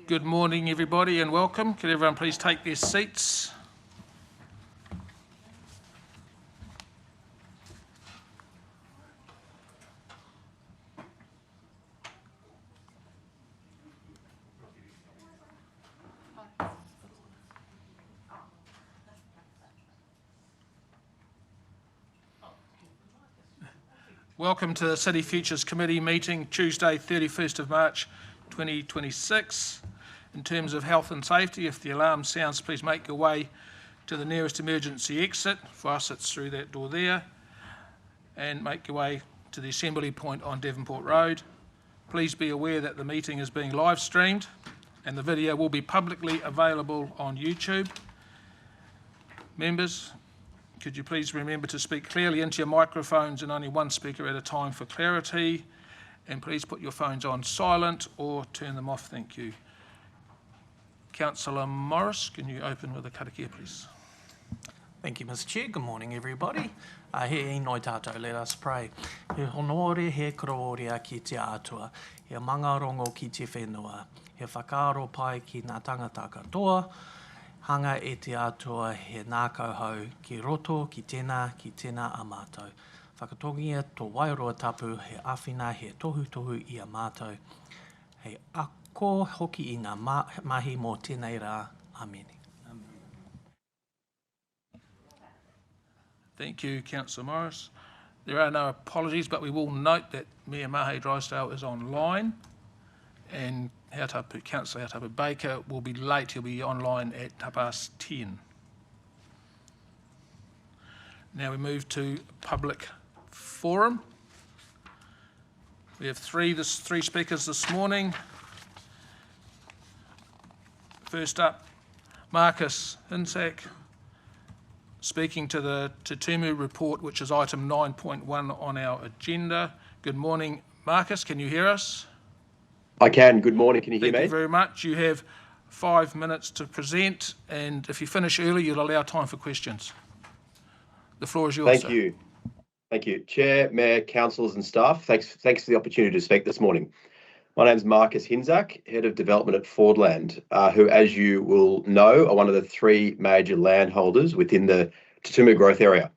Good morning, everybody, and welcome. Could everyone please take their seats? Welcome to the City Futures Committee meeting, Tuesday, 31st of March 2026. In terms of health and safety, if the alarm sounds, please make your way to the nearest emergency exit. For us, it's through that door there. And make your way to the assembly point on Devonport Road. Please be aware that the meeting is being live streamed and the video will be publicly available on YouTube. Members, could you please remember to speak clearly into your microphones and only one speaker at a time for clarity, and please put your phones on silent or turn them off, thank you. Councillor Morris, can you open with a karakia, please? Thank you, Mr. Chair. Good morning, everybody. He noi tātou, let us pray. He honore he kororia ki te atua, he mangarongo ki te whenua, he whakaaro pai ki ngā tangata katoa, hanga e te atua he nākau hau ki roto, ki tēnā a mātou. Whakatongia tō wairoa tapu he āwhina he tohu i a mātou. He ako hoki i ngā mahi mō tēnei rā. Amen. Thank you, Councillor Morris. There are no apologies, but we will note that Mayor Mahe Drysdale is online, and Councillor Hautapu Baker will be late. He'll be online at 10:30. Now we move to public forum. We have three speakers this morning. First up, Marcus Hinsack, speaking to the Te Tumu report, which is item 9.1 on our agenda. Good morning, Marcus. Can you hear us? I can. Good morning. Can you hear me? Thank you very much. You have 5 minutes to present, and if you finish early, you'll allow time for questions. The floor is yours. Thank you. Thank you. Chair, Mayor, councillors and staff, thanks for the opportunity to speak this morning. My name is Marcus Hinsack, Head of Development at Fordland, who, as you will know, are one of the three major landholders within the Te Tumu growth area.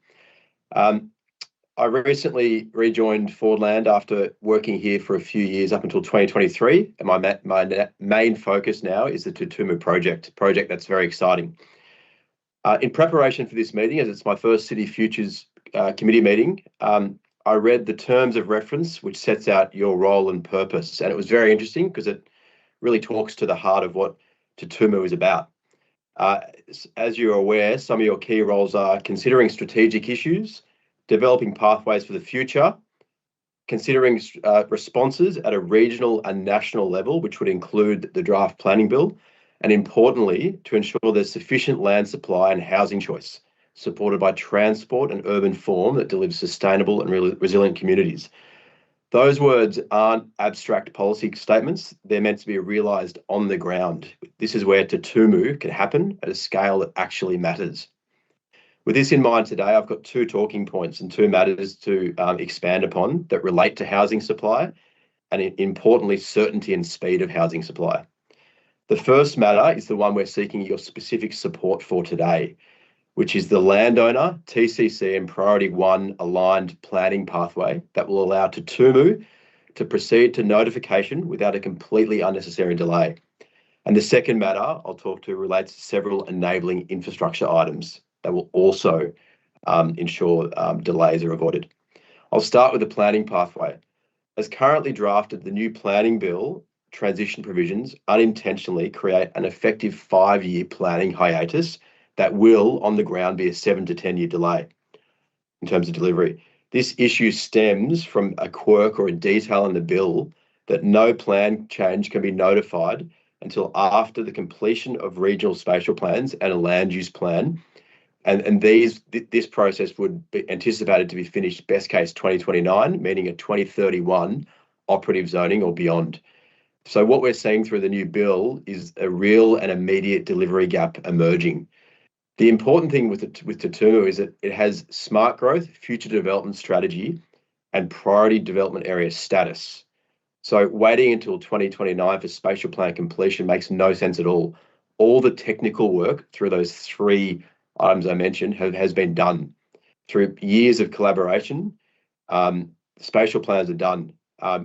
I recently rejoined Fordland after working here for a few years up until 2023, and my main focus now is the Te Tumu project that's very exciting. In preparation for this meeting, as it's my first City Futures Committee meeting, I read the terms of reference, which sets out your role and purpose, and it was very interesting because it really talks to the heart of what Te Tumu is about. As you're aware, some of your key roles are considering strategic issues, developing pathways for the future, considering responses at a regional and national level, which would include the draft planning bill, and importantly, to ensure there's sufficient land supply and housing choice, supported by transport and urban form that delivers sustainable and resilient communities. Those words aren't abstract policy statements. They're meant to be realised on the ground. This is where Te Tumu can happen at a scale that actually matters. With this in mind today, I've got two talking points and two matters to expand upon that relate to housing supply and, importantly, certainty and speed of housing supply. The first matter is the one we're seeking your specific support for today, which is the landowner, TCC and Priority 1 aligned planning pathway that will allow Te Tumu to proceed to notification without a completely unnecessary delay. And the second matter I'll talk to relates to several enabling infrastructure items that will also ensure delays are avoided. I'll start with the planning pathway. As currently drafted, the new planning bill transition provisions unintentionally create an effective 5-year planning hiatus that will, on the ground, be a 7 to 10 year delay in terms of delivery. This issue stems from a quirk or a detail in the bill that no plan change can be notified until after the completion of regional spatial plans and a land use plan. And this process would be anticipated to be finished best case 2029, meaning a 2031 operative zoning or beyond. So what we're seeing through the new bill is a real and immediate delivery gap emerging. The important thing with Te Tumu is that it has smart growth, future development strategy, and priority development area status. So waiting until 2029 for spatial plan completion makes no sense at all. All the technical work through those 3 items I mentioned has been done through years of collaboration. Spatial plans are done.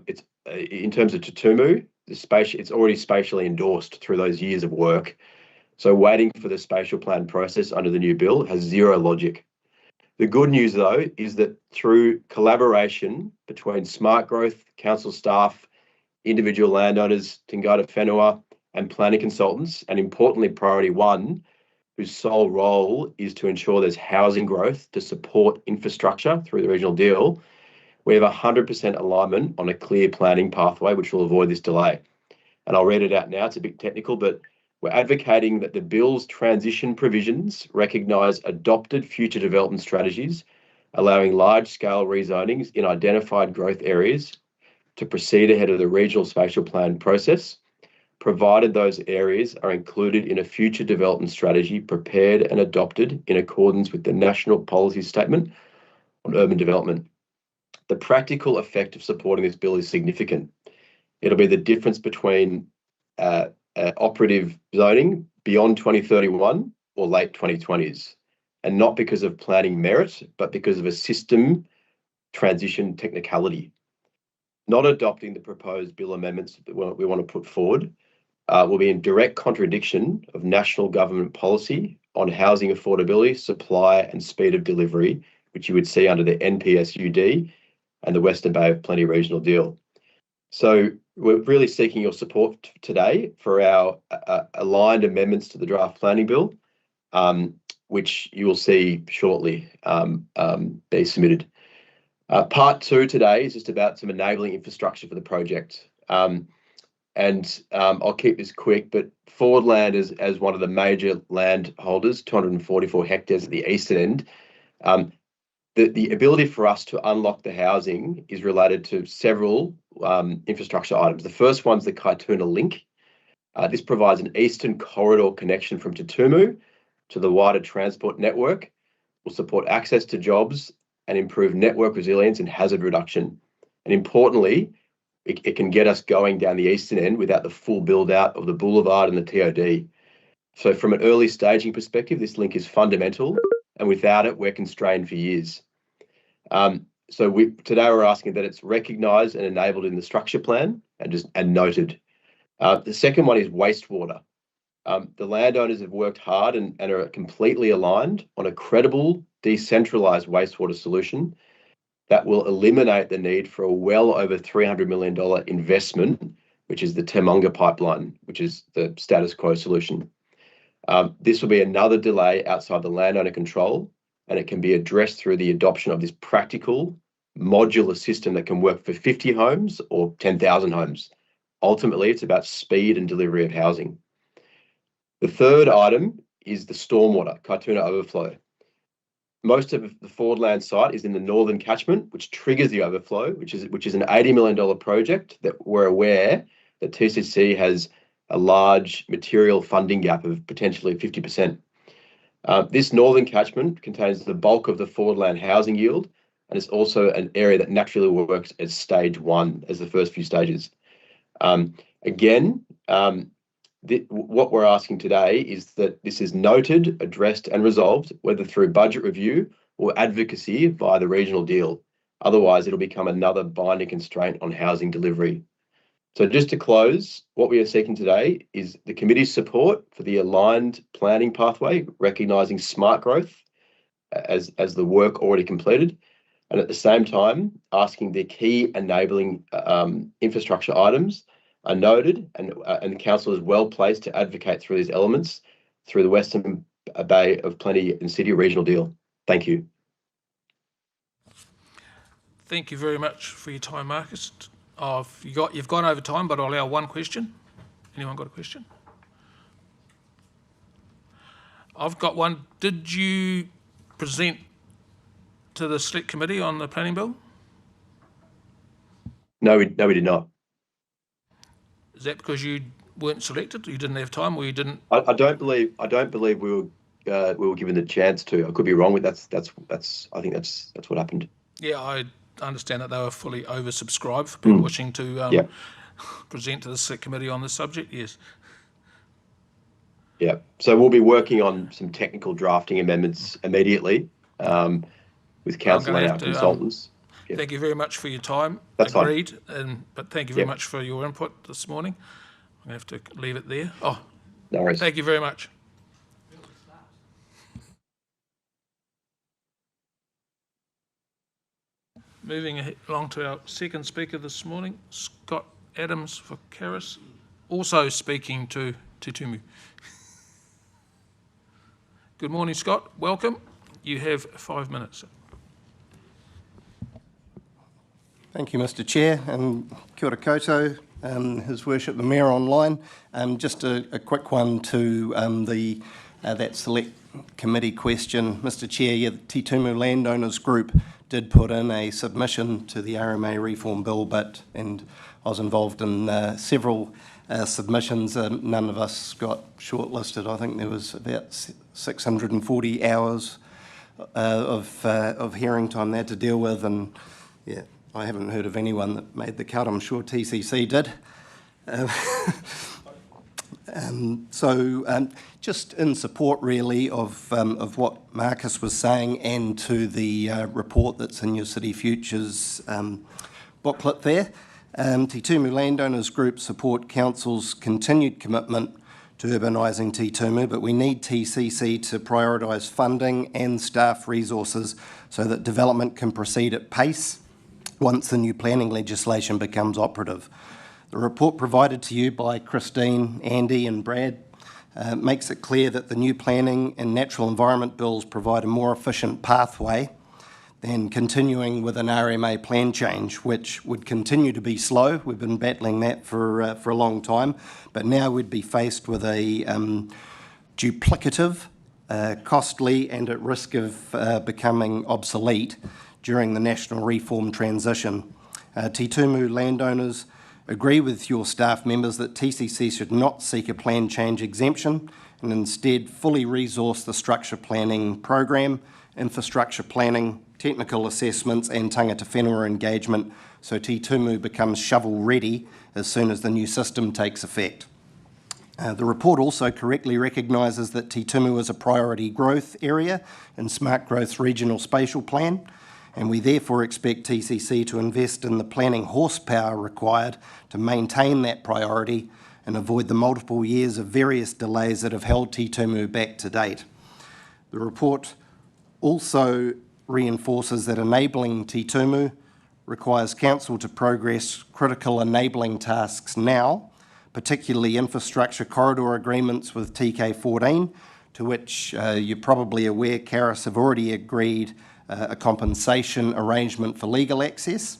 It's in terms of Tutumu, it's already spatially endorsed through those years of work. So waiting for the spatial plan process under the new bill has zero logic. The good news, though, is that through collaboration between Smart Growth, council staff, individual landowners, Tingata Whenua, and planning consultants, and importantly, Priority 1, whose sole role is to ensure there's housing growth to support infrastructure through the regional deal, we have 100% alignment on a clear planning pathway, which will avoid this delay. And I'll read it out now. It's a bit technical, but we're advocating that the bill's transition provisions recognise adopted future development strategies, allowing large-scale rezonings in identified growth areas to proceed ahead of the regional spatial plan process, provided those areas are included in a future development strategy prepared and adopted in accordance with the National Policy Statement on Urban Development. The practical effect of supporting this bill is significant. It'll be the difference between operative zoning beyond 2031 or late 2020s, and not because of planning merit, but because of a system transition technicality. Not adopting the proposed bill amendments that we want to put forward will be in direct contradiction of national government policy on housing affordability, supply and speed of delivery, which you would see under the NPSUD and the Western Bay of Plenty regional deal. So we're really seeking your support today for our aligned amendments to the draft planning bill, which you will see shortly be submitted. Part 2 today is just about some enabling infrastructure for the project. I'll keep this quick, but Fordland as one of the major landholders, 244 hectares at the eastern end, the ability for us to unlock the housing is related to several infrastructure items. The first one's the Kaituna Link. This provides an eastern corridor connection from Tutumu to the wider transport network, will support access to jobs and improve network resilience and hazard reduction. And importantly, it can get us going down the eastern end without the full build out of the boulevard and the TOD. So from an early staging perspective, this link is fundamental, and without it, we're constrained for years. Today we're asking that it's recognised and enabled in the structure plan and noted. The second one is wastewater. The landowners have worked hard and are completely aligned on a credible, decentralised wastewater solution that will eliminate the need for a well over $300 million investment, which is the Temunga pipeline, which is the status quo solution. This will be another delay outside the landowner control, and it can be addressed through the adoption of this practical modular system that can work for 50 homes or 10,000 homes. Ultimately, it's about speed and delivery of housing. The third item is the stormwater, Kaituna overflow. Most of the Fordland site is in the northern catchment, which triggers the overflow, which is an $80 million project that we're aware that TCC has a large material funding gap of potentially 50%. This northern catchment contains the bulk of the Fordland housing yield, and it's also an area that naturally works as stage 1, as the first few stages. What we're asking today is that this is noted, addressed and resolved, whether through budget review or advocacy via the regional deal. Otherwise, it'll become another binding constraint on housing delivery. So just to close, what we are seeking today is the committee's support for the aligned planning pathway, recognising smart growth as the work already completed, and at the same time asking the key enabling infrastructure items are noted, and the council is well placed to advocate through these elements through the Western Bay of Plenty and City regional deal. Thank you. Thank you very much for your time, Marcus. You've gone over time, but I'll allow one question. Anyone got a question? I've got one. Did you present to the select committee on the planning bill? No, we did not. Is that because you weren't selected? You didn't have time, or you didn't? I don't believe we were given the chance to. I could be wrong with that's. I think that's what happened. Yeah, understand that they were fully oversubscribed for people wishing to Yeah. present to the committee on this subject. Yes. Yeah. So we'll be working on some technical drafting amendments immediately with council gonna and our have to, consultants. Yeah. Thank you very much for your time. That's fine. Agreed. But thank you very Yep. much for your input this morning. I'm going to have to leave it there. Oh, No worries. thank you very much. Moving along to our second speaker this morning, Scott Adams for Caris, also speaking to Te Tumu. Good morning, Scott. Welcome. You have 5 minutes. Thank you, Mr Chair, and kia ora koutou, His Worship the Mayor online. Just a quick one to that select committee question. Mr Chair, yeah, the Te Tumu Landowners Group did put in a submission to the RMA Reform Bill, and I was involved in several submissions. None of us got shortlisted. I think there was about 640 hours of hearing time there to deal with, and yeah, I haven't heard of anyone that made the cut. I'm sure TCC did. Just in support really of what Marcus was saying, and to the report that's in your City Futures booklet there, Te Tumu Landowners Group support Council's continued commitment to urbanising Te Tumu, but we need TCC to prioritise funding and staff resources so that development can proceed at pace once the new planning legislation becomes operative. The report provided to you by Christine, Andy and Brad makes it clear that the new planning and natural environment bills provide a more efficient pathway than continuing with an RMA plan change, which would continue to be slow. We've been battling that for a long time, but now we'd be faced with a duplicative, costly and at risk of becoming obsolete during the national reform transition. Te Tumu landowners agree with your staff members that TCC should not seek a plan change exemption and instead fully resource the structure planning program, infrastructure planning, technical assessments and tangata whenua engagement so Te Tumu becomes shovel ready as soon as the new system takes effect. The report also correctly recognises that Te Tumu is a priority growth area in Smart Growth's regional spatial plan, and we therefore expect TCC to invest in the planning horsepower required to maintain that priority and avoid the multiple years of various delays that have held Te Tumu back to date. The report also reinforces that enabling Te Tumu requires Council to progress critical enabling tasks now, particularly infrastructure corridor agreements with TK14, to which you're probably aware Caris have already agreed a compensation arrangement for legal access,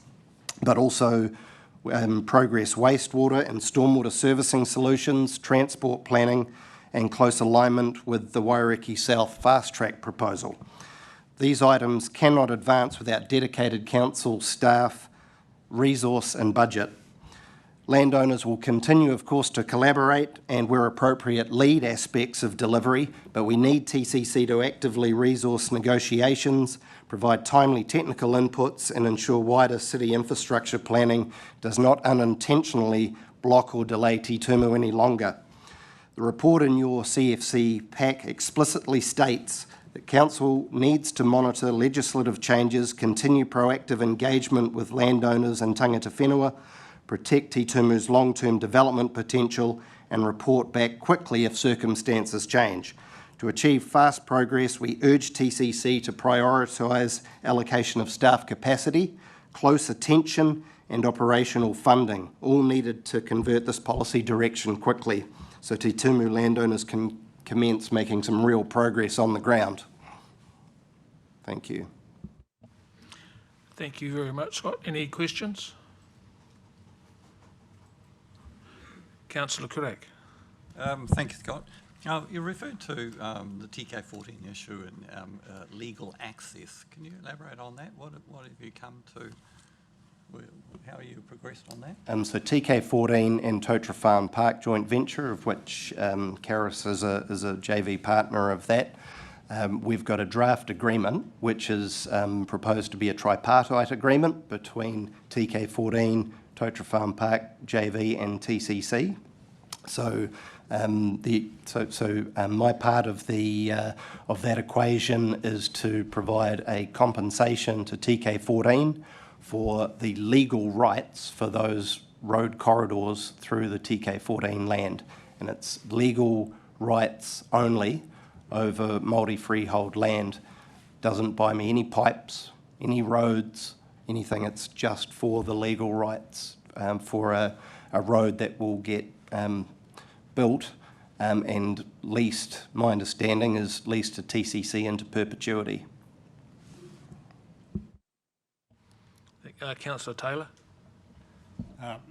but also progress wastewater and stormwater servicing solutions, transport planning, and close alignment with the Waireki South Fast Track proposal. These items cannot advance without dedicated council staff, resource and budget. Landowners will continue, of course, to collaborate and, where appropriate, lead aspects of delivery, but we need TCC to actively resource negotiations, provide timely technical inputs and ensure wider city infrastructure planning does not unintentionally block or delay Te Tumu any longer. The report in your CFC pack explicitly states that Council needs to monitor legislative changes, continue proactive engagement with landowners and tangata whenua, protect Te Tumu's long-term development potential and report back quickly if circumstances change. To achieve fast progress, we urge TCC to prioritise allocation of staff capacity, close attention and operational funding, all needed to convert this policy direction quickly so Te Tumu landowners can commence making some real progress on the ground. Thank you. Thank you very much, Scott. Any questions? Councillor Kurak. Thank you, Scott. You referred to the TK14 issue and legal access. Can you elaborate on that? What have you come to? How are you progressed on that? So TK14 and Totara Farm Park joint venture, of which Caris is a JV partner of that. We've got a draft agreement which is proposed to be a tripartite agreement between TK14, Totara Farm Park, JV and TCC. So my part of that equation is to provide a compensation to TK14 for the legal rights for those road corridors through the TK14 land, and it's legal rights only over Māori freehold land. Doesn't buy me any pipes, any roads, anything. It's just for the legal rights for a road that will get built and leased, my understanding is leased to TCC into perpetuity. Councillor Taylor.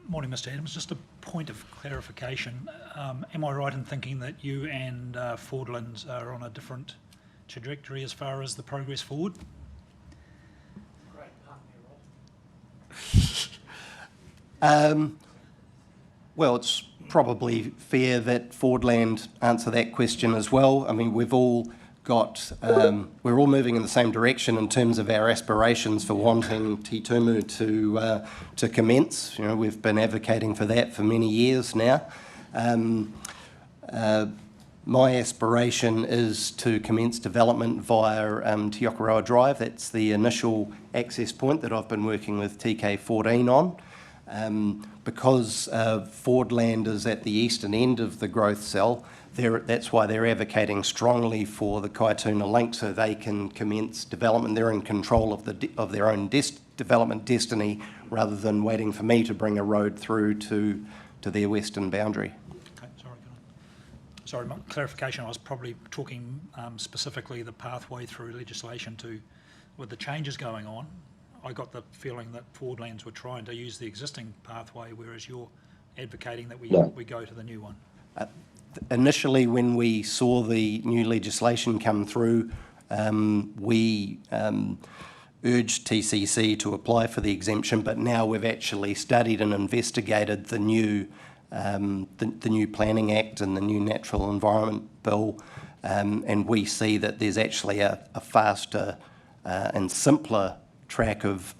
Morning, Mr. Adams. Just a point of clarification. Am I right in thinking that you and Fordlands are on a different trajectory as far as the progress forward? Well, it's probably fair that Fordland answer that question as well. I mean, we've all got, we're all moving in the same direction in terms of our aspirations for wanting Te Tumu to commence. You know, we've been advocating for that for many years now. My aspiration is to commence development via Te Okaroa Drive. That's the initial access point that I've been working with TK14 on. Because Fordland is at the eastern end of the growth cell, that's why they're advocating strongly for the Kaituna link so they can commence development. They're in control of their own development destiny rather than waiting for me to bring a road through to their western boundary. Okay, sorry, my clarification, I was probably talking specifically the pathway through legislation with the changes going on. I got the feeling that Fordlands were trying to use the existing pathway, whereas you're advocating that we go to the new one. Initially, when we saw the new legislation come through, we urged TCC to apply for the exemption, but now we've actually studied and investigated the new Planning Act and the new Natural Environment Bill, and we see that there's actually a faster and simpler track of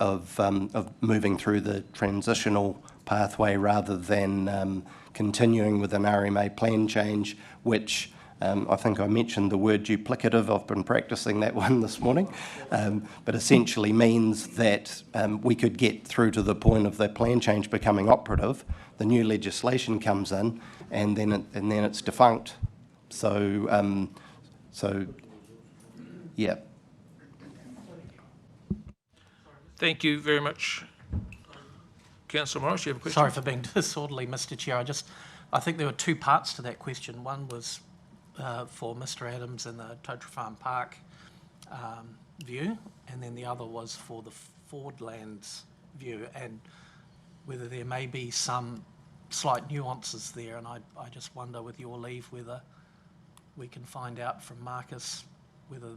moving through the transitional pathway rather than continuing with an RMA plan change, which I think I mentioned the word duplicative. I've been practicing that one this morning, but essentially means that we could get through to the point of the plan change becoming operative. The new legislation comes in, and then it's defunct. So yeah. Thank you very much. Councillor Morris, you have a question? Sorry for being disorderly, Mr. Chair. I think there were two parts to that question. One was for Mr. Adams and the Totara Farm Park view, and then the other was for the Fordlands view, and whether there may be some slight nuances there. And I just wonder, with your leave, whether we can find out from Marcus whether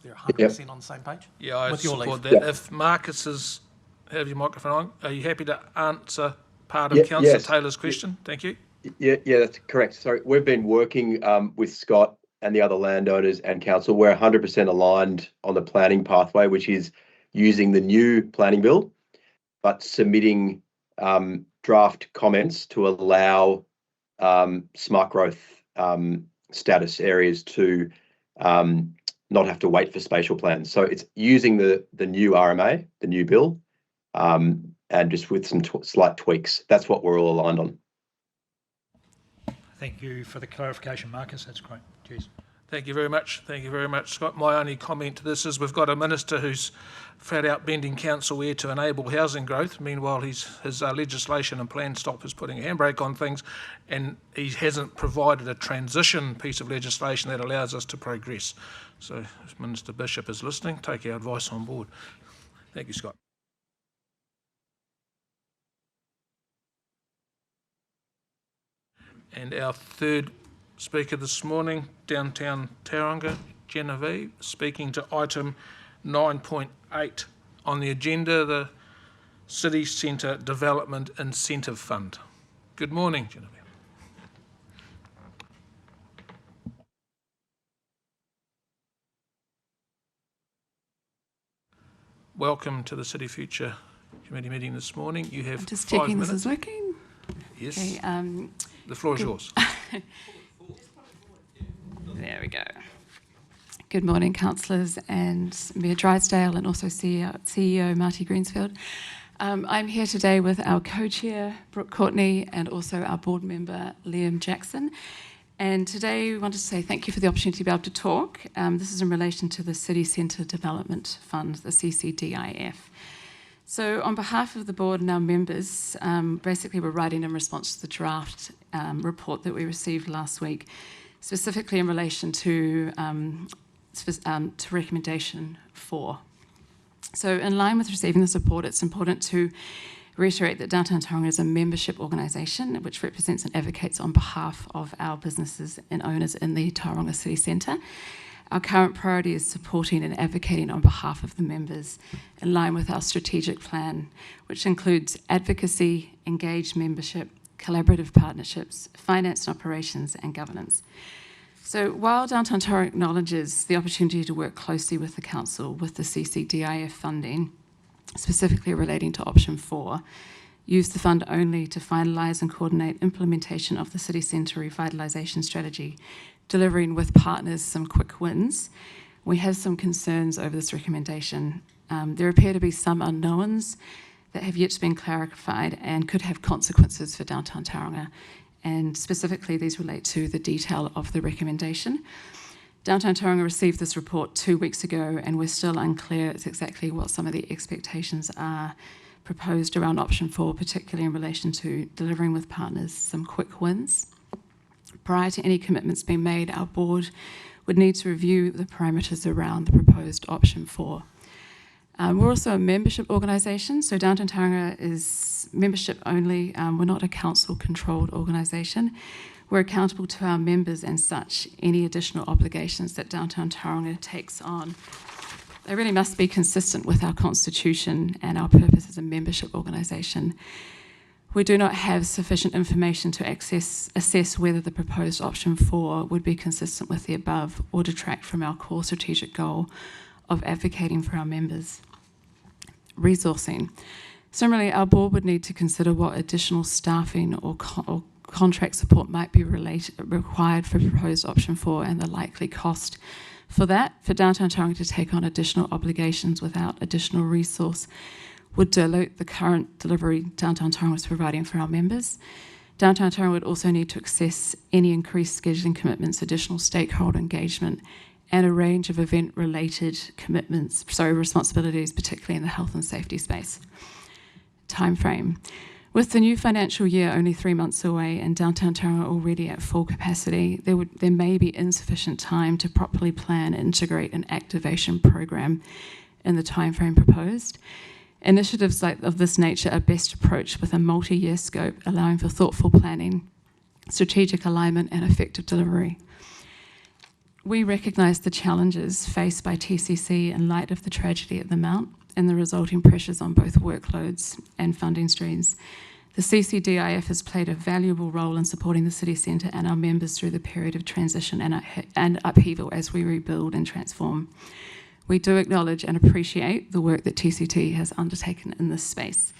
they're 100% on the same page? Yeah, I with your support leave. that. Yeah. If Marcus have your microphone on, are you happy to answer part of Councillor Taylor's question? Thank you. Yeah, that's correct. So we've been working with Scott and the other landowners and council. We're 100% aligned on the planning pathway, which is using the new planning bill, but submitting draft comments to allow smart growth status areas to not have to wait for spatial plans. So it's using the new RMA, the new bill, and just with some slight tweaks. That's what we're all aligned on. Thank you for the clarification, Marcus. That's great. Cheers. Thank you very much. Thank you very much, Scott. My only comment to this is we've got a minister who's flat out bending council ear to enable housing growth. Meanwhile, his legislation and plan stop is putting a handbrake on things, and he hasn't provided a transition piece of legislation that allows us to progress. So if Minister Bishop is listening, take our advice on board. Thank you, Scott. And our third speaker this morning, Downtown Tauranga, Genevieve, speaking to item 9.8 on the agenda, the City Centre Development Incentive Fund. Good morning, Genevieve. welcome to the City Future Committee meeting this morning. You have Just 5 checking minutes. this is working. Yes, Okay, the floor is yours. there we go. Good morning, councillors and Mayor Drysdale and also CEO Marty Greensfield. I'm here today with our co-chair, Brooke Courtney, and also our board member, Liam Jackson. And today we wanted to say thank you for the opportunity to be able to talk. This is in relation to the City Centre Development Fund, the CCDIF. So on behalf of the board and our members, basically we're writing in response to the draft report that we received last week, specifically in relation to recommendation 4. So in line with receiving this report, it's important to reiterate that Downtown Tauranga is a membership organisation which represents and advocates on behalf of our businesses and owners in the Tauranga City Centre. Our current priority is supporting and advocating on behalf of the members in line with our strategic plan, which includes advocacy, engaged membership, collaborative partnerships, finance and operations, and governance. So while Downtown Tauranga acknowledges the opportunity to work closely with the Council with the CCDIF funding, specifically relating to option 4, use the fund only to finalise and coordinate implementation of the City Centre revitalisation strategy, delivering with partners some quick wins, we have some concerns over this recommendation. There appear to be some unknowns that have yet to be clarified and could have consequences for Downtown Tauranga, and specifically these relate to the detail of the recommendation. Downtown Tauranga received this report 2 weeks ago and we're still unclear as exactly what some of the expectations are proposed around option 4, particularly in relation to delivering with partners some quick wins. Prior to any commitments being made, our board would need to review the parameters around the proposed option 4. We're also a membership organisation, so Downtown Tauranga is membership only. We're not a council-controlled organisation. We're accountable to our members and such. Any additional obligations that Downtown Tauranga takes on, they really must be consistent with our constitution and our purpose as a membership organisation. We do not have sufficient information to assess whether the proposed option 4 would be consistent with the above or detract from our core strategic goal of advocating for our members. Resourcing. Similarly, our board would need to consider what additional staffing or contract support might be required for proposed option 4 and the likely cost for that. For Downtown Tauranga to take on additional obligations without additional resource would dilute the current delivery Downtown Tauranga is providing for our members. Downtown Tauranga would also need to access any increased scheduling commitments, additional stakeholder engagement, and a range of event-related responsibilities, particularly in the health and safety space. Timeframe. With the new financial year only 3 months away and Downtown Tauranga already at full capacity, there may be insufficient time to properly plan and integrate an activation program in the timeframe proposed. Initiatives of this nature are best approached with a multi-year scope, allowing for thoughtful planning, strategic alignment, and effective delivery. We recognise the challenges faced by TCC in light of the tragedy at the Mount and the resulting pressures on both workloads and funding streams. The CCDIF has played a valuable role in supporting the City Centre and our members through the period of transition and upheaval as we rebuild and transform. We do acknowledge and appreciate the work that TCT has undertaken in this space.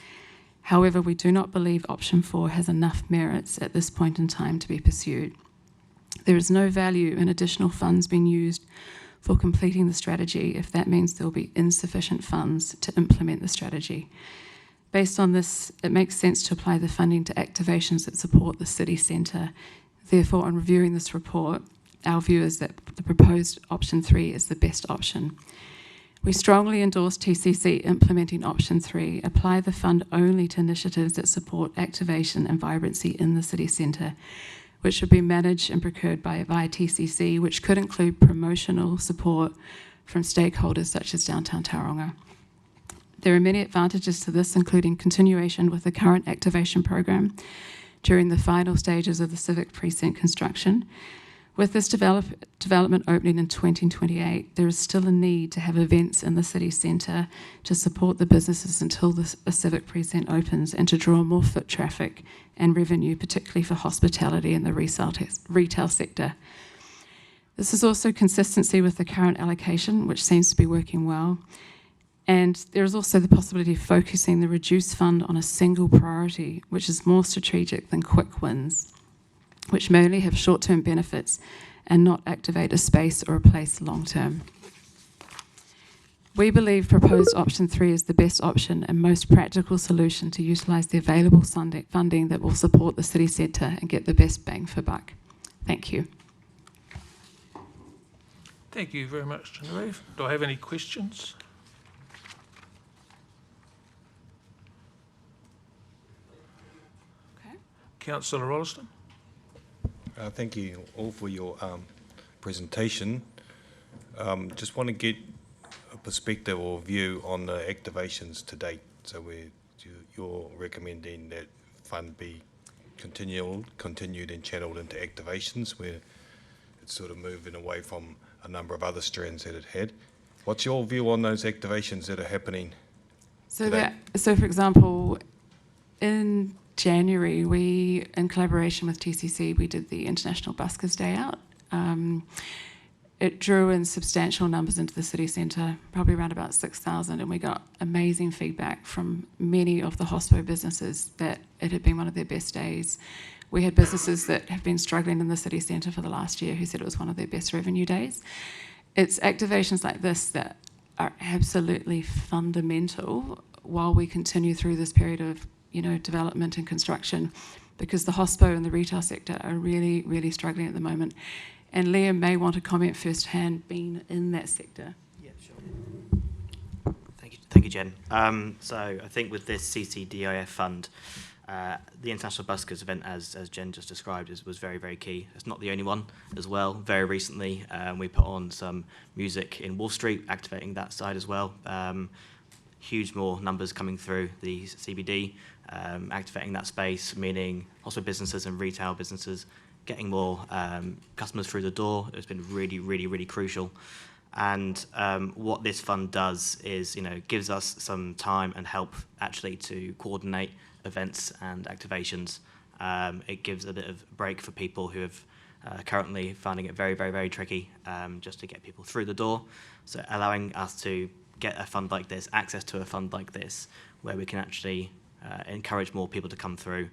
However, we do not believe option 4 has enough merits at this point in time to be pursued. There is no value in additional funds being used for completing the strategy if that means there will be insufficient funds to implement the strategy. Based on this, it makes sense to apply the funding to activations that support the City Centre. Therefore, on reviewing this report, our view is that the proposed option 3 is the best option. We strongly endorse TCC implementing option 3, apply the fund only to initiatives that support activation and vibrancy in the City Centre, which should be managed and procured via TCC, which could include promotional support from stakeholders such as Downtown Tauranga. There are many advantages to this, including continuation with the current activation program during the final stages of the Civic Precinct construction. With this development opening in 2028, there is still a need to have events in the city centre to support the businesses until the Civic Precinct opens and to draw more foot traffic and revenue, particularly for hospitality and the retail sector. This is also consistency with the current allocation, which seems to be working well. And there is also the possibility of focusing the reduced fund on a single priority, which is more strategic than quick wins, which may only have short-term benefits and not activate a space or a place long-term. We believe proposed option 3 is the best option and most practical solution to utilise the available funding that will support the city centre and get the best bang for buck. Thank you. Thank you very much, Genevieve. Do I have any questions? Okay. Councillor Rolleston? Thank you all for your presentation. Just want to get a perspective or view on the activations to date. So you're recommending that fund be continued and channeled into activations, where it's sort of moving away from a number of other strands that it had. What's your view on those activations that are happening today? So for example, in January, we, in collaboration with TCC, we did the International Buskers Day Out. It drew in substantial numbers into the city centre, probably around about 6,000, and we got amazing feedback from many of the hospo businesses that it had been one of their best days. We had businesses that have been struggling in the city centre for the last year who said it was one of their best revenue days. It's activations like this that are absolutely fundamental while we continue through this period of, you know, development and construction, because the hospo and the retail sector are really, really struggling at the moment. And Liam may want to comment firsthand, being in that sector. Yeah, sure. Thank you, Jen. So I think with this CCDIF fund, the International Buskers event, as Jen just described, was very, very key. It's not the only one as well. Very recently, we put on some music in Wall Street, activating that side as well. Huge more numbers coming through the CBD, activating that space, meaning also businesses and retail businesses getting more customers through the door. It's been really, really, really crucial. And what this fund does is, you know, gives us some time and help actually to coordinate events and activations. It gives a bit of break for people who have currently finding it very, very, very tricky just to get people through the door. So allowing us to get a fund like this, access to a fund like this, where we can actually encourage more people to come through,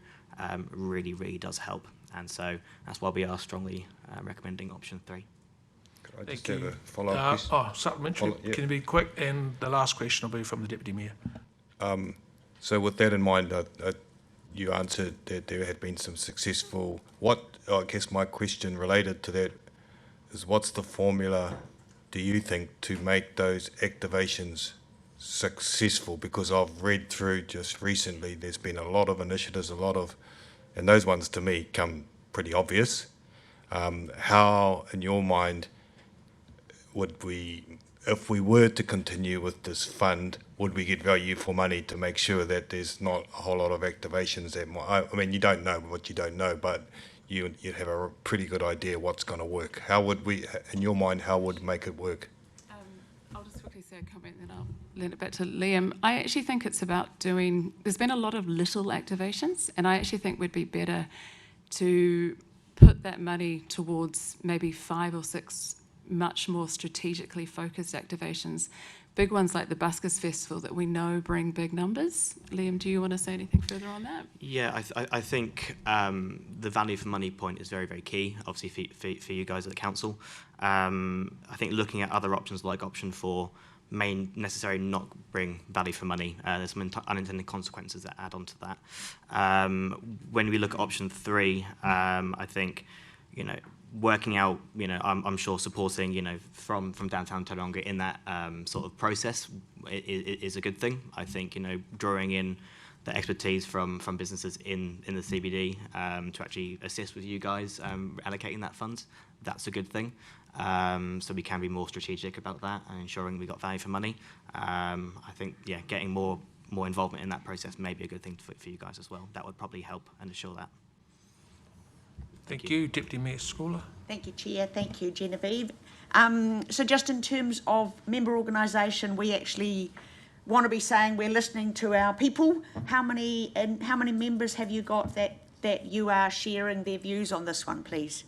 really, really does help. And so that's why we are strongly recommending option 3. Could I just Thank have you. a follow-up question? Supplementary. Yeah. Can you be quick? And the last question will be from the Deputy Mayor. So with that in mind, you answered that there had been some successful. I guess my question related to that is, what's the formula, do you think, to make those activations successful? Because I've read through just recently, there's been a lot of initiatives, and those ones to me come pretty obvious. How, in your mind, would we, if we were to continue with this fund, would we get value for money to make sure that there's not a whole lot of activations that might, I mean, you don't know what you don't know, but you'd have a pretty good idea what's going to work. How would we, in your mind, how would make it work? I'll just quickly say a comment, then I'll lend it back to Liam. I actually think it's about there's been a lot of little activations, and I actually think we'd be better to put that money towards maybe 5 or 6 much more strategically focused activations. Big ones like the Buskers Festival that we know bring big numbers. Liam, do you want to say anything further on that? Yeah, I think the value for money point is very, very key, obviously for you guys at the council. I think looking at other options like option 4 may necessarily not bring value for money. There's some unintended consequences that add on to that. When we look at option 3, I think, you know, working out, you know, I'm sure supporting, you know, from downtown Tauranga in that sort of process is a good thing. I think, you know, drawing in the expertise from businesses in the CBD to actually assist with you guys allocating that fund, that's a good thing. So we can be more strategic about that and ensuring we got value for money. I think, yeah, getting more involvement in that process may be a good thing for you guys as well. That would probably help and assure that. Thank you. Deputy Mayor Scola. Thank you, Chair. Thank you, Genevieve. So just in terms of member organisation, we actually want to be saying we're listening to our people. How many members have you got that you are sharing their views on this one, please?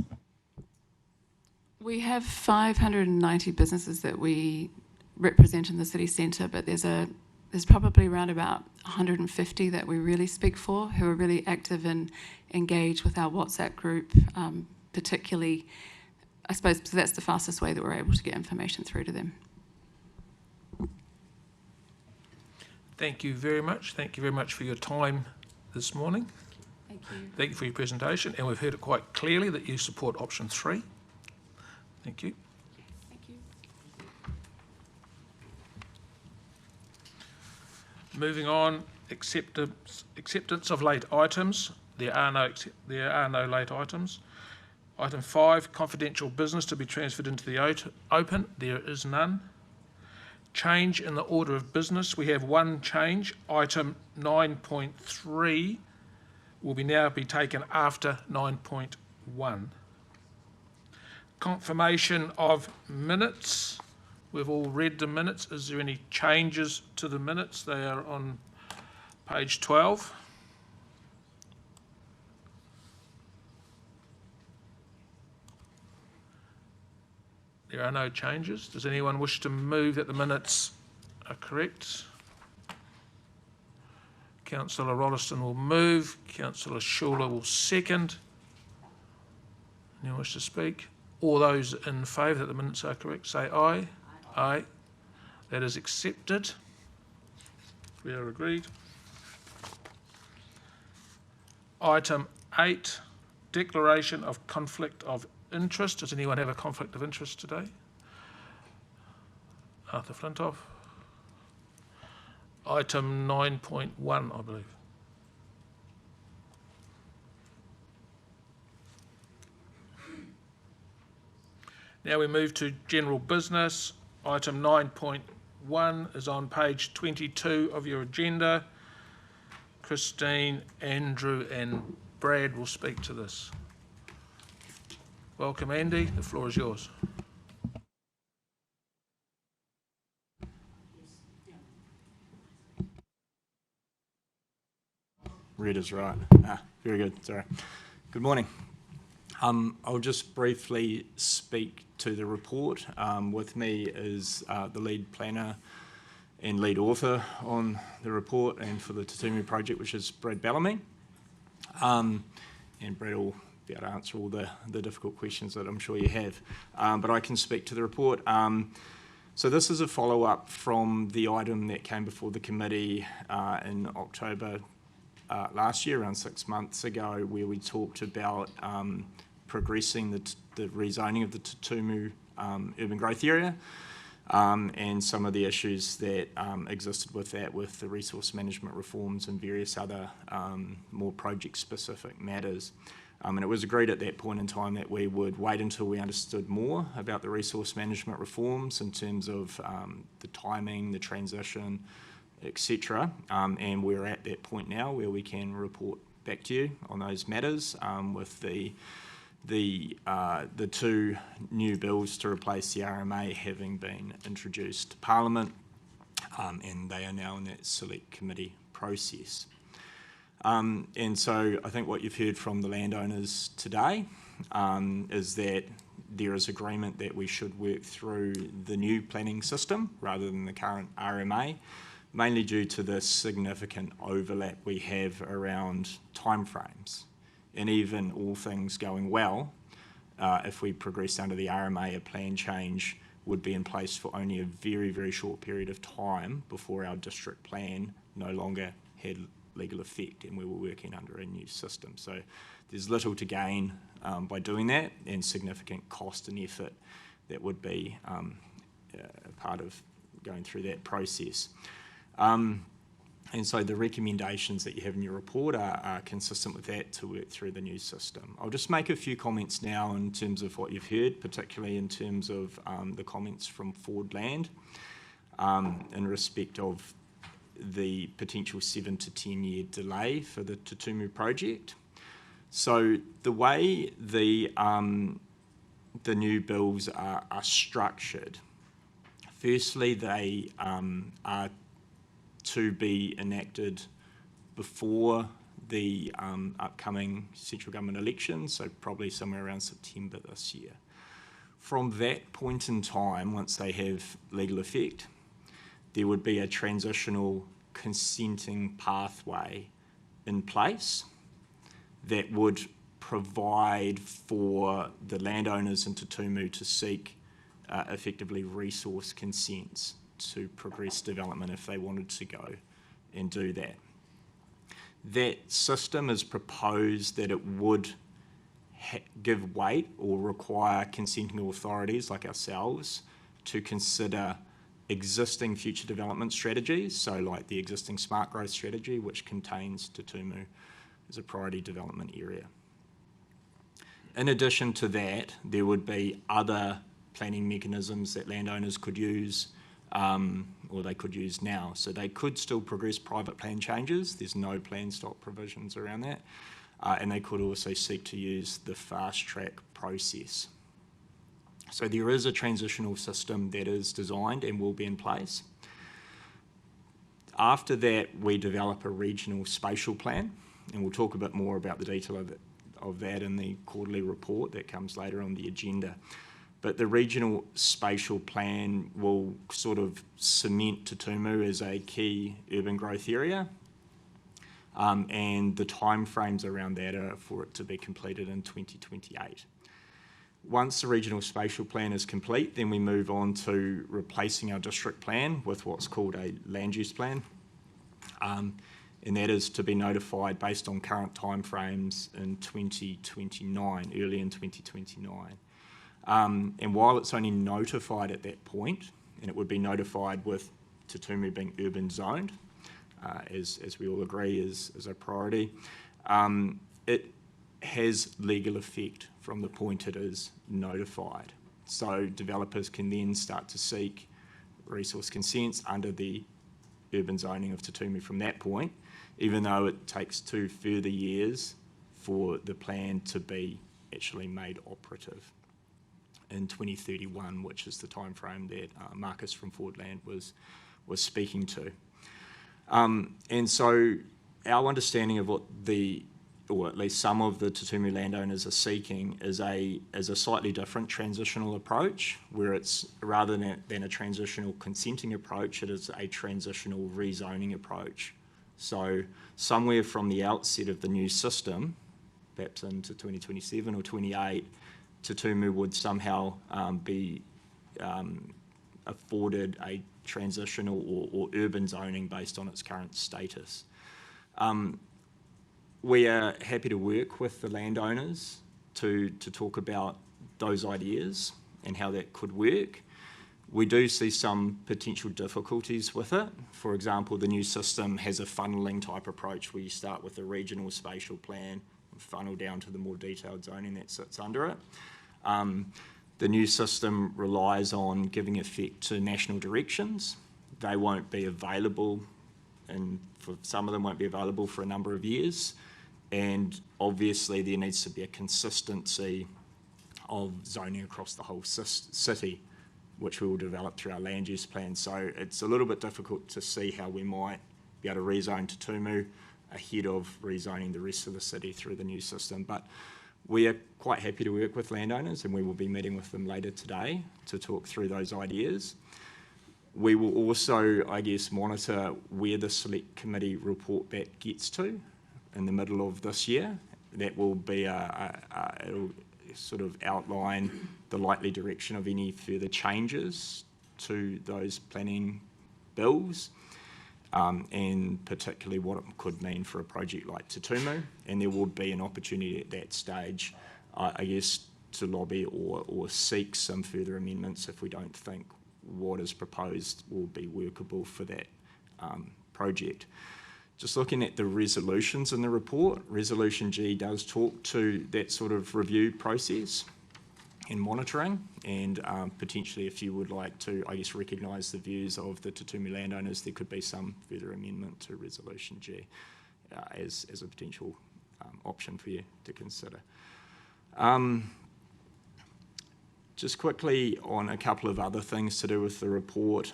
We have 590 businesses that we representing the city centre, but there's probably around about 150 that we really speak for, who are really active and engaged with our WhatsApp group, particularly. I suppose so that's the fastest way that we're able to get information through to them. Thank you very much. Thank you very much for your time this morning. Thank you. Thank you for your presentation, and we've heard it quite clearly that you support option 3. Thank you. Thank you. Moving on, acceptance of late items. There are no late items. Item 5, confidential business to be transferred into the open. There is none. Change in the order of business. We have one change. Item 9.3 will now be taken after 9.1. Confirmation of minutes. We've all read the minutes. Is there any changes to the minutes? They are on page 12. There are no changes. Does anyone wish to move that the minutes are correct? Councillor Rolleston will move. Councillor Schuler will second. Anyone wish to speak? All those in favour that the minutes are correct, say aye. Aye. That is accepted. We are agreed. Item 8, declaration of conflict of interest. Does anyone have a conflict of interest today? Arthur Flintoff. Item 9.1, I believe. Now we move to general business. Item 9.1 is on page 22 of your agenda. Christine, Andrew and Brad will speak to this. Welcome, Andy. The floor is yours. Red is right. Very good. Sorry. Good morning. I'll just briefly speak to the report. With me is the lead planner and lead author on the report and for the Tutumu project, which is Brad Bellamy. And Brad will be able to answer all the difficult questions that I'm sure you have. But I can speak to the report. So this is a follow-up from the item that came before the committee in October last year, around 6 months ago, where we talked about progressing the rezoning of the Tutumu urban growth area and some of the issues that existed with that, with the resource management reforms and various other more project-specific matters. And it was agreed at that point in time that we would wait until we understood more about the resource management reforms in terms of the timing, the transition, etc. And we're at that point now where we can report back to you on those matters with the two new bills to replace the RMA having been introduced to Parliament, and they are now in that select committee process. And so I think what you've heard from the landowners today is that there is agreement that we should work through the new planning system rather than the current RMA, mainly due to the significant overlap we have around timeframes. And even all things going well, if we progress under the RMA, a plan change would be in place for only a very, very short period of time before our district plan no longer had legal effect and we were working under a new system. So there's little to gain by doing that, and significant cost and effort that would be a part of going through that process. And so the recommendations that you have in your report are consistent with that to work through the new system. I'll just make a few comments now in terms of what you've heard, particularly in terms of the comments from Fordland in respect of the potential 7 to 10 year delay for the Tutumu project. So the way the new bills are structured, firstly they are to be enacted before the upcoming central government elections, so probably somewhere around September this year. From that point in time, once they have legal effect, there would be a transitional consenting pathway in place that would provide for the landowners in Te Tumu to seek effectively resource consents to progress development if they wanted to go and do that. That system is proposed that it would give weight or require consenting authorities like ourselves to consider existing future development strategies, so like the existing smart growth strategy, which contains Te Tumu as a priority development area. In addition to that, there would be other planning mechanisms that landowners could use, or they could use now. So they could still progress private plan changes. There's no plan stop provisions around that. And they could also seek to use the fast track process. So there is a transitional system that is designed and will be in place. After that, we develop a regional spatial plan, and we'll talk a bit more about the detail of that in the quarterly report that comes later on the agenda. But the regional spatial plan will sort of cement Te Tumu as a key urban growth area, and the timeframes around that are for it to be completed in 2028. Once the regional spatial plan is complete, then we move on to replacing our district plan with what's called a land use plan. And that is to be notified based on current timeframes in 2029, early in 2029. And while it's only notified at that point, and it would be notified with Te Tumu being urban zoned, as we all agree is a priority, it has legal effect from the point it is notified. So developers can then start to seek resource consents under the urban zoning of Te Tumu from that point, even though it takes 2 further years for the plan to be actually made operative in 2031, which is the timeframe that Marcus from Fordland was speaking to. And so our understanding of what or at least some of the Te Tumu landowners are seeking is a slightly different transitional approach, where it's rather than a transitional consenting approach, it is a transitional rezoning approach. So somewhere from the outset of the new system, perhaps into 2027 or 28, Te Tumu would somehow be afforded a transitional or urban zoning based on its current status. We are happy to work with the landowners to talk about those ideas and how that could work. We do see some potential difficulties with it. For example, the new system has a funneling type approach where you start with a regional spatial plan and funnel down to the more detailed zoning that sits under it. The new system relies on giving effect to national directions. They won't be available, and for some of them won't be available for a number of years. And obviously there needs to be a consistency of zoning across the whole city, which we will develop through our land use plan. So it's a little bit difficult to see how we might be able to rezone Te Tumu ahead of rezoning the rest of the city through the new system. But we are quite happy to work with landowners, and we will be meeting with them later today to talk through those ideas. We will also, I guess, monitor where the Select Committee report back gets to in the middle of this year. That will be it'll sort of outline the likely direction of any further changes to those planning bills, and particularly what it could mean for a project like Te Tumu. And there will be an opportunity at that stage, I guess, to lobby or seek some further amendments if we don't think what is proposed will be workable for that project. Just looking at the resolutions in the report, Resolution G does talk to that sort of review process and monitoring, and potentially if you would like to, I guess, recognise the views of the Te Tumu landowners, there could be some further amendment to Resolution G as a potential option for you to consider. Just quickly on a couple of other things to do with the report.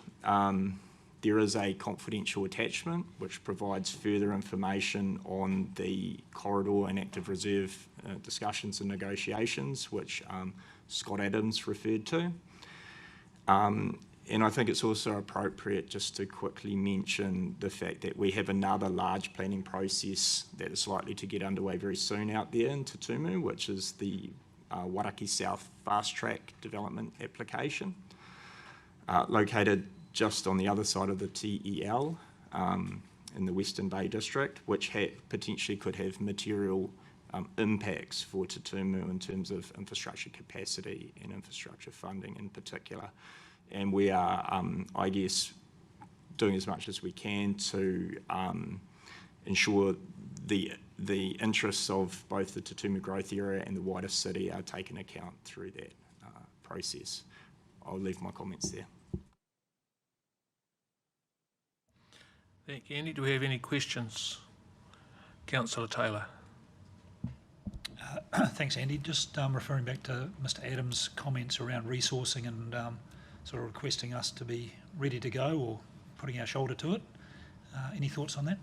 There is a confidential attachment which provides further information on the corridor and active reserve discussions and negotiations, which Scott Adams referred to. And I think it's also appropriate just to quickly mention the fact that we have another large planning process that is likely to get underway very soon out there in Te Tumu, which is the Waraki South Fast Track Development application, located just on the other side of the TEL in the Western Bay District, which potentially could have material impacts for Te Tumu in terms of infrastructure capacity and infrastructure funding in particular. And we are, I guess, doing as much as we can to ensure the interests of both the Te Tumu growth area and the wider city are taken account through that process. I'll leave my comments there. Thank you, Andy. Do we have any questions? Councillor Taylor. Thanks, Andy. Just referring back to Mr. Adams' comments around resourcing and sort of requesting us to be ready to go or putting our shoulder to it. Any thoughts on that?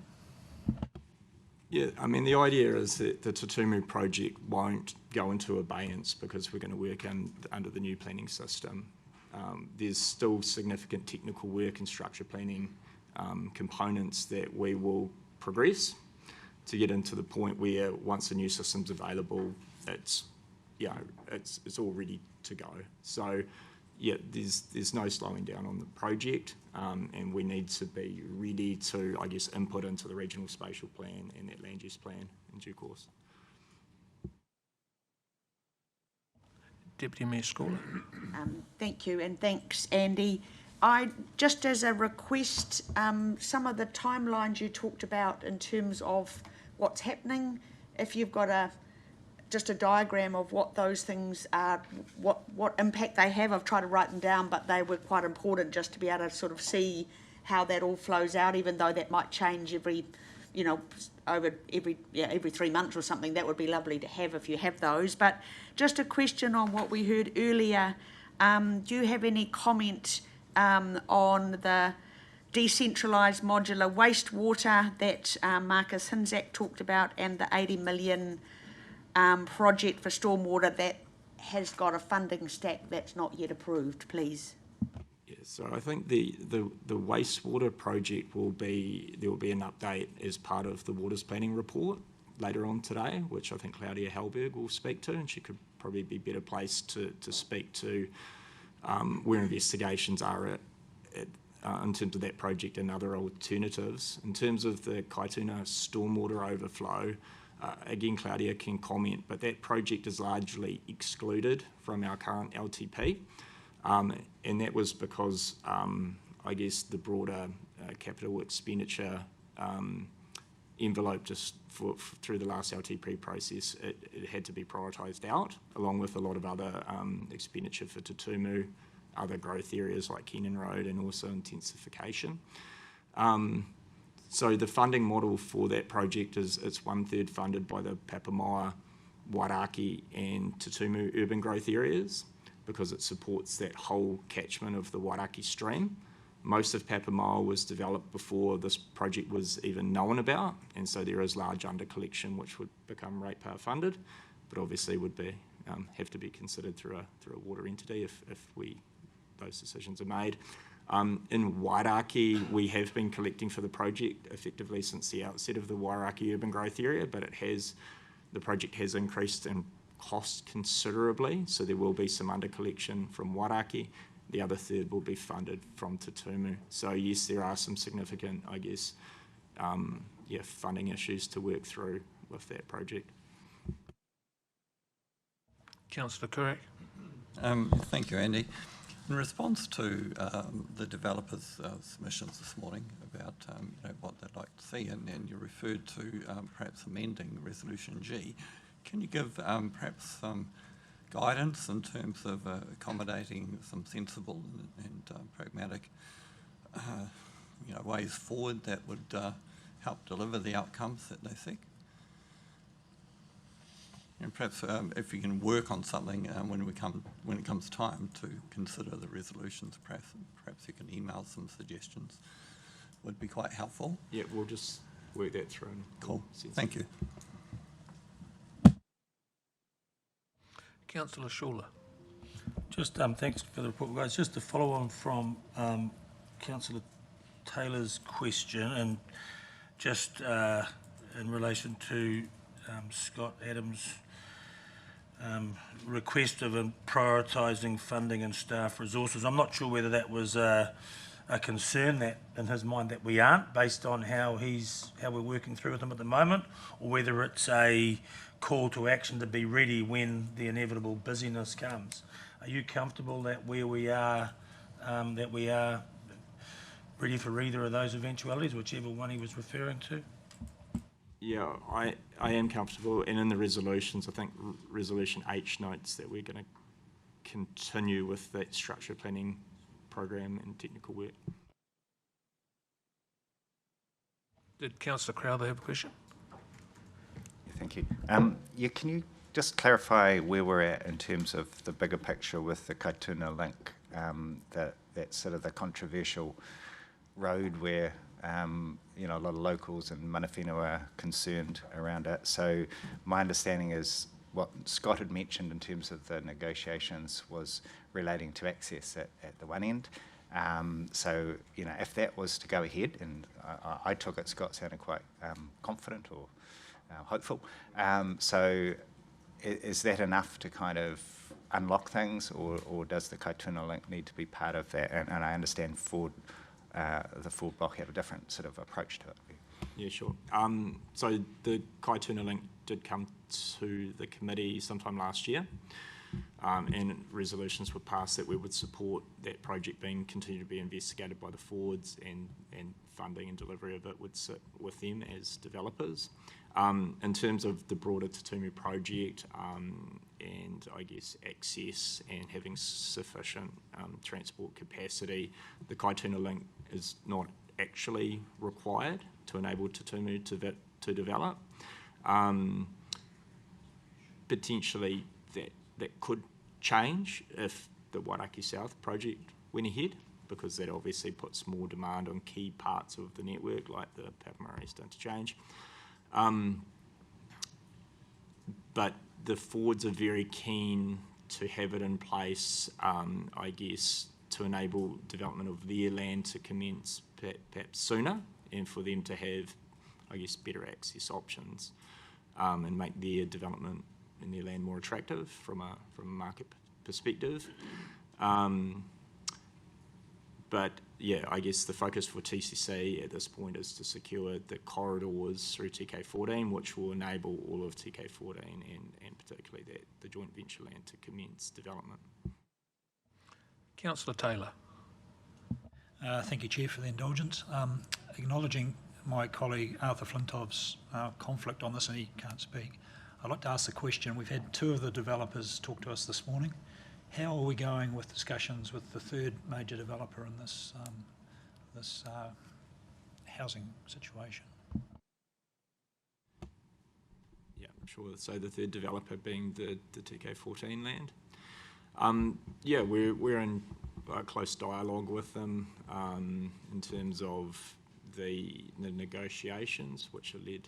Yeah, I mean, the idea is that the Te Tumu project won't go into abeyance because we're going to work under the new planning system. There's still significant technical work and structure planning components that we will progress to get into the point where once the new system's available, it's all ready to go. So yeah, there's no slowing down on the project, and we need to be ready to, I guess, input into the regional spatial plan and that land use plan in due course. Deputy Mayor Scola. Thank you, and thanks, Andy. I just as a request, some of the timelines you talked about in terms of what's happening, if you've got just a diagram of what those things are, what impact they have. I've tried to write them down, but they were quite important just to be able to sort of see how that all flows out, even though that might change every 3 months or something. That would be lovely to have if you have those. But just a question on what we heard earlier. Do you have any comment on the decentralised modular wastewater that Marcus Hinzak talked about, and the 80 million project for stormwater that has got a funding stack that's not yet approved, please? Yeah, so I think the wastewater project there will be an update as part of the waters planning report later on today, which I think Claudia Hellberg will speak to, and she could probably be better placed to speak to where investigations are in terms of that project and other alternatives. In terms of the Kaituna stormwater overflow, again, Claudia can comment, but that project is largely excluded from our current LTP, and that was because, I guess, the broader capital expenditure envelope just through the last LTP process, it had to be prioritised out, along with a lot of other expenditure for Te Tumu, other growth areas like Keenan Road, and also intensification. So the funding model for that project is it's 1/3 funded by the Papamoa, Wairaki and Te Tumu urban growth areas, because it supports that whole catchment of the Wairaki stream. Most of Papamoa was developed before this project was even known about, and so there is large under collection which would become ratepayer funded, but obviously would be have to be considered through a water entity if those decisions are made. In Wairaki, we have been collecting for the project effectively since the outset of the Wairaki urban growth area, but the project has increased in cost considerably, so there will be some under collection from Wairaki. The other 1/3 will be funded from Te Tumu. So yes, there are some significant, I guess, funding issues to work through with that project. Councillor Courak. Thank you, Andy. In response to the developers' submissions this morning about what they'd like to see, and you referred to perhaps amending Resolution G, can you give perhaps some guidance in terms of accommodating some sensible and pragmatic ways forward that would help deliver the outcomes that they seek? And perhaps if you can work on something when it comes time to consider the resolutions, perhaps you can email some suggestions. Would be quite helpful. Yeah, we'll just work that through. Cool. Thank you. Councillor Schuller. Just thanks for the report, guys. Just to follow on from Councillor Taylor's question, and just in relation to Scott Adams' request of prioritising funding and staff resources. I'm not sure whether that was a concern that in his mind that we aren't, based on how we're working through with him at the moment, or whether it's a call to action to be ready when the inevitable busyness comes. Are you comfortable that where we are, that we are ready for either of those eventualities, whichever one he was referring to? Yeah, I am comfortable, and in the resolutions, I think Resolution H notes that we're going to continue with that structured planning program and technical work. Did Councillor Crowther have a question? Thank you. Yeah, can you just clarify where we're at in terms of the bigger picture with the Kaituna link, that's sort of the controversial road where you know, a lot of locals and mana whenua are concerned around it. So my understanding is what Scott had mentioned in terms of the negotiations was relating to access at the one end. So, you know, if that was to go ahead, and I took it, Scott sounded quite confident or hopeful. So is that enough to kind of unlock things, or does the Kaituna link need to be part of that? And I understand the Ford Block have a different sort of approach to it. Yeah, sure. So the Kaituna link did come to the committee sometime last year, and resolutions were passed that we would support that project being continued to be investigated by the Fords, and funding and delivery of it would sit with them as developers. In terms of the broader Tutumu project, and I guess access and having sufficient transport capacity, the Kaituna link is not actually required to enable Tutumu to develop. Potentially that could change if the Wairaki South project went ahead, because that obviously puts more demand on key parts of the network like the Papamoa East interchange. But the Fords are very keen to have it in place, I guess, to enable development of their land to commence perhaps sooner, and for them to have, I guess, better access options, and make their development in their land more attractive from a market perspective. But yeah, I guess the focus for TCC at this point is to secure the corridors through TK14, which will enable all of TK14 and particularly the joint venture land to commence development. Councillor Taylor. Thank you, Chair, for the indulgence. Acknowledging my colleague Arthur Flintov's conflict on this, and he can't speak, I'd like to ask the question. We've had two of the developers talk to us this morning. How are we going with discussions with the third major developer in this housing situation? Yeah, sure. So the third developer being the TK14 land. Yeah, we're in close dialogue with them in terms of the negotiations, which are led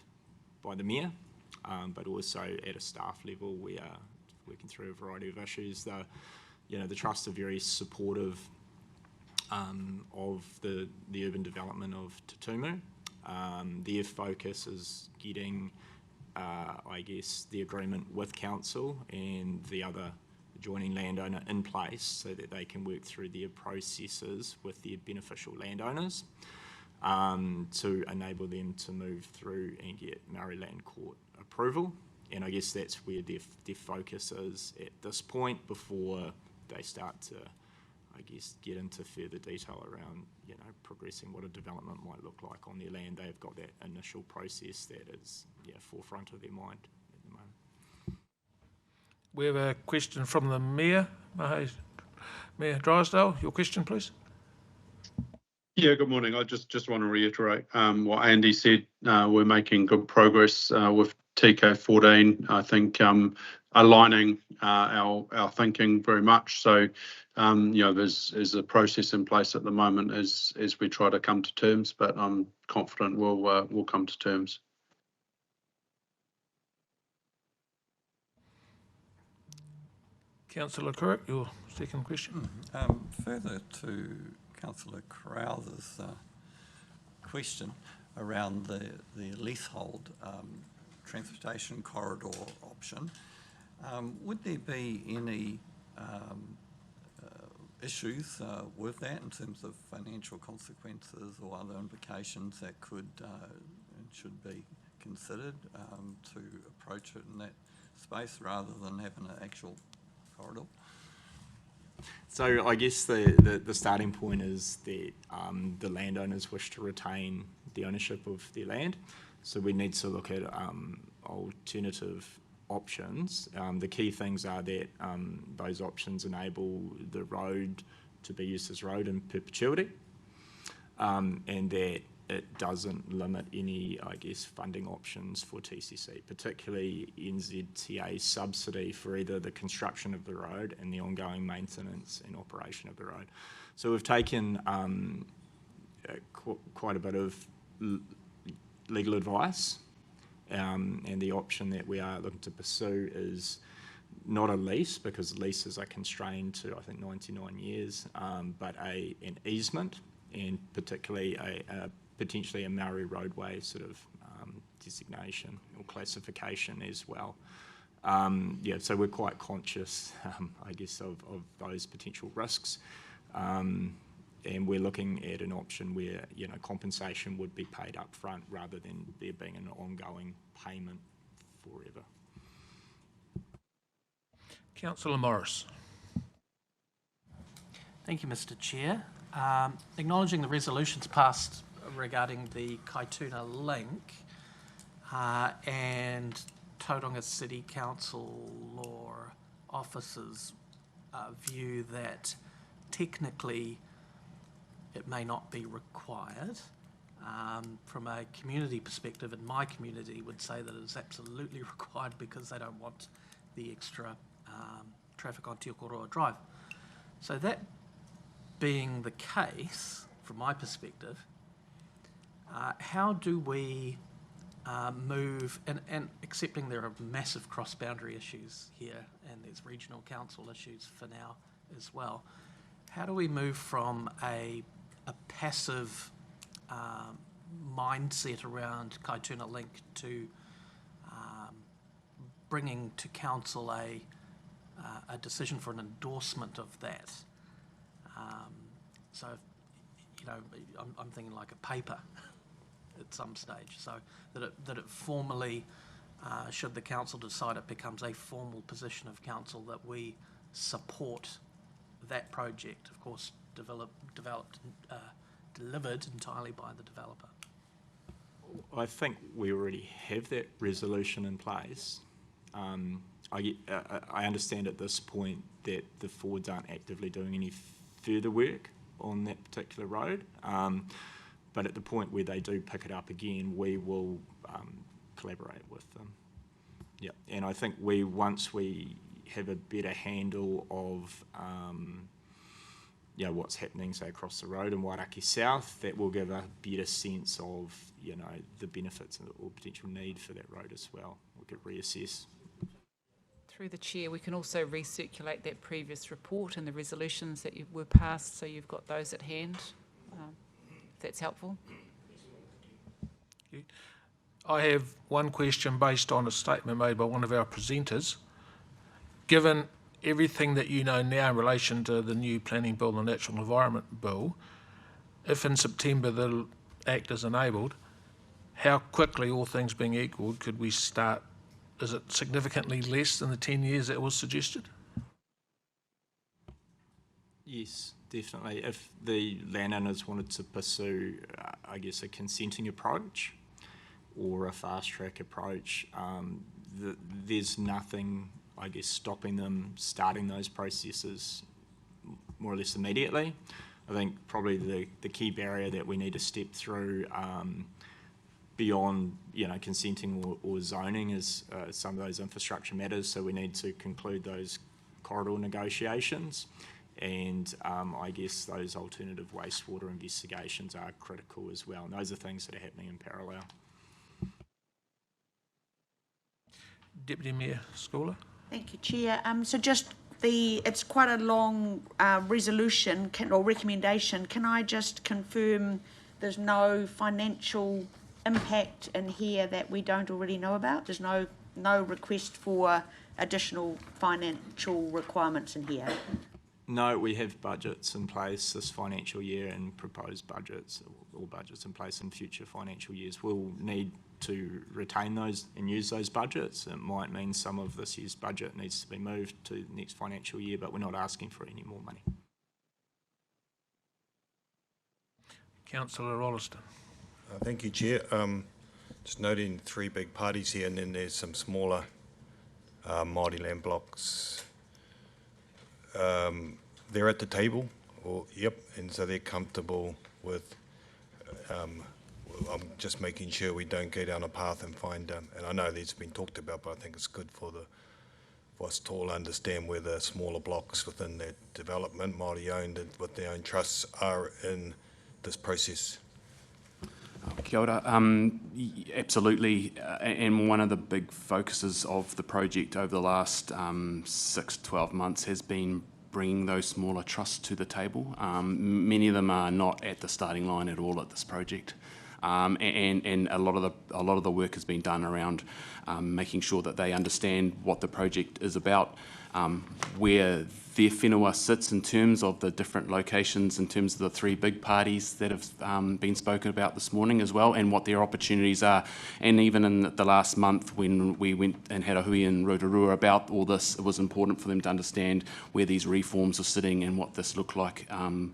by the Mayor, but also at a staff level we are working through a variety of issues. The Trust are very supportive of the urban development of Tutumu. Their focus is getting, I guess, the agreement with council and the other adjoining landowner in place so that they can work through their processes with their beneficial landowners to enable them to move through and get Maori Land Court approval. And I guess that's where their focus is at this point before they start to, I guess, get into further detail around, progressing what a development might look like on their land. They've got that initial process that is, forefront of their mind at the moment. We have a question from the Mayor. Mayor Drysdale, your question, please. Yeah, good morning. I just want to reiterate what Andy said. We're making good progress with TK14. I think aligning our thinking very much. So, there's a process in place at the moment as we try to come to terms, but I'm confident we'll come to terms. Councillor Currick, your second question. Further to Councillor Crowther's question around the leasehold transportation corridor option, would there be any issues with that in terms of financial consequences or other implications that could and should be considered to approach it in that space rather than having an actual corridor? So I guess the starting point is that the landowners wish to retain the ownership of their land. So we need to look at alternative options. The key things are that those options enable the road to be used as road in perpetuity, and that it doesn't limit any, I guess, funding options for TCC, particularly NZTA subsidy for either the construction of the road and the ongoing maintenance and operation of the road. So we've taken quite a bit of legal advice, and the option that we are looking to pursue is not a lease, because leases are constrained to, I think, 99 years, but an easement, and particularly potentially a Maori roadway sort of designation or classification as well. So we're quite conscious, I guess, of those potential risks. And we're looking at an option where, compensation would be paid up front rather than there being an ongoing payment forever. Councillor Morris. Thank you, Mr. Chair. Acknowledging the resolutions passed regarding the Kaituna link and Tauranga City Council law officers' view that technically it may not be required. From a community perspective, and my community would say that it is absolutely required because they don't want the extra traffic on Te Okoroa Drive. So that being the case, from my perspective, how do we move, and accepting there are massive cross-boundary issues here, and there's regional council issues for now as well, how do we move from a passive mindset around Kaituna Link to bringing to council a decision for an endorsement of that? So, I'm thinking like a paper at some stage, so that it formally, should the council decide, it becomes a formal position of council that we support that project, of course, delivered entirely by the developer. I think we already have that resolution in place. I understand at this point that the Fords aren't actively doing any further work on that particular road, but at the point where they do pick it up again, we will collaborate with them. Yeah, and I think once we have a better handle of what's happening, say, across the road in Wairaki South, that will give a better sense of the benefits or potential need for that road as well. We could reassess. Through the chair, we can also recirculate that previous report and the resolutions that were passed, so you've got those at hand, if that's helpful. I have one question based on a statement made by one of our presenters. Given everything that you know now in relation to the new Planning Bill and the Natural Environment Bill, if in September the Act is enabled, how quickly, all things being equal, could we start? Is it significantly less than the 10 years that was suggested? Yes, definitely. If the landowners wanted to pursue, I guess, a consenting approach or a fast-track approach, there's nothing, I guess, stopping them starting those processes more or less immediately. I think probably the key barrier that we need to step through beyond consenting or zoning is some of those infrastructure matters. So we need to conclude those corridor negotiations, and I guess those alternative wastewater investigations are critical as well. And those are things that are happening in parallel. Deputy Mayor Scola. Thank you, Chair. So just it's quite a long resolution or recommendation. Can I just confirm there's no financial impact in here that we don't already know about? There's no request for additional financial requirements in here? No, we have budgets in place this financial year and proposed budgets, or budgets in place in future financial years. We'll need to retain those and use those budgets. It might mean some of this year's budget needs to be moved to the next financial year, but we're not asking for any more money. Councillor Rolleston. Thank you, Chair. Just noting 3 big parties here, and then there's some smaller Māori land blocks. They're at the table, and so they're comfortable with. I'm just making sure we don't go down a path and find, and I know these have been talked about, but I think it's good for us to all understand where the smaller blocks within that development, Māori owned and with their own trusts, are in this process. Kia ora. Absolutely, and one of the big focuses of the project over the last 6 to 12 months has been bringing those smaller trusts to the table. Many of them are not at the starting line at all at this project, and a lot of the work has been done around making sure that they understand what the project is about, where their whenua sits in terms of the different locations, in terms of the 3 big parties that have been spoken about this morning as well, and what their opportunities are. And even in the last month when we went and had a hui in Rotorua about all this, it was important for them to understand where these reforms are sitting and what this looked like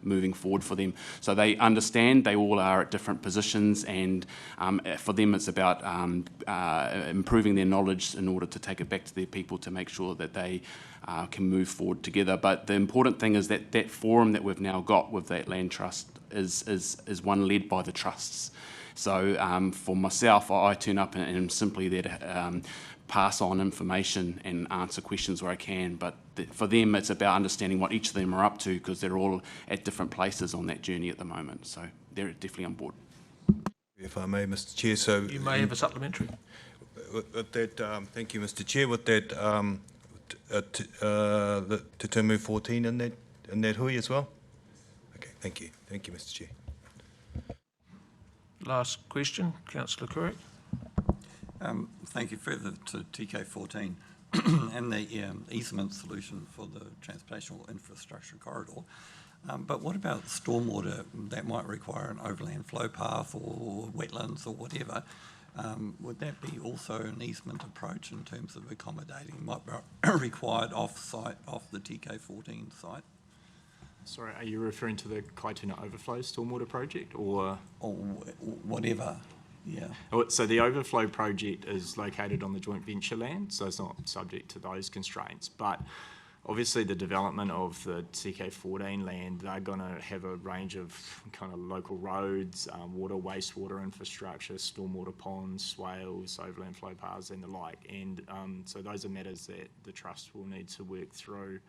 moving forward for them. So they understand, they all are at different positions, and for them it's about improving their knowledge in order to take it back to their people to make sure that they can move forward together. But the important thing is that that forum that we've now got with that land trust is one led by the trusts. So for myself, I turn up and am simply there to pass on information and answer questions where I can. But for them, it's about understanding what each of them are up to, because they're all at different places on that journey at the moment. So they're definitely on board. If I may, Mr. Chair, so you may have a supplementary. With that, thank you, Mr. Chair. With that, the Te Tumu 14 in that hui as well. Okay, thank you, Mr. Chair. Last question, Councillor Kurek. Thank you. Further to TK14 and the easement solution for the transportational infrastructure corridor. But what about stormwater that might require an overland flow path or wetlands or whatever? Would that be also an easement approach in terms of accommodating might be required off-site, off the TK14 site? Sorry, are you referring to the Kaituna Overflow Stormwater Project or whatever? Yeah. So the Overflow project is located on the joint venture land, so it's not subject to those constraints. But obviously the development of the TK14 land, they're going to have a range of kind of local roads, water, wastewater infrastructure, stormwater ponds, swales, overland flow paths and the like. And so those are matters that the Trust will need to work through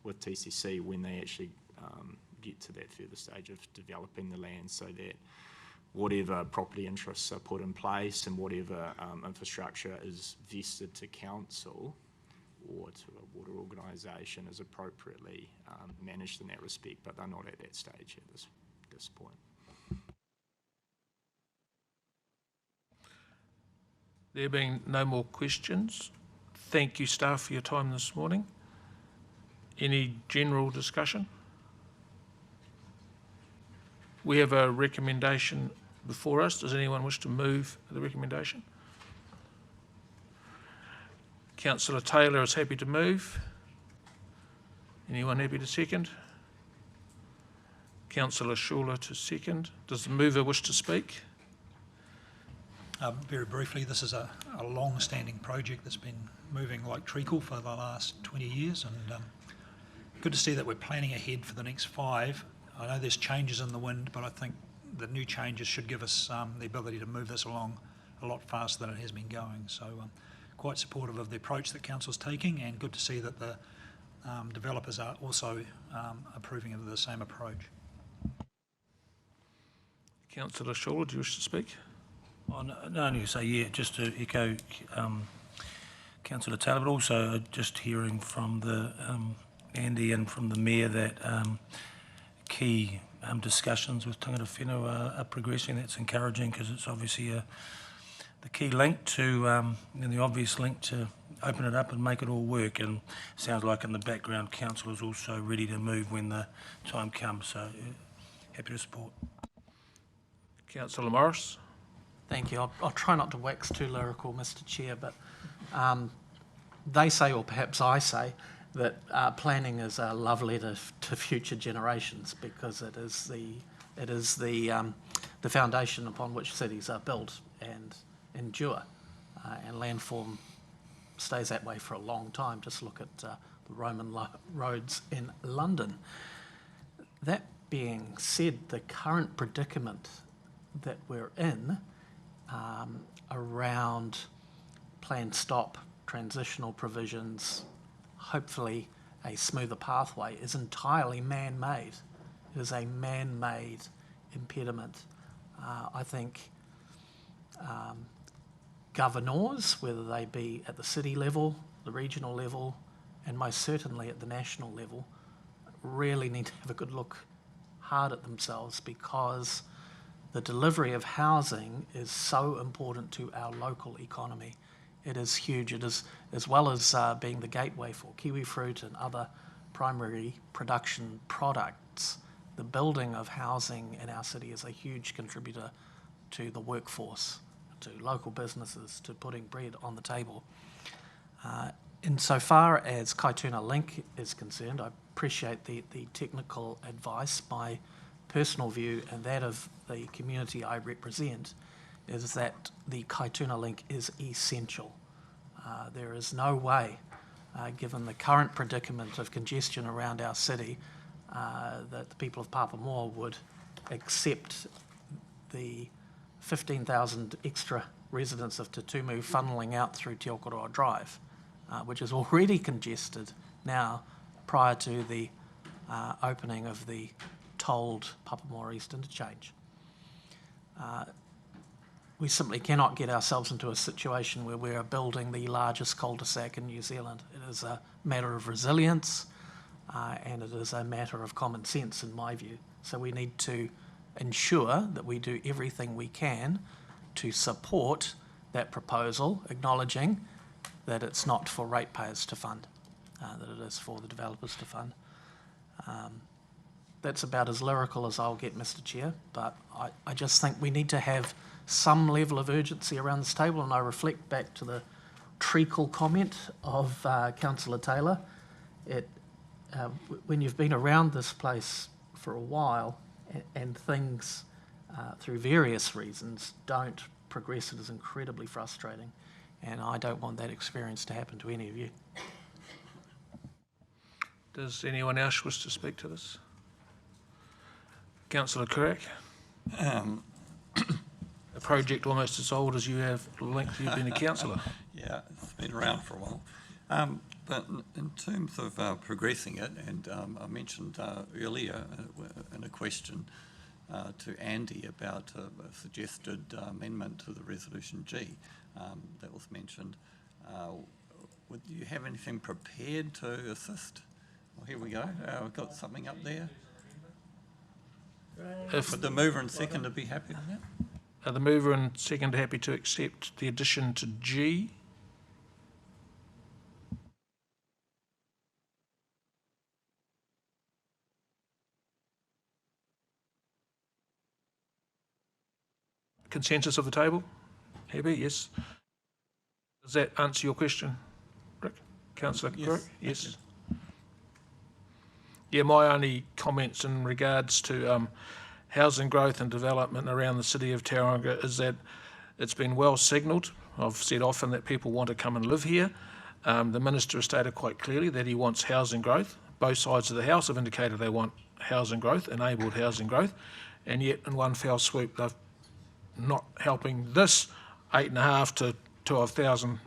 with TCC when they actually get to that further stage of developing the land, so that whatever property interests are put in place and whatever infrastructure is vested to council or to a water organisation is appropriately managed in that respect, but they're not at that stage at this point. There being no more questions, thank you staff for your time this morning. Any general discussion? We have a recommendation before us. Does anyone wish to move the recommendation? Councillor Taylor is happy to move. Anyone happy to second? Councillor Schuler to second. Does the mover wish to speak? Very briefly, this is a long-standing project that's been moving like treacle for the last 20 years, and good to see that we're planning ahead for the next 5. I know there's changes in the wind, but I think the new changes should give us the ability to move this along a lot faster than it has been going. So quite supportive of the approach that Council's taking, and good to see that the developers are also approving of the same approach. Councillor Schuler, do you wish to speak? No, only to say, yeah, just to echo Councillor Taylor, but also just hearing from the Andy and from the Mayor that key discussions with tangata whenua are progressing. That's encouraging because it's obviously the key link to, and the obvious link to open it up and make it all work. And sounds like in the background, Council is also ready to move when the time comes. So happy to support. Councillor Morris. Thank you. I'll try not to wax too lyrical, Mr. Chair, but they say, or perhaps I say, that planning is a love letter to future generations because it is the foundation upon which cities are built and endure, and landform stays that way for a long time. Just look at the Roman roads in London. That being said, the current predicament that we're in around planned stop, transitional provisions, hopefully a smoother pathway, is entirely man-made. It is a man-made impediment. I think governors, whether they be at the city level, the regional level, and most certainly at the national level, really need to have a good look hard at themselves because the delivery of housing is so important to our local economy. It is huge. It is, as well as being the gateway for kiwi fruit and other primary production products, the building of housing in our city is a huge contributor to the workforce, to local businesses, to putting bread on the table. Insofar as Kaituna Link is concerned, I appreciate the technical advice. My personal view and that of the community I represent is that the Kaituna Link is essential. There is no way, given the current predicament of congestion around our city, that the people of Papamoa would accept the 15,000 extra residents of Te Tumu funneling out through Te Okoroa Drive, which is already congested now prior to the opening of the tolled Papamoa East interchange. We simply cannot get ourselves into a situation where we are building the largest cul-de-sac in New Zealand. It is a matter of resilience and it is a matter of common sense in my view. So we need to ensure that we do everything we can to support that proposal, acknowledging that it's not for ratepayers to fund, that it is for the developers to fund. That's about as lyrical as I'll get, Mr. Chair, but I just think we need to have some level of urgency around this table, and I reflect back to the treacle comment of Councillor Taylor. When you've been around this place for a while and things, through various reasons, don't progress, it is incredibly frustrating, and I don't want that experience to happen to any of you. Does anyone else wish to speak to this? Councillor Crack. A project almost as old as you have length you've been a councillor. Yeah, it's been around for a while. But in terms of progressing it, and I mentioned earlier in a question to Andy about a suggested amendment to the Resolution G that was mentioned. Would you have anything prepared to assist? Well, here we go. We've got something up there. Would the mover and seconder be happy with that? Are the mover and seconder happy to accept the addition to G? Consensus of the table? Happy? Yes. Does that answer your question, Rick? Councillor Kirk? Yes. Yeah, my only comments in regards to housing growth and development around the city of Tauranga is that it's been well signalled. I've said often that people want to come and live here. The Minister has stated quite clearly that he wants housing growth. Both sides of the House have indicated they want housing growth, enabled housing growth, and yet in one fell swoop they're not helping this 8,500 to 12,000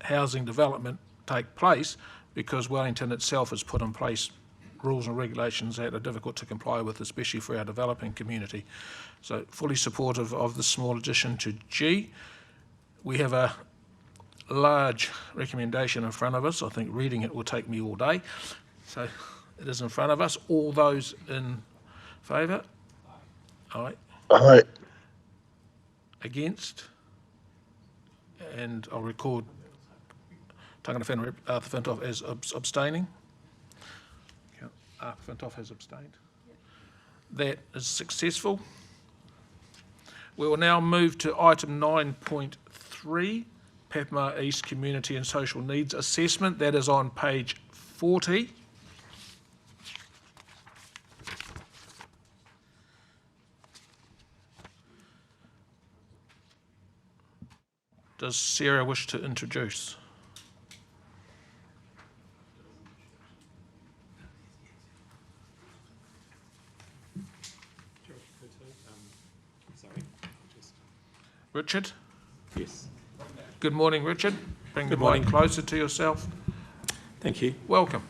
housing development take place because Wellington itself has put in place rules and regulations that are difficult to comply with, especially for our developing community. So fully supportive of the small addition to G. We have a large recommendation in front of us. I think reading it will take me all day. So it is in front of us. All those in favour? Aye. Aye. Against? And I'll record Tangata Whenua Rep Arthur Fintoff as abstaining. Arthur Fintoff has abstained. That is successful. We will now move to item 9.3, Papamoa East Community and Social Needs Assessment. That is on page 40. Does Sarah wish to introduce? Richard? Yes. Good morning, Richard. Bring the Good morning. mic closer to yourself. Thank you. Welcome.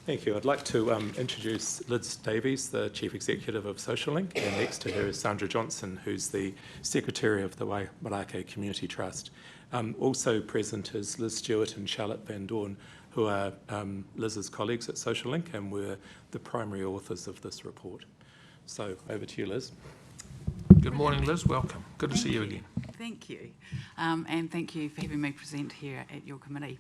Thank you. I'd like to introduce Liz Davies, the Chief Executive of SocialLink, and next to her is Sandra Johnson, who's the Secretary of the Waimarake Community Trust. Also present is Liz Stewart and Charlotte Van Dorn, who are Liz's colleagues at SocialLink and were the primary authors of this report. So over to you, Liz. Good morning, Liz. Welcome. Good to see you again. Thank you. And thank you for having me present here at your committee.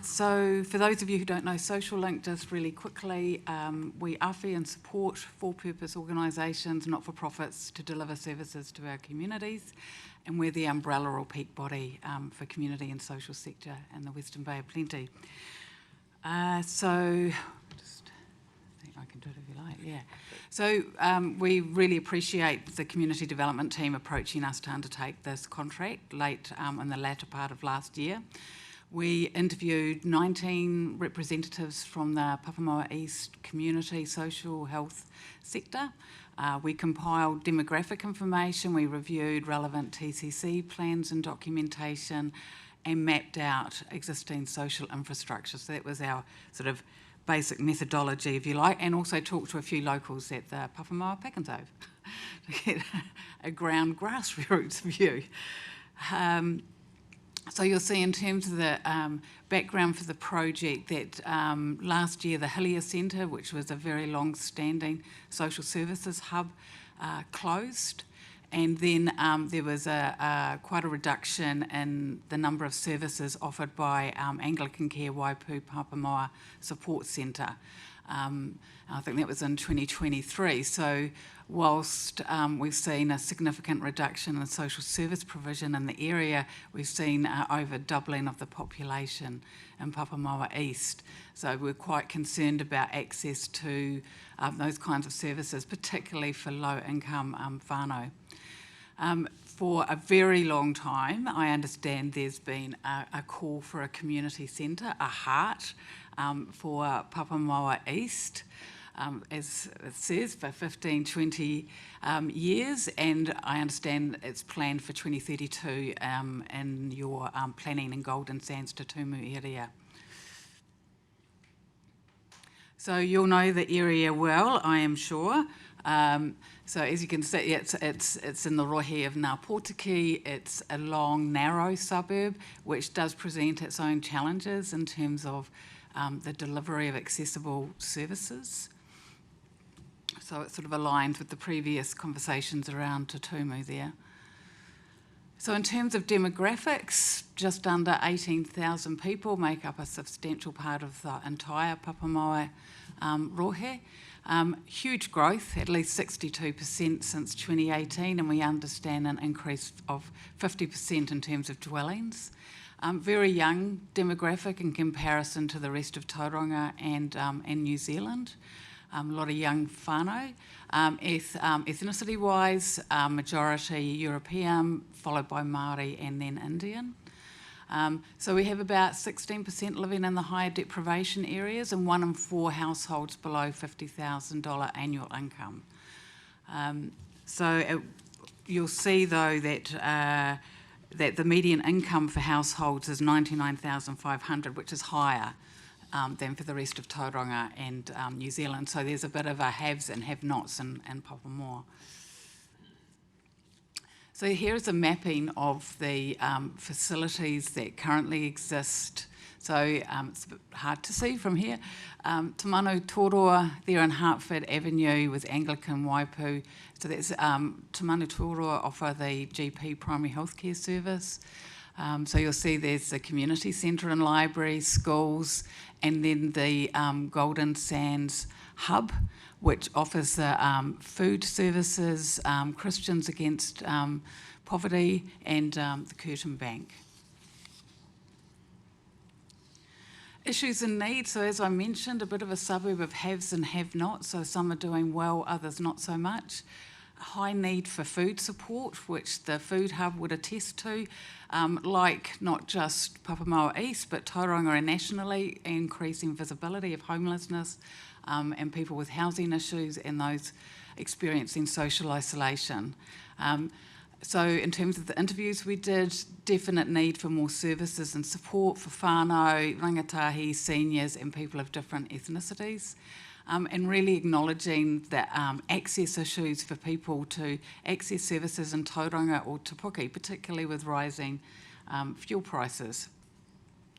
So for those of you who don't know SocialLink, just really quickly, we awhi and support for-purpose organisations, not-for-profits, to deliver services to our communities, and we're the umbrella or peak body for community and social sector in the Western Bay of Plenty. So I can do it if you like, yeah. So we really appreciate the community development team approaching us to undertake this contract late in the latter part of last year. We interviewed 19 representatives from the Papamoa East community social health sector. We compiled demographic information, we reviewed relevant TCC plans and documentation, and mapped out existing social infrastructure. So that was our sort of basic methodology, if you like, and also talked to a few locals at the Papamoa Pakantove to get a ground grassroots view. So you'll see in terms of the background for the project that last year the Hillier Centre, which was a very long-standing social services hub, closed. And then there was quite a reduction in the number of services offered by Anglican Care Waipu Papamoa Support Centre. I think that was in 2023. So whilst we've seen a significant reduction in social service provision in the area, we've seen over doubling of the population in Papamoa East. So we're quite concerned about access to those kinds of services, particularly for low-income whānau. For a very long time, I understand there's been a call for a community centre, a heart, for Papamoa East, as it says, for 15, 20 years, and I understand it's planned for 2032 in your planning in Golden Sands to Tumu area. So you'll know the area well, I am sure. So as you can see, it's in the rohe of Ngāpōtiki. It's a long, narrow suburb, which does present its own challenges in terms of the delivery of accessible services. So it sort of aligns with the previous conversations around Te Tumu there. So in terms of demographics, just under 18,000 people make up a substantial part of the entire Papamoa rohe. Huge growth, at least 62% since 2018, and we understand an increase of 50% in terms of dwellings. Very young demographic in comparison to the rest of Tauranga and New Zealand. A lot of young whānau. Ethnicity-wise, majority European, followed by Māori and then Indian. So we have about 16% living in the higher deprivation areas and 1 in 4 households below $50,000 annual income. You'll see though that that the median income for households is $99,500, which is higher than for the rest of Tauranga and New Zealand. So there's a bit of a haves and have-nots in Papamoa. So here's a mapping of the facilities that currently exist. So it's a bit hard to see from here. Te Manu Toroa there on Hertford Avenue with Anglican Waipu. So that's Te Manu Toroa offer the GP primary healthcare service. So you'll see there's the community centre and library, schools, and then the Golden Sands Hub, which offers the food services, Christians Against Poverty, and the Curtin Bank. Issues and needs, so as I mentioned, a bit of a suburb of haves and have-nots, so some are doing well, others not so much. High need for food support, which the Food Hub would attest to, like not just Papamoa East, but Tauranga and nationally, increasing visibility of homelessness and people with housing issues and those experiencing social isolation. So in terms of the interviews we did, definite need for more services and support for whānau, rangatahi, seniors and people of different ethnicities. And really acknowledging the access issues for people to access services in Tauranga or Te Puke, particularly with rising fuel prices.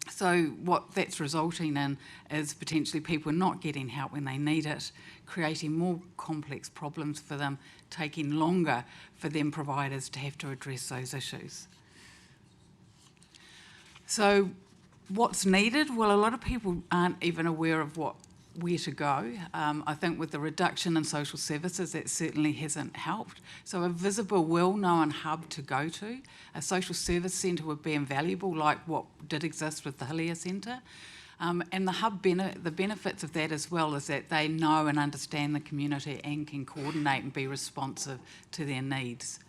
So what that's resulting in is potentially people not getting help when they need it, creating more complex problems for them, taking longer for them providers to have to address those issues. So what's needed? Well, a lot of people aren't even aware of where to go. I think with the reduction in social services, that certainly hasn't helped. So a visible, well-known hub to go to, a social service centre would be invaluable, like what did exist with the Hilia Centre. And the hub, the benefits of that as well is that they know and understand the community and can coordinate and be responsive to their needs.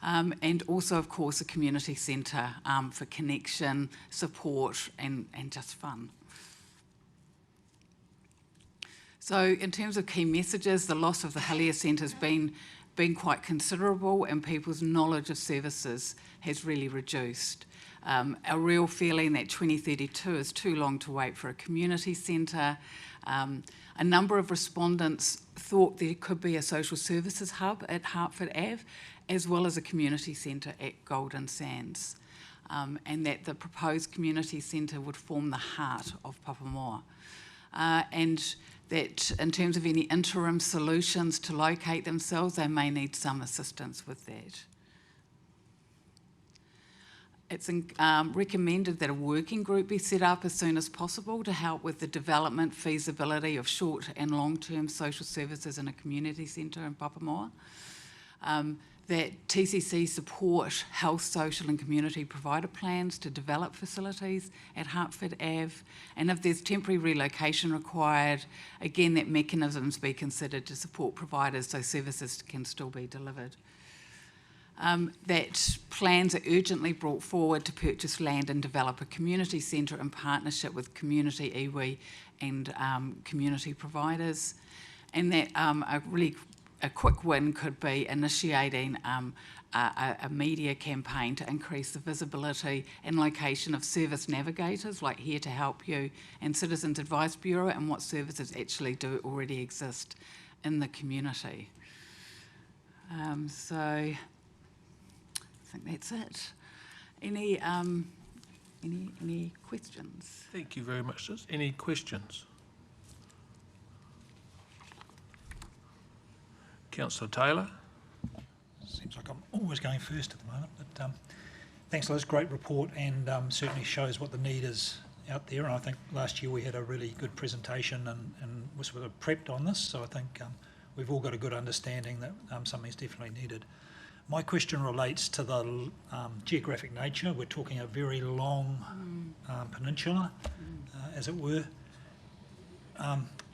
And also, of course, a community centre for connection, support and just fun. So in terms of key messages, the loss of the Hilia Centre has been quite considerable and people's knowledge of services has really reduced. A real feeling that 2032 is too long to wait for a community centre. A number of respondents thought there could be a social services hub at Hertford Ave, as well as a community centre at Golden Sands, and that the proposed community centre would form the heart of Papamoa. And that in terms of any interim solutions to locate themselves, they may need some assistance with that. It's recommended that a working group be set up as soon as possible to help with the development feasibility of short and long-term social services in a community centre in Papamoa. That TCC support health, social and community provider plans to develop facilities at Hertford Ave, and if there's temporary relocation required, again that mechanisms be considered to support providers so services can still be delivered. That plans are urgently brought forward to purchase land and develop a community centre in partnership with community iwi and community providers, and that a quick win could be initiating a media campaign to increase the visibility and location of service navigators like Here to Help You and Citizens Advice Bureau and what services actually do already exist in the community. So I think that's it. Any questions? Thank you very much, Liz. Any questions? Councillor Taylor. Seems like I'm always going first at the moment, but thanks Liz, great report and certainly shows what the need is out there, and I think last year we had a really good presentation and was sort of prepped on this, so I think we've all got a good understanding that something's definitely needed. My question relates to the geographic nature. We're talking a very long peninsula, as it were.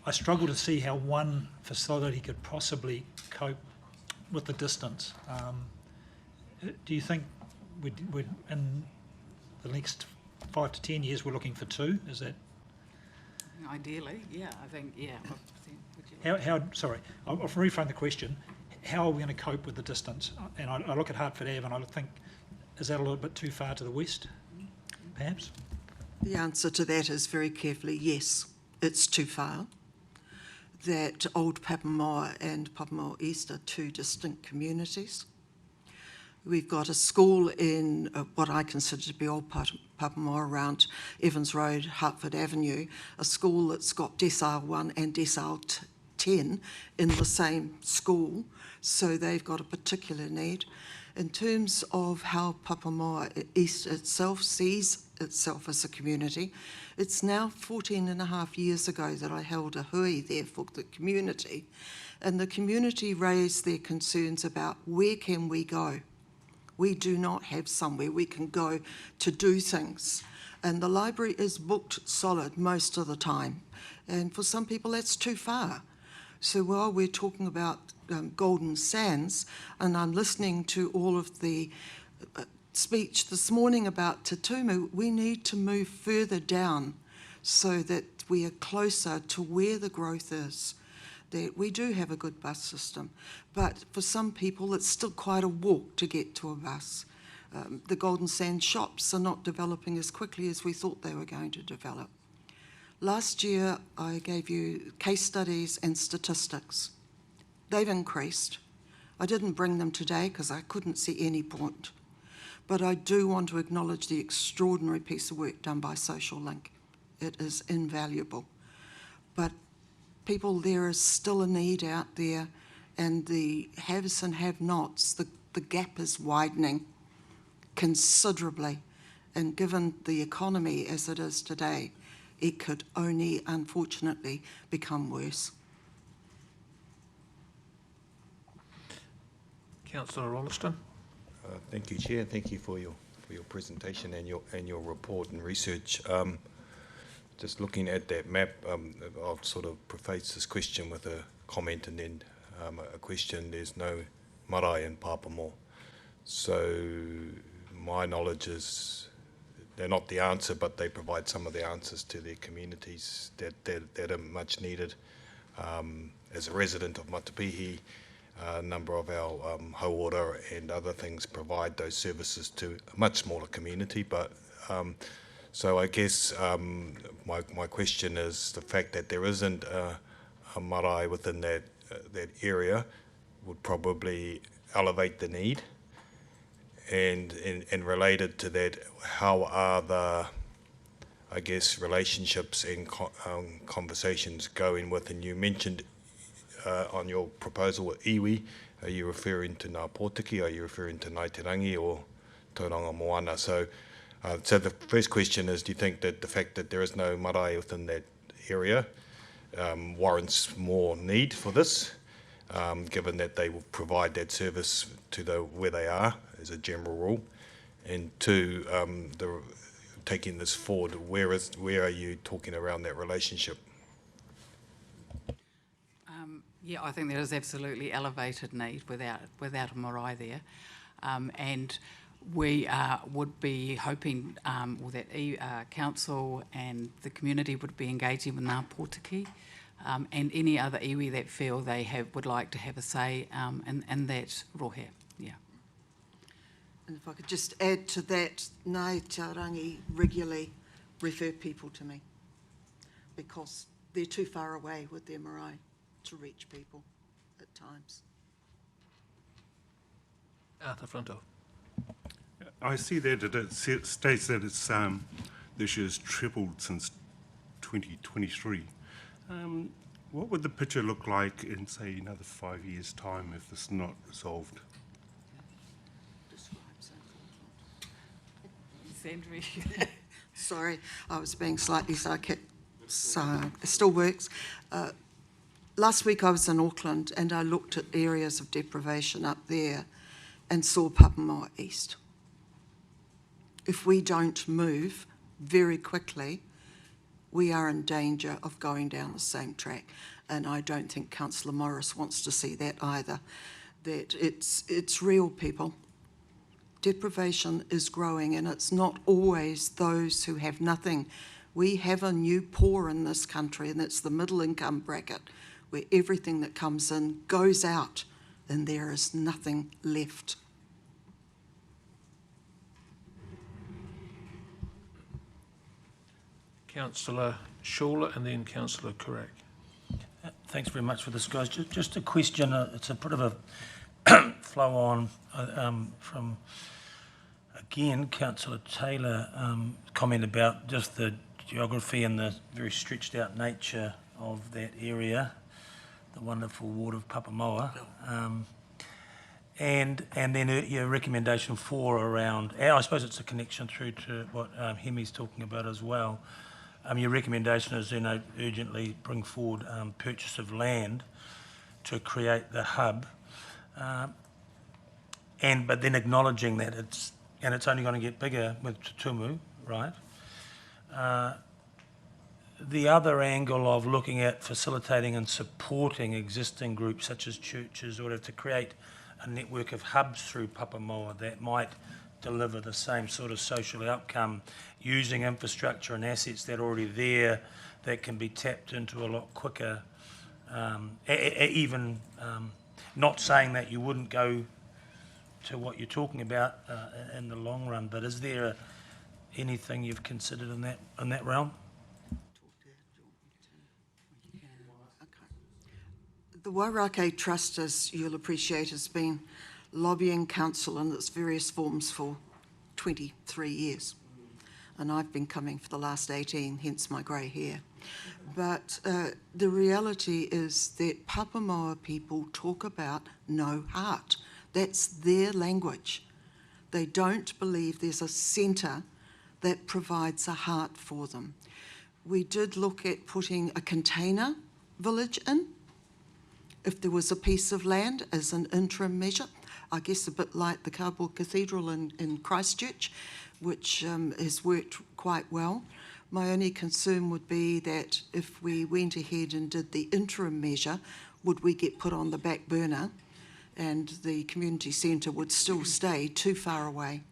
I struggle to see how one facility could possibly cope with the distance. Do you think we'd in the next 5 to 10 years we're looking for 2? Is that? Ideally, yeah, I think, yeah. Sorry, I'll reframe the question. How are we going to cope with the distance? And I look at Hertford Ave and I think, is that a little bit too far to the west, perhaps? The answer to that is very carefully yes, it's too far. That Old Papamoa and Papamoa East are 2 distinct communities. We've got a school in what I consider to be Old Papamoa around Evans Road, Hertford Avenue, a school that's got decile 1 and decile 10 in the same school, so they've got a particular need. In terms of how Papamoa East itself sees itself as a community, it's now 14 and a half years ago that I held a hui there for the community, and the community raised their concerns about where can we go. We do not have somewhere we can go to do things. And the library is booked solid most of the time. And for some people, that's too far. So while we're talking about Golden Sands, and I'm listening to all of the speech this morning about Te Tumu, we need to move further down so that we are closer to where the growth is. That we do have a good bus system, but for some people it's still quite a walk to get to a bus. The Golden Sand shops are not developing as quickly as we thought they were going to develop. Last year I gave you case studies and statistics. They've increased. I didn't bring them today because I couldn't see any point, but I do want to acknowledge the extraordinary piece of work done by Social Link. It is invaluable. But people, there is still a need out there, and the haves and have-nots, the gap is widening considerably, and given the economy as it is today, it could only, unfortunately, become worse. Councillor Rolleston. Thank you, Chair. Thank you for your presentation and your report and research. Just looking at that map, I'll sort of preface this question with a comment and then a question. There's no marae in Papamoa. So my knowledge is they're not the answer, but they provide some of the answers to their communities that are much needed. As a resident of Matapihi, a number of our hauora and other things provide those services to a much smaller community, but so I guess my question is the fact that there isn't a marae within that area would probably elevate the need. And related to that, how are the, I guess, relationships and conversations going with, and you mentioned on your proposal with iwi, are you referring to Ngā Pōtiki, are you referring to Ngāi Te Rangi or Tauranga Moana? So the first question is, do you think that the fact that there is no marae within that area warrants more need for this, given that they will provide that service to where they are as a general rule? And two, taking this forward, where are you talking around that relationship? Yeah, I think there is absolutely elevated need without a marae there, and we would be hoping that council and the community would be engaging with Ngā Pōtiki and any other iwi that feel they would like to have a say in that rohe. Yeah. And if I could just add to that, Ngāi Te Rangi regularly refer people to me because they're too far away with their marae to reach people at times. Arthur Flinto. I see that it states that it's the issue has tripled since 2023. What would the picture look like in, say, another 5 years' time if this is not resolved? Sorry, I was being slightly sarcastic, so it still works. Last week I was in Auckland and I looked at areas of deprivation up there and saw Papamoa East. If we don't move very quickly, we are in danger of going down the same track. And I don't think Councillor Morris wants to see that either. That it's real, people. Deprivation is growing, and it's not always those who have nothing. We have a new poor in this country, and it's the middle income bracket, where everything that comes in goes out, and there is nothing left. Councillor Schuler and then Councillor Kurak. Thanks very much for this, guys. Just a question. It's a bit of a flow on from, again, Councillor Taylor comment about just the geography and the very stretched out nature of that area, the wonderful ward of Papamoa. And then your recommendation 4 around, I suppose it's a connection through to what Hemi's talking about as well. Your recommendation is, urgently bring forward purchase of land to create the hub, but then acknowledging that it's only going to get bigger with Tumu, right? The other angle of looking at facilitating and supporting existing groups such as churches, or to create a network of hubs through Papamoa that might deliver the same sort of social outcome, using infrastructure and assets that are already there that can be tapped into a lot quicker. Even not saying that you wouldn't go to what you're talking about in the long run, but is there anything you've considered in that realm? The Wairake Trust, as you'll appreciate, has been lobbying council in its various forms for 23 years. And I've been coming for the last 18, hence my grey hair. But the reality is that Papamoa people talk about no heart. That's their language. They don't believe there's a centre that provides a heart for them. We did look at putting a container village in, if there was a piece of land as an interim measure, I guess a bit like the Cardboard Cathedral in Christchurch, which has worked quite well. My only concern would be that if we went ahead and did the interim measure, would we get put on the back burner and the community centre would still stay too far away?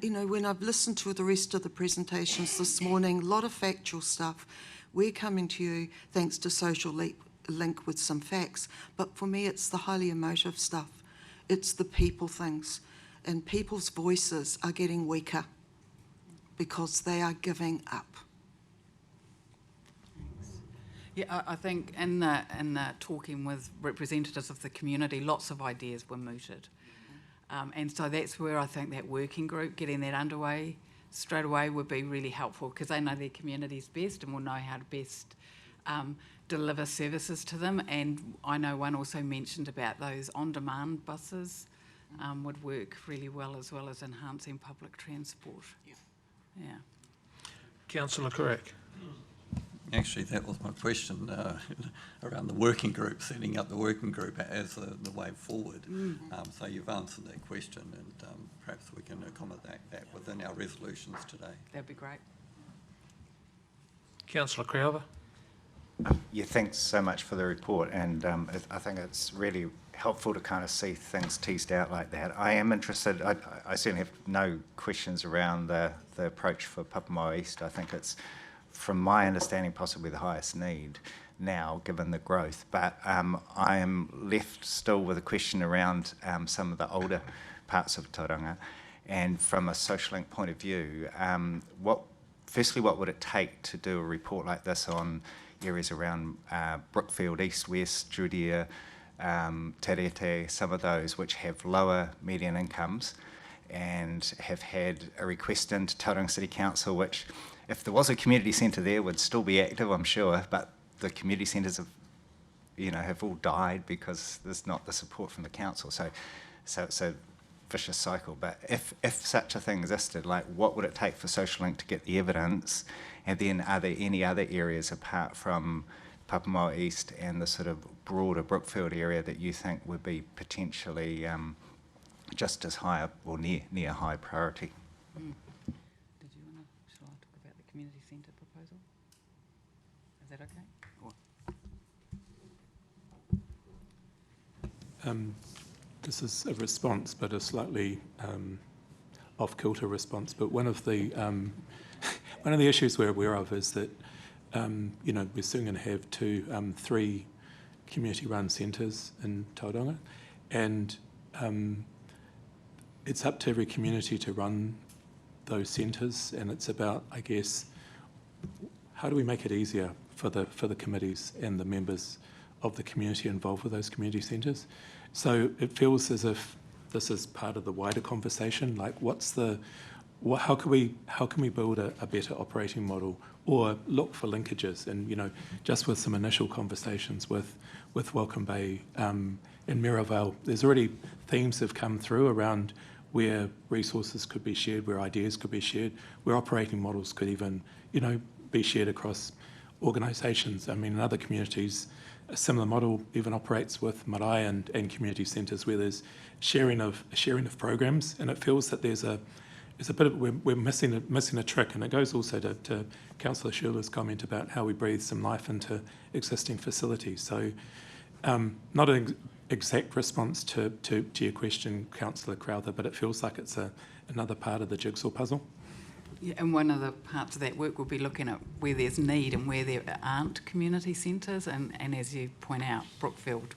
When I've listened to the rest of the presentations this morning, a lot of factual stuff. We're coming to you thanks to Social Link with some facts, but for me it's the highly emotive stuff. It's the people things, and people's voices are getting weaker because they are giving up. Yeah, I think in the talking with representatives of the community, lots of ideas were mooted. And so that's where I think that working group, getting that underway straight away would be really helpful, because they know their communities best and will know how to best deliver services to them. And I know one also mentioned about those on-demand buses would work really well as enhancing public transport. Yeah. Councillor Carrick. Actually, that was my question around the working group, setting up the working group as the way forward. So you've answered that question, and perhaps we can accommodate that within our resolutions today. That'd be great. Councillor Crowther. Yeah, thanks so much for the report, and I think it's really helpful to kind of see things teased out like that. I am interested, I certainly have no questions around the approach for Papamoa East. I think it's, from my understanding, possibly the highest need now, given the growth. But I am left still with a question around some of the older parts of Tauranga. And from a Social Link point of view, firstly, what would it take to do a report like this on areas around Brookfield, East, West, Judea, Terete, some of those which have lower median incomes and have had a request into Tauranga City Council, which, if there was a community centre there, would still be active, I'm sure, but the community centres have all died because there's not the support from the council. So vicious cycle. But if such a thing existed, like, what would it take for Social Link to get the evidence? And then are there any other areas apart from Papamoa East and the sort of broader Brookfield area that you think would be potentially just as high or near high priority? Shall I talk about the community centre proposal? Is that okay? This is a response, but a slightly off-kilter response. But one of the issues we're aware of is that we're soon going to have three community-run centres in Tauranga, and it's up to every community to run those centres, and it's about, I guess, how do we make it easier for the committees and the members of the community involved with those community centres? So it feels as if this is part of the wider conversation. Like, how can we build a better operating model, or look for linkages? And just with some initial conversations with Welcome Bay and Mirrorvale, there's already themes have come through around where resources could be shared, where ideas could be shared, where operating models could even be shared across organisations. I mean, in other communities, a similar model even operates with marae and community centres, where there's sharing of programs, and it feels that there's a bit of we're missing a trick, and it goes also to Councillor Schuler's comment about how we breathe some life into existing facilities. So, not an exact response to your question, Councillor Crowther, but it feels like it's another part of the jigsaw puzzle. Yeah, and one of the parts of that work will be looking at where there's need and where there aren't community centres, and as you point out, Brookfield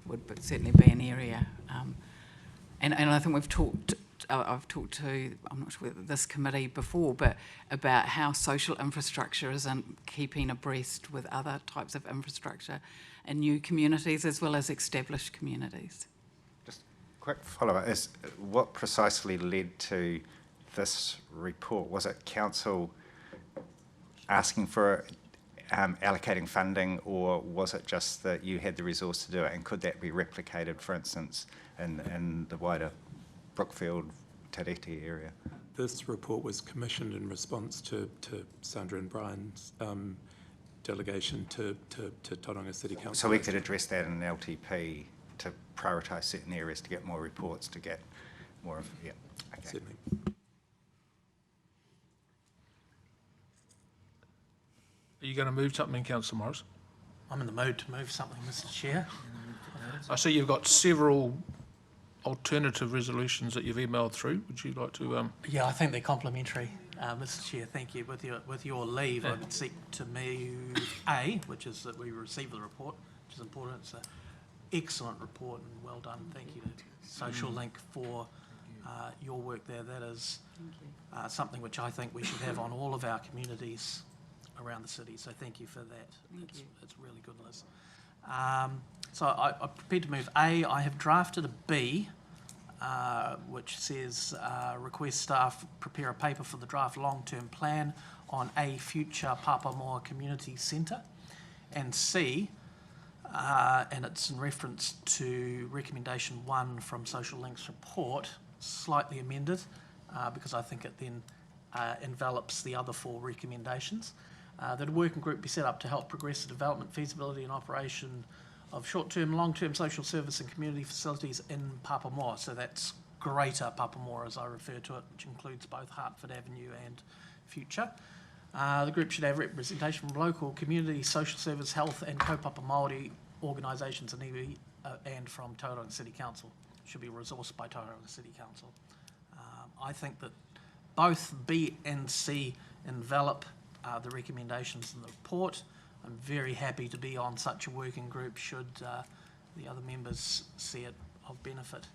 would certainly be an area. And I think I've talked to, I'm not sure whether this committee before, but about how social infrastructure isn't keeping abreast with other types of infrastructure in new communities as well as established communities. Just a quick follow-up is, what precisely led to this report? Was it council asking for allocating funding, or was it just that you had the resource to do it, and could that be replicated, for instance, in the wider Brookfield, Tariti area? This report was commissioned in response to Sandra and Brian's delegation to Tauranga City Council. So we could address that in LTP to prioritise certain areas, to get more reports, to get more of, yeah. Okay. Certainly. Are you going to move something, Councillor Morris? I'm in the mood to move something, Mr. Chair. I see you've got several alternative resolutions that you've emailed through. Would you like to? Yeah, I think they're complementary, Mr. Chair. Thank you. With your leave, I would seek to move A, which is that we receive the report, which is important. It's an excellent report and well done. Thank you to Social Link for your work there. That is something which I think we should have on all of our communities around the city. So thank you for that. It's really good, Liz. So I'm prepared to move A. I have drafted a B, which says request staff prepare a paper for the draft long-term plan on a future Papamoa Community Centre. And C, and it's in reference to recommendation 1 from Social Link's report, slightly amended, because I think it then envelops the other 4 recommendations. That a working group be set up to help progress the development, feasibility and operation of short-term, long-term social service and community facilities in Papamoa. So that's Greater Papamoa, as I refer to it, which includes both Hartford Avenue and Future. The group should have representation from local community, social service, health and kaupapa Māori organisations and iwi, and from Tauranga City Council. Should be resourced by Tauranga City Council. I think that both B and C envelop the recommendations in the report. I'm very happy to be on such a working group should the other members see it of benefit.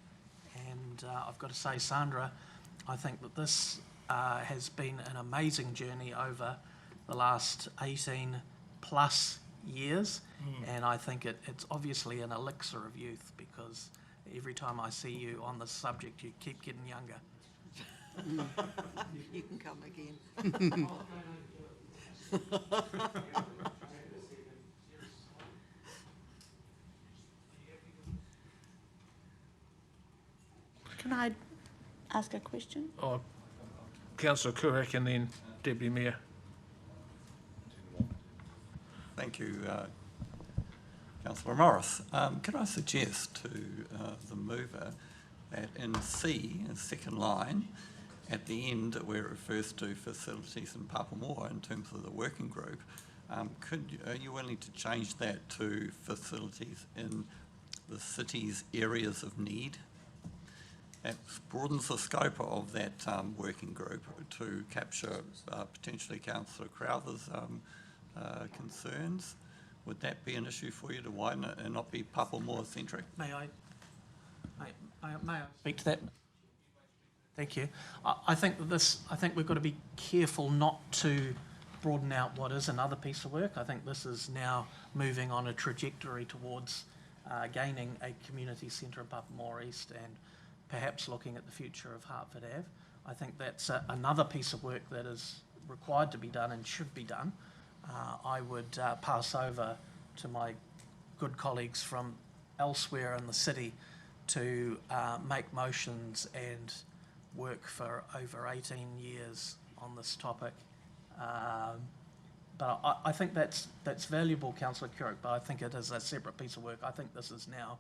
And I've got to say, Sandra, I think that this has been an amazing journey over the last 18 plus years, and I think it's obviously an elixir of youth, because every time I see you on this subject, you keep getting younger. You can come again. Can I ask a question? Oh, Councillor Kurak and then Deputy Mayor. Thank you, Councillor Morris. Can I suggest to the mover that in C, in the second line, at the end where it refers to facilities in Papamoa in terms of the working group, are you willing to change that to facilities in the city's areas of need? It broadens the scope of that working group to capture potentially Councillor Crowther's concerns. Would that be an issue for you to widen it and not be Papamoa centric? May I speak to that? Thank you. I think we've got to be careful not to broaden out what is another piece of work. I think this is now moving on a trajectory towards gaining a community centre in Papamoa East and perhaps looking at the future of Hertford Ave. I think that's another piece of work that is required to be done and should be done. I would pass over to my good colleagues from elsewhere in the city to make motions and work for over 18 years on this topic. But I think that's valuable, Councillor Currick, but I think it is a separate piece of work. I think this is now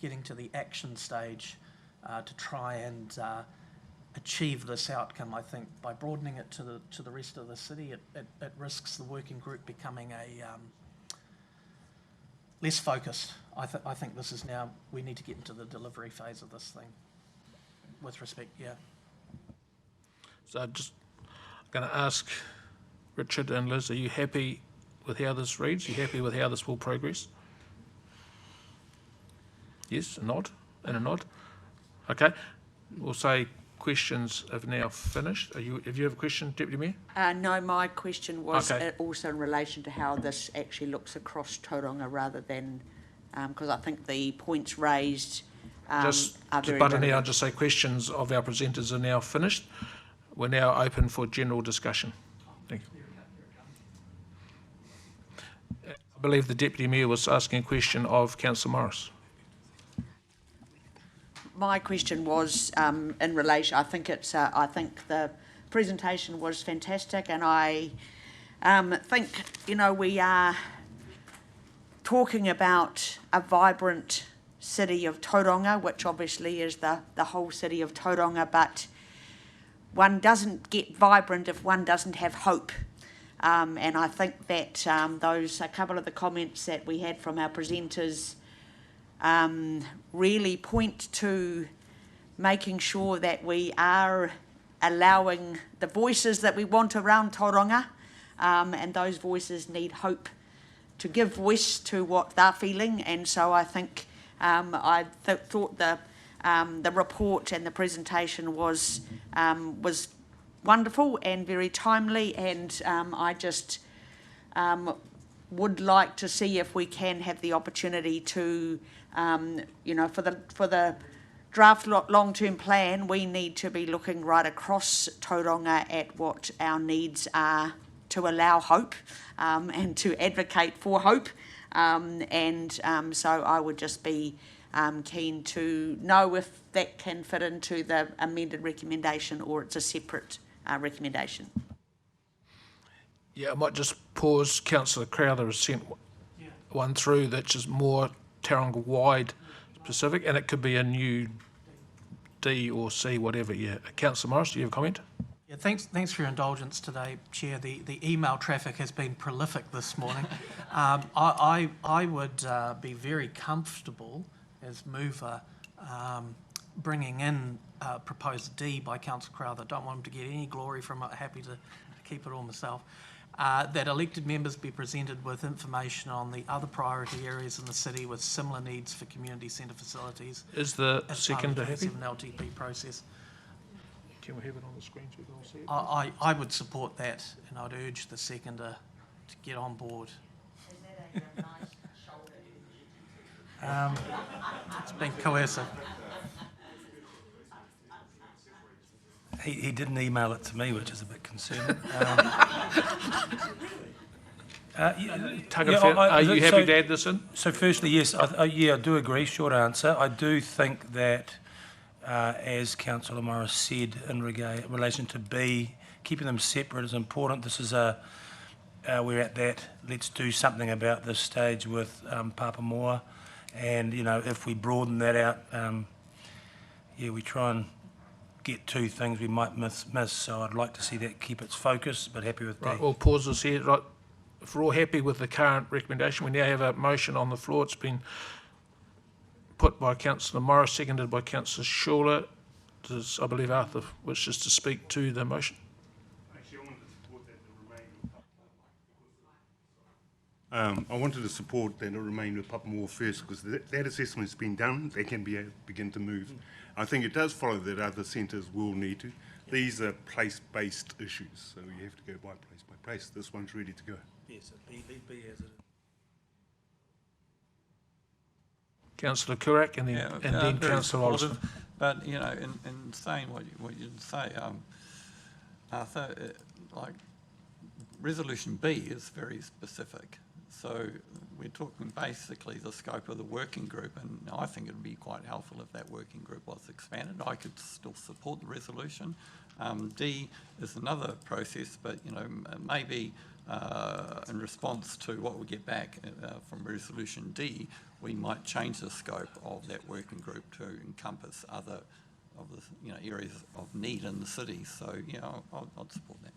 getting to the action stage to try and achieve this outcome. I think by broadening it to the rest of the city, it risks the working group becoming less focused. I think this is now, we need to get into the delivery phase of this thing. With respect, yeah. So I'm just going to ask Richard and Liz, are you happy with how this reads? Are you happy with how this will progress? Yes, a nod and a nod. Okay, we'll say questions have now finished. Have you have a question, Deputy Mayor? No, my question was Okay. also in relation to how this actually looks across Tauranga rather than, because I think the points raised Just are to very butt in here, I'll relevant. just say questions of our presenters are now finished. We're now open for general discussion. Thank you. I believe the Deputy Mayor was asking a question of Councillor Morris. My question was in relation. I think the presentation was fantastic, and I think we are talking about a vibrant city of Tauranga, which obviously is the whole city of Tauranga, but one doesn't get vibrant if one doesn't have hope. And I think that a couple of the comments that we had from our presenters really point to making sure that we are allowing the voices that we want around Tauranga, and those voices need hope to give voice to what they're feeling. And so I think thought the report and the presentation was wonderful and very timely, and I just would like to see if we can have the opportunity to, for the draft long-term plan, we need to be looking right across Tauranga at what our needs are to allow hope and to advocate for hope. So I would just be keen to know if that can fit into the amended recommendation or it's a separate recommendation. Yeah, I might just pause. Councillor Crowther has sent one through that's just more Tauranga-wide specific, and it could be a new D or C, whatever. Yeah, Councillor Morris, do you have a comment? Yeah, thanks for your indulgence today, Chair. The email traffic has been prolific this morning. I would be very comfortable as mover bringing in proposed D by Councillor Crowther. Don't want him to get any glory from it. Happy to keep it all myself. That elected members be presented with information on the other priority areas in the city with similar needs for community centre facilities. Is the as seconder part of the happy? 27 LTP process. Can we have it on the screen so we can all see it? I would support that, and I'd urge the seconder to get on board. It's been coercive. He didn't email it to me, which is a bit concerning. Are you happy to add this in? So firstly, yes, I do agree, short answer. I do think that, as Councillor Morris said, in relation to B, keeping them separate is important. This is we're at that, let's do something about this stage with Papamoa. And, if we broaden that out, we try and get two things we might miss. So I'd like to see that keep its focus, but happy with Right, D. we'll pause this here. Right, if we're all happy with the current recommendation, we now have a motion on the floor. It's been put by Councillor Morris, seconded by Councillor Schuler. Does, I believe Arthur wishes to speak to the motion. I wanted to support that it remain with Papamoa first because that assessment's been done. They can begin to move. I think it does follow that other centres will need to. These are place-based issues, so you have to go by place. This one's ready to go. Yes, leave B as it is. Councillor Kurak and then very Councillor Olson. supportive. But, you know, in saying what you say, Arthur, like, Resolution B is very specific. So we're talking basically the scope of the working group, and I think it would be quite helpful if that working group was expanded. I could still support the resolution. D is another process, but, you know, maybe in response to what we get back from Resolution D, we might change the scope of that working group to encompass other of the, you know, areas of need in the city. So, you know, I'd support that.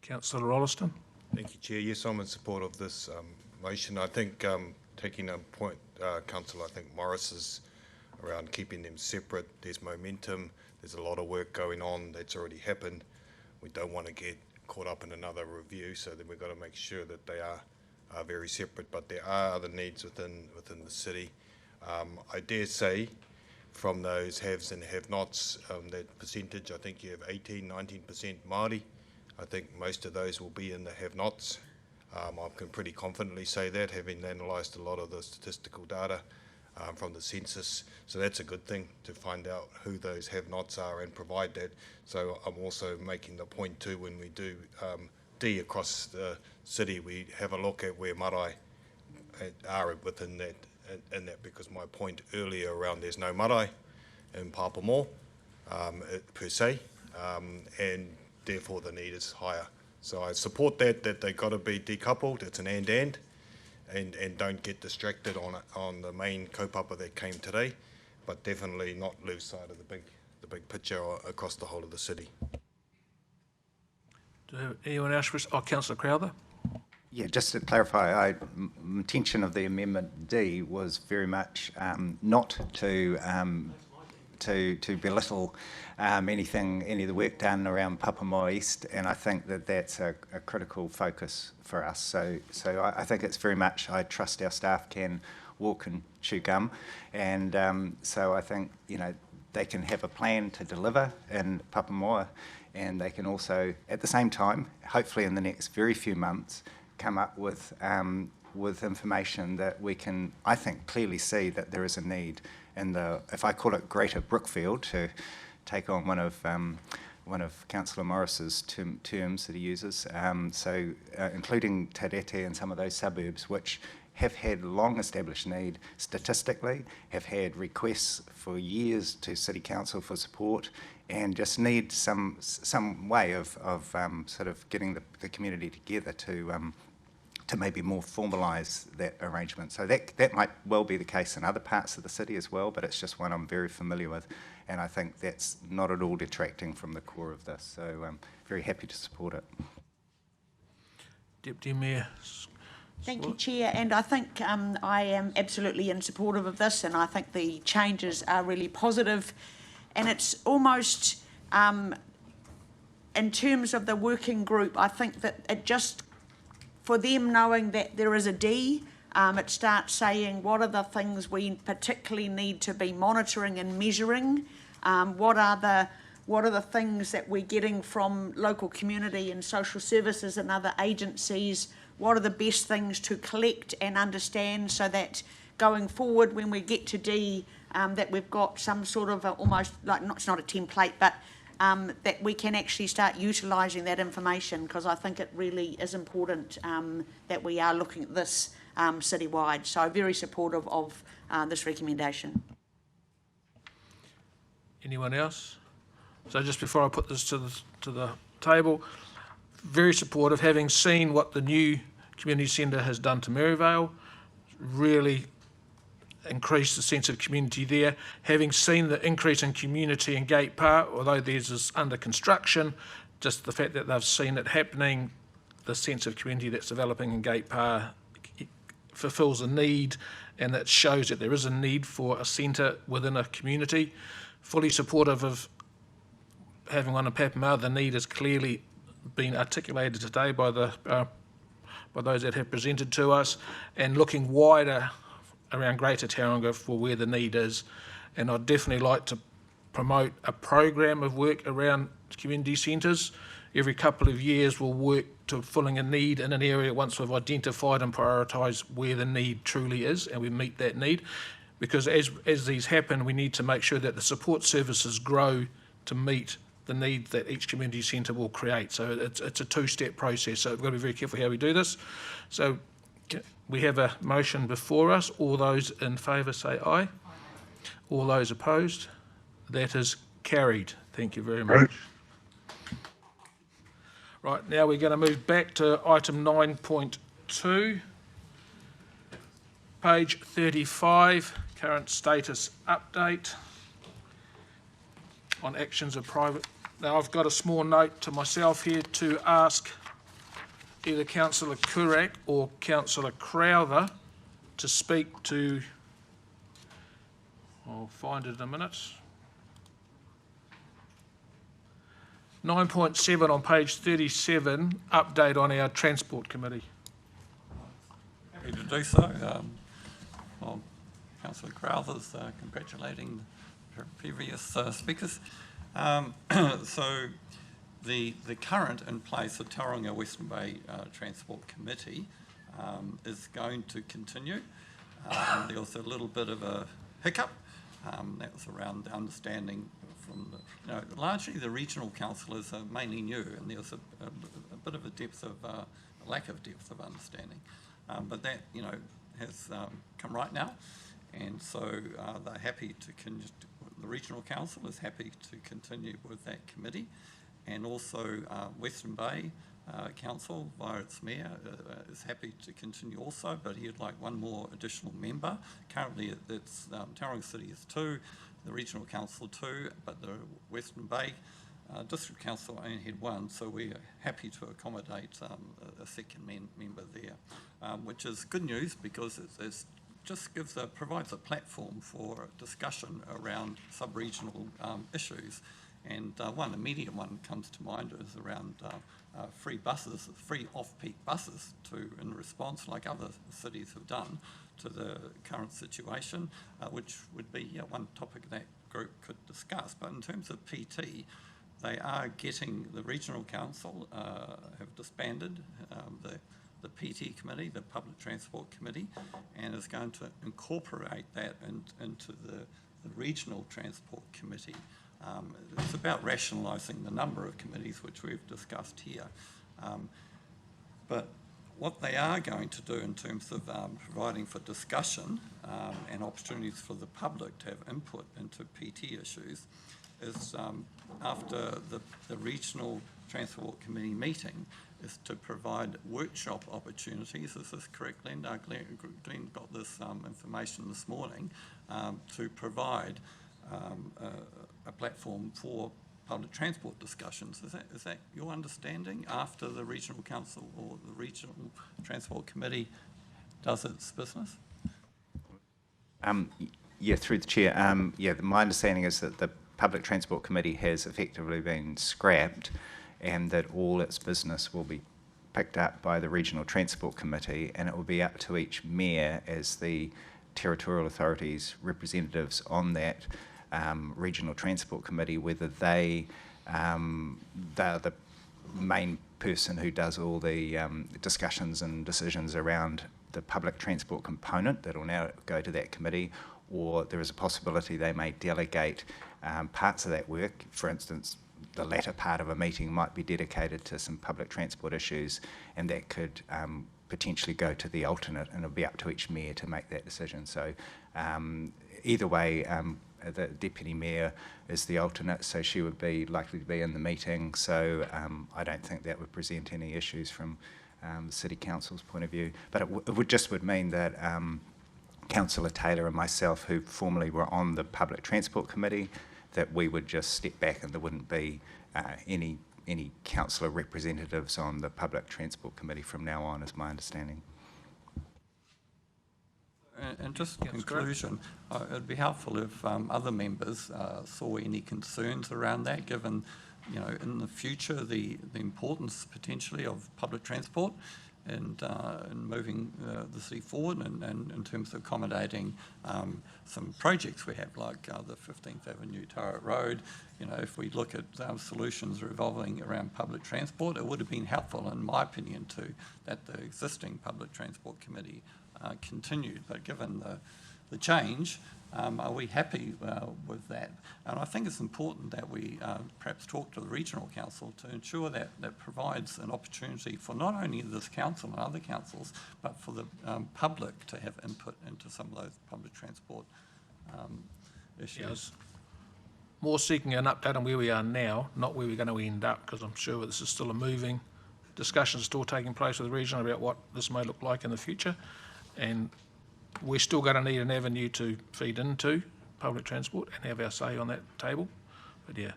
Councillor Rolleston. Thank you, Chair. Yes, I'm in support of this motion. I think taking a point, Councillor, I think Morris is around keeping them separate. There's momentum. There's a lot of work going on that's already happened. We don't want to get caught up in another review, so then we've got to make sure that they are very separate, but there are other needs within the city. I dare say from those haves and have-nots, that percentage, I think you have 18-19% Māori. I think most of those will be in the have-nots. I can pretty confidently say that, having analysed a lot of the statistical data from the census. So that's a good thing, to find out who those have-nots are and provide that. So I'm also making the point too, when we do D across the city, we have a look at where marae are within that, in that, because my point earlier around there's no marae in Papamoa per se, and therefore the need is higher. So I support that they've got to be decoupled. It's an and don't get distracted on the main kaupapa that came today, but definitely not lose sight of the big picture across the whole of the city. Do anyone else? Councillor Crowther. Yeah, just to clarify, intention of the Amendment D was very much not to belittle any of the work done around Papamoa East, and I think that that's a critical focus for us. So I think it's very much, I trust our staff can walk and chew gum, and so I think, you know, they can have a plan to deliver in Papamoa, and they can also, at the same time, hopefully in the next very few months, come up with information that we can, I think, clearly see that there is a need in the, if I call it Greater Brookfield, to take on one of Councillor Morris's terms that he uses, including Te Rete and some of those suburbs which have had long established need statistically, have had requests for years to City Council for support, and just need some way of sort of getting the community together to maybe more formalise that arrangement. So that might well be the case in other parts of the city as well, but it's just one I'm very familiar with, and I think that's not at all detracting from the core of this. So I'm very happy to support it. Deputy Mayor. Thank you, Chair, and I think I am absolutely in support of this, and I think the changes are really positive, and it's almost, in terms of the working group, I think that it just, for them knowing that there is a D, it starts saying what are the things we particularly need to be monitoring and measuring, what are the things that we're getting from local community and social services and other agencies, what are the best things to collect and understand, so that going forward when we get to D, that we've got some sort of almost like, it's not a template, but that we can actually start utilising that information, because I think it really is important that we are looking at this citywide. So very supportive of this recommendation. Anyone else? So just before I put this to the table, very supportive, having seen what the new community centre has done to Maryvale, really increased the sense of community there. Having seen the increase in community in Gate Park, although theirs is under construction, just the fact that they've seen it happening, the sense of community that's developing in Gate Park fulfills a need, and it shows that there is a need for a centre within a community. Fully supportive of having one in Papamoa. The need has clearly been articulated today by those that have presented to us, and looking wider around Greater Tauranga for where the need is. And I'd definitely like to promote a program of work around community centres, every couple of years we'll work to filling a need in an area once we've identified and prioritised where the need truly is, and we meet that need. Because as these happen, we need to make sure that the support services grow to meet the need that each community centre will create. So it's a two-step process, so we've got to be very careful how we do this. So we have a motion before us. All those in favour say aye. All those opposed? That is carried. Thank you very much. Right, now we're going to move back to item 9.2, page 35, current status update on actions of private. Now I've got a small note to myself here to ask either Councillor Kurak or Councillor Crowther to speak to, I'll find it in a minute, 9.7 on page 37, update on our Transport Committee. Happy to do so. Well, Councillor Crowther's congratulating the previous speakers. So the current in place of Tauranga Western Bay Transport Committee is going to continue. There was a little bit of a hiccup. That was around the understanding from the, largely the regional councillors are mainly new, and there was a bit of a depth of, a lack of depth of understanding. But that, has come right now, and so they're happy to, the regional council is happy to continue with that committee, and also Western Bay Council via its mayor is happy to continue also, but he'd like one more additional member. Currently it's Tauranga City is 2, the regional council 2, but the Western Bay District Council only had 1, so we're happy to accommodate a second member there, which is good news because it's just provides a platform for discussion around sub-regional issues. And one immediate one comes to mind is around free buses, free off-peak buses in response, like other cities have done, to the current situation, which would be one topic that group could discuss. But in terms of PT, they are getting, the regional council have disbanded the PT committee, the Public Transport Committee, and is going to incorporate that into the Regional Transport Committee. It's about rationalising the number of committees which we've discussed here. But what they are going to do in terms of providing for discussion and opportunities for the public to have input into PT issues is after the Regional Transport Committee meeting is to provide workshop opportunities. Is this correct, Linda? Glenn got this information this morning to provide a platform for public transport discussions. Is that your understanding after the Regional Council or the Regional Transport Committee does its business? Yeah, through the chair. My understanding is that the Public Transport Committee has effectively been scrapped and that all its business will be picked up by the Regional Transport Committee, and it will be up to each mayor as the territorial authorities representatives on that Regional Transport Committee, whether they're the main person who does all the discussions and decisions around the public transport component that will now go to that committee, or there is a possibility they may delegate parts of that work. For instance, the latter part of a meeting might be dedicated to some public transport issues, and that could potentially go to the alternate, and it'll be up to each mayor to make that decision. So either way, the deputy mayor is the alternate, so she would be likely to be in the meeting. So I don't think that would present any issues from the City Council's point of view. But it would mean that Councillor Taylor and myself, who formerly were on the Public Transport Committee, that we would just step back and there wouldn't be any councillor representatives on the Public Transport Committee from now on, is my understanding. And just in conclusion, it'd be helpful if other members saw any concerns around that, given, in the future the importance potentially of public transport, in moving the city forward and in terms of accommodating some projects we have, like the 15th Avenue Turret Road. You know, if we look at solutions revolving around public transport, it would have been helpful, in my opinion, that the existing Public Transport Committee continued. But given the change, are we happy with that? And I think it's important that we perhaps talk to the Regional Council to ensure that that provides an opportunity for not only this council and other councils, but for the public to have input into some of those public transport issues. Yes. More seeking an update on where we are now, not where we're going to end up, because I'm sure this is still a moving discussion, still taking place with the region about what this may look like in the future. And we're still going to need an avenue to feed into public transport and have our say on that table. But yeah,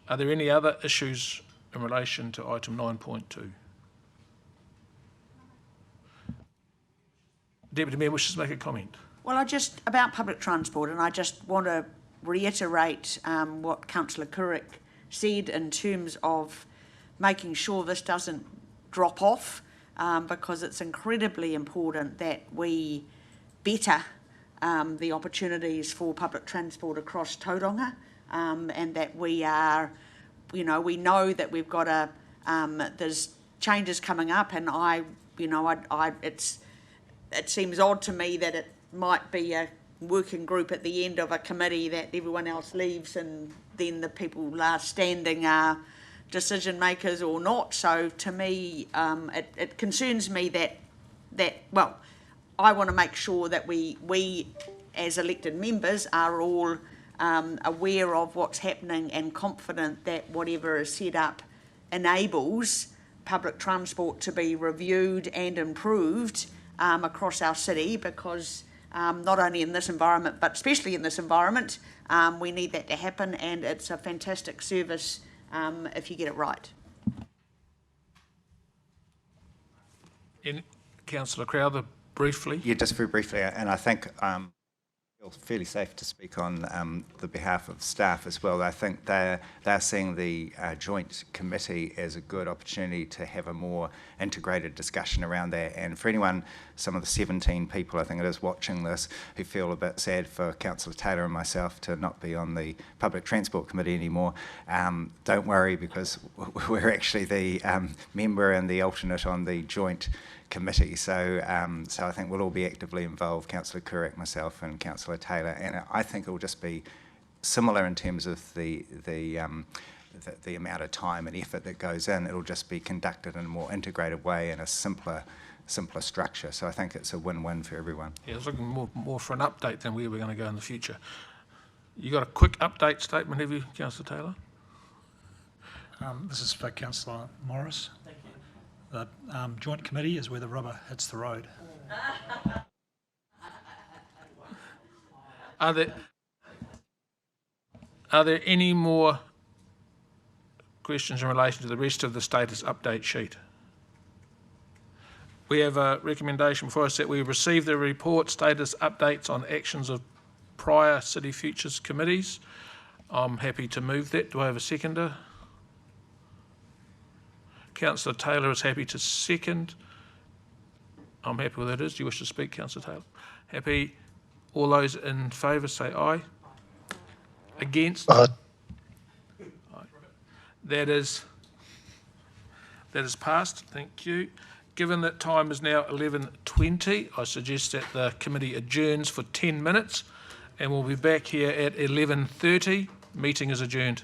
are there any other issues in relation to item 9.2? Deputy Mayor wishes to make a comment. Well, about public transport, and I just want to reiterate what Councillor Courik said in terms of making sure this doesn't drop off, because it's incredibly important that we better the opportunities for public transport across Tauranga, and that we are, we know that we've got there's changes coming up, and it seems odd to me that it might be a working group at the end of a committee that everyone else leaves, and then the people last standing are decision makers or not. So to me, it concerns me that I want to make sure that we as elected members are all aware of what's happening and confident that whatever is set up enables public transport to be reviewed and improved across our city, because not only in this environment, but especially in this environment, we need that to happen, and it's a fantastic service if you get it right. Councillor Crowther, briefly. Yeah, just very briefly, and I think I feel fairly safe to speak on the behalf of staff as well. I think they're seeing the joint committee as a good opportunity to have a more integrated discussion around that. And for anyone, some of the 17 people I think it is watching this, who feel a bit sad for Councillor Taylor and myself to not be on the Public Transport Committee anymore, don't worry, because we're actually the member and the alternate on the joint committee. So I think we'll all be actively involved, Councillor Courik, myself and Councillor Taylor, and I think it'll just be similar in terms of the amount of time and effort that goes in. It'll just be conducted in a more integrated way and a simpler structure. So I think it's a win-win for everyone. Yeah, I was looking more for an update than where we're going to go in the future. You got a quick update statement, have you, Councillor Taylor? This is for Councillor Morris. Thank you. The joint committee is where the rubber hits the road. Are there any more questions in relation to the rest of the status update sheet? We have a recommendation for us that we receive the report status updates on actions of prior City Futures committees. I'm happy to move that. Do I have a seconder? Councillor Taylor is happy to second. I'm happy with that. Do you wish to speak, Councillor Taylor? Happy. All those in favour say aye. Against? Aye. That is passed. Thank you. Given that time is now 11:20, I suggest that the committee adjourns for 10 minutes, and we'll be back here at 11:30. Meeting is adjourned.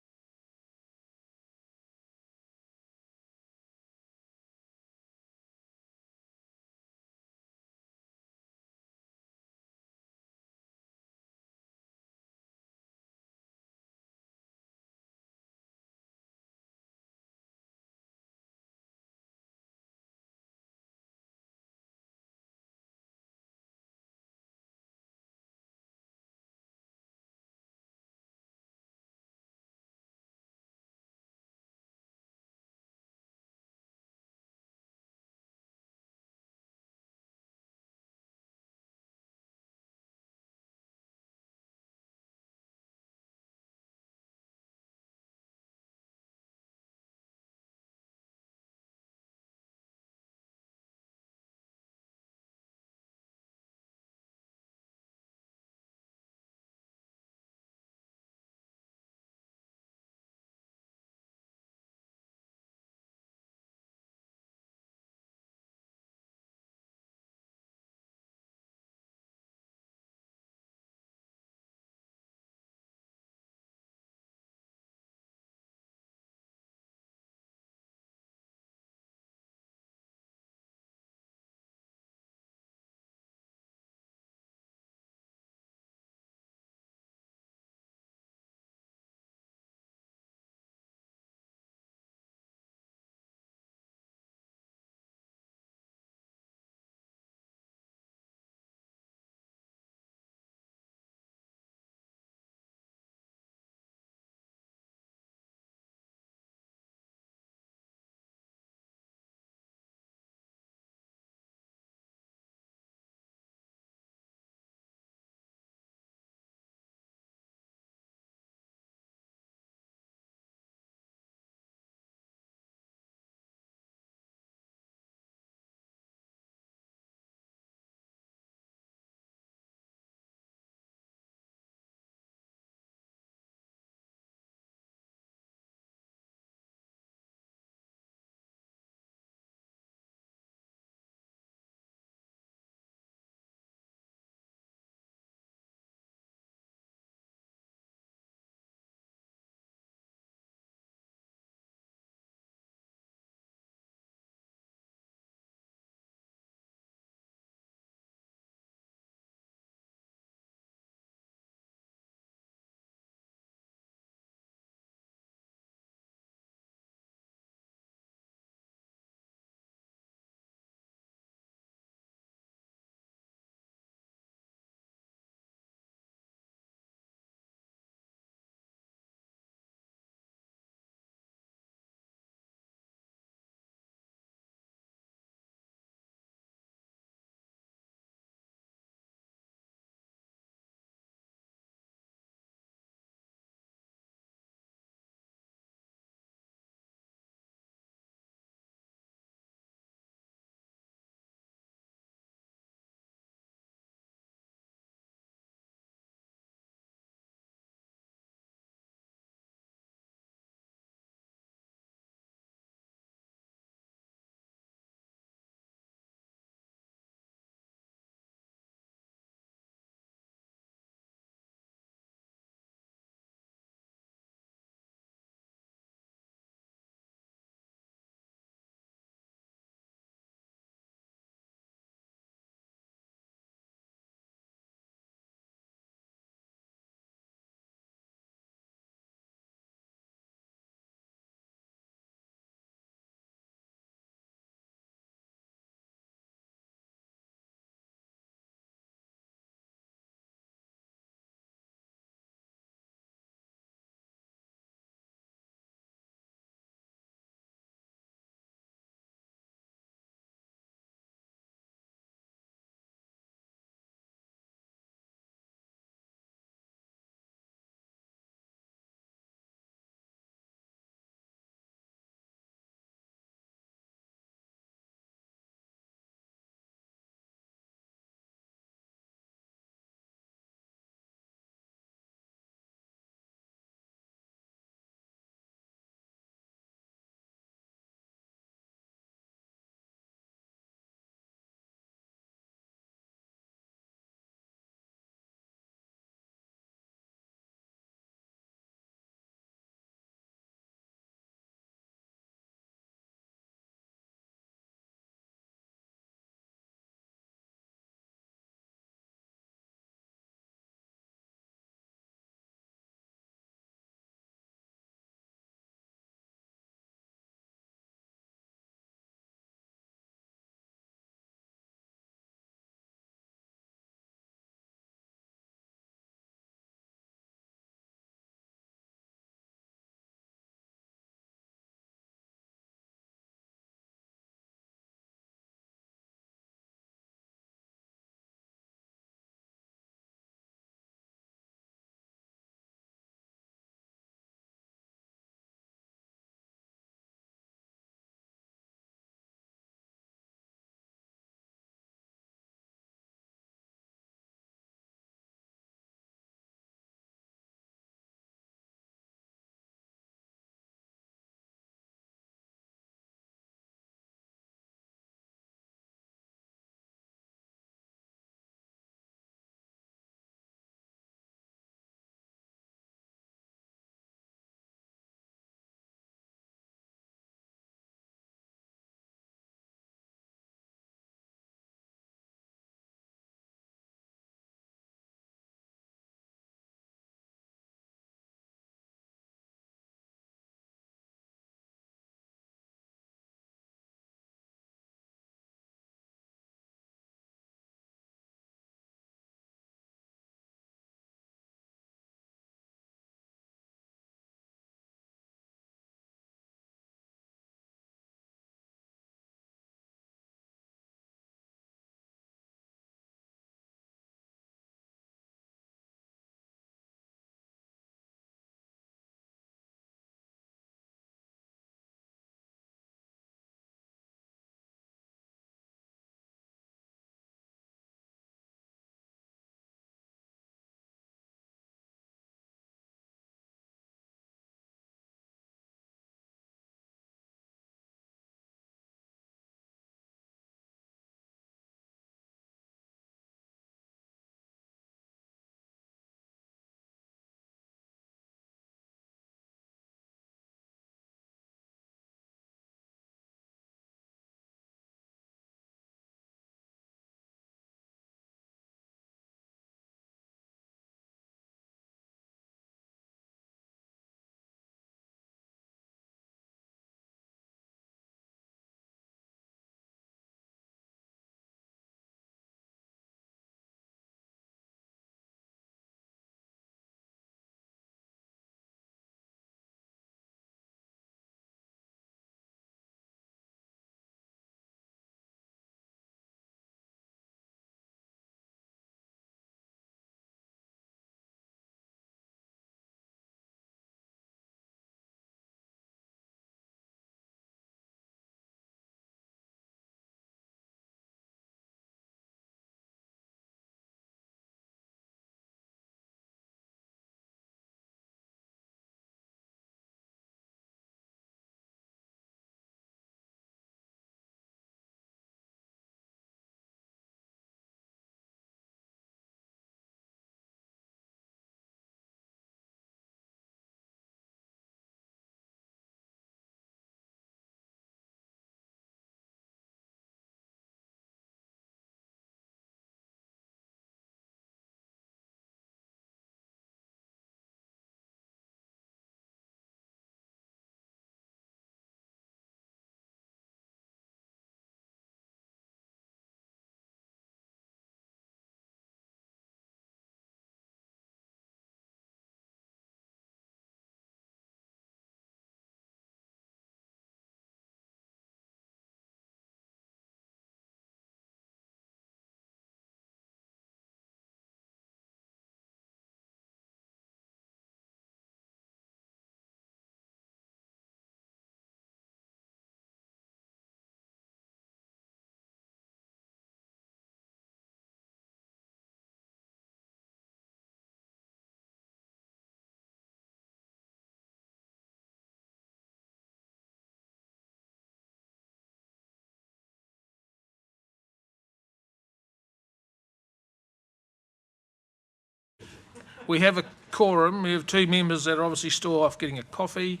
We have a quorum. We have 2 members that are obviously still off getting a coffee.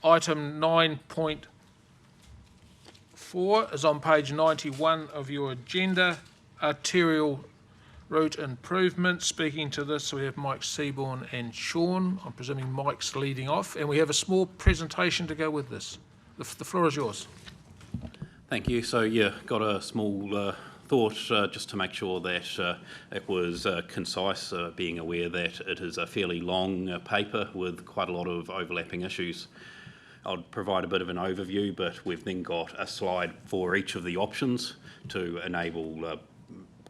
Item 9.4 is on page 91 of your agenda, arterial route improvement. Speaking to this, we have Mike Seaborn and Sean. I'm presuming Mike's leading off, and we have a small presentation to go with this. The floor is yours. Thank you. So, yeah, got a small thought just to make sure that it was concise, being aware that it is a fairly long paper with quite a lot of overlapping issues. I'll provide a bit of an overview, but we've then got a slide for each of the options to enable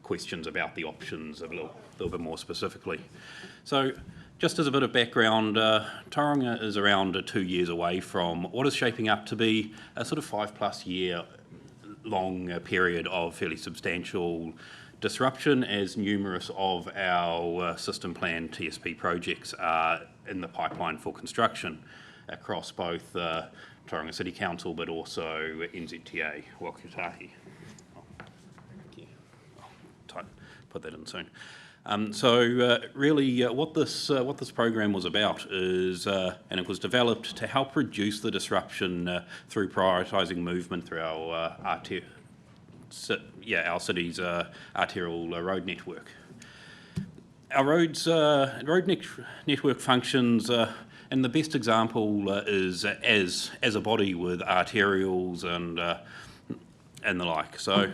questions about the options a little bit more specifically. So, just as a bit of background, Tauranga is around 2 years away from what is shaping up to be a sort of 5+ year long period of fairly substantial disruption, as numerous of our system plan TSP projects are in the pipeline for construction across both Tauranga City Council but also NZTA, Wakutahi. Put that in soon. Really, what this program was about is, and it was developed to help reduce the disruption through prioritising movement through our city's arterial road network. Our road network functions, and the best example is as a body with arterials and the like. So.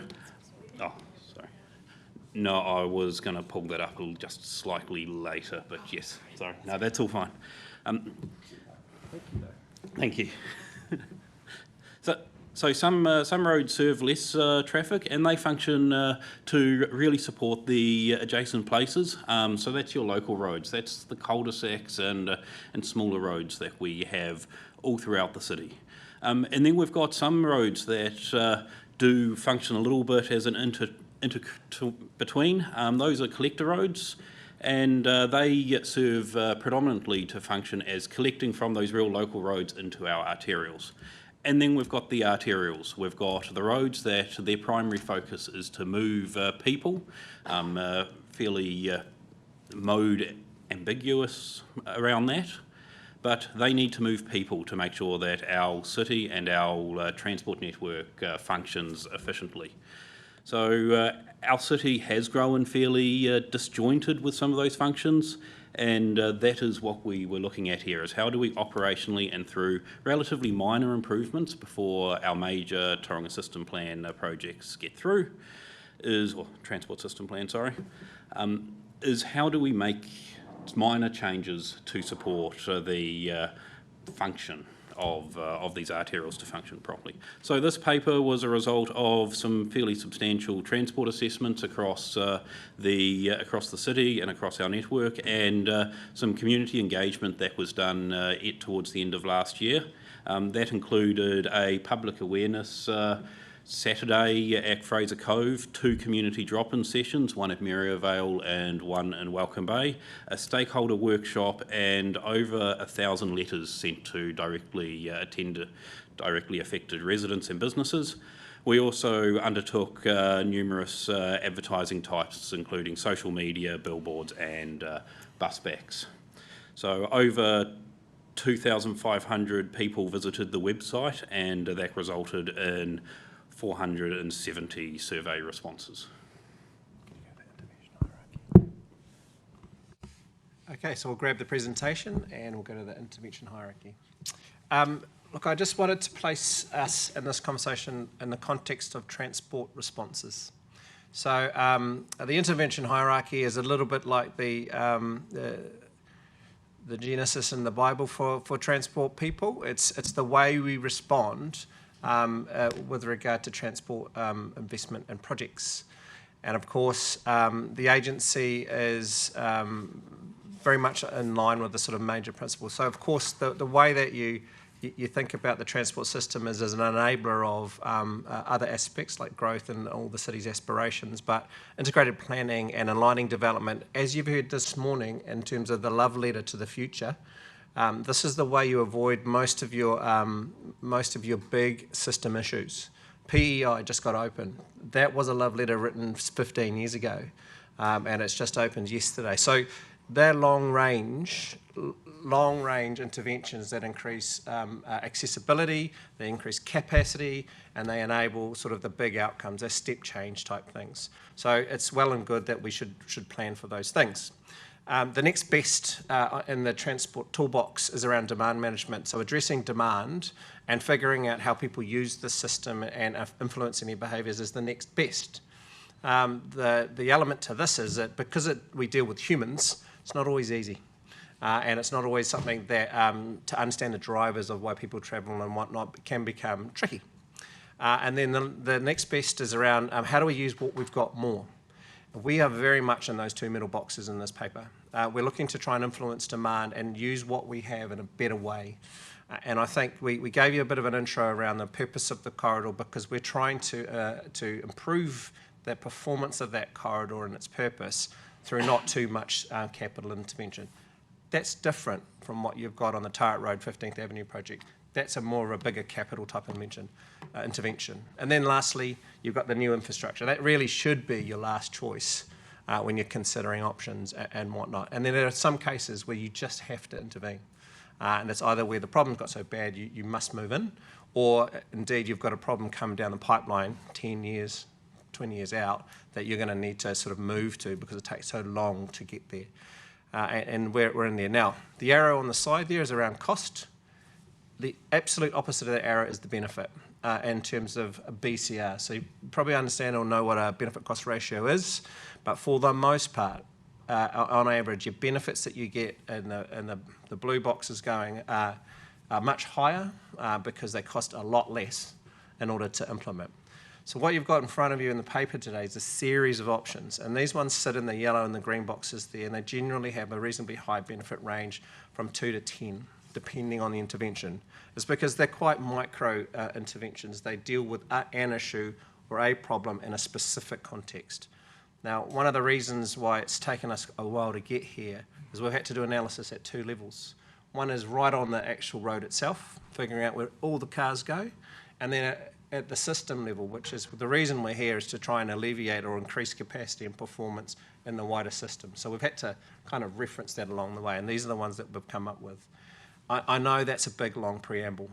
No, I was going to pull that up just slightly later, but yes, sorry. No, that's all fine. Thank you. So some roads serve less traffic, and they function to really support the adjacent places. So that's your local roads. That's the cul-de-sacs and smaller roads that we have all throughout the city. And then we've got some roads that do function a little bit as an between. Those are collector roads, and they serve predominantly to function as collecting from those real local roads into our arterials. And then we've got the arterials. We've got the roads that their primary focus is to move people, fairly mode ambiguous around that, but they need to move people to make sure that our city and our transport network functions efficiently. So our city has grown fairly disjointed with some of those functions, and that is what we were looking at here, is how do we operationally and through relatively minor improvements before our major Tauranga System Plan projects get through, or Transport System Plan, sorry, is how do we make minor changes to support the function of these arterials to function properly. So this paper was a result of some fairly substantial transport assessments across the city and across our network, and some community engagement that was done towards the end of last year. That included a public awareness Saturday at Fraser Cove, 2 community drop-in sessions, one at Maryvale and one in Welcome Bay, a stakeholder workshop, and over 1,000 letters sent to directly affected residents and businesses. We also undertook numerous advertising types, including social media, billboards, and bus backs. So over 2,500 people visited the website, and that resulted in 470 survey responses. Okay, so we'll grab the presentation and we'll go to the intervention hierarchy. Look, I just wanted to place us in this conversation in the context of transport responses. So the intervention hierarchy is a little bit like the Genesis in the Bible for transport people. It's the way we respond with regard to transport investment and projects. And of course, the agency is very much in line with the sort of major principles. So of course, the way that you think about the transport system is as an enabler of other aspects like growth and all the city's aspirations, but integrated planning and aligning development, as you've heard this morning in terms of the love letter to the future, this is the way you avoid most of your big system issues. PEI just got open. That was a love letter written 15 years ago, and it's just opened yesterday. So They're long range interventions that increase accessibility, they increase capacity, and they enable sort of the big outcomes. They're step change type things. So it's well and good that we should plan for those things. The next best in the transport toolbox is around demand management. So addressing demand and figuring out how people use the system and influencing their behaviours is the next best. The element to this is that because we deal with humans, it's not always easy. And it's not always something that, to understand the drivers of why people travel and whatnot, can become tricky. And then the next best is around how do we use what we've got more? We are very much in those two middle boxes in this paper. We're looking to try and influence demand and use what we have in a better way. And I think we gave you a bit of an intro around the purpose of the corridor because we're trying to improve the performance of that corridor and its purpose through not too much capital intervention. That's different from what you've got on the Tart Road 15th Avenue project. That's more of a bigger capital type intervention. And then lastly, you've got the new infrastructure. That really should be your last choice when you're considering options and whatnot. And then there are some cases where you just have to intervene. And it's either where the problem's got so bad you must move in, or indeed you've got a problem coming down the pipeline 10 years, 20 years out that you're going to need to sort of move to because it takes so long to get there. And we're in there now. The arrow on the side there is around cost. The absolute opposite of that arrow is the benefit in terms of a BCR. So you probably understand or know what a benefit cost ratio is, but for the most part, on average, your benefits that you get in the blue boxes going are much higher because they cost a lot less in order to implement. So what you've got in front of you in the paper today is a series of options, and these ones sit in the yellow and the green boxes there, and they generally have a reasonably high benefit range from 2 to 10, depending on the intervention. It's because they're quite micro interventions. They deal with an issue or a problem in a specific context. Now, one of the reasons why it's taken us a while to get here is we've had to do analysis at 2 levels. One is right on the actual road itself, figuring out where all the cars go, and then at the system level, which is the reason we're here is to try and alleviate or increase capacity and performance in the wider system. So we've had to kind of reference that along the way, and these are the ones that we've come up with. I know that's a big, long preamble,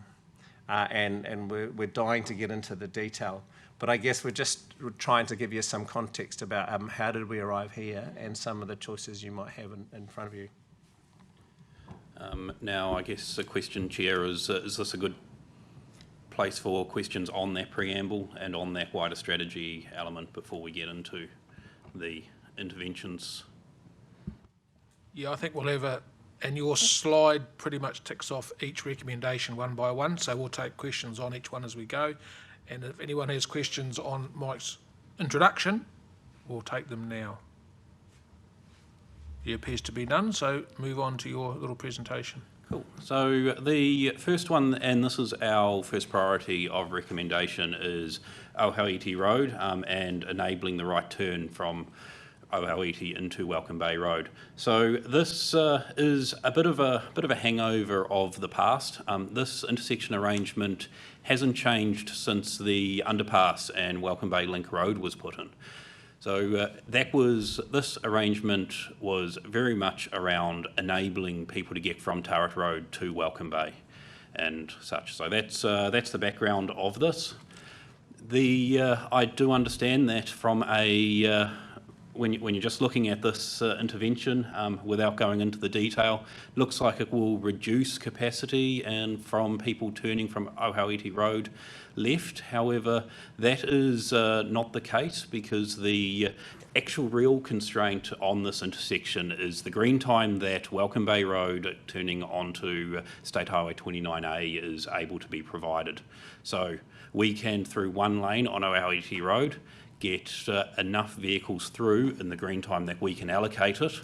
and we're dying to get into the detail, but I guess we're trying to give you some context about how did we arrive here and some of the choices you might have in front of you. Now, I guess the question, Chair, is this a good place for questions on that preamble and on that wider strategy element before we get into the interventions? Yeah, I think we'll have and your slide pretty much ticks off each recommendation one by one, so we'll take questions on each one as we go. And if anyone has questions on Mike's introduction, we'll take them now. There appears to be none, so move on to your little presentation. Cool. So the first one, and this is our first priority of recommendation, is Ohaiti Road and enabling the right turn from Ohaiti into Welcome Bay Road. So this is a bit of a hangover of the past. This intersection arrangement hasn't changed since the underpass and Welcome Bay Link Road was put in. So this arrangement was very much around enabling people to get from Tara Road to Welcome Bay and such. So that's the background of this. I do understand that from when you're just looking at this intervention without going into the detail, looks like it will reduce capacity and from people turning from Ohaiti Road left. However, that is not the case because the actual real constraint on this intersection is the green time that Welcome Bay Road turning onto State Highway 29A is able to be provided. So we can, through one lane on Ohaiti Road, get enough vehicles through in the green time that we can allocate it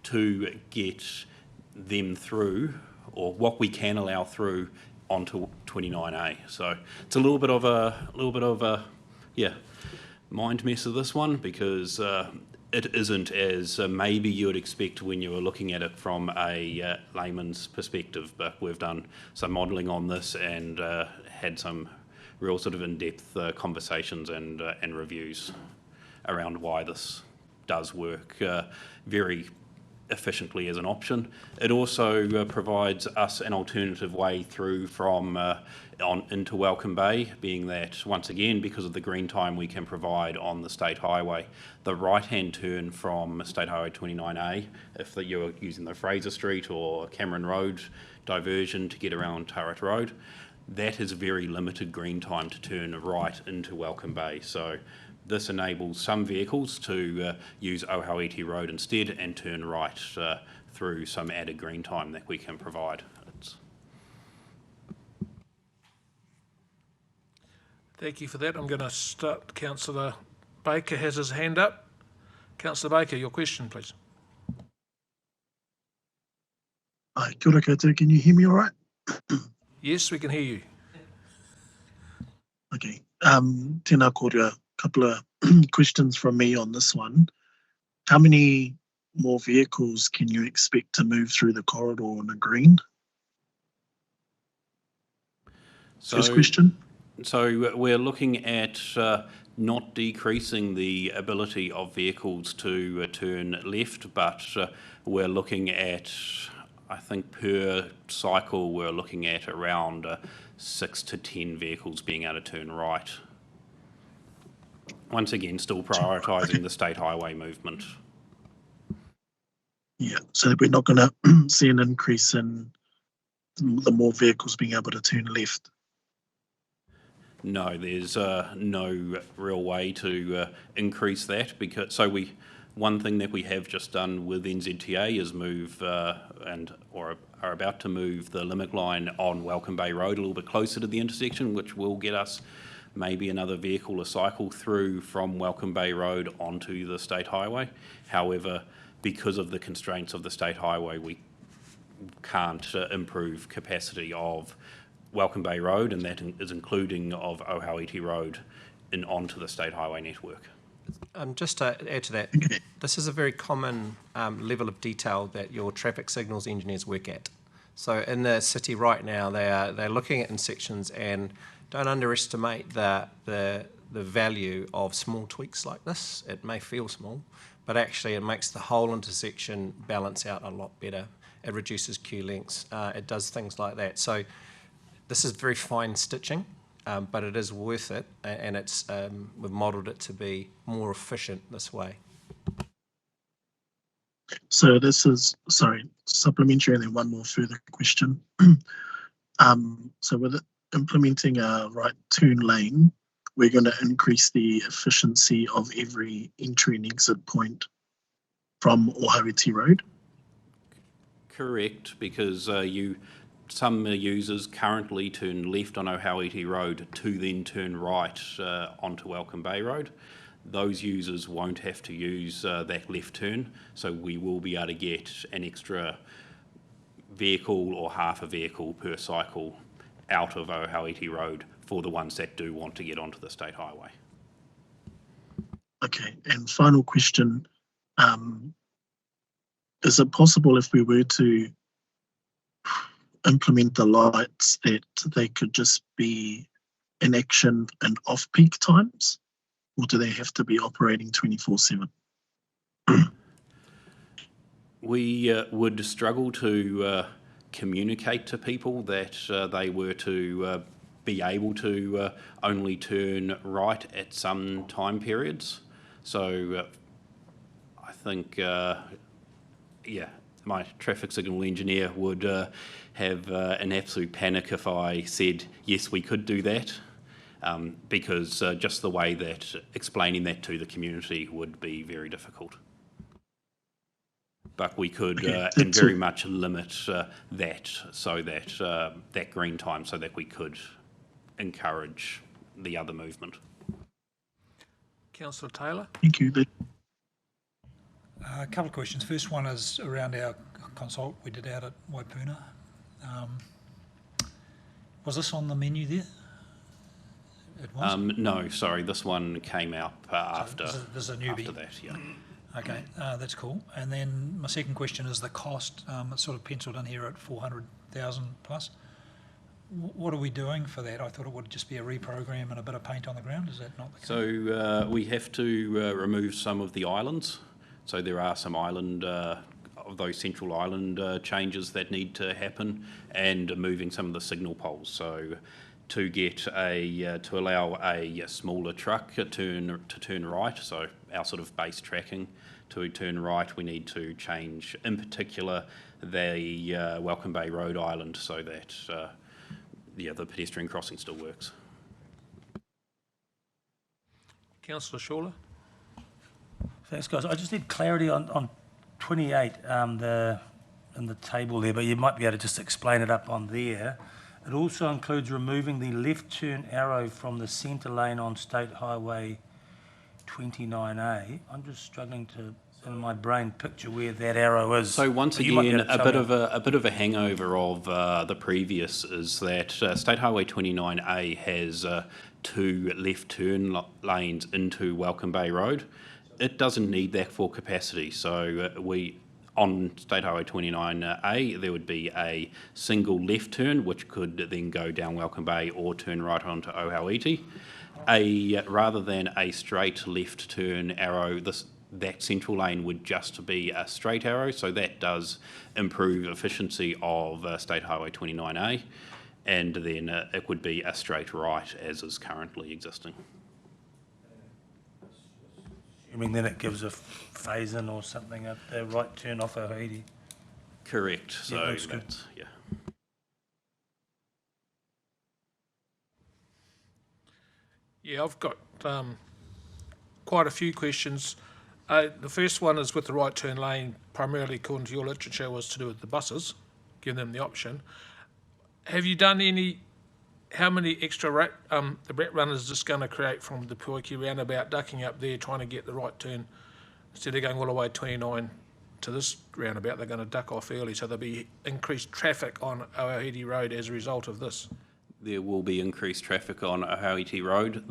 to get them through, or what we can allow through, onto 29A. So it's a little bit of a mind mess of this one because it isn't as maybe you would expect when you were looking at it from a layman's perspective. But we've done some modelling on this and had some real sort of in-depth conversations and reviews around why this does work very efficiently as an option. It also provides us an alternative way through from into Welcome Bay, being that, once again, because of the green time we can provide on the State Highway, the right-hand turn from State Highway 29A, if you're using the Fraser Street or Cameron Road diversion to get around Turret Road, that is very limited green time to turn right into Welcome Bay. So this enables some vehicles to use Ohauiti Road instead and turn right through some added green time that we can provide. Thank you for that. I'm going to start. Councillor Baker has his hand up. Councillor Baker, your question, please. Hi, kia ora koutou. Can you hear me all right? Yes, we can hear you. Okay. Tēnā kōrua, a couple of questions from me on this one. How many more vehicles can you expect to move through the corridor on a green? First question. So we're looking at not decreasing the ability of vehicles to turn left, but we're looking at, I think per cycle, we're looking at around 6 to 10 vehicles being able to turn right. Once again, still prioritising the state highway movement. Yeah, so we're not going to see an increase in the more vehicles being able to turn left. No, there's no real way to increase that, because one thing that we have just done with NZTA is move or are about to move the limit line on Welcome Bay Road a little bit closer to the intersection, which will get us maybe another vehicle or cycle through from Welcome Bay Road onto the state highway. However, because of the constraints of the state highway, we can't improve capacity of Welcome Bay Road, and that is including of Ohauiti Road onto the state highway network. Just to add to that, this is a very common level of detail that your traffic signals engineers work at. So in the city right now, they're looking at intersections, and don't underestimate the value of small tweaks like this. It may feel small, but actually it makes the whole intersection balance out a lot better. It reduces queue lengths. It does things like that. So this is very fine stitching, but it is worth it, and it's we've modelled it to be more efficient this way. So this is, sorry, supplementary, and then one more further question. So with implementing a right turn lane, we're going to increase the efficiency of every entry and exit point from Ohauiti Road? Correct, because some users currently turn left on Ohauiti Road to then turn right onto Welcome Bay Road. Those users won't have to use that left turn, so we will be able to get an extra vehicle or half a vehicle per cycle out of Ohauiti Road for the ones that do want to get onto the state highway. Okay, and final question, is it possible if we were to implement the lights that they could just be in action in off-peak times, or do they have to be operating 24/7? We would struggle to communicate to people that they were to be able to only turn right at some time periods. So I think, yeah, my traffic signal engineer would have an absolute panic if I said, yes, we could do that, because just the way that explaining that to the community would be very difficult. But we could and very much limit that, so that that green time, so that we could encourage the other movement. Councillor Taylor. Thank you. A couple of questions. First one is around our consult we did out at Waipuna. Was this on the menu there? It was? No, sorry, this one came out after, this is a newbie. after that, yeah. Okay, that's cool. And then my second question is the cost. It's sort of penciled in here at 400,000 plus. What are we doing for that? I thought it would just be a reprogram and a bit of paint on the ground. Is that not the case? So we have to remove some of the islands. So there are some island of those Central Island changes that need to happen, and moving some of the signal poles. So to get to allow a smaller truck to turn right, so our sort of base tracking to turn right, we need to change, in particular, the Welcome Bay Road island so that the pedestrian crossing still works. Councillor Shawler. Thanks, guys. I just need clarity on 28 in the table there, but you might be able to just explain it up on there. It also includes removing the left turn arrow from the centre lane on State Highway 29A. I'm just struggling to, in my brain, picture where that arrow is. So once But you might be again, able to tell me. a bit of a hangover of the previous is that State Highway 29A has 2 left turn lanes into Welcome Bay Road. It doesn't need that for capacity. So on State Highway 29A, there would be a single left turn, which could then go down Welcome Bay or turn right onto Ohauiti. Rather than a straight left turn arrow, that central lane would just be a straight arrow, so that does improve efficiency of State Highway 29A, and then it would be a straight right as is currently existing. Assuming then it gives a phase in or something at the right turn off Ohauiti. Correct. So Yeah, looks good. that's, yeah. Yeah, I've got quite a few questions. The first one is with the right turn lane, primarily according to your literature, was to do with the buses, giving them the option. Have you done how many extra the rat runners is this going to create from the Puiki roundabout, ducking up there, trying to get the right turn, instead of going all the way 29 to this roundabout, they're going to duck off early, so there'll be increased traffic on Ohauiti Road as a result of this. There will be increased traffic on Ohauiti Road.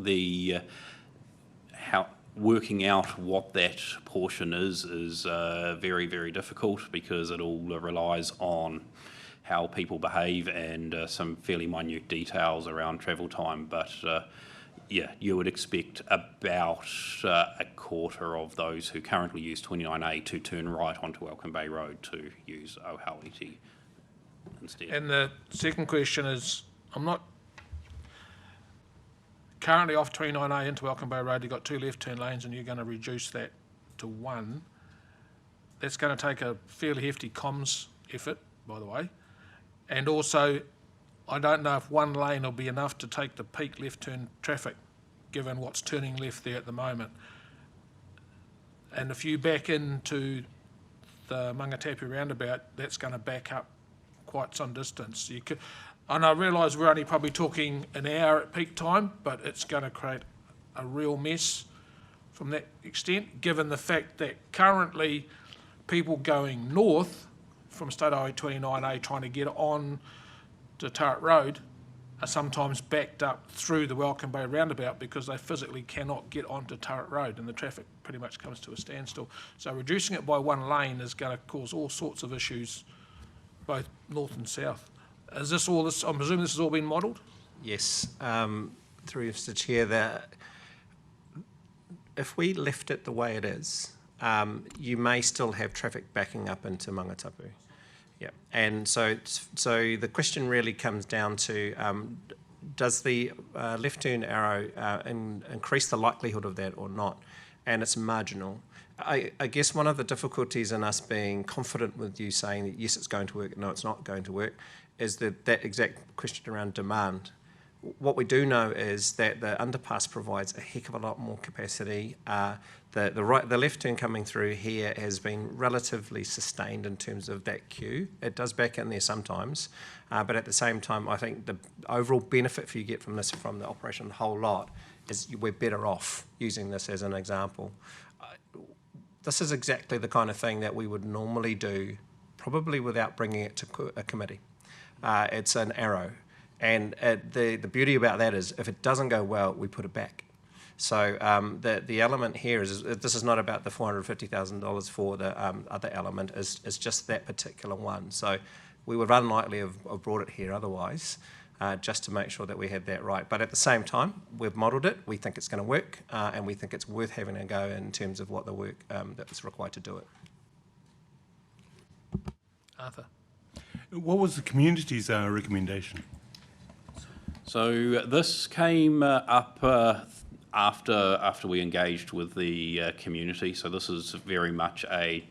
Working out what that portion is very, very difficult, because it all relies on how people behave and some fairly minute details around travel time. But yeah, you would expect about a quarter of those who currently use 29A to turn right onto Welcome Bay Road to use Ohauiti instead. And the second question is, I'm not currently off 29A into Welcome Bay Road, you've got 2 left turn lanes and you're going to reduce that to 1. That's going to take a fairly hefty comms effort, by the way. And also, I don't know if 1 lane will be enough to take the peak left turn traffic, given what's turning left there at the moment. And if you back into the Mangatapu roundabout, that's going to back up quite some distance. And I realise we're only probably talking an hour at peak time, but it's going to create a real mess from that extent, given the fact that currently people going north from State Highway 29A trying to get on to Turret Road are sometimes backed up through the Welcome Bay roundabout because they physically cannot get onto Turret Road and the traffic pretty much comes to a standstill. So reducing it by 1 lane is going to cause all sorts of issues, both north and south. Is this all this? I'm presuming this has all been modelled? Yes, through you, Mr. Chair, that if we left it the way it is, you may still have traffic backing up into Mangatapu. Yeah, and so the question really comes down to does the left turn arrow increase the likelihood of that or not? And it's marginal. I guess one of the difficulties in us being confident with you saying that yes, it's going to work, no, it's not going to work, is that exact question around demand. What we do know is that the underpass provides a heck of a lot more capacity. The left turn coming through here has been relatively sustained in terms of that queue. It does back in there sometimes, but at the same time, I think the overall benefit for you get from this, from the operation, the whole lot, is we're better off using this as an example. This is exactly the kind of thing that we would normally do, probably without bringing it to a committee. It's an arrow. And the beauty about that is if it doesn't go well, we put it back. So the element here is this is not about the $450,000 for the other element, it's just that particular one. So we would unlikely have brought it here otherwise, just to make sure that we had that right. But at the same time, we've modelled it, we think it's going to work, and we think it's worth having a go in terms of what the work that was required to do it. Arthur. What was the community's recommendation? So this came up after we engaged with the community. So this is very much a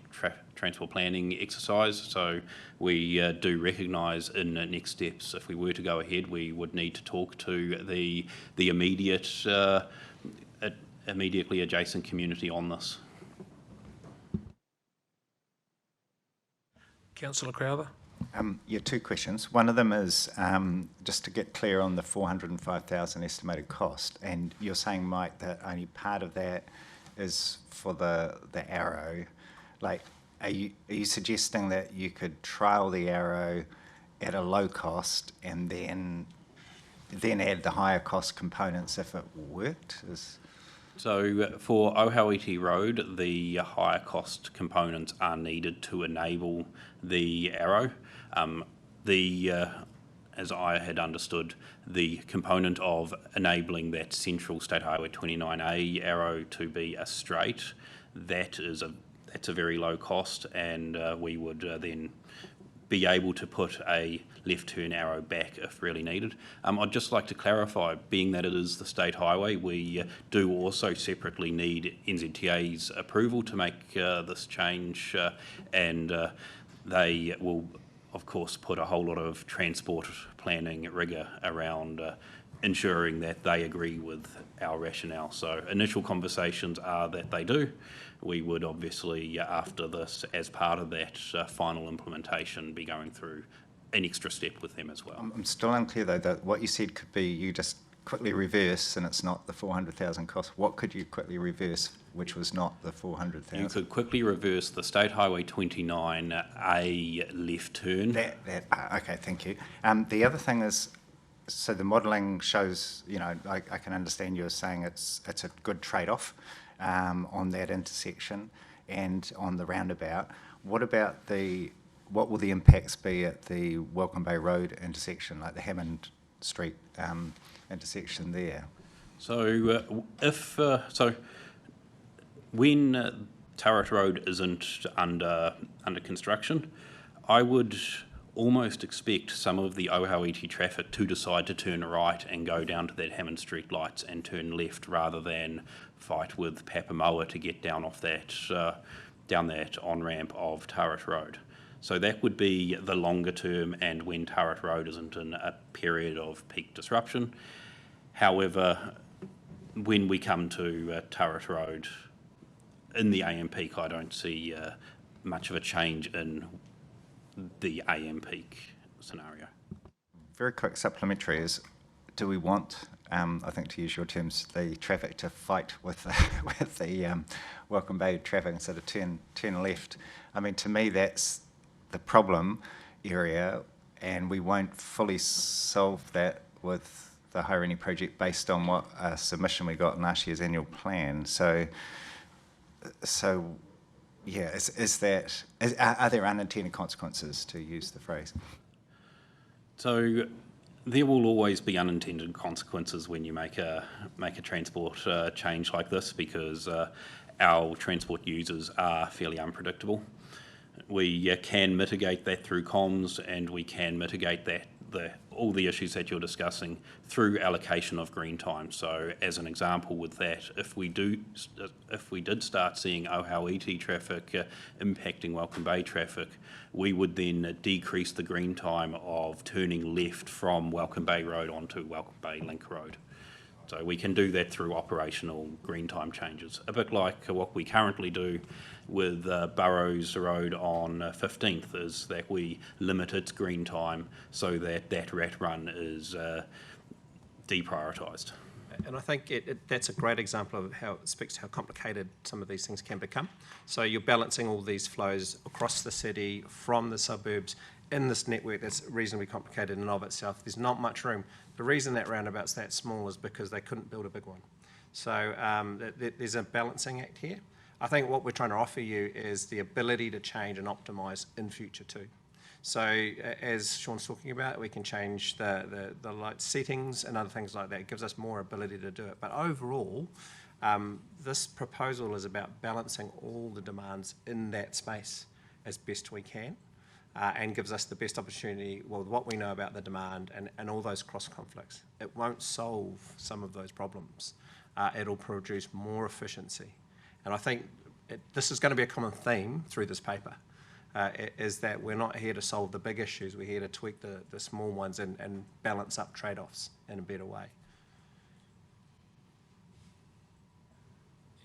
transport planning exercise. So we do recognise in next steps, if we were to go ahead, we would need to talk to the immediately adjacent community on this. Councillor Crowther. Yeah, two questions. One of them is just to get clear on the 405,000 estimated cost, and you're saying, Mike, that only part of that is for the Arrow. Like, are you suggesting that you could trial the Arrow at a low cost and then add the higher cost components if it worked? So for Ohauiti Road, the higher cost components are needed to enable the Arrow. As I had understood, the component of enabling that central State Highway 29A Arrow to be a straight, that's a very low cost, and we would then be able to put a left turn arrow back if really needed. I'd just like to clarify, being that it is the state highway, we do also separately need NZTA's approval to make this change, and they will of course put a whole lot of transport planning rigour around ensuring that they agree with our rationale. So initial conversations are that they do. We would obviously, after this, as part of that final implementation, be going through an extra step with them as well. I'm still unclear though, that what you said could be you just quickly reverse and it's not the 400,000 cost. What could you quickly reverse which was not the 400,000? You could quickly reverse the State Highway 29A left turn. Okay, thank you. The other thing is, so the modelling shows, I can understand you're saying it's a good trade-off on that intersection and on the roundabout. What about what will the impacts be at the Welcome Bay Road intersection, like the Hammond Street intersection there? So when Turret Road isn't under construction, I would almost expect some of the Ohauiti traffic to decide to turn right and go down to that Hammond Street lights and turn left rather than fight with Papamoa to get down off that down that on-ramp of Turret Road. So that would be the longer term and when Turret Road isn't in a period of peak disruption. However, when we come to Turret Road in the AM peak, I don't see much of a change in the AM peak scenario. Very quick supplementary is, do we want, I think to use your terms, the traffic to fight with the Welcome Bay traffic instead of turn left? I mean, to me, that's the problem area, and we won't fully solve that with the Haurani project based on what submission we got in last year's annual plan. So yeah, are there unintended consequences, to use the phrase? So there will always be unintended consequences when you make a transport change like this, because our transport users are fairly unpredictable. We can mitigate that through comms, and we can mitigate that all the issues that you're discussing through allocation of green time. So as an example with that, if we did start seeing Ohauiti traffic impacting Welcome Bay traffic, we would then decrease the green time of turning left from Welcome Bay Road onto Welcome Bay Link Road. So we can do that through operational green time changes, a bit like what we currently do with Burrows Road on 15th, is that we limit its green time so that rat run is deprioritised. And I think that's a great example of how it speaks to how complicated some of these things can become. So you're balancing all these flows across the city, from the suburbs, in this network that's reasonably complicated in and of itself. There's not much room. The reason that roundabout's that small is because they couldn't build a big one. So there's a balancing act here. I think what we're trying to offer you is the ability to change and optimise in future too. So as Sean's talking about, we can change the light settings and other things like that. It gives us more ability to do it. But overall, this proposal is about balancing all the demands in that space as best we can. and gives us the best opportunity, well, what we know about the demand and all those cross conflicts. It won't solve some of those problems. It'll produce more efficiency. And I think this is going to be a common theme through this paper, is that we're not here to solve the big issues, we're here to tweak the small ones and balance up trade-offs in a better way.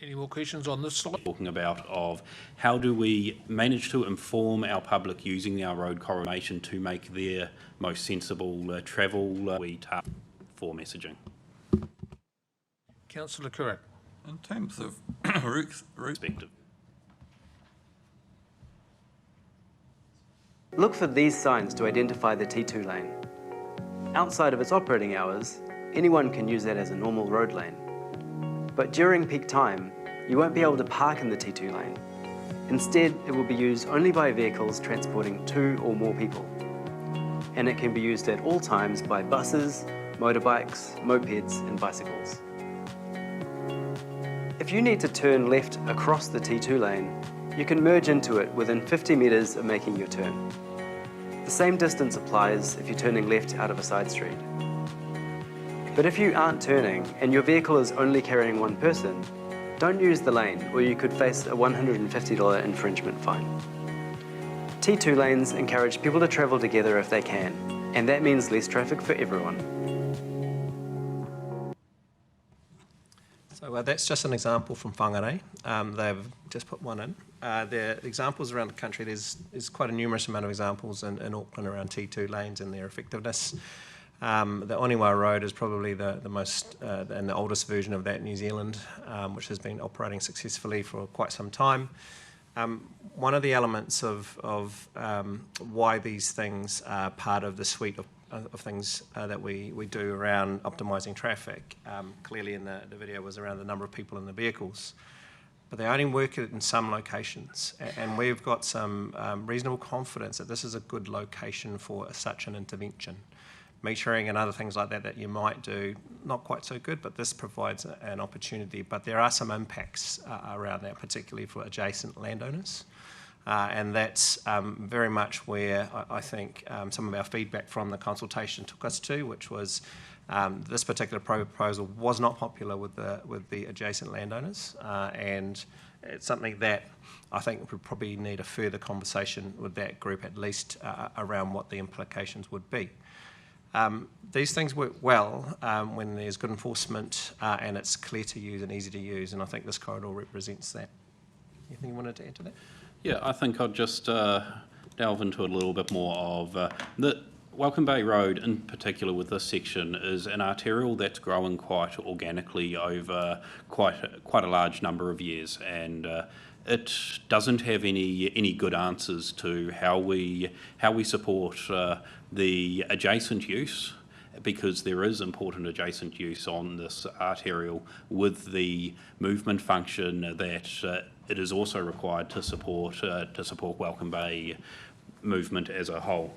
Any more questions on this slide? Talking about of how do we manage to inform our public using our road coordination to make their most sensible travel we target for messaging. Councillor Curran. In terms of route perspective. Look for these signs to identify the T2 lane. Outside of its operating hours, anyone can use that as a normal road lane. But during peak time, you won't be able to park in the T2 lane. Instead, it will be used only by vehicles transporting 2 or more people. And it can be used at all times by buses, motorbikes, mopeds, and bicycles. If you need to turn left across the T2 lane, you can merge into it within 50 metres of making your turn. The same distance applies if you're turning left out of a side street. But if you aren't turning and your vehicle is only carrying one person, don't use the lane or you could face a $150 infringement fine. T2 lanes encourage people to travel together if they can, and that means less traffic for everyone. So that's just an example from Whangarei. They've just put one in. There are examples around the country. There's quite a numerous amount of examples in Auckland around T2 lanes and their effectiveness. The Oniwa Road is probably the most and the oldest version of that in New Zealand, which has been operating successfully for quite some time. One of the elements of why these things are part of the suite of things that we do around optimising traffic, clearly in the video was around the number of people in the vehicles. But they only work in some locations, and we've got some reasonable confidence that this is a good location for such an intervention. Metering and other things like that you might do, not quite so good, but this provides an opportunity. But there are some impacts around that, particularly for adjacent landowners. And that's very much where I think some of our feedback from the consultation took us to, which was this particular proposal was not popular with the adjacent landowners, and it's something that I think we probably need a further conversation with that group, at least around what the implications would be. These things work well when there's good enforcement and it's clear to use and easy to use, and I think this corridor represents that. Anything you wanted to add to that? Yeah, I think I'd just delve into a little bit more of the Welcome Bay Road in particular with this section is an arterial that's growing quite organically over quite a large number of years, and it doesn't have any good answers to how we support the adjacent use, because there is important adjacent use on this arterial with the movement function that it is also required to support Welcome Bay movement as a whole.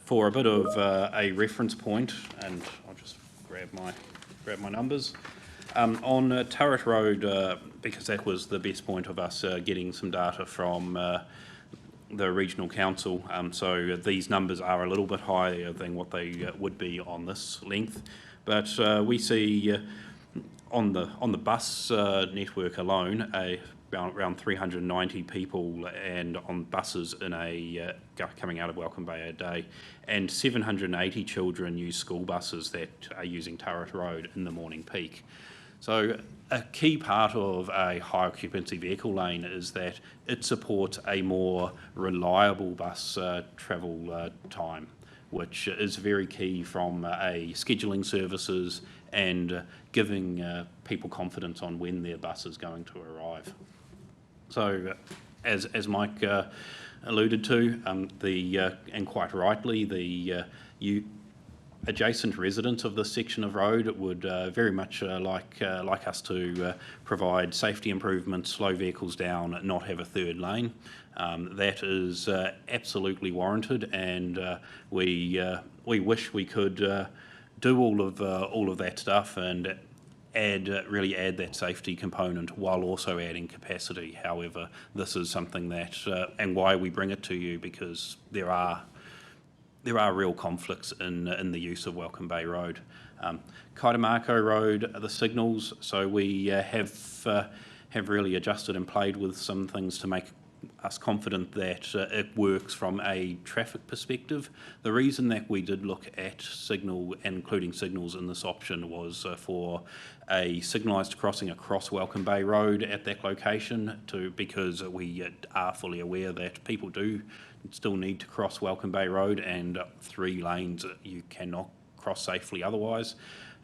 For a bit of a reference point, and I'll just grab my numbers. On Turret Road, because that was the best point of us getting some data from the regional council, so these numbers are a little bit higher than what they would be on this length, but we see on the bus network alone around 390 people and on buses in coming out of Welcome Bay a day, and 780 children use school buses that are using Turret Road in the morning peak. So a key part of a high occupancy vehicle lane is that it supports a more reliable bus travel time, which is very key from a scheduling services and giving people confidence on when their bus is going to arrive. So as Mike alluded to, and quite rightly, the adjacent residents of this section of road would very much like us to provide safety improvements, slow vehicles down, not have a third lane. That is absolutely warranted, and we wish we could do all of that stuff and really add that safety component while also adding capacity. However, this is something that, and why we bring it to you, because there are real conflicts in the use of Welcome Bay Road. Kaitamako Road, the signals, so we have really adjusted and played with some things to make us confident that it works from a traffic perspective. The reason that we did look at signal, including signals in this option, was for a signalised crossing across Welcome Bay Road at that location, because we are fully aware that people do still need to cross Welcome Bay Road, and 3 lanes you cannot cross safely otherwise,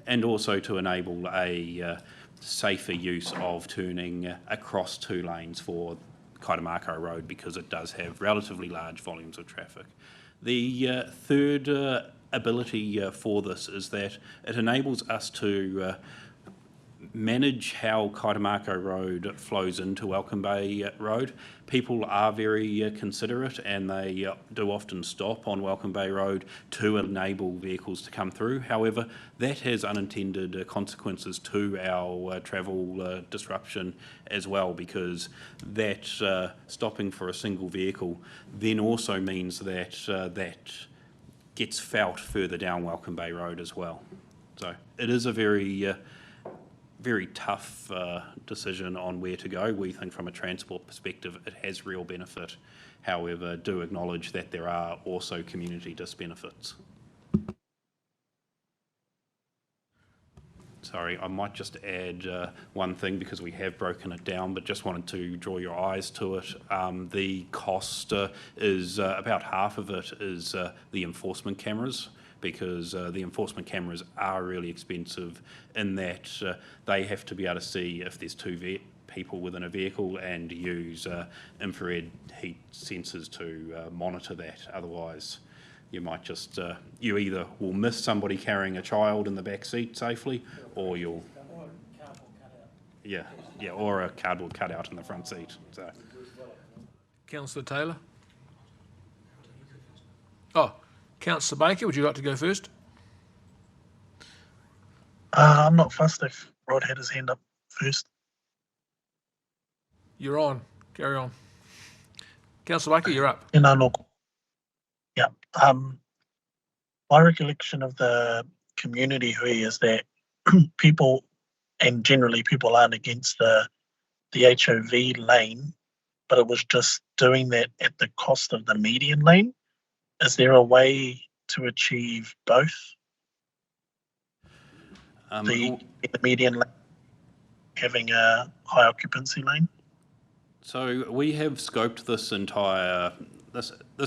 and also to enable a safer use of turning across 2 lanes for Kaitamako Road, because it does have relatively large volumes of traffic. The third ability for this is that it enables us to manage how Kaitamako Road flows into Welcome Bay Road. People are very considerate, and they do often stop on Welcome Bay Road to enable vehicles to come through. However, that has unintended consequences to our travel disruption as well, because that stopping for a single vehicle then also means that that gets felt further down Welcome Bay Road as well. So it is a very tough decision on where to go. We think from a transport perspective it has real benefit, however do acknowledge that there are also community disbenefits. Sorry, I might just add one thing, because we have broken it down, but just wanted to draw your eyes to it. The cost is about half of it is the enforcement cameras, because the enforcement cameras are really expensive in that they have to be able to see if there's 2 people within a vehicle and use infrared heat sensors to monitor that. Otherwise, you might just, you either will miss somebody carrying a child in the back seat safely, or you'll, or a cardboard cutout in the front seat. So, Councillor Taylor. Oh, Councillor Baker, would you like to go first? I'm not fussed if Rod had his hand up first. You're on. Carry on. Councillor Baker, you're up. Yeah. My recollection of the community hui is that people, and generally people, aren't against the HOV lane, but it was just doing that at the cost of the median lane. Is there a way to achieve both? The median lane having a high occupancy lane? So we have scoped this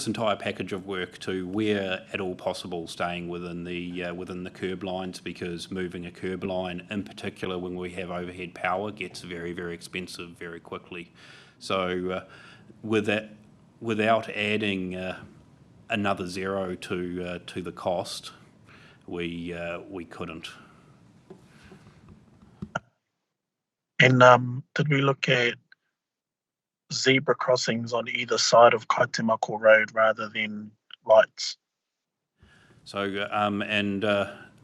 entire package of work to where at all possible staying within the curb lines, because moving a curb line, in particular when we have overhead power, gets very, very expensive very quickly. So without adding another zero to the cost, we couldn't. And did we look at zebra crossings on either side of Kaitamako Road rather than lights? So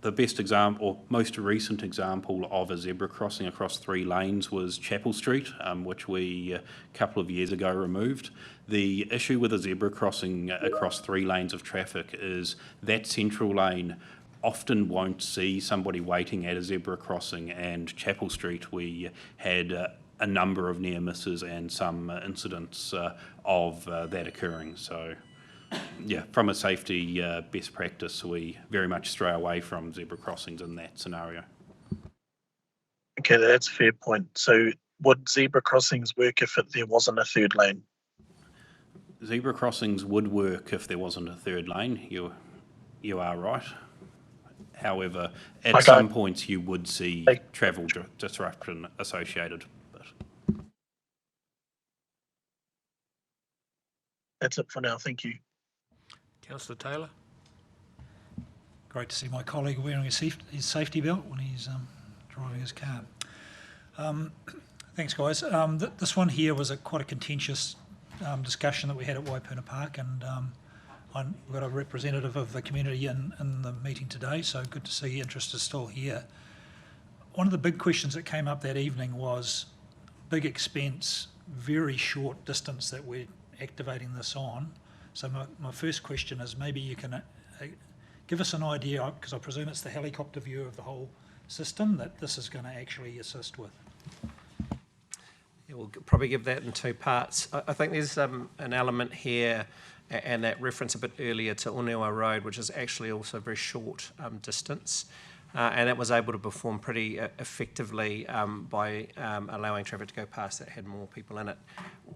the best example, or most recent example of a zebra crossing across 3 lanes was Chapel Street, which we a couple of years ago removed. The issue with a zebra crossing across 3 lanes of traffic is that central lane often won't see somebody waiting at a zebra crossing, and Chapel Street we had a number of near misses and some incidents of that occurring. So yeah, from a safety best practice, we very much stray away from zebra crossings in that scenario. Okay, that's a fair point. So would zebra crossings work if there wasn't a 3rd lane? Zebra crossings would work if there wasn't a 3rd lane. You are right. However, at some points you would see travel disruption associated. That's it for now. Thank you. Councillor Taylor. Great to see my colleague wearing his safety belt when he's driving his car. Thanks, guys. This one here was quite a contentious discussion that we had at Waipuna Park, and we've got a representative of the community in the meeting today, so good to see interest is still here. one of the big questions that came up that evening was big expense, very short distance that we're activating this on. So my first question is, maybe you can give us an idea, because I presume it's the helicopter view of the whole system that this is going to actually assist with. Yeah, we'll probably give that in two parts. I think there's an element here, and that reference a bit earlier to Unewa Road, which is actually also a very short distance. And it was able to perform pretty effectively by allowing traffic to go past that had more people in it.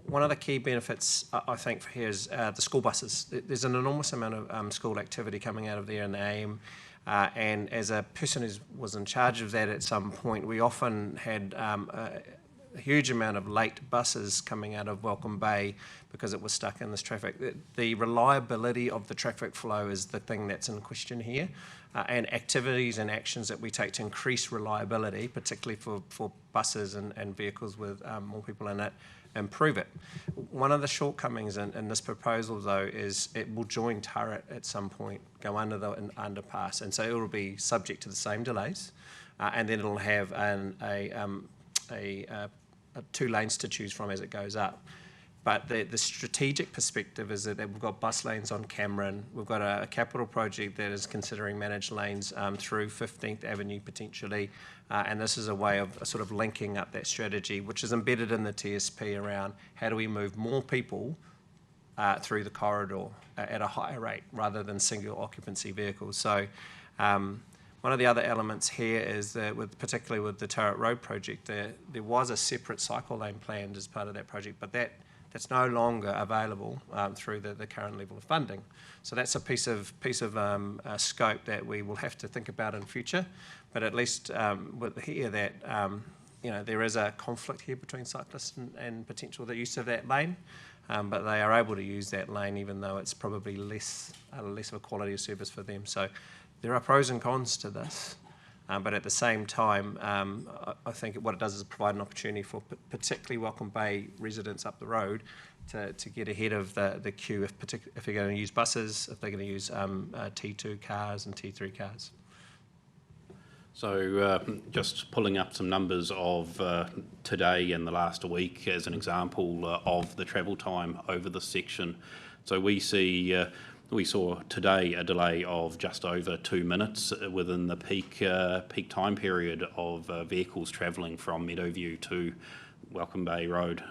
One of the key benefits, I think, for here is the school buses. There's an enormous amount of school activity coming out of there in the AIM. And as a person who was in charge of that at some point, we often had a huge amount of late buses coming out of Welcome Bay because it was stuck in this traffic. The reliability of the traffic flow is the thing that's in question here, and activities and actions that we take to increase reliability, particularly for buses and vehicles with more people in it, improve it. One of the shortcomings in this proposal, though, is it will join Turret at some point, go under the underpass, and so it will be subject to the same delays, and then it'll have two lanes to choose from as it goes up. But the strategic perspective is that we've got bus lanes on Cameron. We've got a capital project that is considering managed lanes through 15th Avenue potentially. And this is a way of sort of linking up that strategy, which is embedded in the TSP around how do we move more people through the corridor at a higher rate rather than single occupancy vehicles. So one of the other elements here is that, particularly with the Turret Road project, there was a separate cycle lane planned as part of that project, but that's no longer available through the current level of funding. So that's a piece of scope that we will have to think about in future. But at least with here that there is a conflict here between cyclists and potential the use of that lane, but they are able to use that lane even though it's probably less of a quality of service for them. So there are pros and cons to this. But at the same time, I think what it does is provide an opportunity for particularly Welcome Bay residents up the road to get ahead of the queue if they're going to use buses, if they're going to use T2 cars and T3 cars. So just pulling up some numbers of today and the last week as an example of the travel time over this section. So we saw today a delay of just over 2 minutes within the peak time period of vehicles travelling from Meadowview to Welcome Bay Road.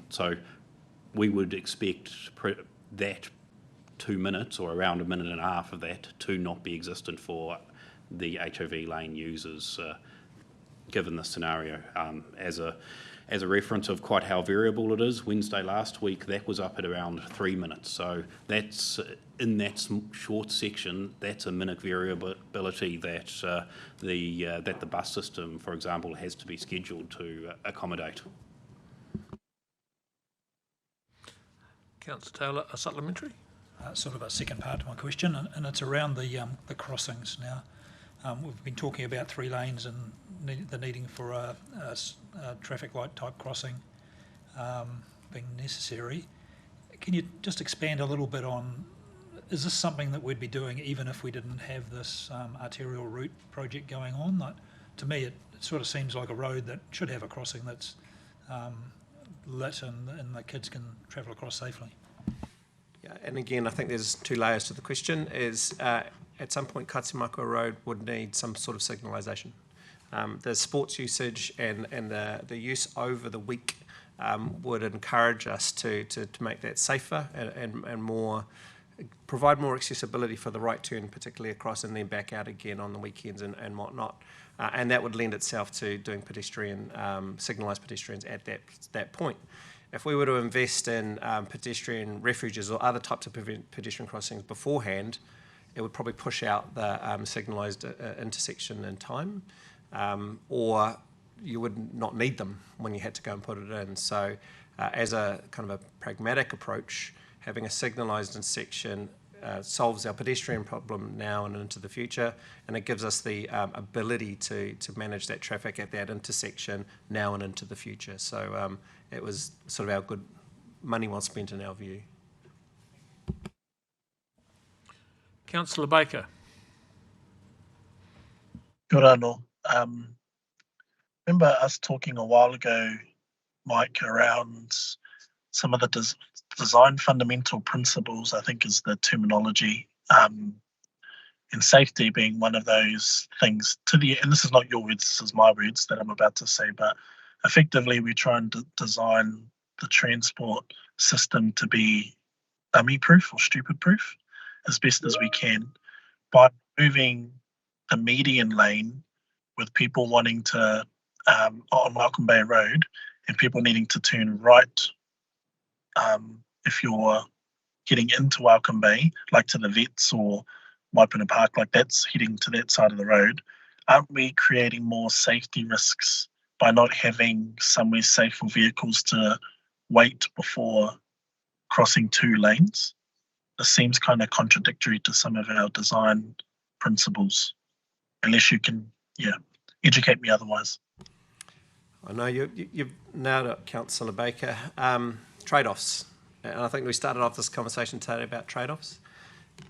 So we would expect that 2 minutes or around 1.5 minutes of that to not be existent for the HOV lane users, given the scenario. As a reference of quite how variable it is, Wednesday last week that was up at around 3 minutes. So that's in that short section, that's a minute variability that the bus system, for example, has to be scheduled to accommodate. Councillor Taylor, a supplementary? Sort of a second part to my question, and it's around the crossings now. We've been talking about 3 lanes and the needing for a traffic light type crossing being necessary. Can you just expand a little bit on, is this something that we'd be doing even if we didn't have this arterial route project going on? Like, to me, it sort of seems like a road that should have a crossing that's lit and the kids can travel across safely. Yeah, and again, I think there's 2 layers to the question. At some point, Katimako Road would need some sort of signalisation. The sports usage and the use over the week would encourage us to make that safer and more, provide more accessibility for the right turn, particularly across and then back out again on the weekends and whatnot. And that would lend itself to doing signalised pedestrians at that point. If we were to invest in pedestrian refuges or other types of pedestrian crossings beforehand, it would probably push out the signalised intersection in time, or you would not need them when you had to go and put it in. So as a kind of a pragmatic approach, having a signalised intersection solves our pedestrian problem now and into the future, and it gives us the ability to manage that traffic at that intersection now and into the future. So it was sort of our good money well spent in our view. Councillor Baker. Kia ora, no. remember us talking a while ago, Mike, around some of the design fundamental principles, I think is the terminology, and safety being one of those things and this is not your words, this is my words that I'm about to say, but effectively we try and design the transport system to be dummy proof or stupid proof as best as we can by moving the median lane with people wanting to on Welcome Bay Road and people needing to turn right if you're getting into Welcome Bay, like to the vets or Waipuna Park, like that's heading to that side of the road. Aren't we creating more safety risks by not having somewhere safe for vehicles to wait before crossing two lanes? This seems kind of contradictory to some of our design principles, unless you can, educate me otherwise. I know you've nailed it, Councillor Baker. Trade-offs. And I think we started off this conversation today about trade-offs.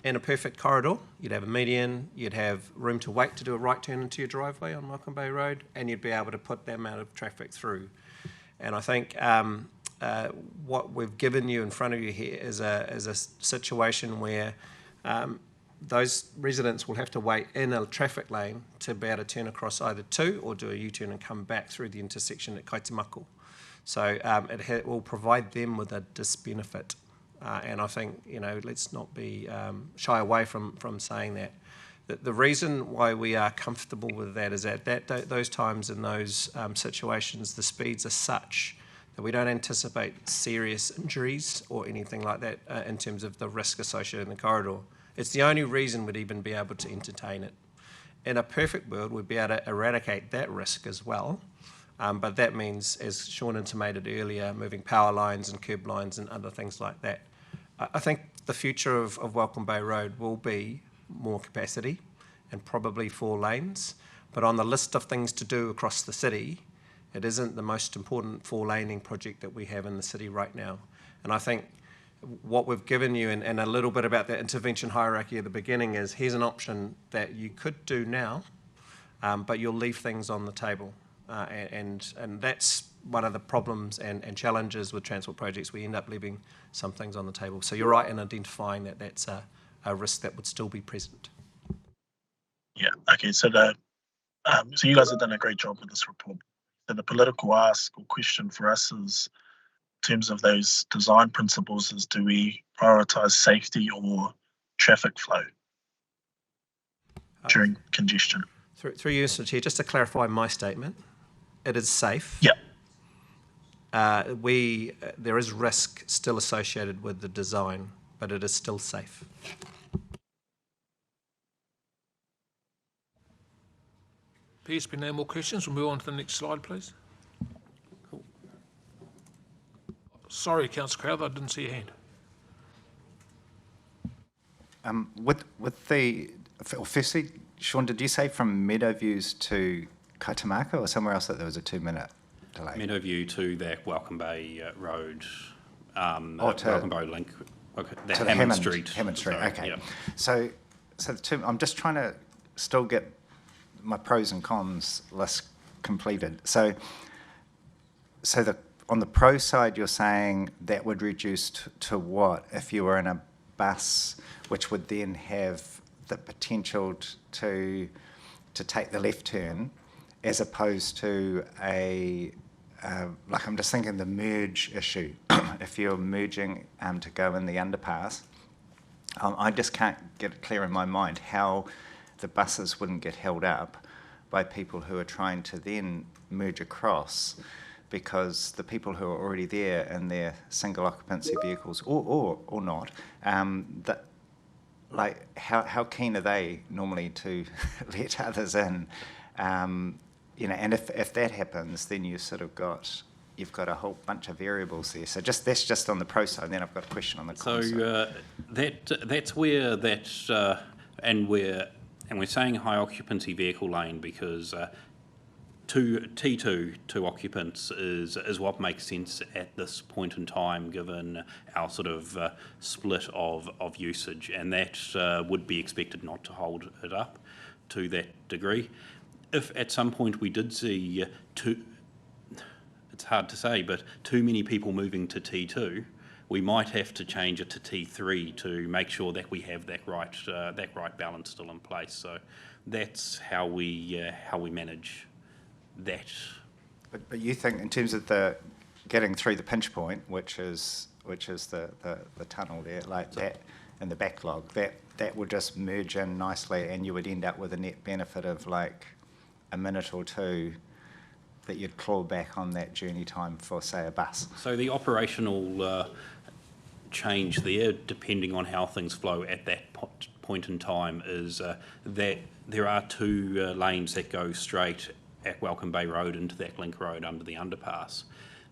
In a perfect corridor, you'd have a median, you'd have room to wait to do a right turn into your driveway on Welcome Bay Road, and you'd be able to put that amount of traffic through. And I think what we've given you in front of you here is a situation where those residents will have to wait in a traffic lane to be able to turn across either two or do a U-turn and come back through the intersection at Kaitimaku. So it will provide them with a disbenefit. And I think, let's not be shy away from saying that. The reason why we are comfortable with that is that those times in those situations, the speeds are such that we don't anticipate serious injuries or anything like that in terms of the risk associated in the corridor. It's the only reason we'd even be able to entertain it. In a perfect world, we'd be able to eradicate that risk as well. But that means, as Sean intimated earlier, moving power lines and curb lines and other things like that. I think the future of Welcome Bay Road will be more capacity and probably 4 lanes. But on the list of things to do across the city, it isn't the most important 4-laning project that we have in the city right now. And I think what we've given you and a little bit about that intervention hierarchy at the beginning is here's an option that you could do now, but you'll leave things on the table. And that's one of the problems and challenges with transport projects. We end up leaving some things on the table. So you're right in identifying that that's a risk that would still be present. Yeah, okay, so so you guys have done a great job with this report. So the political ask or question for us is, in terms of those design principles, is do we prioritise safety or traffic flow during congestion? Through you, Mr. Chair, just to clarify my statement, it is safe. Yeah. There is risk still associated with the design, but it is still safe. Appears to be no more questions. We'll move on to the next slide, please. Cool. Sorry, Councillor Crowther, I didn't see your hand. Firstly, Sean, did you say from Meadowviews to Kaitimaku or somewhere else that there was a 2-minute delay? Meadowview to that Welcome Bay Road, Welcome Bay Link, to Hammond Street. Hammond Street, Sorry, okay. yeah. So I'm just trying to still get my pros and cons list completed. So on the pro side, you're saying that would reduce to what if you were in a bus, which would then have the potential to take the left turn, as opposed to I'm just thinking the merge issue. If you're merging to go in the underpass, I just can't get it clear in my mind how the buses wouldn't get held up by people who are trying to then merge across, because the people who are already there in their single occupancy vehicles or not, how keen are they normally to let others in? And if that happens, then you've got a whole bunch of variables there. So that's just on the pro side. Then I've got a question on the con side. So that's where and we're saying high occupancy vehicle lane because T2 to occupants is what makes sense at this point in time, given our sort of split of usage, and that would be expected not to hold it up to that degree. if at some point we did see it's hard to say, but too many people moving to T2, we might have to change it to T3 to make sure that we have that right balance still in place. So that's how we manage that. But you think in terms of the getting through the pinch point, which is the tunnel there, like that, and the backlog, that would just merge in nicely, and you would end up with a net benefit of like a minute or two that you'd claw back on that journey time for, say, a bus. So the operational change there, depending on how things flow at that point in time, is that there are two lanes that go straight at Welcome Bay Road into that link road under the underpass.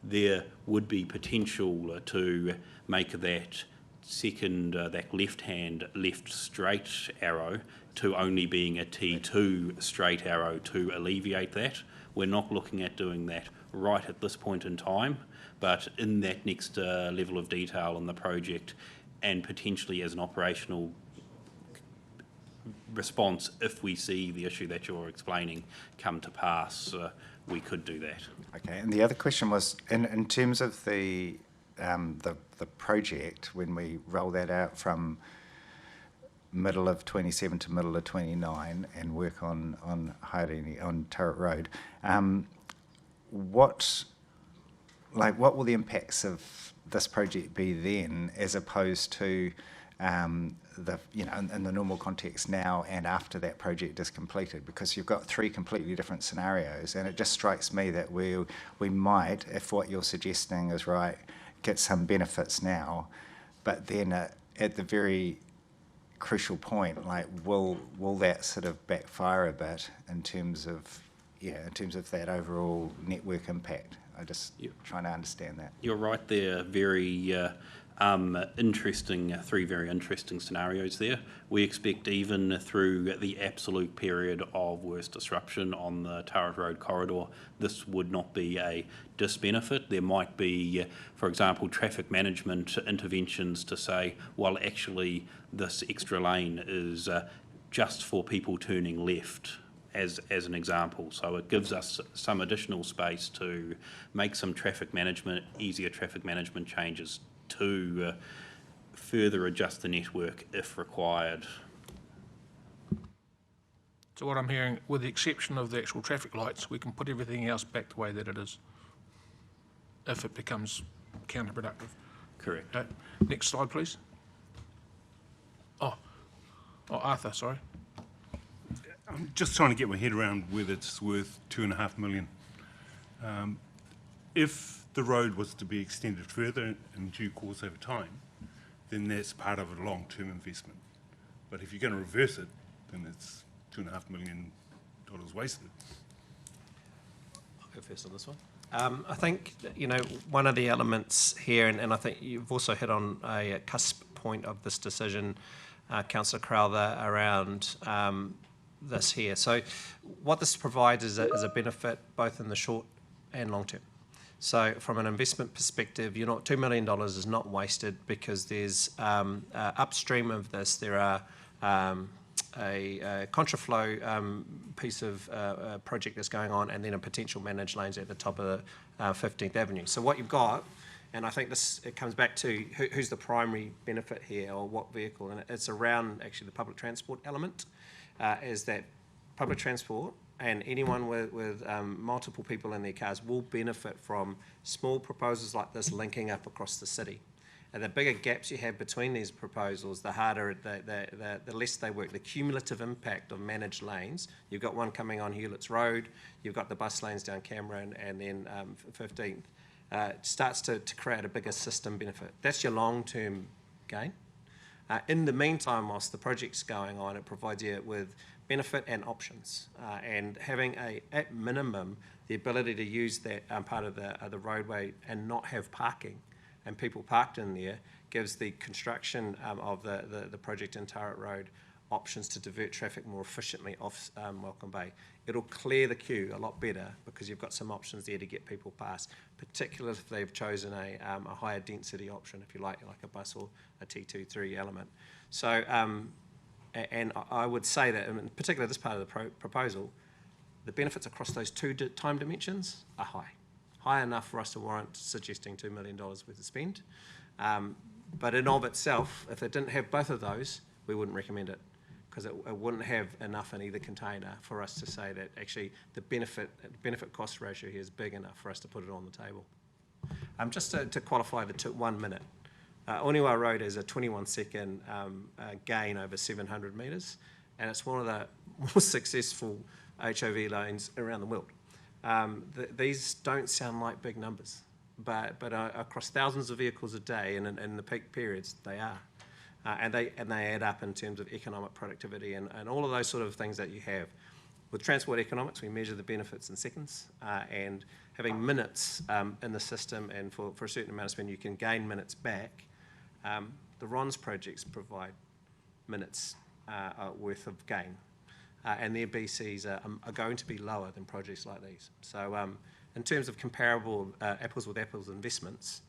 There would be potential to make that second, that left-hand left straight arrow to only being a T2 straight arrow to alleviate that. We're not looking at doing that right at this point in time, but in that next level of detail in the project, and potentially as an operational response, if we see the issue that you're explaining come to pass, we could do that. Okay, and the other question was, in terms of the project, when we roll that out from middle of 27 to middle of 29 and work on Haerengi, on Turret Road, what will the impacts of this project be then, as opposed to in the normal context now and after that project is completed? Because you've got three completely different scenarios, and it just strikes me that we might, if what you're suggesting is right, get some benefits now, but then at the very crucial point, like will that sort of backfire a bit in terms of that overall network impact? I just trying to understand that. You're right there. Very interesting, three very interesting scenarios there. We expect even through the absolute period of worst disruption on the Turret Road corridor, this would not be a disbenefit. There might be, for example, traffic management interventions to say, well, actually this extra lane is just for people turning left, as an example. So it gives us some additional space to make some easier traffic management changes to further adjust the network if required. So what I'm hearing, with the exception of the actual traffic lights, we can put everything else back the way that it is, if it becomes counterproductive. Correct. Okay. Next slide, please. Oh, Arthur, sorry. I'm just trying to get my head around whether it's worth $2.5 million. If the road was to be extended further in due course over time, then that's part of a long-term investment. But if you're going to reverse it, then it's $2.5 million wasted. I'll go first on this one. I think, one of the elements here, and I think you've also hit on a cusp point of this decision, Councillor Crowther, around this here. So what this provides is a benefit both in the short and long term. So from an investment perspective, $2 million is not wasted, because there's upstream of this, there are a contraflow piece of project that's going on, and then a potential managed lanes at the top of the 15th Avenue. So what you've got, and I think it comes back to who's the primary benefit here, or what vehicle, and it's around actually the public transport element, is that public transport and anyone with multiple people in their cars will benefit from small proposals like this linking up across the city. And the bigger gaps you have between these proposals, the harder, the less they work. The cumulative impact of managed lanes, you've got one coming on Hewletts Road, you've got the bus lanes down Cameron, and then 15th, starts to create a bigger system benefit. That's your long-term gain. In the meantime, whilst the project's going on, it provides you with benefit and options, and having at minimum the ability to use that part of the roadway and not have parking and people parked in there gives the construction of the project in Turret Road options to divert traffic more efficiently off Welcome Bay. It'll clear the queue a lot better because you've got some options there to get people past, particularly if they've chosen a higher density option, if you like a bus or a T2-3 element. So, and I would say that, in particular this part of the proposal, the benefits across those two time dimensions are high enough for us to warrant suggesting $2 million worth of spend. But in of itself, if it didn't have both of those, we wouldn't recommend it, because it wouldn't have enough in either container for us to say that actually the benefit cost ratio here is big enough for us to put it on the table. Just to qualify the 1 minute, Oniwa Road is a 21-second gain over 700 metres, and it's one of the more successful HOV lanes around the world. These don't sound like big numbers, but across thousands of vehicles a day and in the peak periods, they are. And they add up in terms of economic productivity and all of those sort of things that you have. With transport economics, we measure the benefits in seconds, and having minutes in the system, and for a certain amount of spend, you can gain minutes back. The RONS projects provide minutes worth of gain, and their BCs are going to be lower than projects like these. So in terms of comparable apples with apples investments,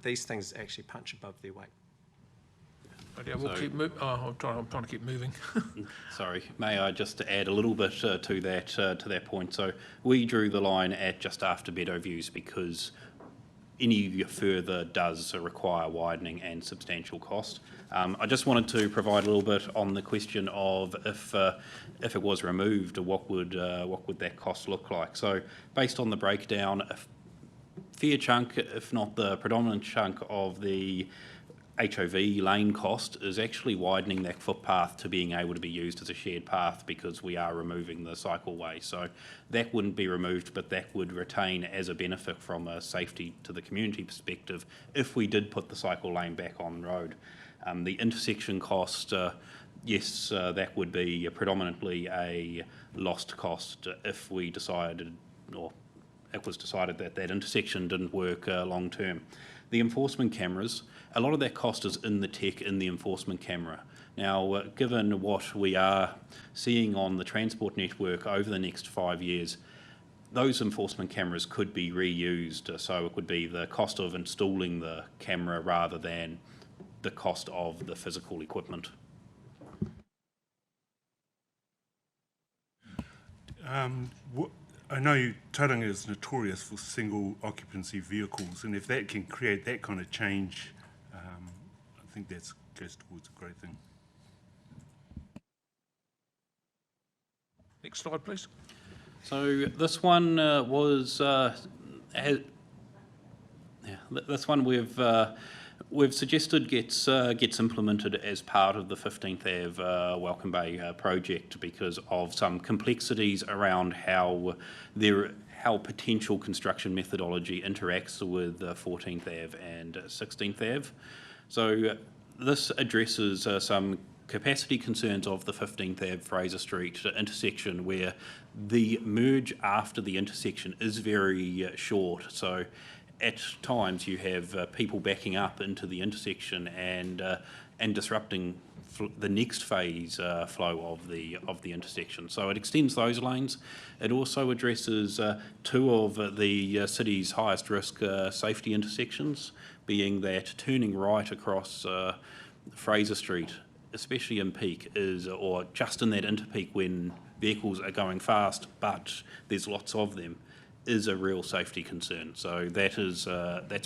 these things actually punch above their weight. Okay, we'll keep I'm trying to keep moving. Sorry, may I just add a little bit to that point? So we drew the line at just after Meadowviews because any further does require widening and substantial cost. I just wanted to provide a little bit on the question of if it was removed, what would that cost look like? So based on the breakdown, a fair chunk, if not the predominant chunk of the HOV lane cost is actually widening that footpath to being able to be used as a shared path, because we are removing the cycleway. So that wouldn't be removed, but that would retain as a benefit from a safety to the community perspective if we did put the cycle lane back on road. The intersection cost, yes, that would be predominantly a lost cost if we decided, or it was decided that that intersection didn't work long term. The enforcement cameras, a lot of that cost is in the tech in the enforcement camera. Now, given what we are seeing on the transport network over the next 5 years, those enforcement cameras could be reused. So it would be the cost of installing the camera rather than the cost of the physical equipment. I know Tauranga is notorious for single occupancy vehicles, and if that can create that kind of change, I think that goes towards a great thing. Next slide, please. So this one this one we've suggested gets implemented as part of the 15th Ave Welcome Bay project because of some complexities around how potential construction methodology interacts with 14th Ave and 16th Ave. So this addresses some capacity concerns of the 15th Ave Fraser Street intersection, where the merge after the intersection is very short. So at times you have people backing up into the intersection and disrupting the next phase flow of the intersection. So it extends those lanes. It also addresses two of the city's highest risk safety intersections, being that turning right across Fraser Street, especially in peak, or just in that interpeak when vehicles are going fast, but there's lots of them, is a real safety concern. So that's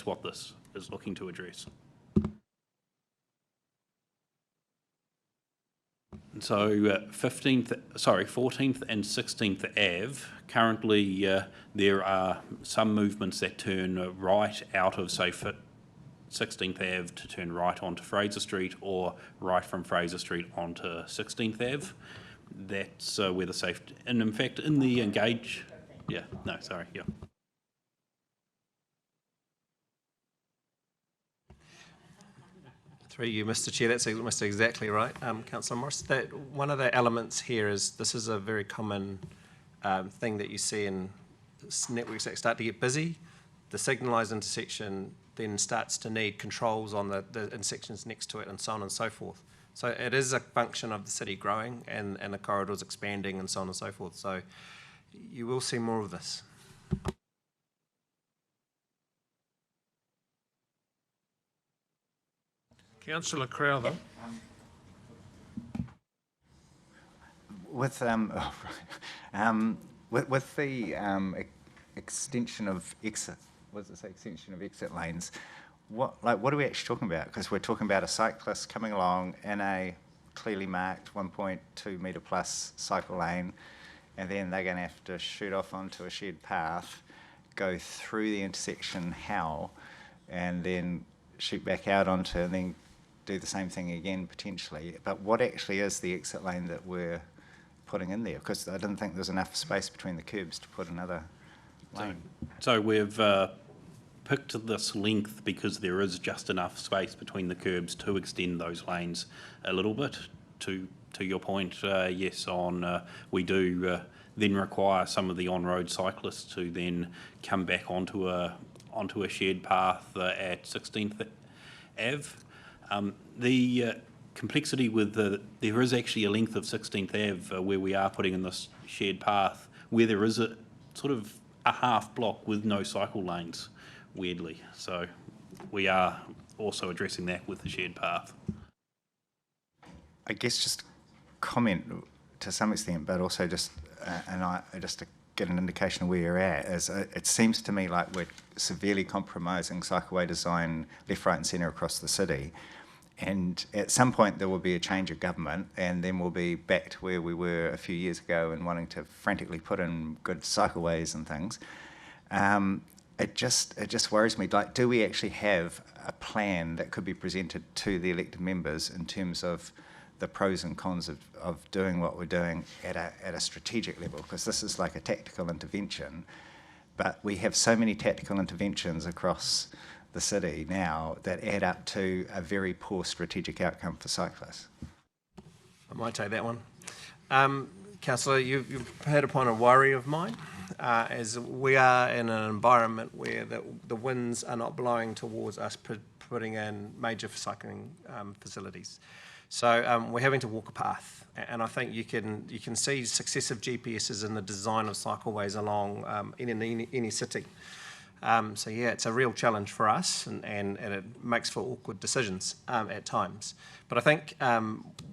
what this is looking to address. So 14th and 16th Ave, currently there are some movements that turn right out of, say, 16th Ave to turn right onto Fraser Street, or right from Fraser Street onto 16th Ave. That's where the safety, and in fact in the engage, Through you, Mr. Chair, that's almost exactly right, Councillor Morris. One of the elements here is this is a very common thing that you see in networks that start to get busy. The signalised intersection then starts to need controls on the intersections next to it, and so on and so forth. So it is a function of the city growing and the corridors expanding and so on and so forth. So you will see more of this. Councillor Crowther. With with the extension of exit, what does it say, extension of exit lanes, what are we actually talking about? Because we're talking about a cyclist coming along in a clearly marked 1.2 metre plus cycle lane, and then they're going to have to shoot off onto a shared path, go through the intersection, and then shoot back out onto, and then do the same thing again potentially. But what actually is the exit lane that we're putting in there? Because I didn't think there was enough space between the curbs to put another lane. So we've picked this length because there is just enough space between the curbs to extend those lanes a little bit. To your point, yes, we do then require some of the on-road cyclists to then come back onto a shared path at 16th Ave. The complexity with there is actually a length of 16th Ave where we are putting in this shared path where there is a sort of a half block with no cycle lanes, weirdly. So we are also addressing that with the shared path. I guess just comment to some extent, but also just just to get an indication of where you're at, is it seems to me like we're severely compromising cycleway design left, right and centre across the city. And at some point there will be a change of government, and then we'll be back to where we were a few years ago and wanting to frantically put in good cycleways and things. It just worries me. Like, do we actually have a plan that could be presented to the elected members in terms of the pros and cons of doing what we're doing at a strategic level? Because this is like a tactical intervention, but we have so many tactical interventions across the city now that add up to a very poor strategic outcome for cyclists. I might take that one. Councillor, you've had a point of worry of mine, as we are in an environment where the winds are not blowing towards us putting in major cycling facilities. So we're having to walk a path, and I think you can see successive GPSs in the design of cycleways along in any city. So yeah, it's a real challenge for us, and it makes for awkward decisions at times. But I think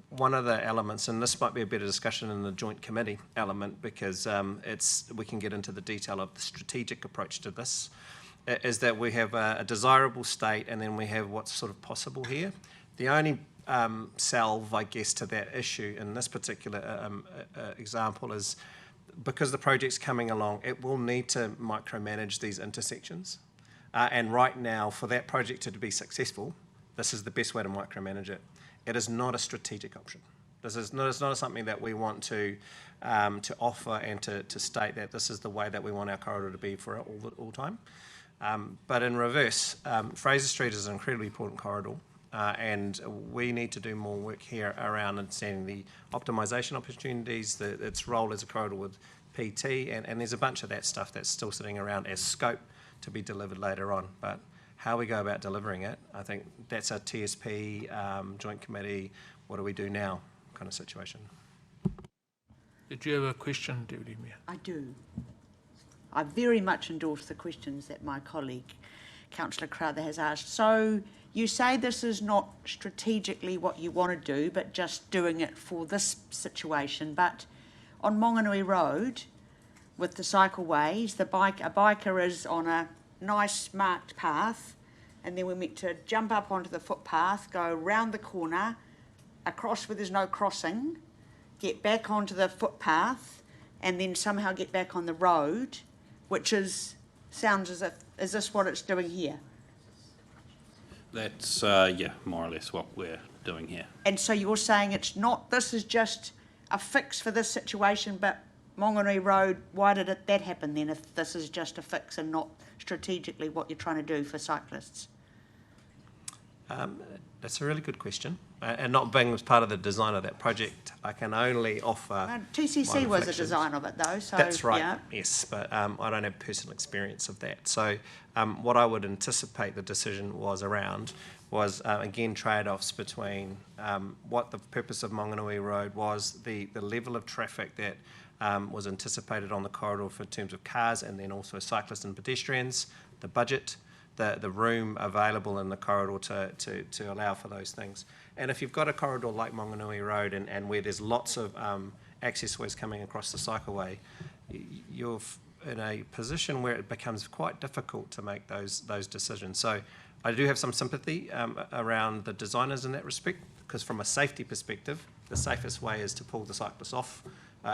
one of the elements, and this might be a better discussion in the joint committee element, because we can get into the detail of the strategic approach to this, is that we have a desirable state, and then we have what's sort of possible here. The only salve, I guess, to that issue in this particular example is, because the project's coming along, it will need to micromanage these intersections. And right now, for that project to be successful, this is the best way to micromanage it. It is not a strategic option. This is not something that we want to offer and to state that this is the way that we want our corridor to be for all time. But in reverse, Fraser Street is an incredibly important corridor. And we need to do more work here around understanding the optimisation opportunities, its role as a corridor with PT, and there's a bunch of that stuff that's still sitting around as scope to be delivered later on. But how we go about delivering it, I think that's a TSP, joint committee, what do we do now kind of situation. Did you have a question, Deputy Mayor? I do. I very much endorse the questions that my colleague, Councillor Crowther, has asked. So you say this is not strategically what you want to do, but just doing it for this situation. But on Monganui Road, with the cycleways, a biker is on a nice marked path, and then we're meant to jump up onto the footpath, go round the corner, across where there's no crossing, get back onto the footpath, and then somehow get back on the road, which sounds as if, is this what it's doing here? That's, yeah, more or less what we're doing here. And so you're saying it's not, this is just a fix for this situation, but Monganui Road, why did that happen then, if this is just a fix and not strategically what you're trying to do for cyclists? That's a really good question. And not being as part of the design of that project, I can only offer TCC was a design of it though, so that's right, yeah. yes, but I don't have personal experience of that. So what I would anticipate the decision was around was, again, trade-offs between what the purpose of Monganui Road was, the level of traffic that was anticipated on the corridor for terms of cars, and then also cyclists and pedestrians, the budget, the room available in the corridor to allow for those things. And if you've got a corridor like Monganui Road and where there's lots of access ways coming across the cycleway, you're in a position where it becomes quite difficult to make those decisions. So I do have some sympathy around the designers in that respect, because from a safety perspective, the safest way is to pull the cyclists off,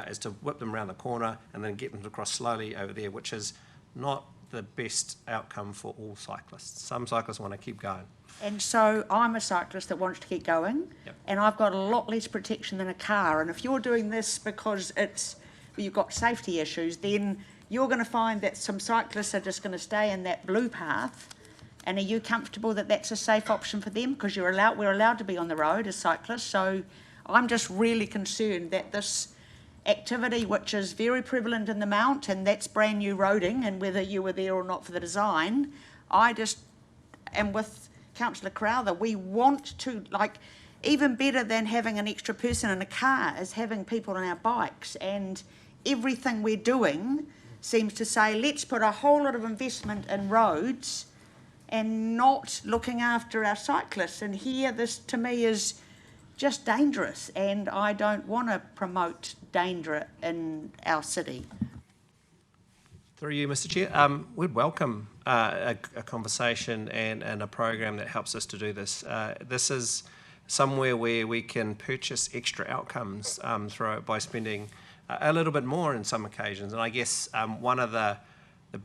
is to whip them around the corner and then get them to cross slowly over there, which is not the best outcome for all cyclists. Some cyclists want to keep going. And so I'm a cyclist that wants to keep going, and I've got a lot less protection than a car. And if you're doing this because you've got safety issues, then you're going to find that some cyclists are just going to stay in that blue path. And are you comfortable that that's a safe option for them? Because we're allowed to be on the road as cyclists. So I'm just really concerned that this activity, which is very prevalent in the Mount, and that's brand new roading, and whether you were there or not for the design, I just am with Councillor Crowther. We want to, like, even better than having an extra person in a car is having people on our bikes, and everything we're doing seems to say let's put a whole lot of investment in roads and not looking after our cyclists. And here, this to me is just dangerous, and I don't want to promote danger in our city. Through you, Mr. Chair, we'd welcome a conversation and a program that helps us to do this. This is somewhere where we can purchase extra outcomes by spending a little bit more in some occasions. And I guess one of the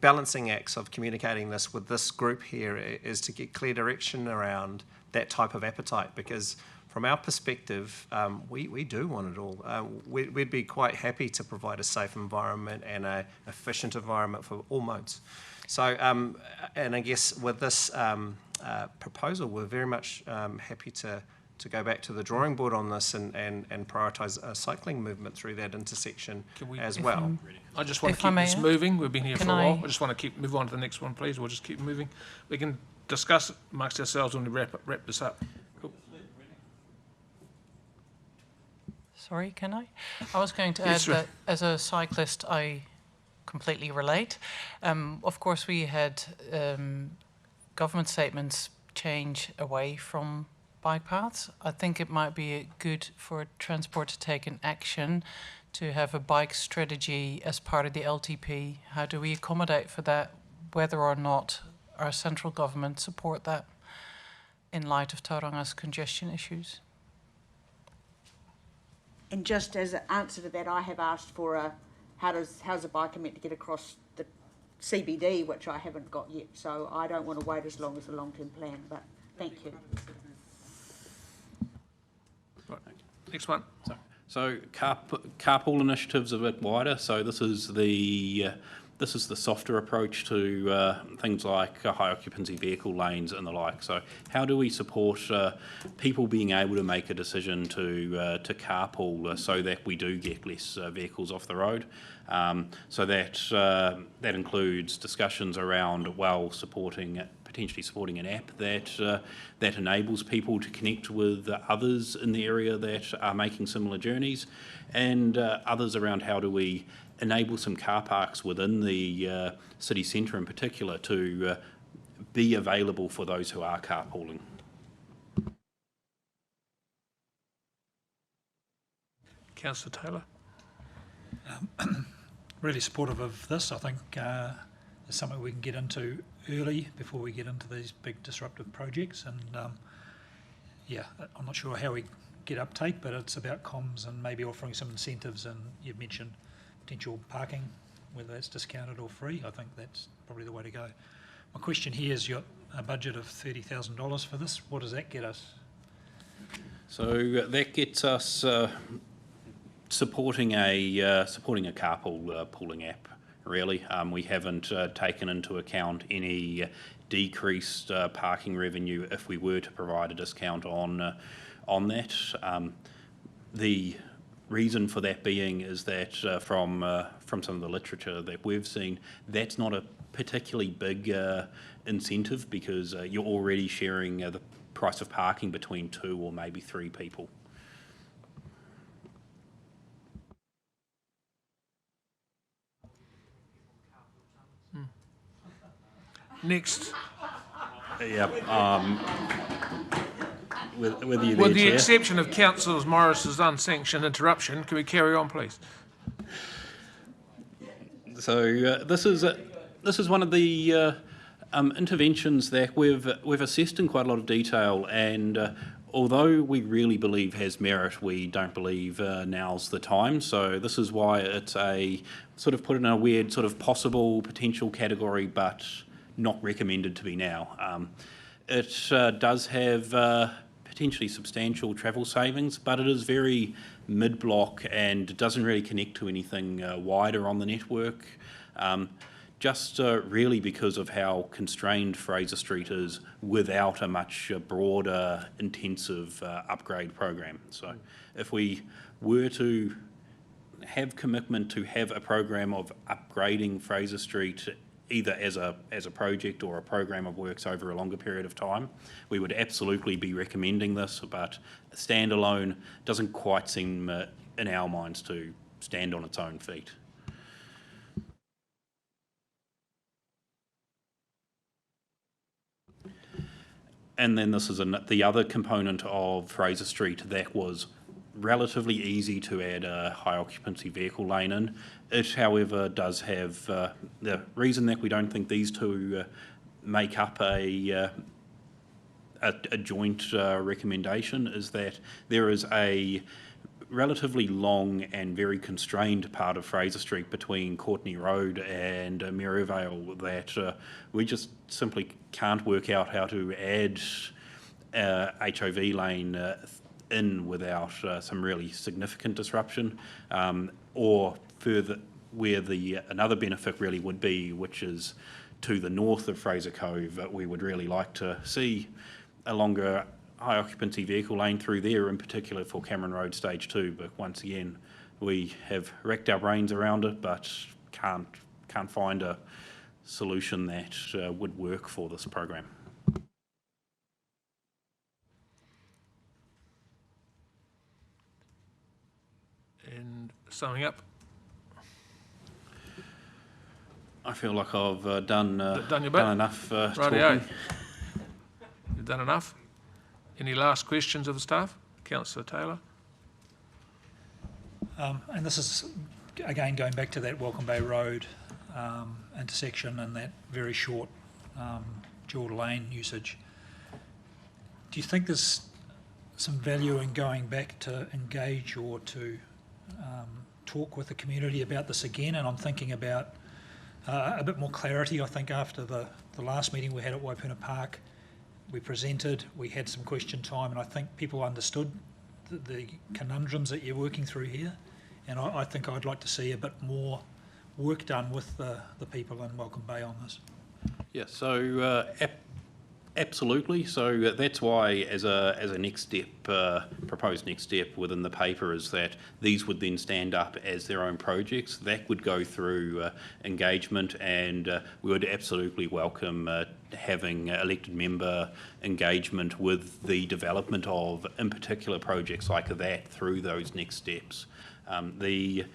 balancing acts of communicating this with this group here is to get clear direction around that type of appetite, because from our perspective, we do want it all. We'd be quite happy to provide a safe environment and an efficient environment for all modes. So, and I guess with this proposal, we're very much happy to go back to the drawing board on this and prioritise a cycling movement through that intersection as well. I just want to keep this moving. We've been here for a while. I just want to move on to the next one, please. We'll just keep moving. We can discuss it amongst ourselves when we wrap this up. Cool. Sorry, can I? I was going to add that as a cyclist, I completely relate. Of course, we had government statements change away from bike paths. I think it might be good for Transport to take an action to have a bike strategy as part of the LTP. How do we accommodate for that, whether or not our central government support that in light of Tauranga's congestion issues? And just as an answer to that, I have asked for how's a biker meant to get across the CBD, which I haven't got yet. So I don't want to wait as long as the long-term plan, but thank you. Right. Next one. So carpool initiatives are a bit wider. So this is the softer approach to things like high occupancy vehicle lanes and the like. So how do we support people being able to make a decision to carpool so that we do get less vehicles off the road? So that includes discussions around potentially supporting an app that enables people to connect with others in the area that are making similar journeys, and others around how do we enable some car parks within the city centre in particular to be available for those who are carpooling. Councillor Taylor. Really supportive of this. I think it's something we can get into early before we get into these big disruptive projects. And yeah, I'm not sure how we get uptake, but it's about comms and maybe offering some incentives. And you've mentioned potential parking, whether that's discounted or free. I think that's probably the way to go. My question here is, you've got a budget of $30,000 for this. What does that get us? So that gets us supporting a carpool pooling app. Really, we haven't taken into account any decreased parking revenue if we were to provide a discount on that. The reason for that being is that from some of the literature that we've seen, that's not a particularly big incentive, because you're already sharing the price of parking between 2 or maybe 3 people. Next. Yeah. With you there, With the Chair. exception of Councillor Morris's unsanctioned interruption, can we carry on, please? So this is one of the interventions that we've assessed in quite a lot of detail, and although we really believe has merit, we don't believe now's the time. So this is why it's a sort of put in a weird sort of possible potential category, but not recommended to be now. It does have potentially substantial travel savings, but it is very mid-block and doesn't really connect to anything wider on the network. Just really because of how constrained Fraser Street is without a much broader, intensive upgrade program. So if we were to have commitment to have a program of upgrading Fraser Street either as a project or a program of works over a longer period of time, we would absolutely be recommending this, but standalone doesn't quite seem in our minds to stand on its own feet. And then this is the other component of Fraser Street that was relatively easy to add a high occupancy vehicle lane in. It, however, does have the reason that we don't think these two make up a joint recommendation is that there is a relatively long and very constrained part of Fraser Street between Courtney Road and Merivale that we just simply can't work out how to add HOV lane in without some really significant disruption, or further where another benefit really would be, which is to the north of Fraser Cove. We would really like to see a longer high occupancy vehicle lane through there, in particular for Cameron Road Stage 2, but once again we have racked our brains around it but can't find a solution that would work for this program. And summing up, I feel like I've done your bit. enough talking. You've done enough. Any last questions of the staff? Councillor Taylor. And this is, again, going back to that Welcome Bay Road intersection and that very short dual lane usage. Do you think there's some value in going back to engage or to talk with the community about this again? And I'm thinking about a bit more clarity. I think after the last meeting we had at Waipuna Park, we presented, we had some question time, and I think people understood the conundrums that you're working through here. And I think I'd like to see a bit more work done with the people in Welcome Bay on this. Yeah, so absolutely. So that's why, as a next step, proposed next step within the paper, is that these would then stand up as their own projects. That would go through engagement, and we would absolutely welcome having elected member engagement with the development of, in particular, projects like that through those next steps. The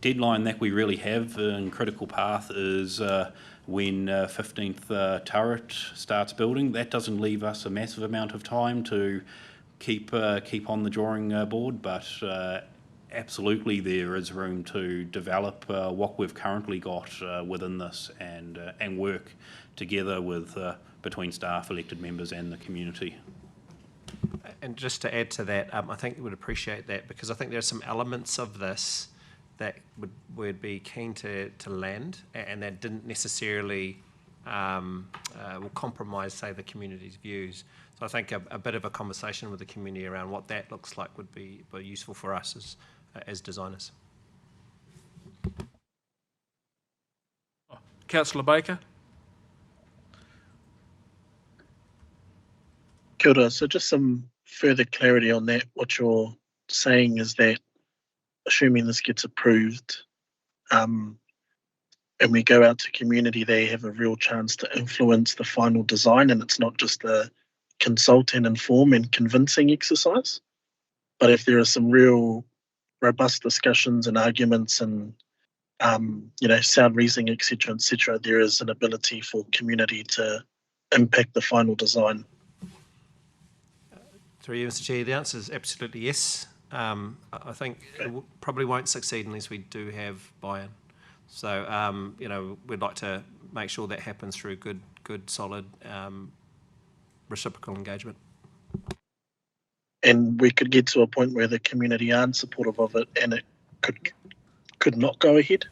deadline that we really have in Critical Path is when 15th turret starts building. That doesn't leave us a massive amount of time to keep on the drawing board, but absolutely there is room to develop what we've currently got within this and work together with between staff, elected members and the community. And just to add to that, I think we would appreciate that, because I think there are some elements of this that would be keen to land, and that didn't necessarily will compromise, say, the community's views. So I think a bit of a conversation with the community around what that looks like would be useful for us as designers. Councillor Baker. Kia ora. So just some further clarity on that. What you're saying is that, assuming this gets approved, and we go out to community, they have a real chance to influence the final design, and it's not just a consult and inform and convincing exercise. But if there are some real robust discussions and arguments and sound reasoning, etc., there is an ability for community to impact the final design. Through you, Mr. Chair, the answer is absolutely yes. I think it probably won't succeed unless we do have buy-in. So, you know, we'd like to make sure that happens through good, solid reciprocal engagement. And we could get to a point where the community aren't supportive of it and it could not go ahead?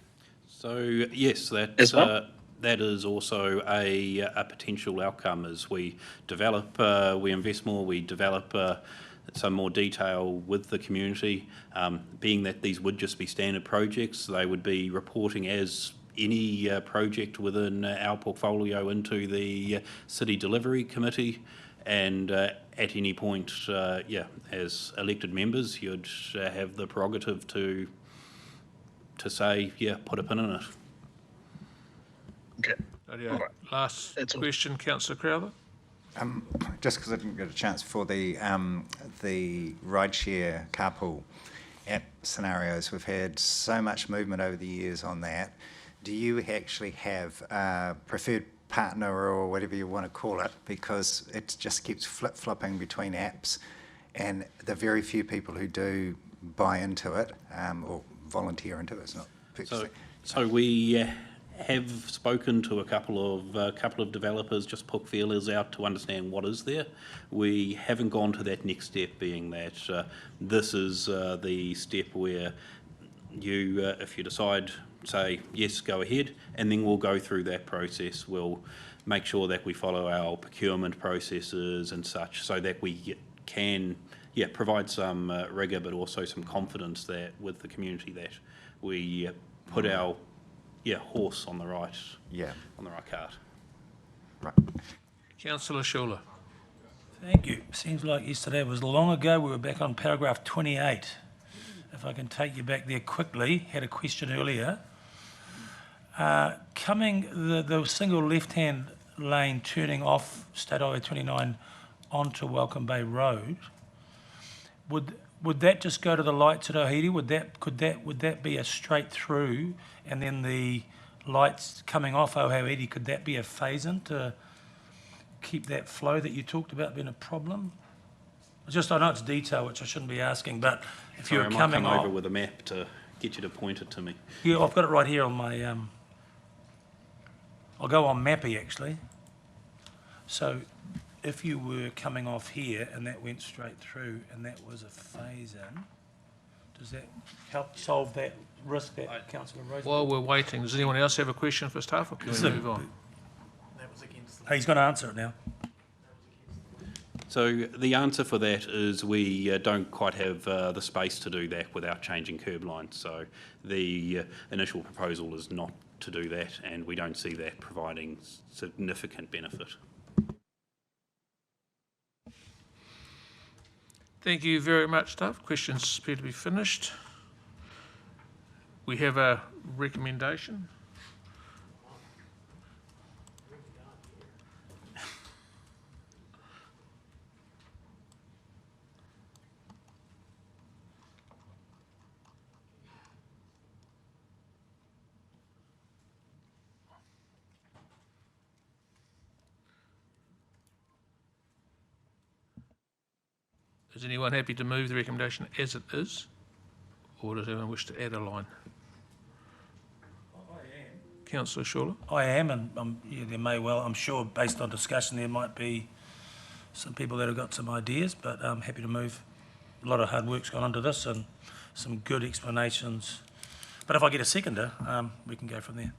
So yes, that As well? that is also a potential outcome as we develop, we invest more, we develop some more detail with the community. Being that these would just be standard projects, they would be reporting as any project within our portfolio into the City Delivery Committee, and at any point, as elected members, you'd have the prerogative to say, put a pin in it. Okay. Last question, Councillor Crowther. Just because I didn't get a chance for the rideshare carpool app scenarios, we've had so much movement over the years on that. Do you actually have a preferred partner or whatever you want to call it? Because it just keeps flip-flopping between apps, and the very few people who do buy into it or volunteer into it, it's not purchasing. So we have spoken to a couple of developers, just put feelers out to understand what is there. We haven't gone to that next step, being that this is the step where you, if you decide, say yes, go ahead, and then we'll go through that process. We'll make sure that we follow our procurement processes and such, so that we can provide some rigour, but also some confidence that with the community that we put our horse on the right cart. Right. Councillor Schuler. Thank you. Seems like yesterday was long ago. We were back on paragraph 28. If I can take you back there quickly, had a question earlier. Coming the single left-hand lane turning off State Highway 29 onto Welcome Bay Road, would that just go to the lights at Ohiri? Would that be a straight through, and then the lights coming off Ohiri, could that be a phase-in to keep that flow that you talked about being a problem? I know it's detail, which I shouldn't be asking, but if you're coming over off, with a map to get you to point it to me. yeah, I've got it right here on my. I'll go on Mappy actually. So, if you were coming off here and that went straight through and that was a phase-in, does that help solve that risk that Councillor Rose? While we're waiting, does anyone else have a question for staff, or can we move on? He's going to answer it now. So the answer for that is we don't quite have the space to do that without changing curb lines. So the initial proposal is not to do that, and we don't see that providing significant benefit. Thank you very much, staff. Questions appear to be finished. We have a recommendation. Is anyone happy to move the recommendation as it is, or does anyone wish to add a line? I am. Councillor Schuler? I am, and there may well, I'm sure, based on discussion, there might be some people that have got some ideas, but I'm happy to move. A lot of hard work's gone into this and some good explanations. But if I get a seconder, we can go from there.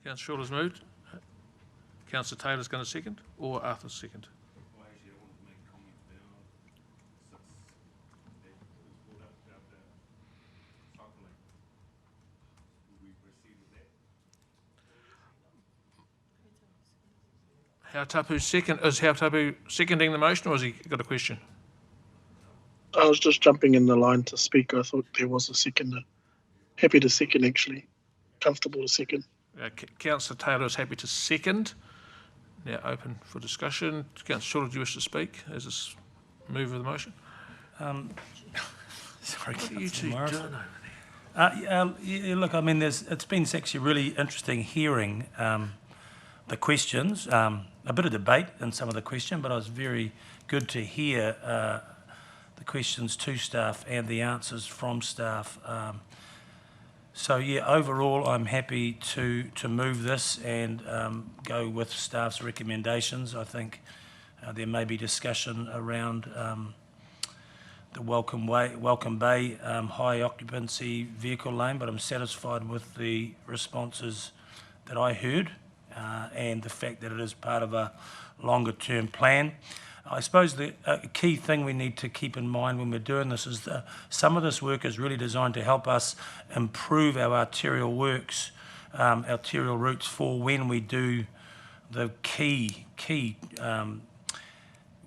Councillor Schuler's moved. Councillor Taylor's going to second, or Arthur's second? Hautapu seconding the motion, or has he got a question? I was just jumping in the line to speak. I thought there was a seconder. Happy to second, actually. Comfortable to second. Councillor Taylor is happy to second. Now open for discussion. Councillor Schuler, do you wish to speak as this move of the motion? Sorry, what are you two doing over there? Look, I mean, it's been actually really interesting hearing the questions. A bit of debate in some of the question, but it was very good to hear the questions to staff and the answers from staff. So yeah, overall, I'm happy to move this and go with staff's recommendations. I think there may be discussion around the Welcome Bay high occupancy vehicle lane, but I'm satisfied with the responses that I heard and the fact that it is part of a longer term plan. I suppose the key thing we need to keep in mind when we're doing this is that some of this work is really designed to help us improve our arterial works, arterial routes for when we do the key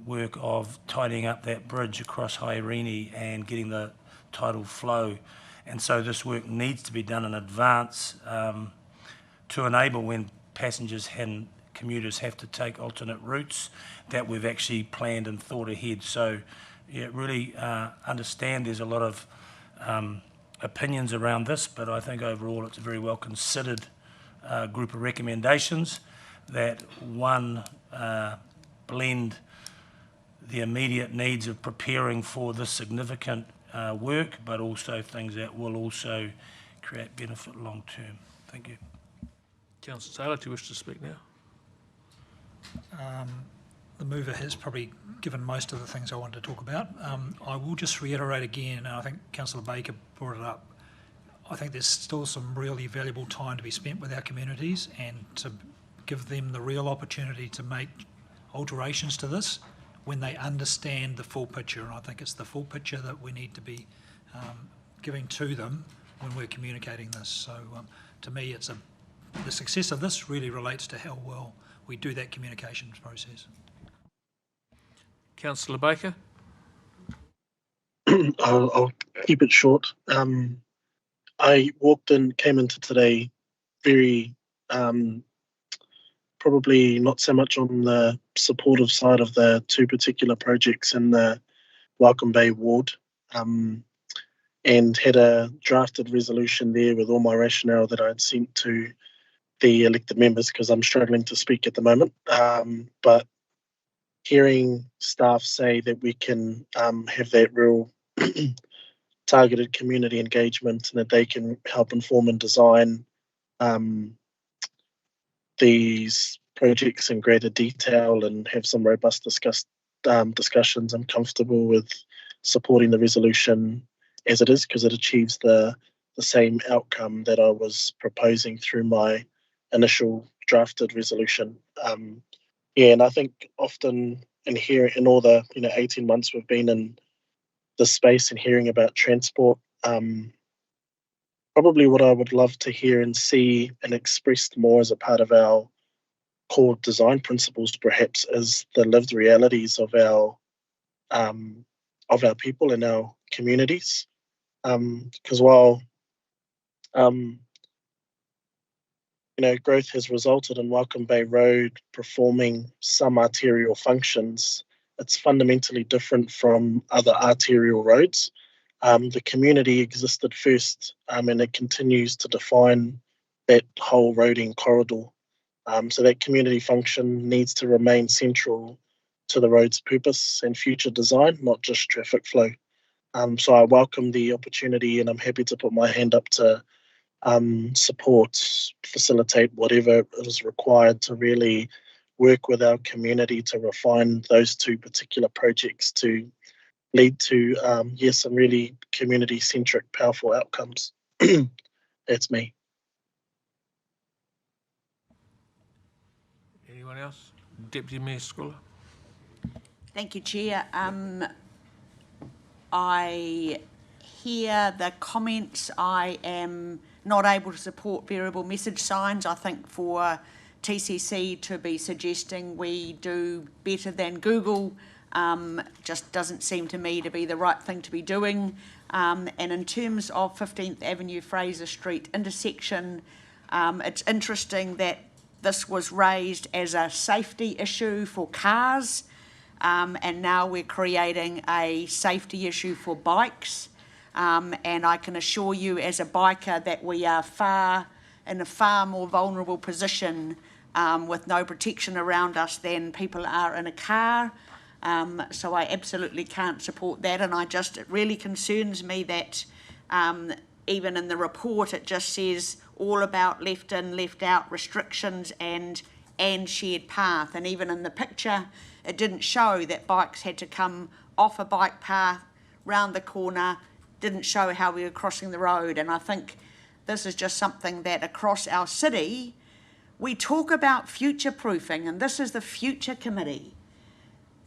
work of tidying up that bridge across Hairini and getting the tidal flow. And so this work needs to be done in advance to enable when passengers and commuters have to take alternate routes that we've actually planned and thought ahead. So yeah, really understand there's a lot of opinions around this, but I think overall it's a very well considered group of recommendations that one blend the immediate needs of preparing for this significant work, but also things that will also create benefit long term. Thank you. Councillor Taylor, do you wish to speak now? The mover has probably given most of the things I wanted to talk about. I will just reiterate again, and I think Councillor Baker brought it up, I think there's still some really valuable time to be spent with our communities and to give them the real opportunity to make alterations to this when they understand the full picture. And I think it's the full picture that we need to be giving to them when we're communicating this. So to me, the success of this really relates to how well we do that communications process. Councillor Baker? I'll keep it short. I came into today very, probably not so much on the supportive side of the two particular projects in the Welcome Bay ward, and had a drafted resolution there with all my rationale that I'd sent to the elected members because I'm struggling to speak at the moment. But hearing staff say that we can have that real targeted community engagement and that they can help inform and design these projects in greater detail and have some robust discussions, I'm comfortable with supporting the resolution as it is because it achieves the same outcome that I was proposing through my initial drafted resolution. And I think often in all the 18 months we've been in this space and hearing about transport, probably what I would love to hear and see and expressed more as a part of our core design principles perhaps is the lived realities of our people and our communities. Because while growth has resulted in Welcome Bay Road performing some arterial functions, it's fundamentally different from other arterial roads. The community existed first, and it continues to define that whole roading corridor. So that community function needs to remain central to the road's purpose and future design, not just traffic flow. So I welcome the opportunity and I'm happy to put my hand up to support, facilitate whatever is required to really work with our community to refine those two particular projects to lead to, some really community-centric, powerful outcomes. That's me. Anyone else? Deputy Mayor Sculler. Thank you, Chair. I hear the comments. I am not able to support variable message signs. I think for TCC to be suggesting we do better than Google just doesn't seem to me to be the right thing to be doing. And in terms of 15th Avenue Fraser Street intersection, it's interesting that this was raised as a safety issue for cars, and now we're creating a safety issue for bikes. And I can assure you as a biker that we are in a far more vulnerable position with no protection around us than people are in a car. So I absolutely can't support that, and it really concerns me that even in the report, it just says all about left in, left out restrictions and shared path. And even in the picture, it didn't show that bikes had to come off a bike path, round the corner, didn't show how we were crossing the road. And I think this is just something that across our city, we talk about future-proofing, and this is the Future Committee.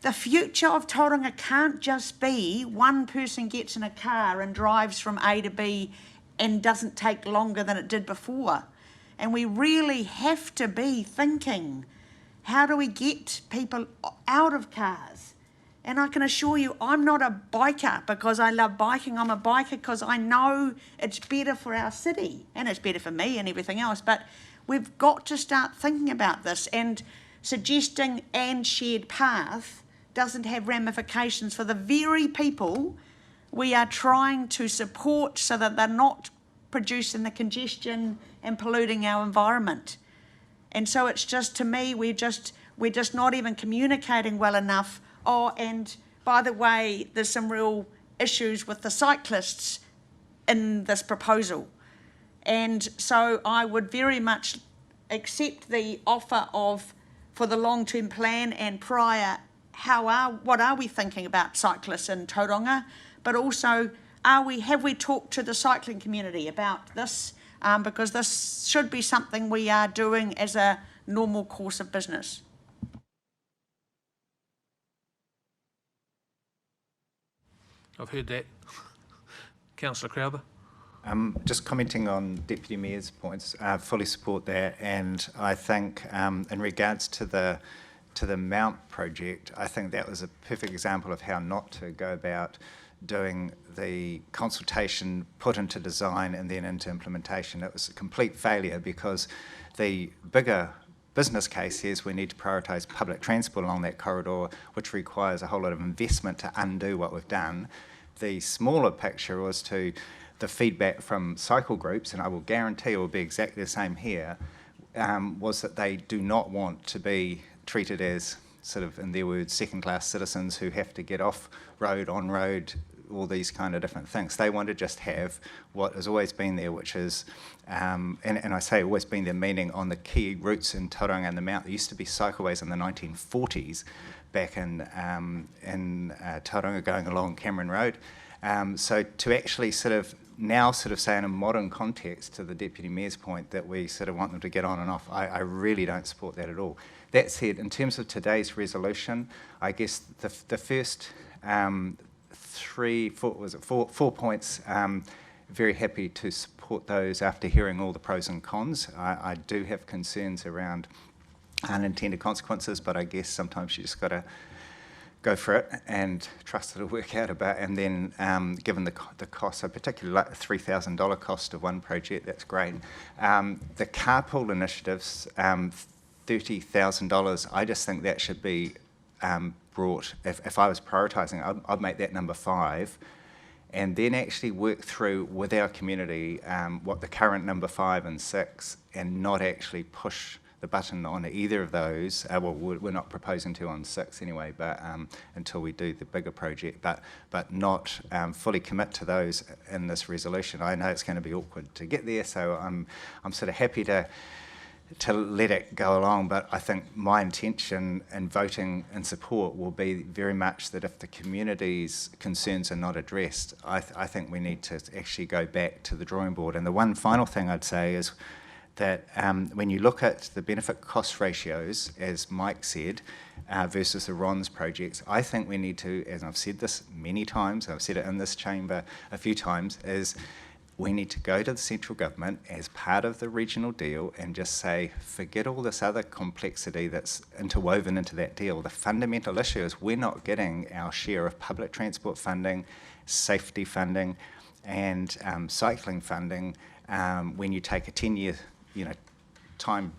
The future of Tauranga can't just be one person gets in a car and drives from A to B and doesn't take longer than it did before. And we really have to be thinking, how do we get people out of cars? And I can assure you, I'm not a biker because I love biking. I'm a biker because I know it's better for our city and it's better for me and everything else. But we've got to start thinking about this, and suggesting and shared path doesn't have ramifications for the very people we are trying to support so that they're not producing the congestion and polluting our environment. And so it's just, to me, we're just not even communicating well enough. Oh, and by the way, there's some real issues with the cyclists in this proposal. And so I would very much accept the offer for the long-term plan and prior, what are we thinking about cyclists in Tauranga, but also have we talked to the cycling community about this, because this should be something we are doing as a normal course of business. I've heard that. Councillor Crowther. Just commenting on Deputy Mayor's points, I fully support that, and I think in regards to the Mount project, I think that was a perfect example of how not to go about doing the consultation, put into design and then into implementation. It was a complete failure because the bigger business case is we need to prioritise public transport along that corridor, which requires a whole lot of investment to undo what we've done. The smaller picture was to the feedback from cycle groups, and I will guarantee it will be exactly the same here, was that they do not want to be treated as, sort of in their words, second-class citizens who have to get off road, on road, all these kind of different things. They want to just have what has always been there, which is, and I say always been there, meaning on the key routes in Tauranga and the Mount. There used to be cycleways in the 1940s back in Tauranga going along Cameron Road. So to actually now say in a modern context, to the Deputy Mayor's point, that we sort of want them to get on and off, I really don't support that at all. That said, in terms of today's resolution, I guess the first 4 points, very happy to support those after hearing all the pros and cons. I do have concerns around unintended consequences, but I guess sometimes you just got to go for it and trust it'll work out about. And then given the cost, so particularly like the $3,000 cost of one project, that's great. The carpool initiatives, $30,000, I just think that should be brought, if I was prioritising, I'd make that number 5, and then actually work through with our community what the current number 5 and 6, and not actually push the button on either of those. Well, we're not proposing to on 6 anyway, but until we do the bigger project, but not fully commit to those in this resolution. I know it's going to be awkward to get there, so I'm sort of happy to let it go along, but I think my intention in voting in support will be very much that if the community's concerns are not addressed, I think we need to actually go back to the drawing board. And the one final thing I'd say is that when you look at the benefit cost ratios, as Mike said, versus the RONS projects, I think we need to, as I've said this many times, I've said it in this chamber a few times, is we need to go to the central government as part of the regional deal and just say, forget all this other complexity that's interwoven into that deal. The fundamental issue is we're not getting our share of public transport funding, safety funding, and cycling funding when you take a 10-year time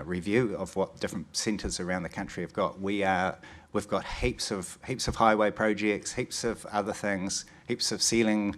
review of what different centres around the country have got. We've got heaps of highway projects, heaps of other things, heaps of sealing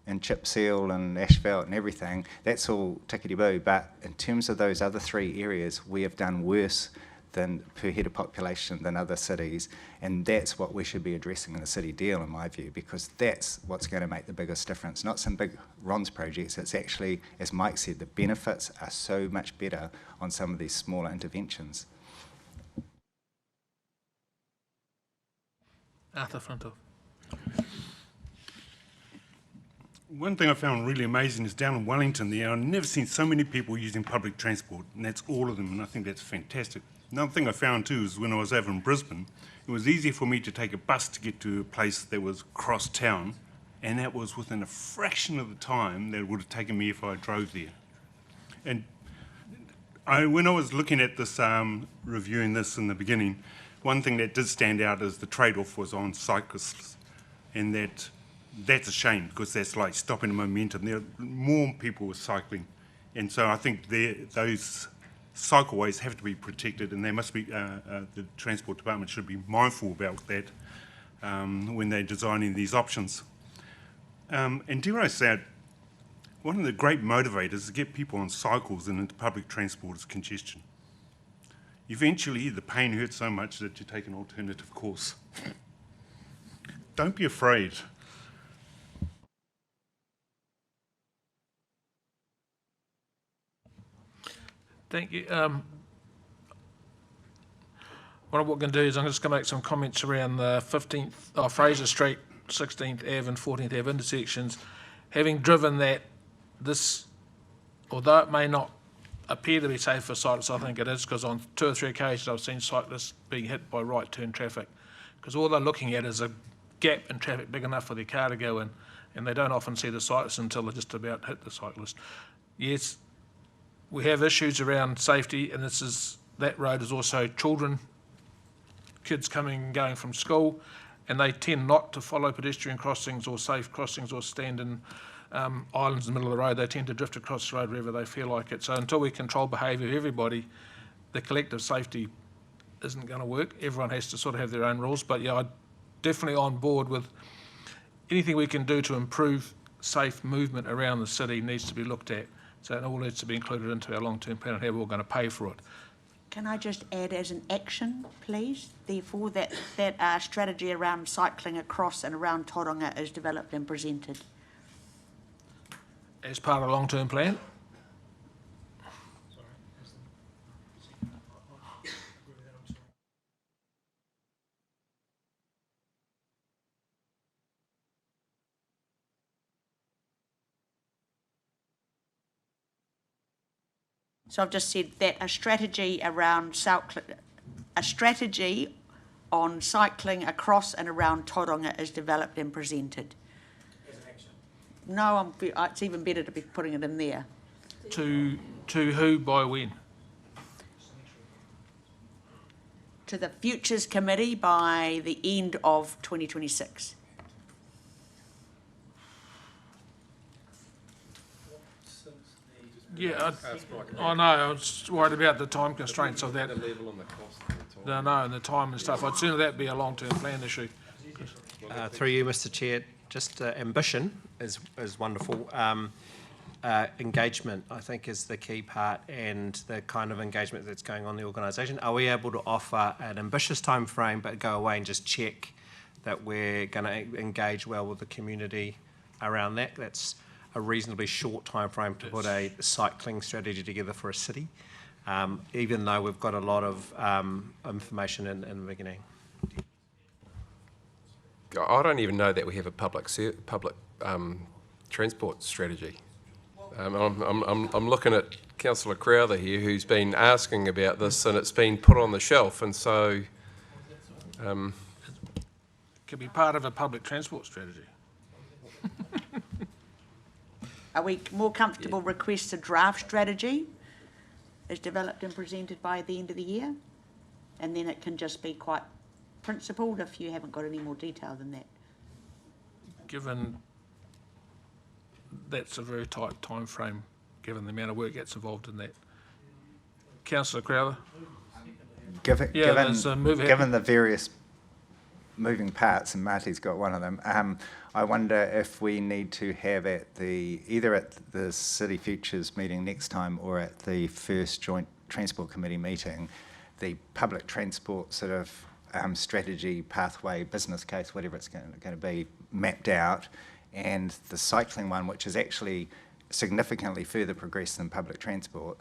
and chip seal and asphalt and everything. That's all tickety-boo. But in terms of those other 3 areas, we have done worse than per head of population than other cities, and that's what we should be addressing in the city deal, in my view, because that's what's going to make the biggest difference. Not some big RONZ projects. It's actually, as Mike said, the benefits are so much better on some of these smaller interventions. Arthur Flintoff. One thing I found really amazing is down in Wellington there, I've never seen so many people using public transport, and that's all of them, and I think that's fantastic. Another thing I found too is when I was over in Brisbane, it was easier for me to take a bus to get to a place that was across town, and that was within a fraction of the time that it would have taken me if I drove there. And when I was looking at this, reviewing this in the beginning, one thing that did stand out is the trade-off was on cyclists, and that's a shame, because that's like stopping the momentum. There are more people were cycling, and so I think those cycleways have to be protected, and they must be. The Transport Department should be mindful about that when they're designing these options. And dare I say it, one of the great motivators to get people on cycles and into public transport is congestion. Eventually, the pain hurts so much that you take an alternative course. Don't be afraid. Thank you. What I'm going to do is I'm just going to make some comments around the 15th, Fraser Street, 16th Ave and 14th Ave intersections. Having driven that, although it may not appear to be safe for cyclists, I think it is, because on 2 or 3 occasions I've seen cyclists being hit by right turn traffic, because all they're looking at is a gap in traffic big enough for their car to go in, and they don't often see the cyclist until they just about hit the cyclist. Yes, we have issues around safety, and that road is also children, kids coming and going from school, and they tend not to follow pedestrian crossings or safe crossings or stand in islands in the middle of the road. They tend to drift across the road wherever they feel like it. So until we control behaviour of everybody, the collective safety isn't going to work. Everyone has to sort of have their own rules. But yeah, I'm definitely on board with anything we can do to improve safe movement around the city needs to be looked at. So it all needs to be included into our long-term plan and how we're going to pay for it. Can I just add as an action, please, therefore, that strategy around cycling across and around Tauranga is developed and presented? As part of a long-term plan? So I've just said that a strategy on cycling across and around Tauranga is developed and presented. As an action? No, it's even better to be putting it in there. To who, by when? To the Futures Committee by the end of 2026. Yeah, I know. I was worried about the time constraints of that. No, and the time and stuff. I'd sooner that be a long-term plan issue. Through you, Mr. Chair, just ambition is wonderful. Engagement, I think, is the key part, and the kind of engagement that's going on in the organisation. Are we able to offer an ambitious time frame, but go away and just check that we're going to engage well with the community around that? That's a reasonably short time frame to put a cycling strategy together for a city, even though we've got a lot of information in the beginning. I don't even know that we have a public transport strategy. I'm looking at Councillor Crowther here, who's been asking about this, and it's been put on the shelf, and so it could be part of a public transport strategy. Are we more comfortable request a draft strategy is developed and presented by the end of the year? And then it can just be quite principled if you haven't got any more detail than that. Given that's a very tight time frame, given the amount of work that's involved in that. Councillor Crowther? Given the various moving parts, and Marty's got one of them, I wonder if we need to have either at the City Futures meeting next time or at the first Joint Transport Committee meeting, the public transport sort of strategy, pathway, business case, whatever it's going to be, mapped out, and the cycling one, which is actually significantly further progressed than public transport,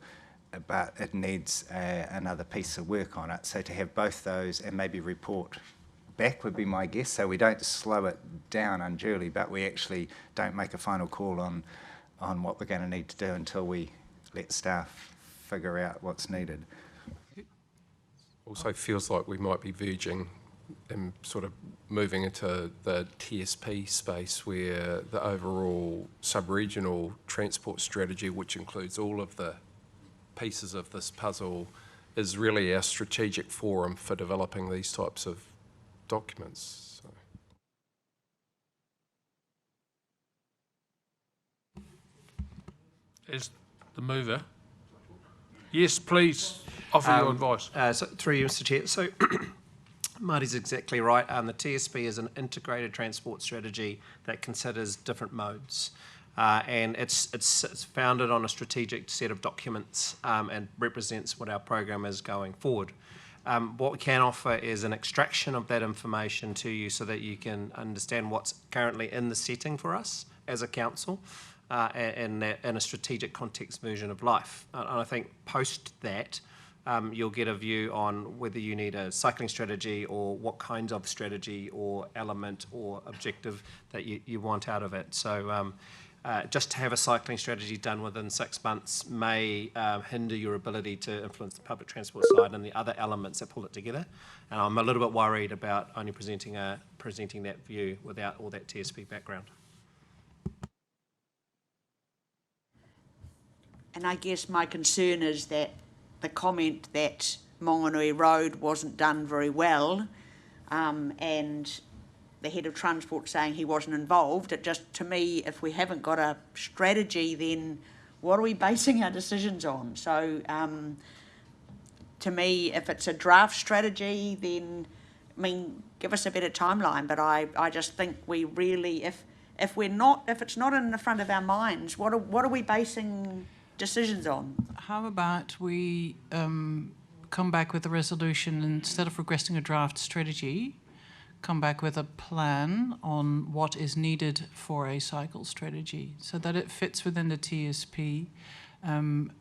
but it needs another piece of work on it. So to have both those and maybe report back would be my guess, so we don't slow it down unduly, but we actually don't make a final call on what we're going to need to do until we let staff figure out what's needed. Also feels like we might be verging and sort of moving into the TSP space, where the overall sub-regional transport strategy, which includes all of the pieces of this puzzle, is really our strategic forum for developing these types of documents. So. As the mover. Yes, please offer your advice. So, through you, Mr. Chair. So, Marty's exactly right. The TSP is an integrated transport strategy that considers different modes. And it's founded on a strategic set of documents and represents what our program is going forward. What we can offer is an extraction of that information to you so that you can understand what's currently in the setting for us as a council and in a strategic context version of life. And I think post that, you'll get a view on whether you need a cycling strategy or what kinds of strategy or element or objective that you want out of it. So just to have a cycling strategy done within 6 months may hinder your ability to influence the public transport side and the other elements that pull it together. And I'm a little bit worried about only presenting that view without all that TSP background. And I guess my concern is that the comment that Monganui Road wasn't done very well, and the head of transport saying he wasn't involved, it just, to me, if we haven't got a strategy, then what are we basing our decisions on? So to me, if it's a draft strategy, then, I mean, give us a better timeline, but I just think we really, if it's not in the front of our minds, what are we basing decisions on? How about we come back with a resolution, instead of requesting a draft strategy, come back with a plan on what is needed for a cycle strategy so that it fits within the TSP, and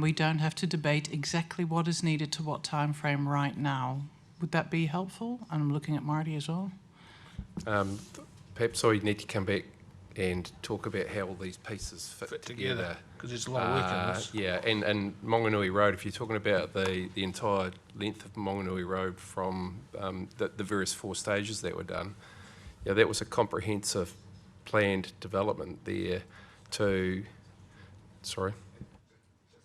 we don't have to debate exactly what is needed to what time frame right now. Would that be helpful? And I'm looking at Marty as well. Perhaps I need to come back and talk about how all these pieces fit together. Because there's a lot of work in this. Yeah, and Monganui Road, if you're talking about the entire length of Monganui Road from the various 4 stages that were done, yeah, that was a comprehensive planned development there to, sorry?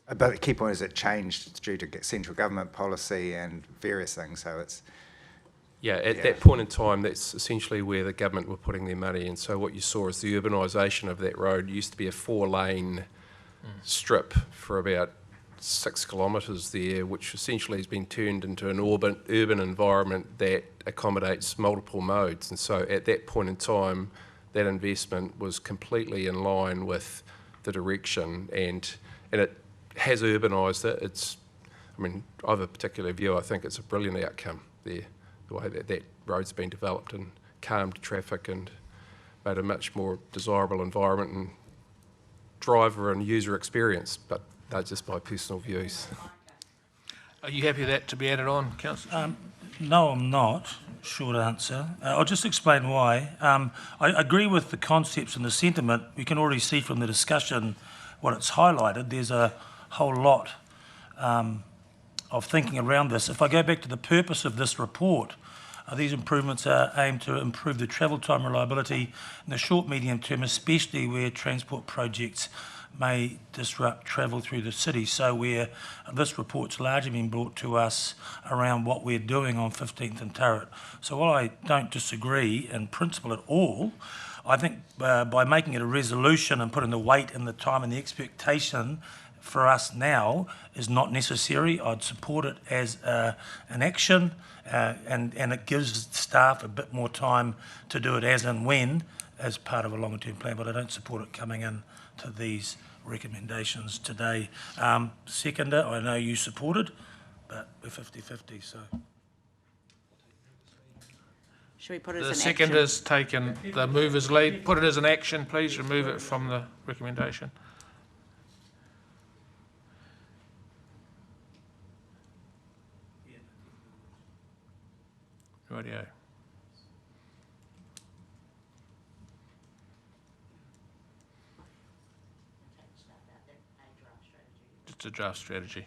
But the key point is it changed due to central government policy and various things, so it's... Yeah, at that point in time, that's essentially where the government were putting their money. And so what you saw is the urbanisation of that road. It used to be a 4-lane strip for about 6 kilometres there, which essentially has been turned into an urban environment that accommodates multiple modes. And so at that point in time, that investment was completely in line with the direction, and it has urbanised it. I mean, I have a particular view. I think it's a brilliant outcome there, the way that road's been developed and calmed traffic and made a much more desirable environment and driver and user experience, but they're just my personal views. Are you happy with that to be added on, Councillor? No, I'm not. Short answer. I'll just explain why. I agree with the concepts and the sentiment. We can already see from the discussion what it's highlighted. There's a whole lot of thinking around this. If I go back to the purpose of this report, these improvements are aimed to improve the travel time reliability in the short, medium term, especially where transport projects may disrupt travel through the city. So where this report's largely been brought to us around what we're doing on 15th and Turret. So while I don't disagree in principle at all, I think by making it a resolution and putting the weight and the time and the expectation for us now is not necessary. I'd support it as an action, and it gives staff a bit more time to do it as and when as part of a longer term plan, but I don't support it coming in to these recommendations today. Seconder, I know you supported. but we're 50-50, so. Should we put it The as an second action? is taken, the mover's lead. Put it as an action, please. Remove it from the recommendation. Rightio. Just a draft strategy.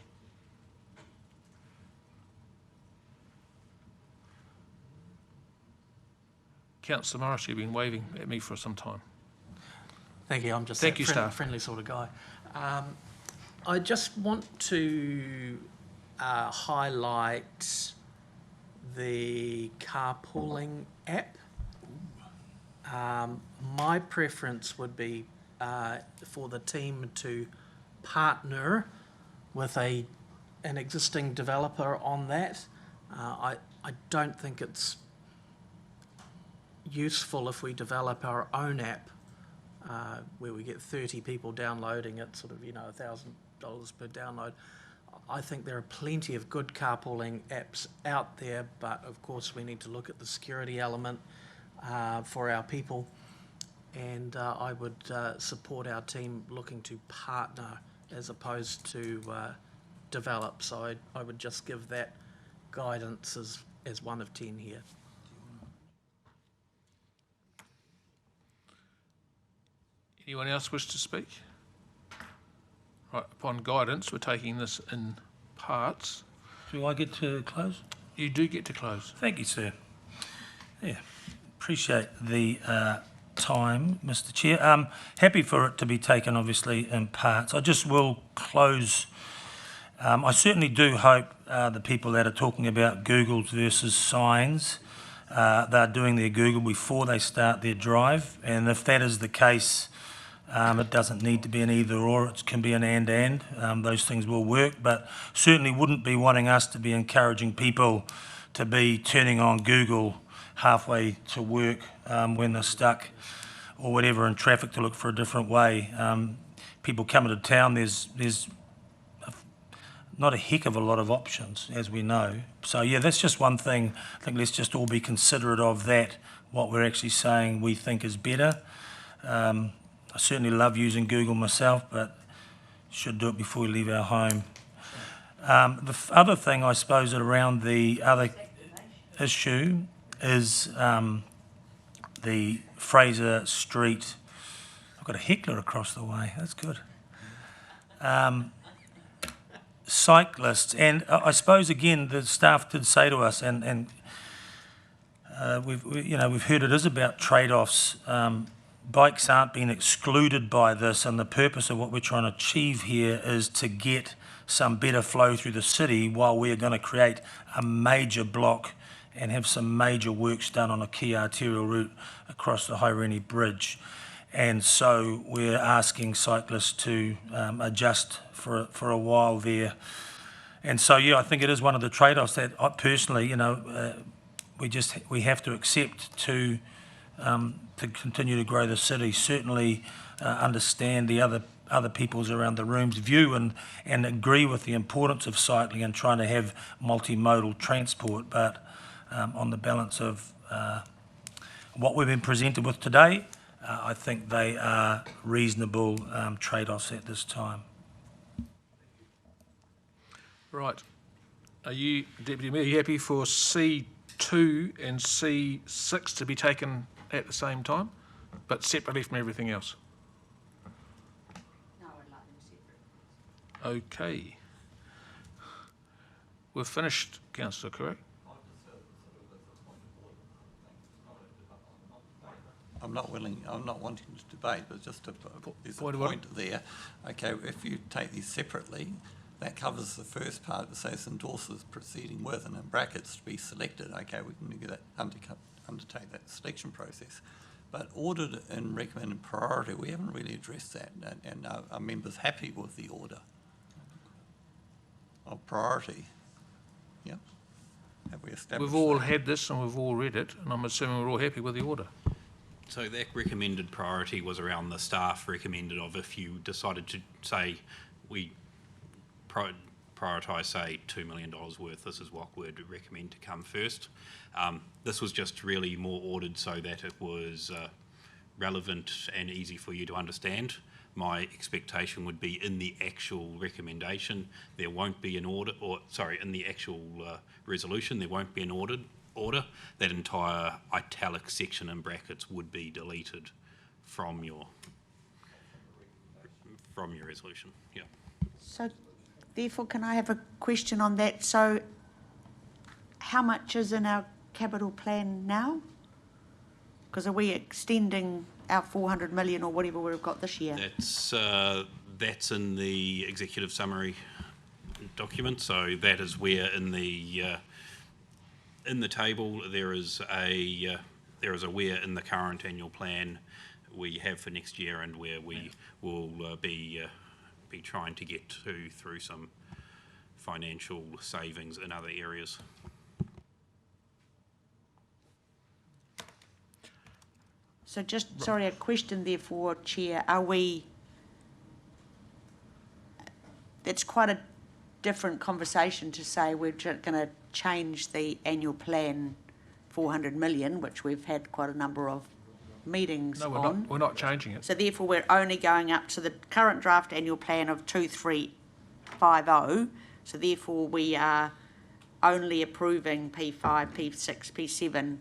Councillor Morris, you've been waving at me for some time. Thank you. I'm just Thank a you, staff. friendly sort of guy. I just want to highlight the carpooling app. My preference would be for the team to partner with an existing developer on that. I don't think it's useful if we develop our own app where we get 30 people downloading it, sort of, $1,000 per download. I think there are plenty of good carpooling apps out there, but of course we need to look at the security element for our people, and I would support our team looking to partner as opposed to develop. So I would just give that guidance as 1 of 10 here. Anyone else wish to speak? Right, upon guidance, we're taking this in parts. Do I get to close? You do get to close. Thank you, sir. Yeah, appreciate the time, Mr. Chair. Happy for it to be taken, obviously, in parts. I just will close. I certainly do hope the people that are talking about Googles versus signs, they're doing their Google before they start their drive. And if that is the case, it doesn't need to be an either or, it can be an and. Those things will work, but certainly wouldn't be wanting us to be encouraging people to be turning on Google halfway to work when they're stuck or whatever in traffic to look for a different way. People coming to town, there's not a heck of a lot of options, as we know. So yeah, that's just one thing. I think let's just all be considerate of that, what we're actually saying we think is better. I certainly love using Google myself, but should do it before we leave our home. The other thing, I suppose, around the other issue is the Fraser Street. I've got a heckler across the way. That's good. Cyclists, and I suppose again the staff did say to us, and we've heard it is about trade-offs. Bikes aren't being excluded by this, and the purpose of what we're trying to achieve here is to get some better flow through the city while we're going to create a major block and have some major works done on a key arterial route across the Haureni Bridge. And so we're asking cyclists to adjust for a while there. And so, yeah, I think it is one of the trade-offs that I personally, we have to accept to continue to grow the city. Certainly understand the other people's around the room's view and agree with the importance of cycling and trying to have multimodal transport, but on the balance of what we've been presented with today, I think they are reasonable trade-offs at this time. Right. Are you, Deputy Mayor, happy for C2 and C6 to be taken at the same time, but separately from everything else? No, I'd like them separate. Okay. We're finished, Councillor, correct? I'm not wanting to debate, but just there's a point there. Okay, if you take these separately, that covers the first part that says endorses proceeding with, and in brackets to be selected. Okay, we can undertake that selection process. But ordered and recommended priority, we haven't really addressed that, and are members happy with the order of priority? Yeah. Have we established We've all that? had this and we've all read it, and I'm assuming we're all happy with the order. So that recommended priority was around the staff recommended of if you decided to say we prioritise, say, $2 million worth. This is what we'd recommend to come first. This was just really more ordered so that it was relevant and easy for you to understand. My expectation would be in the actual recommendation, there won't be an order, in the actual resolution, there won't be an order. That entire italic section in brackets would be deleted from your resolution. Yeah. So therefore, can I have a question on that? So how much is in our capital plan now? Because are we extending our 400 million or whatever we've got this year? That's in the executive summary document. So that is where in the table there is a where in the current annual plan we have for next year and where we will be trying to get to through some financial savings in other areas. So just, sorry, a question therefore, Chair. That's quite a different conversation to say we're just going to change the annual plan 400 million, which we've had quite a number of meetings on. No, we're not changing it. So therefore, we're only going up to the current draft annual plan of 2350. So therefore, we are only approving P5, P6, P7.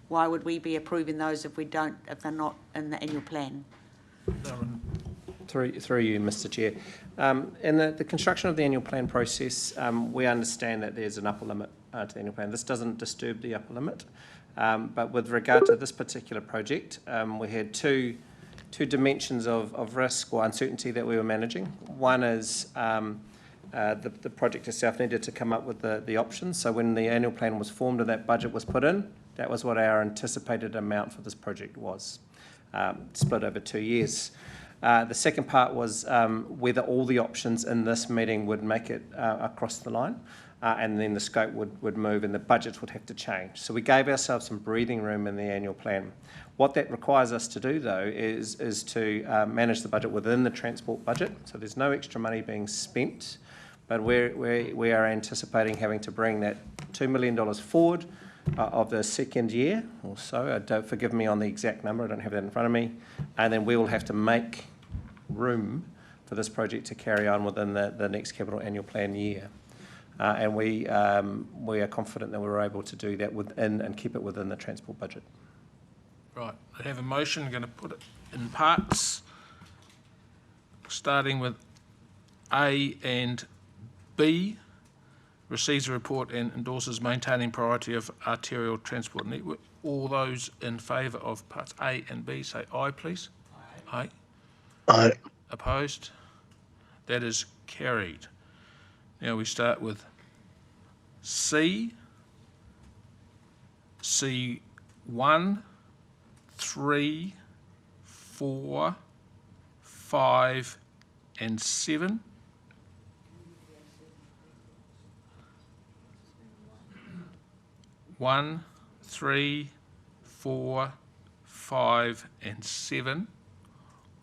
Why would we be approving those if they're not in the annual plan? Through you, Mr. Chair. In the construction of the annual plan process, we understand that there's an upper limit to the annual plan. This doesn't disturb the upper limit, but with regard to this particular project, we had two dimensions of risk or uncertainty that we were managing. One is the project itself needed to come up with the options. So when the annual plan was formed and that budget was put in, that was what our anticipated amount for this project was, split over 2 years. The second part was whether all the options in this meeting would make it across the line, and then the scope would move and the budget would have to change. So we gave ourselves some breathing room in the annual plan. What that requires us to do, though, is to manage the budget within the transport budget. So there's no extra money being spent, but we are anticipating having to bring that $2 million forward of the second year or so. Don't forgive me on the exact number, I don't have that in front of me. And then we will have to make room for this project to carry on within the next capital annual plan year. And we are confident that we're able to do that within and keep it within the transport budget. Right, I have a motion, I'm going to put it in parts, starting with A and B. Receives a report and endorses maintaining priority of arterial transport network. All those in favour of parts A and B, say aye, please. Aye. Aye. Opposed? That is carried. Now we start with C. C1, 3, 4, 5, and 7. One, 3, 4, 5, and 7.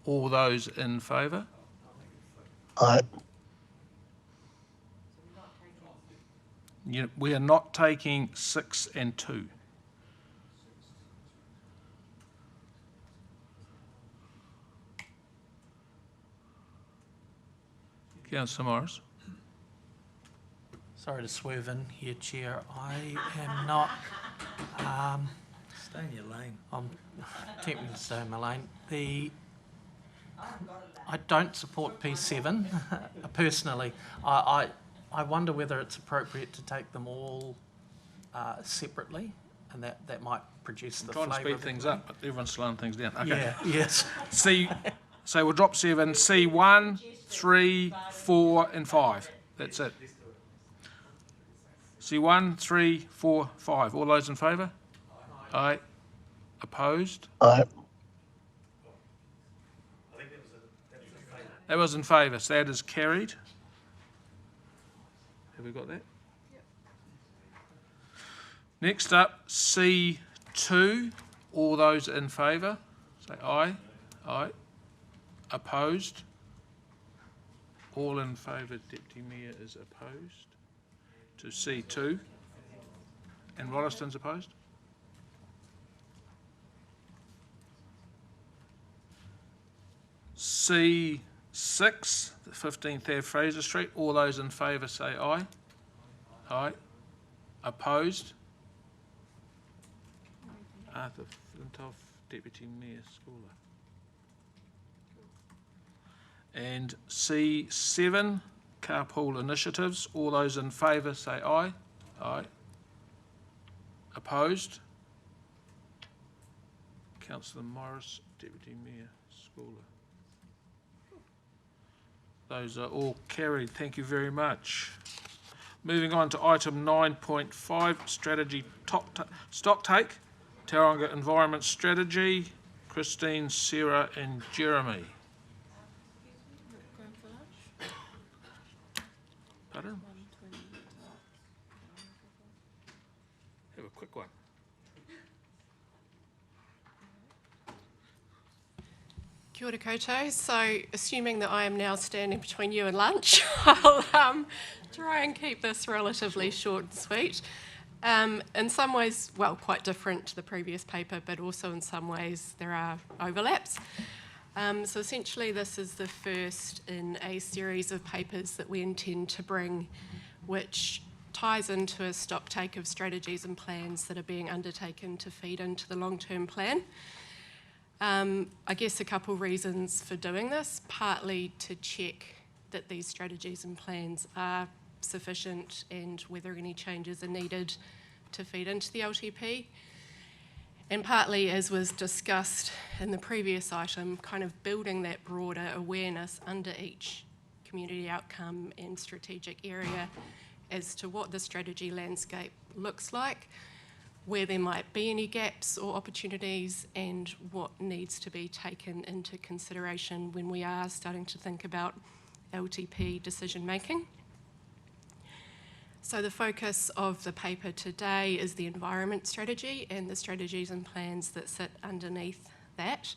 All those in favour? Aye. We are not taking 6 and 2. Councillor Morris. Sorry to swerve in here, Chair. I am not. Stay in your lane. I'm tempting to stay in my lane. I don't support P7 personally. I wonder whether it's appropriate to take them all separately, and that might produce the flavour. I'm trying to speed things up, but everyone's slowing things down. Okay. Yeah. Yes. So we'll drop 7. C1, 3, 4, and 5. That's it. C1, 3, 4, 5. All those in favour? Aye. Opposed? Aye. That was in favour, so that is carried. Have we got that? Yep. Next up, C2. All those in favour? Say aye. Aye. Opposed? All in favour, Deputy Mayor is opposed. To C2. And Rolleston's opposed? C6, the 15th Ave Fraser Street. All those in favour say aye. Aye. Opposed? Arthur Flintoff, Deputy Mayor Schooler. And C7, carpool initiatives. All those in favour say aye. Aye. Opposed? Councillor Morris, Deputy Mayor Schooler. Those are all carried. Thank you very much. Moving on to item 9.5, strategy stock take. Tauranga Environment Strategy. Christine, Sarah and Jeremy. Pardon? Have a quick one. Kia ora koutou. So, assuming that I am now standing between you and lunch, I'll try and keep this relatively short and sweet. In some ways, well, quite different to the previous paper, but also in some ways there are overlaps. So essentially this is the first in a series of papers that we intend to bring, which ties into a stocktake of strategies and plans that are being undertaken to feed into the long-term plan. I guess a couple reasons for doing this, partly to check that these strategies and plans are sufficient and whether any changes are needed to feed into the LTP. And partly, as was discussed in the previous item, kind of building that broader awareness under each community outcome and strategic area as to what the strategy landscape looks like, where there might be any gaps or opportunities, and what needs to be taken into consideration when we are starting to think about LTP decision making. So the focus of the paper today is the environment strategy and the strategies and plans that sit underneath that.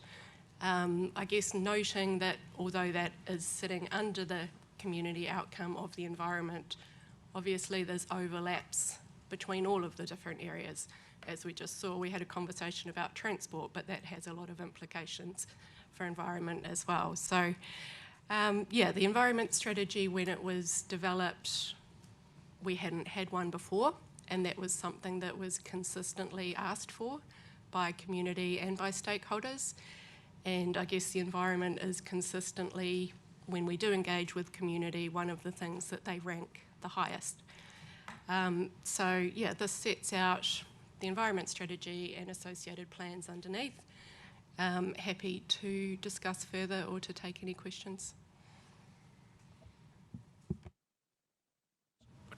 I guess noting that although that is sitting under the community outcome of the environment, obviously there's overlaps between all of the different areas. As we just saw, we had a conversation about transport, but that has a lot of implications for environment as well. So yeah, the environment strategy, when it was developed, we hadn't had one before, and that was something that was consistently asked for by community and by stakeholders. And I guess the environment is consistently, when we do engage with community, one of the things that they rank the highest. So yeah, this sets out the environment strategy and associated plans underneath. Happy to discuss further or to take any questions.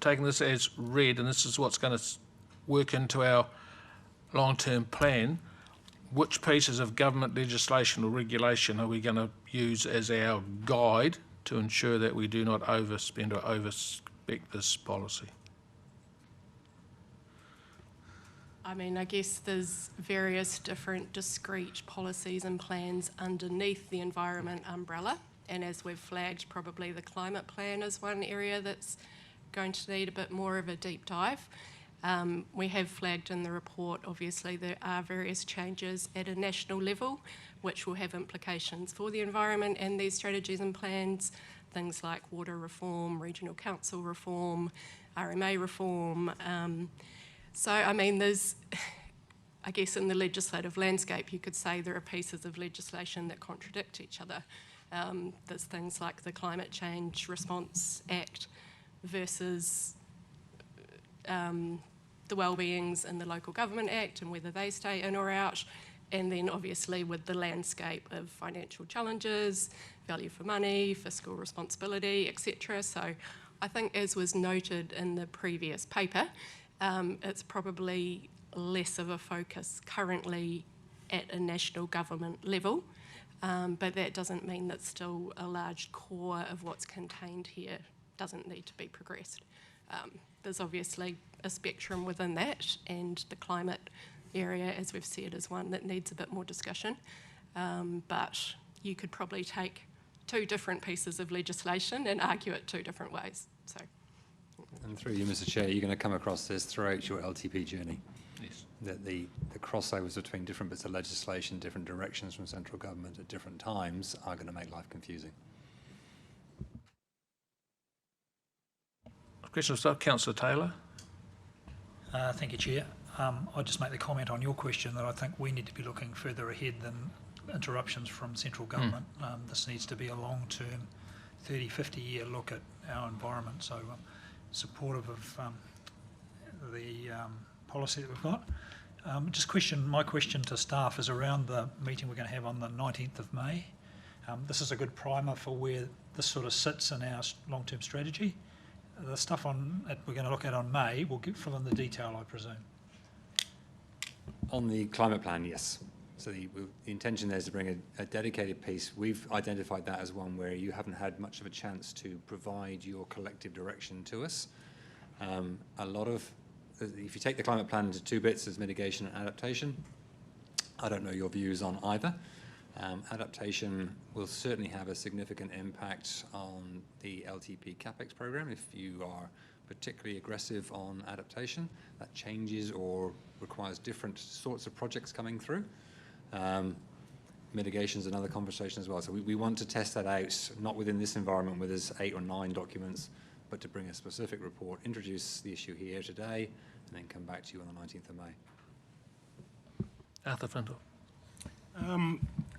Taking this as read, and this is what's going to work into our long-term plan, which pieces of government legislation or regulation are we going to use as our guide to ensure that we do not overspend or overspec this policy? I mean, I guess there's various different discrete policies and plans underneath the environment umbrella, and as we've flagged, probably the climate plan is one area that's going to need a bit more of a deep dive. We have flagged in the report, obviously, there are various changes at a national level which will have implications for the environment and these strategies and plans, things like water reform, regional council reform, RMA reform. So, I mean, there's, I guess in the legislative landscape, you could say there are pieces of legislation that contradict each other. There's things like the Climate Change Response Act versus the Wellbeings and the Local Government Act and whether they stay in or out, and then obviously with the landscape of financial challenges, value for money, fiscal responsibility, etc. So I think, as was noted in the previous paper, it's probably less of a focus currently at a national government level, but that doesn't mean that still a large core of what's contained here doesn't need to be progressed. There's obviously a spectrum within that, and the climate area, as we've said, is one that needs a bit more discussion. But you could probably take two different pieces of legislation and argue it two different ways. So. And through you, Mr. Chair, you're going to come across this throughout your LTP journey. Yes. That the crossovers between different bits of legislation, different directions from central government at different times are going to make life confusing. Question of Councillor Taylor. Thank you, Chair. I'll just make the comment on your question that I think we need to be looking further ahead than interruptions from central government. This needs to be a long-term, 30, 50-year look at our environment. So supportive of the policy that we've got. My question to staff is around the meeting we're going to have on the 19th of May. This is a good primer for where this sort of sits in our long-term strategy. The stuff that we're going to look at on May will fill in the detail, I presume. On the climate plan, yes. So the intention there is to bring a dedicated piece. We've identified that as one where you haven't had much of a chance to provide your collective direction to us. If you take the climate plan into two bits, there's mitigation and adaptation. I don't know your views on either. Adaptation will certainly have a significant impact on the LTP CapEx program if you are particularly aggressive on adaptation. That changes or requires different sorts of projects coming through. Mitigation is another conversation as well. So we want to test that out, not within this environment where there's 8 or 9 documents, but to bring a specific report, introduce the issue here today, and then come back to you on the 19th of May. Arthur Flindle.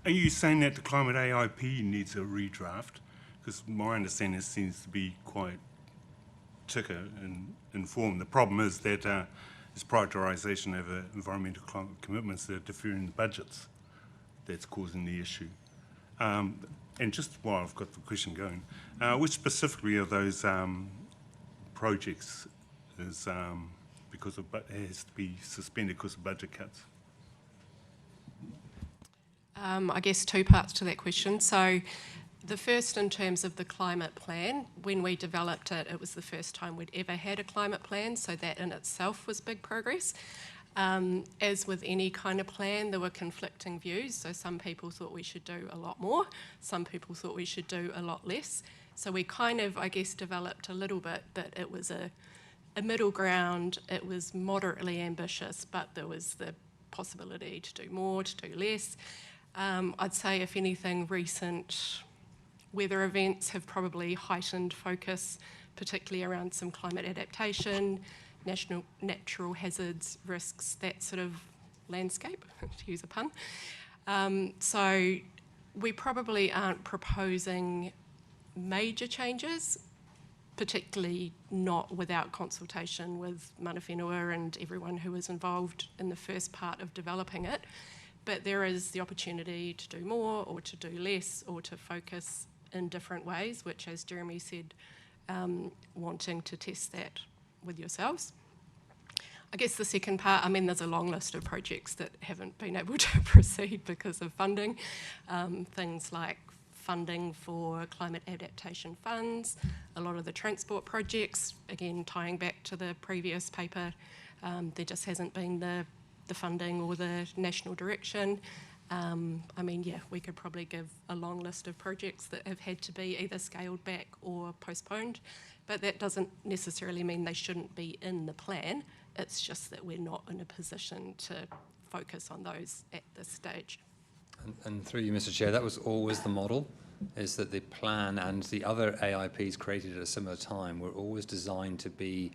Are you saying that the climate AIP needs a redraft? Because my understanding seems to be quite thicker and informed. The problem is that it's prioritisation over environmental climate commitments that are deferring the budgets that's causing the issue. And just while I've got the question going, which specifically of those projects is has to be suspended because of budget cuts? I guess two parts to that question. So the first, in terms of the climate plan, when we developed it, it was the first time we'd ever had a climate plan, so that in itself was big progress. As with any kind of plan, there were conflicting views. So some people thought we should do a lot more. Some people thought we should do a lot less. So we kind of, I guess, developed a little bit that it was a middle ground. It was moderately ambitious, but there was the possibility to do more, to do less. I'd say, if anything, recent weather events have probably heightened focus, particularly around some climate adaptation, natural hazards, risks, that sort of landscape, to use a pun. So we probably aren't proposing major changes, particularly not without consultation with mana whenua and everyone who was involved in the first part of developing it. But there is the opportunity to do more or to do less or to focus in different ways, which, as Jeremy said, wanting to test that with yourselves. I guess the second part, I mean, there's a long list of projects that haven't been able to proceed because of funding. Things like funding for climate adaptation funds, a lot of the transport projects, again, tying back to the previous paper, there just hasn't been the funding or the national direction. I mean, yeah, we could probably give a long list of projects that have had to be either scaled back or postponed, but that doesn't necessarily mean they shouldn't be in the plan. It's just that we're not in a position to focus on those at this stage. And through you, Mr. Chair, that was always the model, is that the plan and the other AIPs created at a similar time were always designed to be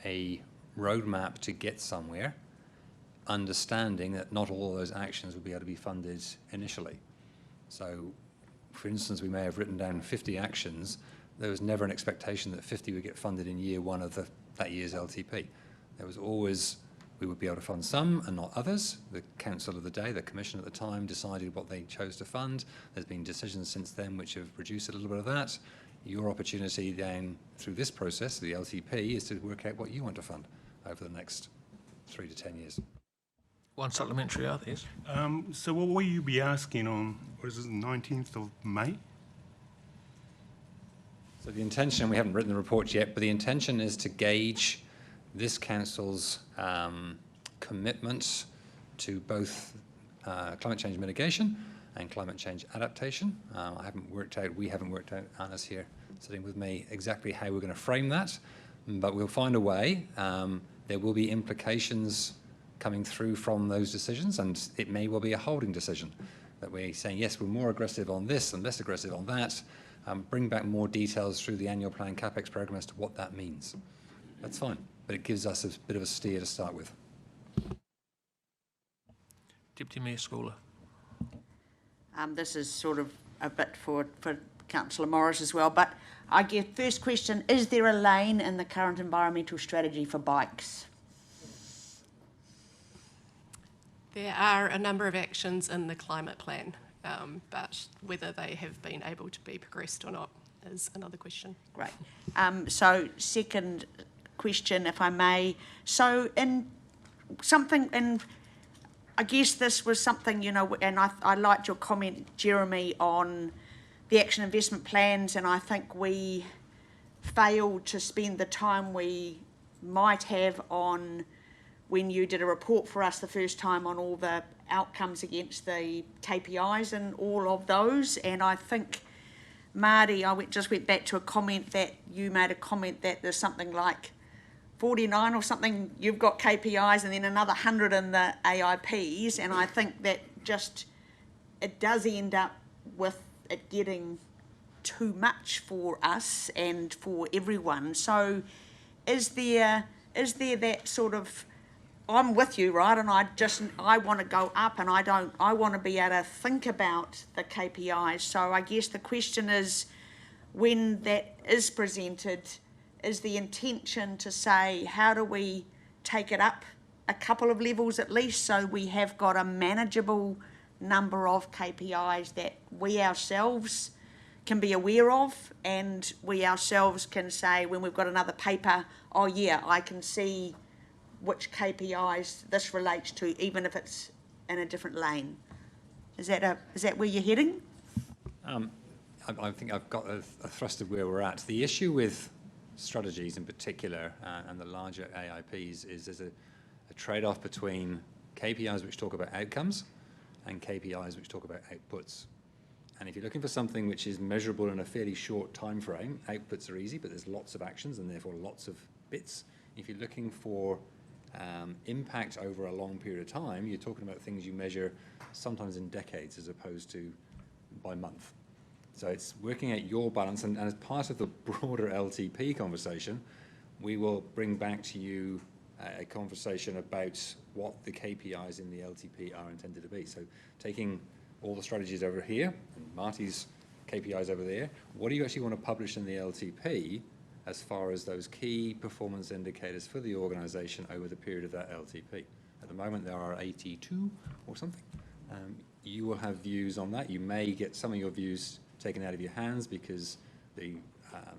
a roadmap to get somewhere, understanding that not all of those actions would be able to be funded initially. So, for instance, we may have written down 50 actions. There was never an expectation that 50 would get funded in year one of that year's LTP. There was always, we would be able to fund some and not others. The council of the day, the commission at the time, decided what they chose to fund. There's been decisions since then which have reduced a little bit of that. Your opportunity then, through this process, the LTP, is to work out what you want to fund over the next 3 to 10 years. One supplementary, are there? So what will you be asking on, what is it, the 19th of May? So the intention, we haven't written the report yet, but the intention is to gauge this council's commitment to both climate change mitigation and climate change adaptation. We haven't worked out, Anna's here sitting with me, exactly how we're going to frame that, but we'll find a way. There will be implications coming through from those decisions, and it may well be a holding decision that we're saying, yes, we're more aggressive on this and less aggressive on that. Bring back more details through the annual plan CapEx program as to what that means. That's fine, but it gives us a bit of a steer to start with. Deputy Mayor Schooler. This is sort of a bit for Councillor Morris as well, but I get first question, is there a lane in the current environmental strategy for bikes? There are a number of actions in the climate plan, but whether they have been able to be progressed or not is another question. Great. So second question, if I may. So I guess this was something, you know, and I liked your comment, Jeremy, on the action investment plans, and I think we failed to spend the time we might have on when you did a report for us the first time on all the outcomes against the KPIs and all of those. And I think, Marty, just went back to a comment that you made, a comment that there's something like 49 or something, you've got KPIs and then another 100 in the AIPs, and I think that just, it does end up with it getting too much for us and for everyone. So is there that sort of, I'm with you, right, and I want to go up, and I want to be able to think about the KPIs. So I guess the question is, when that is presented, is the intention to say, how do we take it up a couple of levels at least, so we have got a manageable number of KPIs that we ourselves can be aware of, and we ourselves can say, when we've got another paper, oh yeah, I can see which KPIs this relates to, even if it's in a different lane. Is that where you're heading? I think I've got a thrust of where we're at. The issue with strategies in particular and the larger AIPs is there's a trade-off between KPIs which talk about outcomes and KPIs which talk about outputs. And if you're looking for something which is measurable in a fairly short time frame, outputs are easy, but there's lots of actions and therefore lots of bits. If you're looking for impact over a long period of time, you're talking about things you measure sometimes in decades as opposed to by month. So it's working out your balance, and as part of the broader LTP conversation, we will bring back to you a conversation about what the KPIs in the LTP are intended to be. So taking all the strategies over here and Marty's KPIs over there, what do you actually want to publish in the LTP as far as those key performance indicators for the organisation over the period of that LTP? At the moment there are 82 or something. You will have views on that. You may get some of your views taken out of your hands because the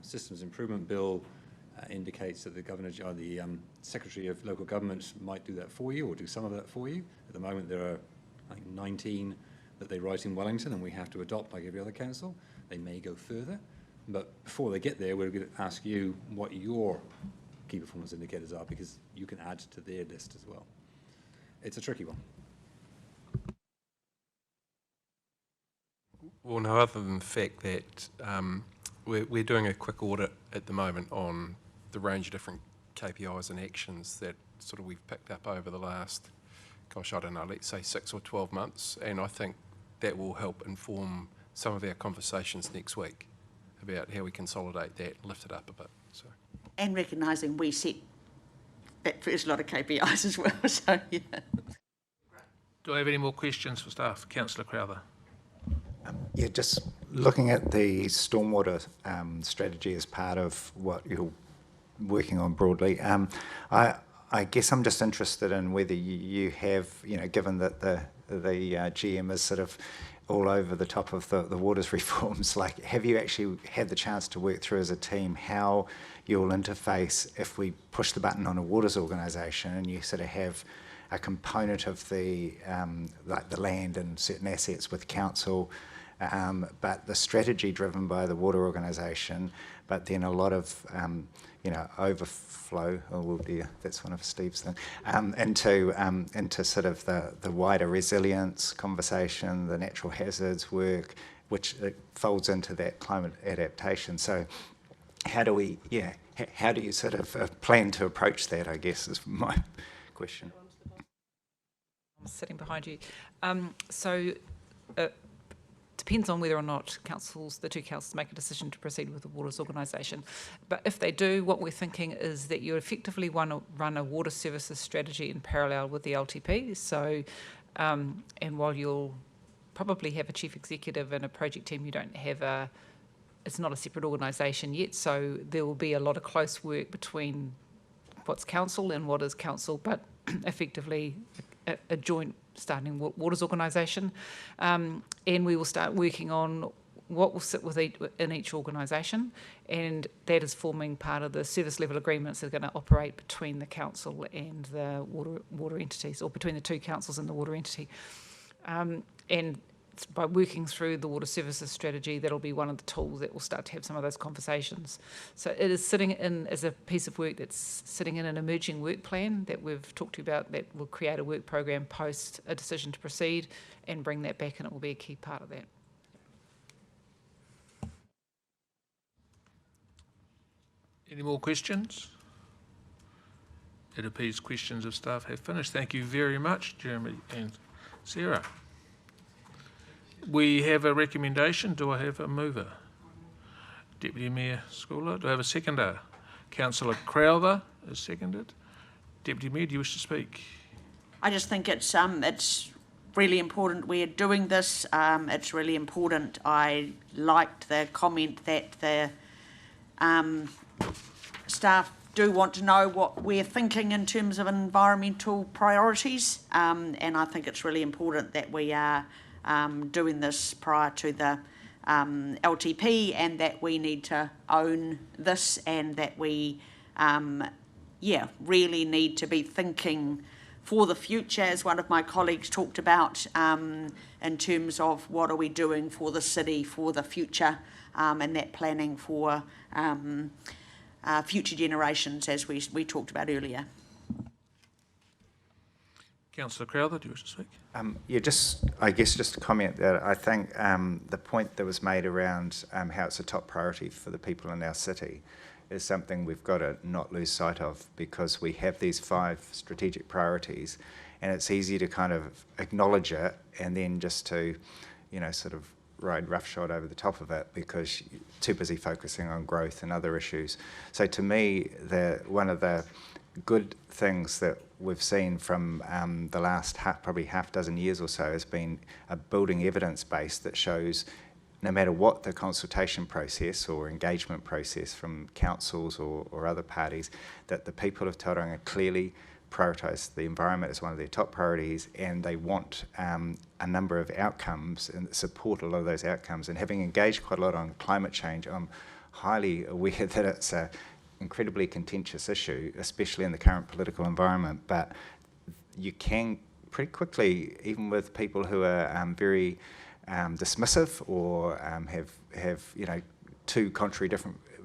Systems Improvement Bill indicates that the Governor or the Secretary of Local Government might do that for you or do some of that for you. At the moment there are, I think, 19 that they write in Wellington and we have to adopt like every other council. They may go further, but before they get there, we're going to ask you what your key performance indicators are, because you can add to their list as well. It's a tricky one. Well, no, other than the fact that we're doing a quick audit at the moment on the range of different KPIs and actions that sort of we've picked up over the last, gosh, I don't know, let's say 6 or 12 months, and I think that will help inform some of our conversations next week about how we consolidate that, lift it up a bit. So. And recognising we set that first lot of KPIs as well, so yeah. Do I have any more questions for staff? Councillor Crowther. Yeah, just looking at the stormwater strategy as part of what you're working on broadly, I guess I'm just interested in whether you have, you know, given that the GM is sort of all over the top of the waters reforms, like, have you actually had the chance to work through as a team how you'll interface if we push the button on a waters organisation and you sort of have a component of the like the land and certain assets with council, but the strategy driven by the water organisation, but then a lot of overflow, oh dear, that's one of Steve's things, into sort of the wider resilience conversation, the natural hazards work, which folds into that climate adaptation. So how do you sort of plan to approach that, I guess, is my question. I'm sitting behind you. Depends on whether or not the two councils make a decision to proceed with the waters organisation. But if they do, what we're thinking is that you effectively run a water services strategy in parallel with the LTP. So, and while you'll probably have a chief executive and a project team, you don't have it's not a separate organisation yet. So there will be a lot of close work between what's council and what is council, but effectively a joint starting waters organisation, and we will start working on what will sit in each organisation, and that is forming part of the service level agreements that are going to operate between the council and the water entities, or between the two councils and the water entity. And by working through the water services strategy, that'll be one of the tools that will start to have some of those conversations. So it is sitting in as a piece of work that's sitting in an emerging work plan that we've talked about, that will create a work program post a decision to proceed and bring that back, and it will be a key part of that. Any more questions? It appears questions of staff have finished. Thank you very much, Jeremy and Sarah. We have a recommendation. Do I have a mover? Deputy Mayor Schooler. Do I have a seconder? Councillor Crowther is seconded. Deputy Mayor, do you wish to speak? I just think it's really important we're doing this. It's really important. I liked the comment that the staff do want to know what we're thinking in terms of environmental priorities, and I think it's really important that we are doing this prior to the LTP, and that we need to own this, and that we really need to be thinking for the future, as one of my colleagues talked about, in terms of what are we doing for the city for the future, and that planning for future generations, as we talked about earlier. Councillor Crowther, do you wish to speak? I guess just to comment that I think the point that was made around how it's a top priority for the people in our city is something we've got to not lose sight of, because we have these 5 strategic priorities, and it's easy to kind of acknowledge it and then just to, sort of ride roughshod over the top of it because you're too busy focusing on growth and other issues. So to me, one of the good things that we've seen from the last probably half dozen years or so has been a building evidence base that shows no matter what the consultation process or engagement process from councils or other parties, that the people of Tauranga clearly prioritise the environment as one of their top priorities, and they want a number of outcomes and support a lot of those outcomes. And having engaged quite a lot on climate change, I'm highly aware that it's an incredibly contentious issue, especially in the current political environment, but you can pretty quickly, even with people who are very dismissive or have two contrary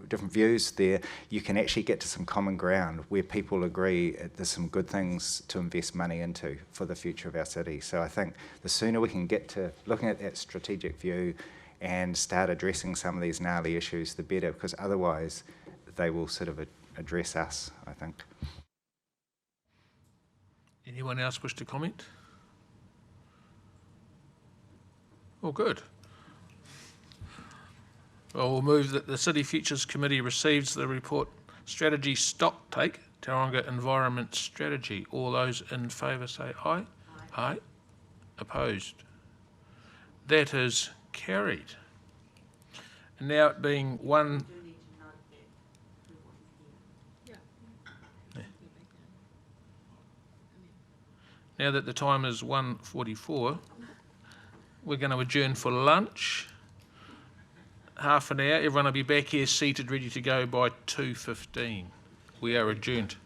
different views there, you can actually get to some common ground where people agree there's some good things to invest money into for the future of our city. So I think the sooner we can get to looking at that strategic view and start addressing some of these gnarly issues, the better, because otherwise they will sort of address us, I think. Anyone else wish to comment? Oh, good. Well, we'll move that the City Futures Committee receives the report Strategy Stocktake, Tauranga Environment Strategy. All those in favour say aye. Aye. Opposed? That is carried. And now it being Now that the time is 1:44, we're going to adjourn for lunch. Half an hour. Everyone will be back here seated, ready to go by 2:15. We are adjourned.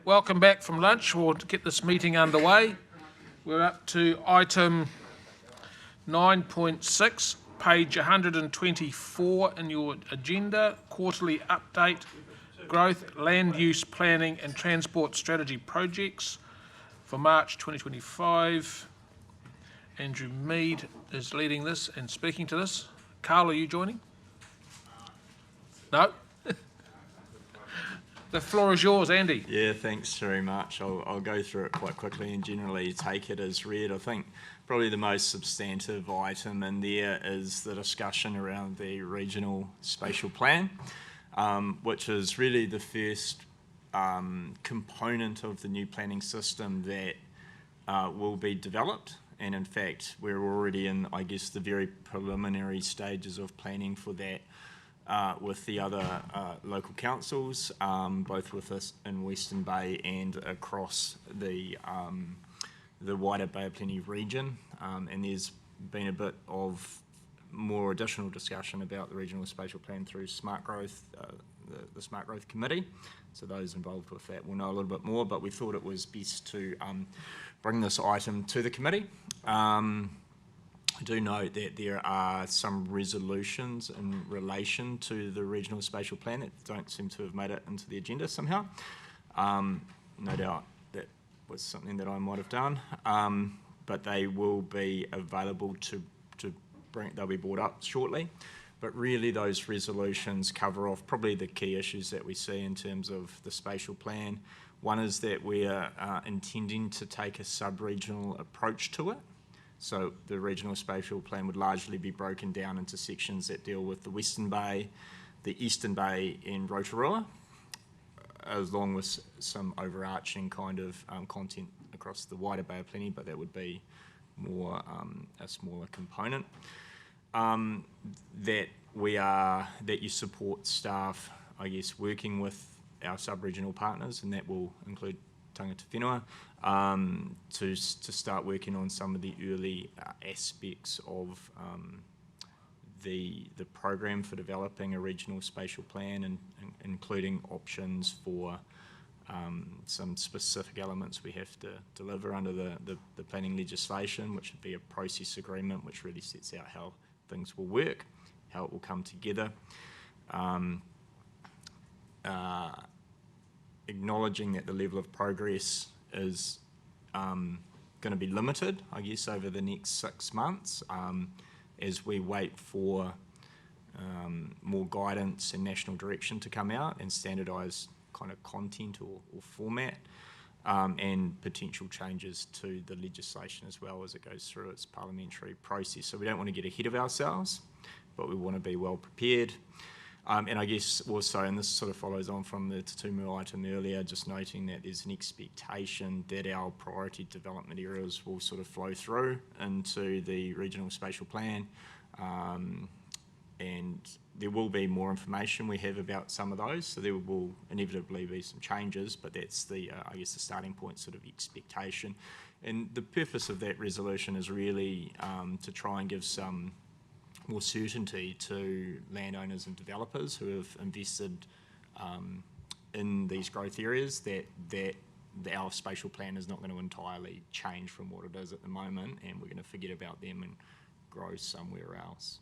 welcome back from lunch. We'll get this meeting underway. We're up to item 9.6, page 124 in your agenda, quarterly update, growth, land use planning and transport strategy projects for March 2025. Andrew Mead is leading this and speaking to this. Carl, are you joining? No? The floor is yours, Andy. Yeah, thanks very much. I'll go through it quite quickly and generally take it as read. I think probably the most substantive item in there is the discussion around the regional spatial plan, which is really the first component of the new planning system that will be developed. And in fact, we're already in, I guess, the very preliminary stages of planning for that with the other local councils, both with us in Western Bay and across the wider Bay of Plenty region. And there's been a bit of more additional discussion about the regional spatial plan through Smart Growth, the Smart Growth Committee. So those involved with that will know a little bit more, but we thought it was best to bring this item to the committee. I do note that there are some resolutions in relation to the regional spatial plan that don't seem to have made it into the agenda somehow. No doubt that was something that I might have done, but they will be available to bring, they'll be brought up shortly. But really those resolutions cover off probably the key issues that we see in terms of the spatial plan. One is that we are intending to take a sub-regional approach to it. So the regional spatial plan would largely be broken down into sections that deal with the Western Bay, the Eastern Bay and Rotorua, along with some overarching kind of content across the wider Bay of Plenty, but that would be more a smaller component. That you support staff, I guess, working with our sub-regional partners, and that will include Tangata Whenua, to start working on some of the early aspects of the program for developing a regional spatial plan, and including options for some specific elements we have to deliver under the planning legislation, which would be a process agreement which really sets out how things will work, how it will come together. Acknowledging that the level of progress is going to be limited, I guess, over the next 6 months as we wait for more guidance and national direction to come out and standardised kind of content or format, and potential changes to the legislation as well as it goes through its parliamentary process. So we don't want to get ahead of ourselves, but we want to be well prepared. And I guess also, and this sort of follows on from the Tutumu item earlier, just noting that there's an expectation that our priority development areas will sort of flow through into the regional spatial plan. And there will be more information we have about some of those, so there will inevitably be some changes, but that's the, I guess, the starting point sort of expectation. And the purpose of that resolution is really to try and give some more certainty to landowners and developers who have invested in these growth areas that our spatial plan is not going to entirely change from what it is at the moment, and we're going to forget about them and grow somewhere else.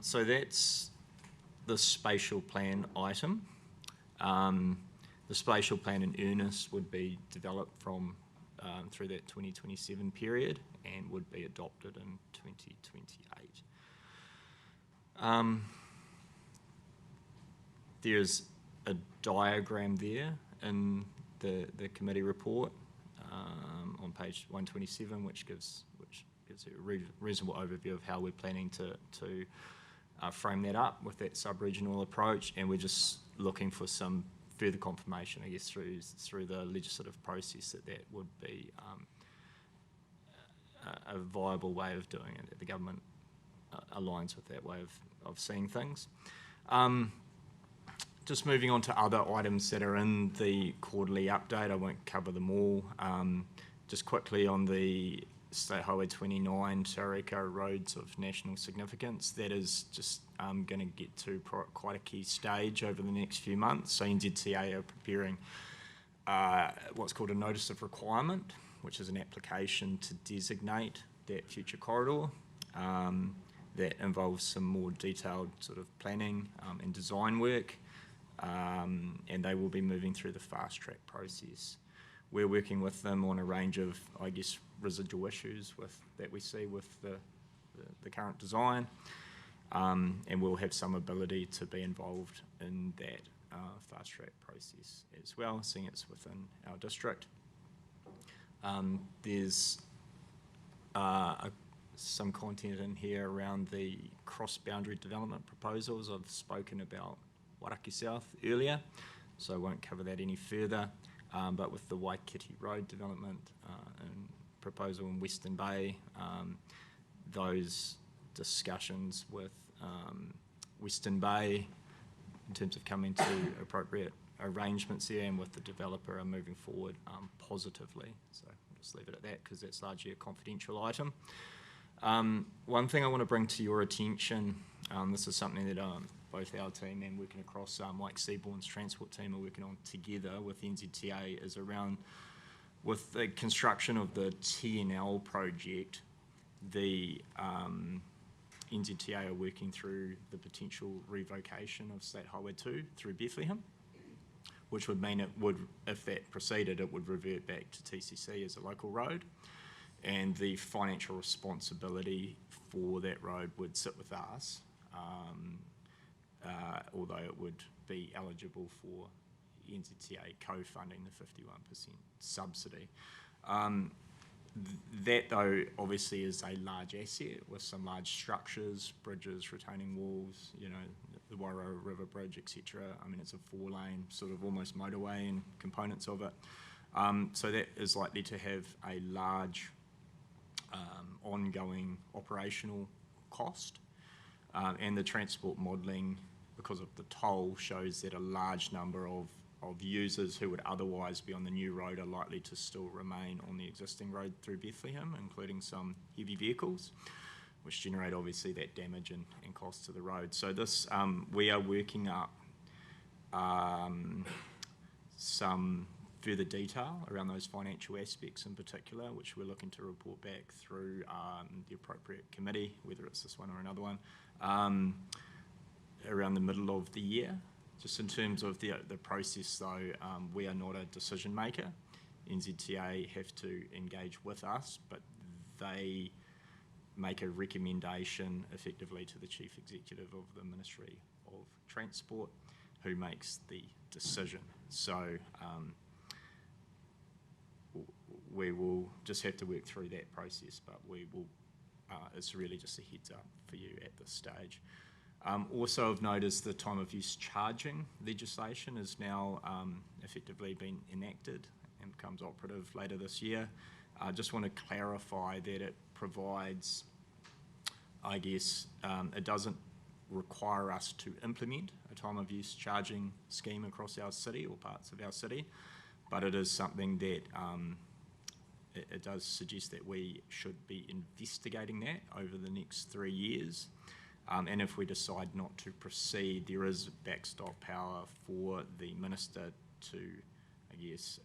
So that's the spatial plan item. The spatial plan in earnest would be developed from through that 2027 period and would be adopted in 2028. There's a diagram there in the committee report on page 127, which gives a reasonable overview of how we're planning to frame that up with that sub-regional approach, and we're just looking for some further confirmation, I guess, through the legislative process that would be a viable way of doing it, that the government aligns with that way of seeing things. Just moving on to other items that are in the quarterly update, I won't cover them all. Just quickly on the State Highway 29 Tauriko roads of national significance, that is just going to get to quite a key stage over the next few months. So NZTA are preparing what's called a notice of requirement, which is an application to designate that future corridor. That involves some more detailed sort of planning and design work, and they will be moving through the fast track process. We're working with them on a range of, I guess, residual issues that we see with the current design, and we'll have some ability to be involved in that fast track process as well, seeing it's within our district. There's some content in here around the cross-boundary development proposals. I've spoken about Waraki South earlier, so I won't cover that any further. But with the Waikiti Road development and proposal in Western Bay, those discussions with Western Bay in terms of coming to appropriate arrangements there and with the developer are moving forward positively. So I'll just leave it at that because that's largely a confidential item. One thing I want to bring to your attention, this is something that both our team and working across Mike Seaborn's transport team are working on together with NZTA, is around with the construction of the TNL project, the NZTA are working through the potential revocation of State Highway 2 through Bethlehem, which would mean it would, if that proceeded, it would revert back to TCC as a local road, and the financial responsibility for that road would sit with us, although it would be eligible for NZTA co-funding the 51% subsidy. That, though, obviously is a large asset with some large structures, bridges, retaining walls, you know, the Wairau River Bridge, etc. I mean, it's a 4-lane sort of almost motorway and components of it. So that is likely to have a large ongoing operational cost. And the transport modelling, because of the toll, shows that a large number of users who would otherwise be on the new road are likely to still remain on the existing road through Bethlehem, including some heavy vehicles, which generate obviously that damage and cost to the road. So this, we are working up some further detail around those financial aspects in particular, which we're looking to report back through the appropriate committee, whether it's this one or another one, around the middle of the year. Just in terms of the process, though, we are not a decision maker. NZTA have to engage with us, but they make a recommendation effectively to the Chief Executive of the Ministry of Transport, who makes the decision. So we will just have to work through that process, but we will, it's really just a heads up for you at this stage. Also of note is the time of use charging legislation has now effectively been enacted and becomes operative later this year. I just want to clarify that it provides, I guess, it doesn't require us to implement a time of use charging scheme across our city or parts of our city, but it is something that it does suggest that we should be investigating that over the next 3 years. And if we decide not to proceed, there is backstop power for the Minister to, I guess,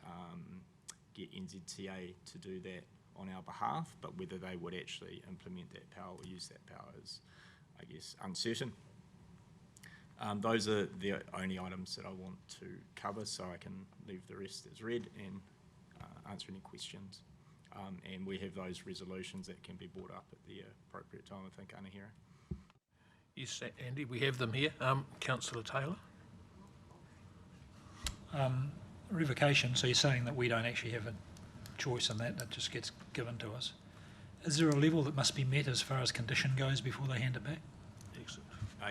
get NZTA to do that on our behalf, but whether they would actually implement that power or use that power is, I guess, uncertain. Those are the only items that I want to cover, so I can leave the rest as read and answer any questions. And we have those resolutions that can be brought up at the appropriate time, I think, Anahira. Yes, Andy, we have them here. Councillor Taylor. Revocation, so you're saying that we don't actually have a choice in that, that just gets given to us. Is there a level that must be met as far as condition goes before they hand it back? Excellent.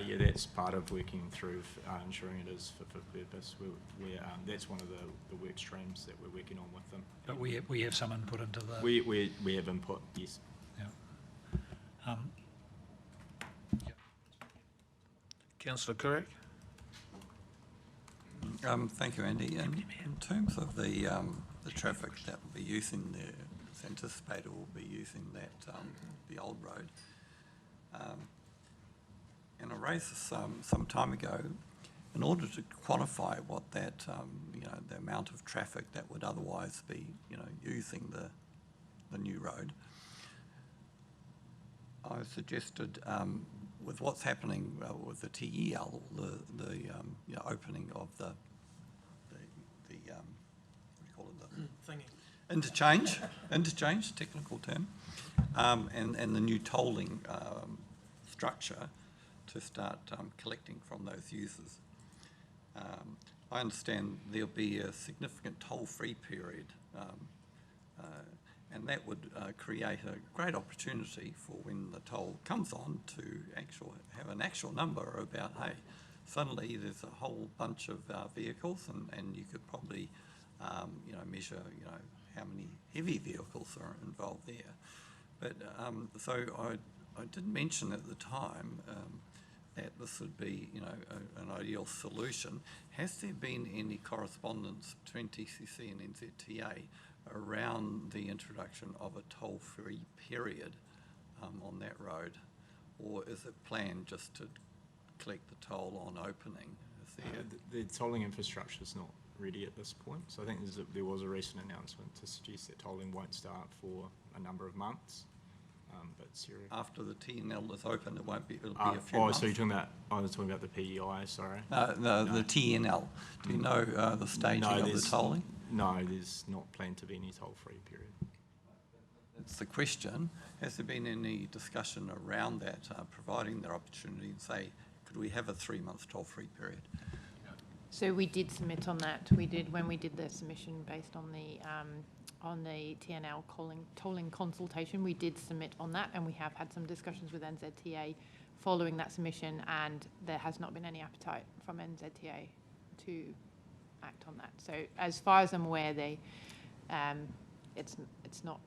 Yeah, that's part of working through ensuring it is fit for purpose. That's one of the work streams that we're working on with them. But we have some input into the... We have input, yes. Yeah. Councillor Couric. Thank you, Andy. In terms of the traffic that will be using it's anticipated will be using that the old road. And I raised this some time ago. in order to quantify what that, the amount of traffic that would otherwise be, using the new road, I suggested, with what's happening with the TEL, the opening of the what do you call it, the interchange, technical term, and the new tolling structure to start collecting from those users. I understand there'll be a significant toll-free period, and that would create a great opportunity for when the toll comes on to have an actual number about, hey, suddenly there's a whole bunch of vehicles, and you could probably, measure, how many heavy vehicles are involved there. But so I did mention at the time that this would be, an ideal solution. Has there been any correspondence between TCC and NZTA around the introduction of a toll-free period on that road, or is it planned just to collect the toll on opening? The tolling infrastructure is not ready at this point, so I think there was a recent announcement to suggest that tolling won't start for a number of months. But Sarah, after the TNL is open, it won't be. It'll be a few months. So you're talking about? I was talking about the PEI. Sorry. No, the TNL. Do you know the staging of the tolling? No, there's not planned to be any toll-free period. That's the question. Has there been any discussion around that, providing that opportunity, and say, could we have a 3-month toll-free period? So we did submit on that. We did when we did the submission based on the TNL tolling consultation. We did submit on that, and we have had some discussions with NZTA following that submission, and there has not been any appetite from NZTA to act on that. So as far as I'm aware, it's not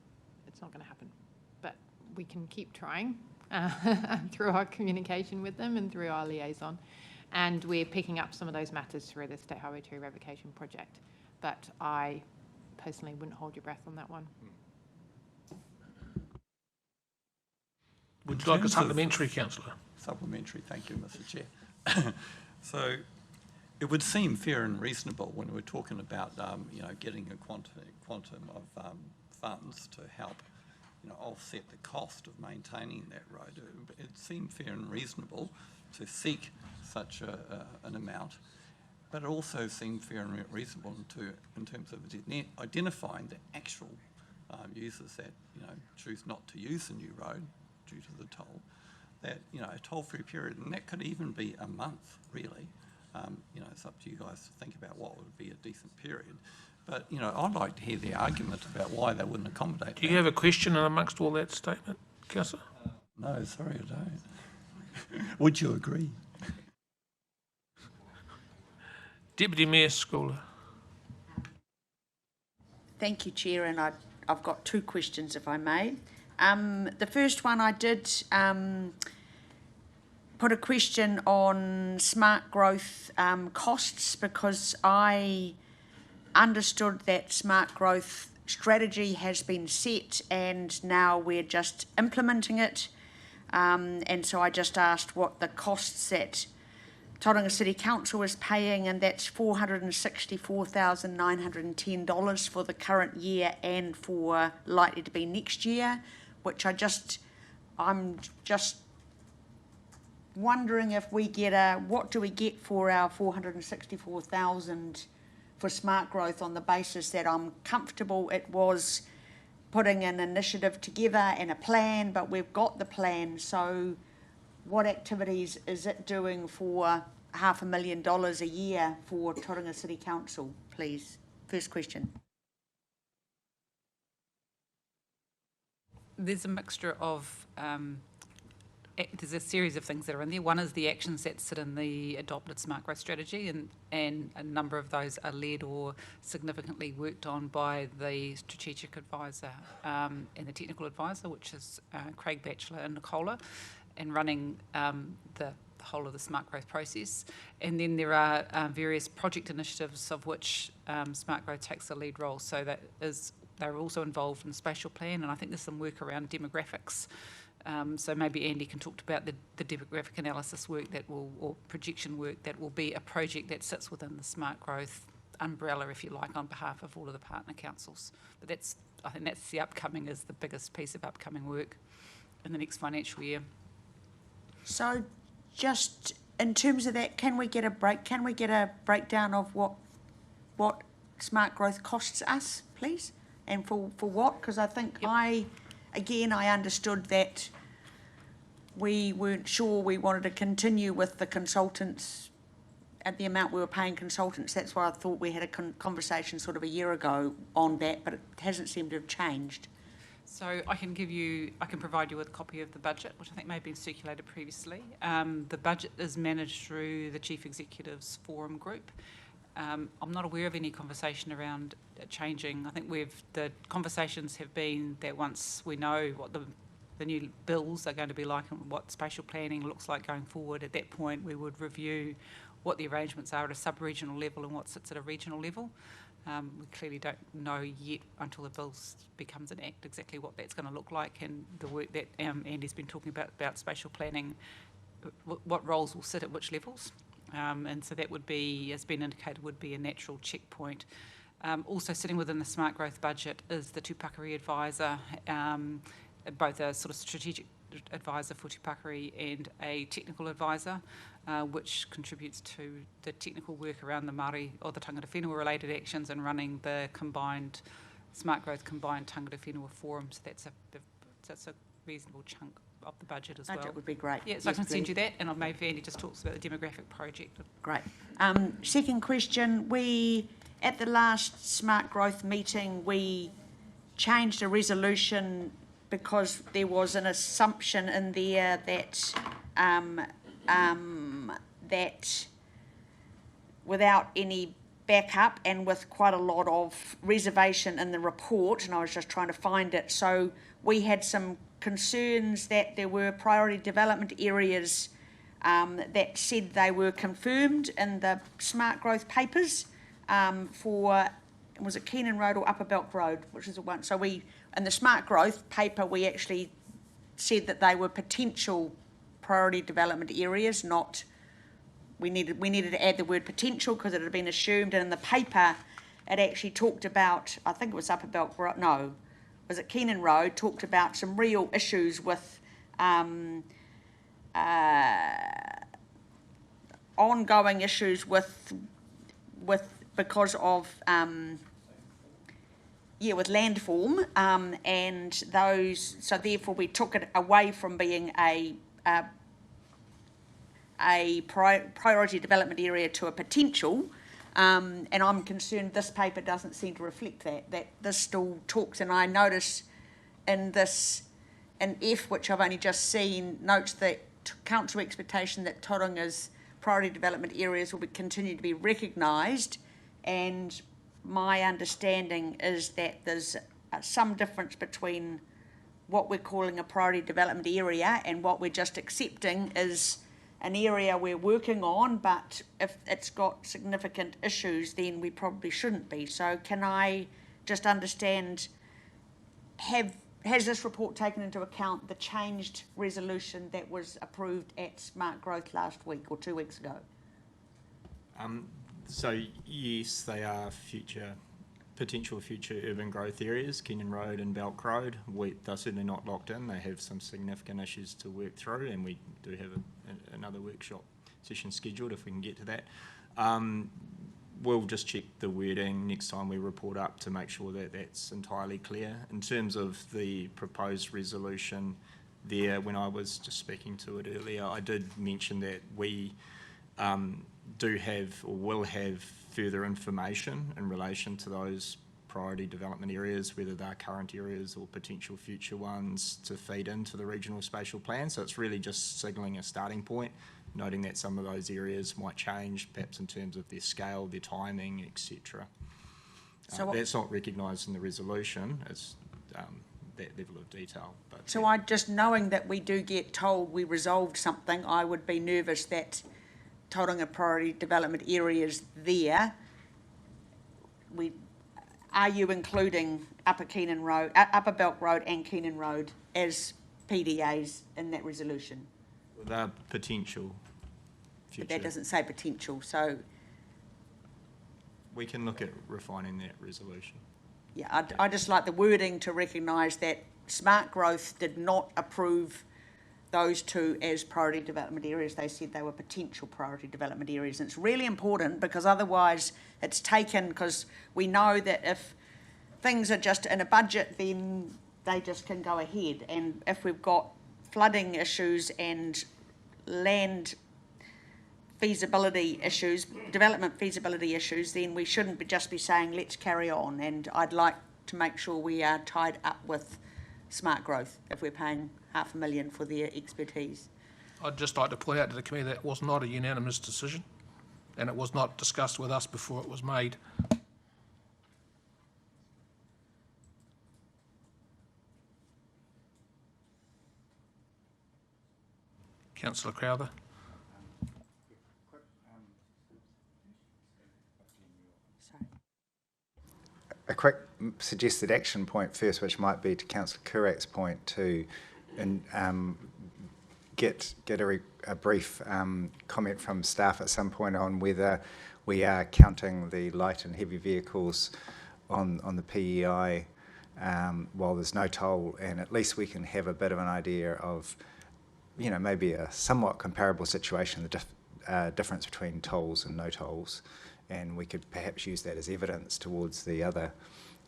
going to happen. But we can keep trying through our communication with them and through our liaison. And we're picking up some of those matters through the State Highway 2 Revocation Project. But I personally wouldn't hold your breath on that one. Would you like a supplementary, Councillor? Supplementary, thank you, Mr. Chair. So it would seem fair and reasonable when we're talking about, getting a quantum of funds to help, offset the cost of maintaining that road. It seemed fair and reasonable to seek such an amount, but it also seemed fair and reasonable in terms of identifying the actual users that choose not to use the new road due to the toll. That a toll-free period, and that could even be a month, really. It's up to you guys to think about what would be a decent period. But I'd like to hear the argument about why they wouldn't accommodate. Do you have a question amongst all that statement, Councillor? No, sorry, I don't. Would you agree? Deputy Mayor Schooler. Thank you, Chair, and I've got 2 questions, if I may. The first one, I did put a question on smart growth costs, because I understood that smart growth strategy has been set and now we're just implementing it. And so I just asked what the costs that Tauranga City Council is paying, and that's $464,910 for the current year and for likely to be next year, which I'm just wondering if we get what do we get for our 464,000 for smart growth, on the basis that I'm comfortable it was putting an initiative together and a plan, but we've got the plan. So what activities is it doing for $500,000 a year for Tauranga City Council, please? First question. There's a mixture of, there's a series of things that are in there. One is the actions that sit in the adopted smart growth strategy, and a number of those are led or significantly worked on by the strategic advisor and the technical advisor, which is Craig Batchelor and Nicola, and running the whole of the smart growth process. And then there are various project initiatives of which smart growth takes a lead role. So they're also involved in the spatial plan, and I think there's some work around demographics So maybe Andy can talk about the demographic analysis work that will, or projection work that will be a project that sits within the smart growth umbrella, if you like, on behalf of all of the partner councils. But I think that's the biggest piece of upcoming work in the next financial year. So just in terms of that, can we get a breakdown of what smart growth costs us, please? And for what? Because I think I understood that we weren't sure we wanted to continue with the consultants at the amount we were paying consultants. That's why I thought we had a conversation sort of a year ago on that, but it hasn't seemed to have changed. So I can provide you with a copy of the budget, which I think may have been circulated previously. The budget is managed through the Chief Executive's Forum Group. I'm not aware of any conversation around changing. I think the conversations have been that once we know what the new bills are going to be like and what spatial planning looks like going forward, at that point we would review what the arrangements are at a sub-regional level and what sits at a regional level. We clearly don't know yet until the bill becomes an act exactly what that's going to look like, and the work that Andy's been talking about spatial planning, what roles will sit at which levels. And so that would be, as been indicated, would be a natural checkpoint. Also sitting within the Smart Growth budget is the Tupakari advisor, both a sort of strategic advisor for Tupakari and a technical advisor, which contributes to the technical work around the Māori or the tangata whenua related actions and running the combined Smart Growth combined tangata whenua forum. So that's a reasonable chunk of the budget as well. Budget would be great. Yeah, so I can send you that, and maybe Andy just talks about the demographic project. Great. Second question, at the last Smart Growth meeting, we changed a resolution because there was an assumption in there that that without any backup and with quite a lot of reservation in the report, and I was just trying to find it, so we had some concerns that there were priority development areas that said they were confirmed in the Smart Growth papers for, was it Keenan Road or Upper Belk Road, which is the one. So in the Smart Growth paper, we actually said that they were potential priority development areas, not, we needed to add the word potential because it had been assumed, and in the paper it actually talked about, I think it was Upper Belk Road, no, was it Keenan Road, talked about some real issues with ongoing issues with because of with landform, and those, so therefore we took it away from being a priority development area to a potential, and I'm concerned this paper doesn't seem to reflect that this still talks, and I notice in this, in F, which I've only just seen, notes that council expectation that Taurunga's priority development areas will continue to be recognised, and my understanding is that there's some difference between what we're calling a priority development area and what we're just accepting is an area we're working on, but if it's got significant issues, then we probably shouldn't be. So can I just understand, has this report taken into account the changed resolution that was approved at Smart Growth last week or 2 weeks ago? So yes, they are potential future urban growth areas, Keenan Road and Belk Road. They're certainly not locked in. They have some significant issues to work through, and we do have another workshop session scheduled if we can get to that. We'll just check the wording next time we report up to make sure that that's entirely clear. In terms of the proposed resolution there, when I was just speaking to it earlier, I did mention that we do have or will have further information in relation to those priority development areas, whether they're current areas or potential future ones, to feed into the regional spatial plan. So it's really just signalling a starting point, noting that some of those areas might change, perhaps in terms of their scale, their timing, etc. So that's not recognised in the resolution as that level of detail. But so I just, knowing that we do get told we resolved something, I would be nervous that Tauranga priority development areas there, are you including Upper Belk Road and Keenan Road as PDAs in that resolution. Without potential future. But that doesn't say potential, so We can look at refining that resolution. yeah, I just like the wording to recognise that Smart Growth did not approve those two as priority development areas. They said they were potential priority development areas. And it's really important because otherwise it's taken, because we know that if things are just in a budget, then they just can go ahead. And if we've got flooding issues and land feasibility issues, development feasibility issues, then we shouldn't just be saying, let's carry on. And I'd like to make sure we are tied up with Smart Growth if we're paying $500,000 for their expertise. I'd just like to point out to the committee that was not a unanimous decision, and it was not discussed with us before it was made. Councillor Crowther. A quick suggested action point first, which might be to Councillor Kurak's point to get a brief comment from staff at some point on whether we are counting the light and heavy vehicles on the PEI while there's no toll, and at least we can have a bit of an idea of, you know, maybe a somewhat comparable situation, the difference between tolls and no tolls. And we could perhaps use that as evidence towards the other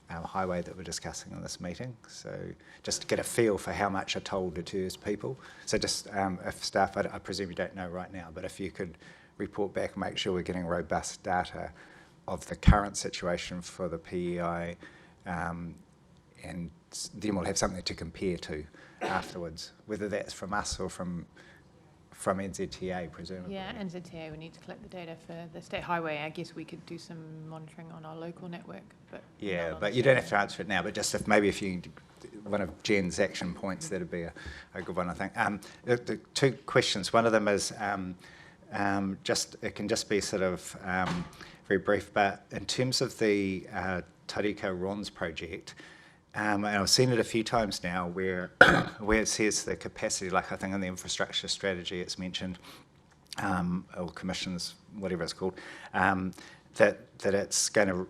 highway that we're discussing in this meeting. So just to get a feel for how much a toll deters people. So just if staff, I presume you don't know right now, but if you could report back and make sure we're getting robust data of the current situation for the PEI, and then we'll have something to compare to afterwards, whether that's from us or from NZTA, presumably. Yeah, NZTA, we need to collect the data for the state highway. I guess we could do some monitoring on our local network, but yeah, but you don't have to answer it now. But just if you, one of Jen's action points, that'd be a good one, I think. The two questions. One of them is it can just be sort of very brief, but in terms of the Tauriko Rons project. And I've seen it a few times now where it says the capacity, like I think in the infrastructure strategy it's mentioned, or commissions, whatever it's called, that it's going to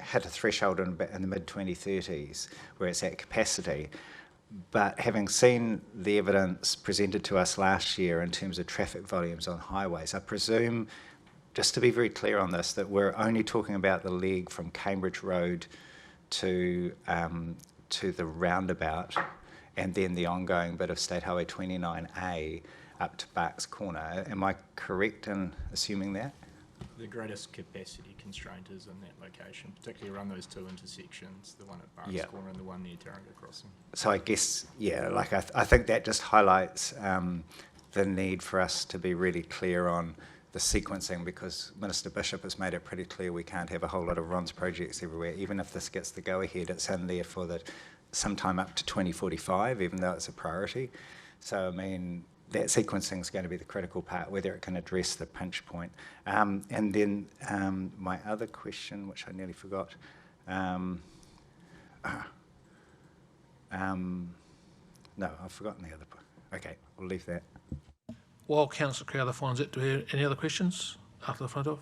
hit a threshold in the mid-2030s where it's at capacity. But having seen the evidence presented to us last year in terms of traffic volumes on highways, I presume, just to be very clear on this, that we're only talking about the leg from Cambridge Road to the roundabout, and then the ongoing bit of State Highway 29A up to Barks Corner. Am I correct in assuming that? The greatest capacity constraint is in that location, particularly around those two intersections, the one at Barks Corner and the one near Tauranga Crossing. So I guess, yeah, like I think that just highlights the need for us to be really clear on the sequencing, because Minister Bishop has made it pretty clear we can't have a whole lot of RONS projects everywhere. Even if this gets the go-ahead, it's in there for sometime up to 2045, even though it's a priority. So, I mean, that sequencing is going to be the critical part, whether it can address the pinch point. And then my other question, which I nearly forgot. No, I've forgotten the other point. Okay, we'll leave that. While Councillor Crowther finds it, do we have any other questions after the front of?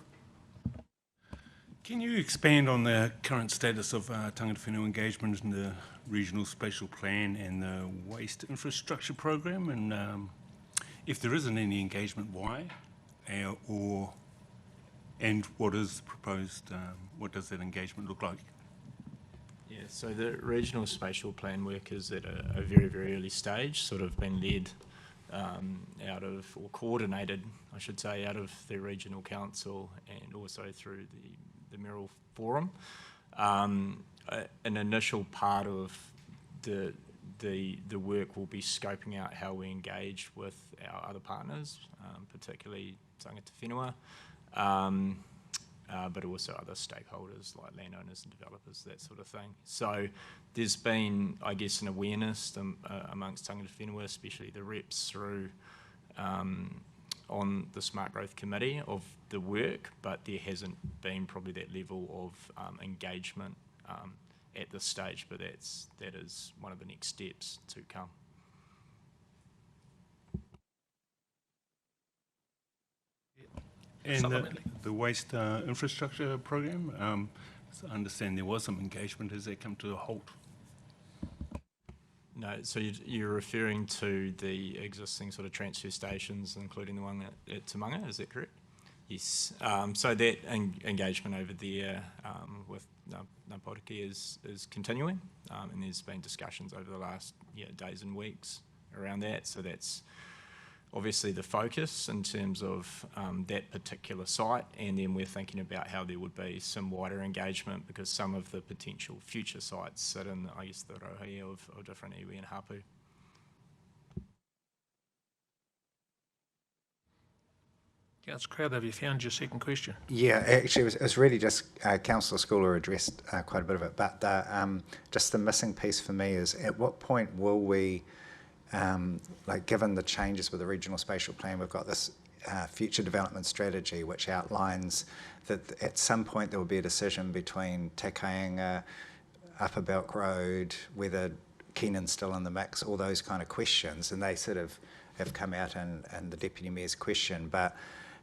Can you expand on the current status of tangata whenua engagement in the regional spatial plan and the waste infrastructure program, and if there isn't any engagement, why, and what is proposed? What does that engagement look like? Yeah, so the regional spatial plan work is at a very, very early stage, sort of been led out of, or coordinated, I should say, out of the regional council and also through the Merrill Forum. An initial part of the work will be scoping out how we engage with our other partners, particularly tangata whenua, but also other stakeholders like landowners and developers, that sort of thing. So there's been, I guess, an awareness amongst tangata whenua, especially the reps through on the Smart Growth Committee of the work, but there hasn't been probably that level of engagement at this stage, but that is one of the next steps to come. And supplementally. the waste infrastructure program, so I understand there was some engagement. Has that come to a halt? No, so you're referring to the existing sort of transfer stations, including the one at Te Manga, is that correct? Yes. So that engagement over there with Ngāpuaki is continuing, and there's been discussions over the last days and weeks around that. So that's obviously the focus in terms of that particular site, and then we're thinking about how there would be some wider engagement because some of the potential future sites sit in, I guess, the rohe of different iwi and hapu. Councillor Crowther, have you found your second question? Yeah, actually, it was really just Councillor Schooler addressed quite a bit of it, but just the missing piece for me is at what point will we, like given the changes with the regional spatial plan, we've got this future development strategy which outlines that at some point there will be a decision between Te Kāinga, Upper Belk Road, whether Keenan's still in the mix, all those kind of questions, and they sort of have come out in the Deputy Mayor's question, but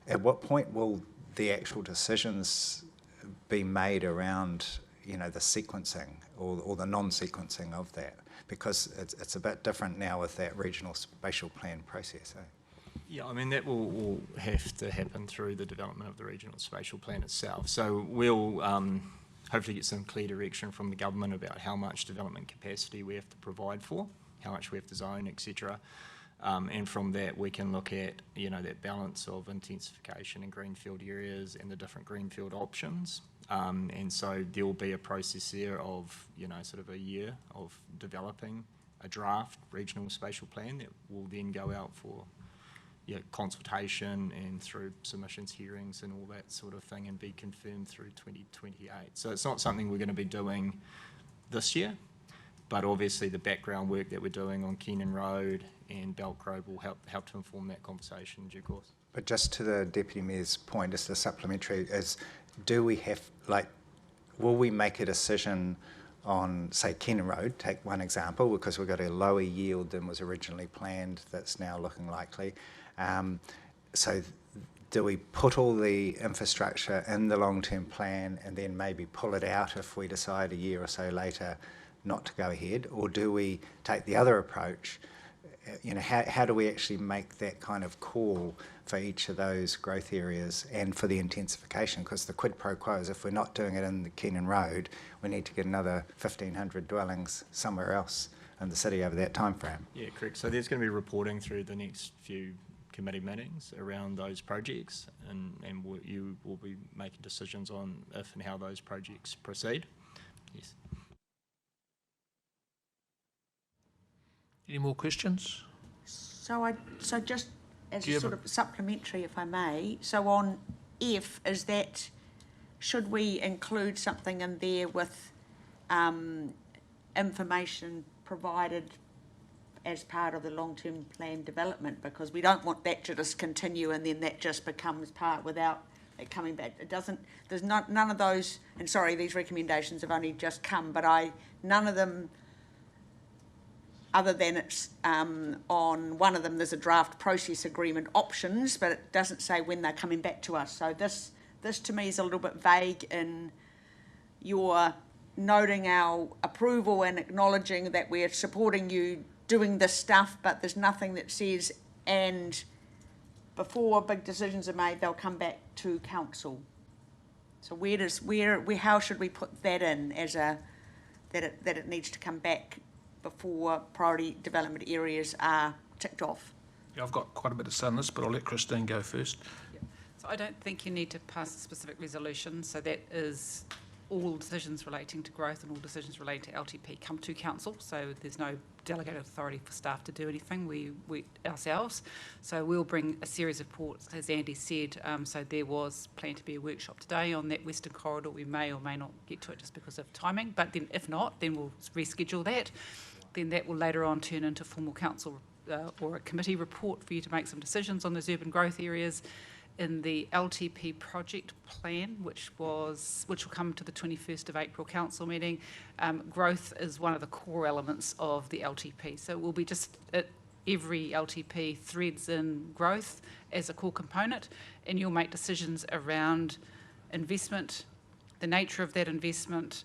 at what point will the actual decisions be made around, the sequencing or the non-sequencing of that? Because it's a bit different now with that regional spatial plan process. Yeah, I mean, that will have to happen through the development of the regional spatial plan itself. So we'll hopefully get some clear direction from the government about how much development capacity we have to provide for, how much we have to zone, etc. And from that, we can look at, that balance of intensification in greenfield areas and the different greenfield options. And so there will be a process there of, sort of a year of developing a draft regional spatial plan that will then go out for consultation and through submissions, hearings and all that sort of thing and be confirmed through 2028. So it's not something we're going to be doing this year, but obviously the background work that we're doing on Keenan Road and Belk Road will help to inform that conversation in due course. But just to the Deputy Mayor's point, just a supplementary, is do we have, will we make a decision on, say, Keenan Road, take one example, because we've got a lower yield than was originally planned that's now looking likely. So do we put all the infrastructure in the long-term plan and then maybe pull it out if we decide a year or so later not to go ahead? Or do we take the other approach? How do we actually make that kind of call for each of those growth areas and for the intensification? Because the quid pro quo is if we're not doing it in the Keenan Road, we need to get another 1,500 dwellings somewhere else in the city over that time frame. Yeah, correct. So there's going to be reporting through the next few committee meetings around those projects, and you will be making decisions on if and how those projects proceed. Yes. Any more questions? So just as a sort of supplementary, if I may, so on F, should we include something in there with information provided as part of the long-term plan development? Because we don't want that to just continue and then that just becomes part without it coming back. There's none of those, and sorry, these recommendations have only just come, but none of them, other than it's on one of them, there's a draft process agreement options, but it doesn't say when they're coming back to us. So this to me is a little bit vague in your noting our approval and acknowledging that we're supporting you doing this stuff, but there's nothing that says, and before big decisions are made, they'll come back to council. So how should we put that in as that it needs to come back before priority development areas are ticked off? Yeah, I've got quite a bit to say on this, but I'll let Christine go first. So I don't think you need to pass a specific resolution. So that is all decisions relating to growth and all decisions relating to LTP come to council. So there's no delegated authority for staff to do anything. We ourselves. So we'll bring a series of reports, as Andy said. So there was planned to be a workshop today on that Western Corridor. We may or may not get to it just because of timing. But then if not, then we'll reschedule that. Then that will later on turn into formal council or a committee report for you to make some decisions on those urban growth areas. In the LTP project plan, which will come to the 21st of April council meeting, growth is one of the core elements of the LTP. So it will be every LTP threads in growth as a core component, and you'll make decisions around investment, the nature of that investment,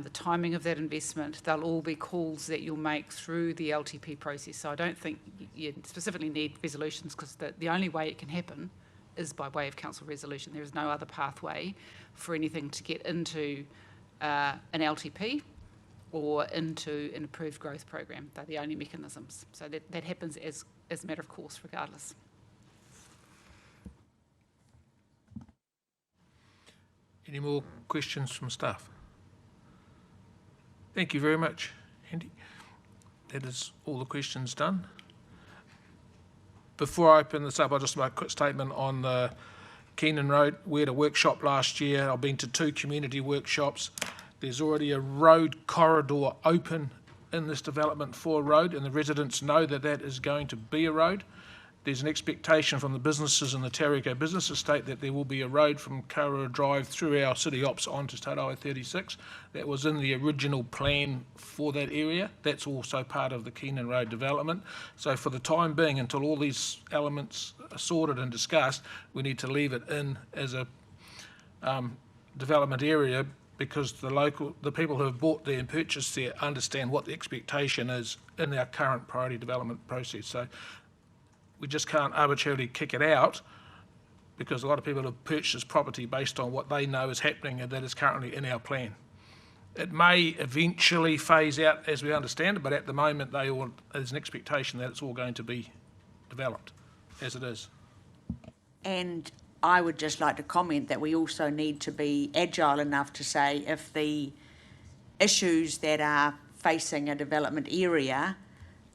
the timing of that investment. They'll all be calls that you'll make through the LTP process. So I don't think you specifically need resolutions, because the only way it can happen is by way of council resolution. There is no other pathway for anything to get into an LTP or into an approved growth program. They're the only mechanisms. So that happens as a matter of course, regardless. Any more questions from staff? Thank you very much, Andy. That is all the questions done. Before I open this up, I'll just make a quick statement on the Keenan Road. We had a workshop last year. I've been to 2 community workshops. There's already a road corridor open in this development for a road, and the residents know that that is going to be a road. There's an expectation from the businesses in the Tauriko Business Estate that there will be a road from Kaurua Drive through our city ops onto State Highway 36. That was in the original plan for that area. That's also part of the Keenan Road development. So for the time being, until all these elements are sorted and discussed, we need to leave it in as a development area, because the people who have bought there and purchased there understand what the expectation is in our current priority development process. So we just can't arbitrarily kick it out, because a lot of people have purchased property based on what they know is happening and that is currently in our plan. It may eventually phase out as we understand it, but at the moment there's an expectation that it's all going to be developed as it is. And I would just like to comment that we also need to be agile enough to say, if the issues that are facing a development area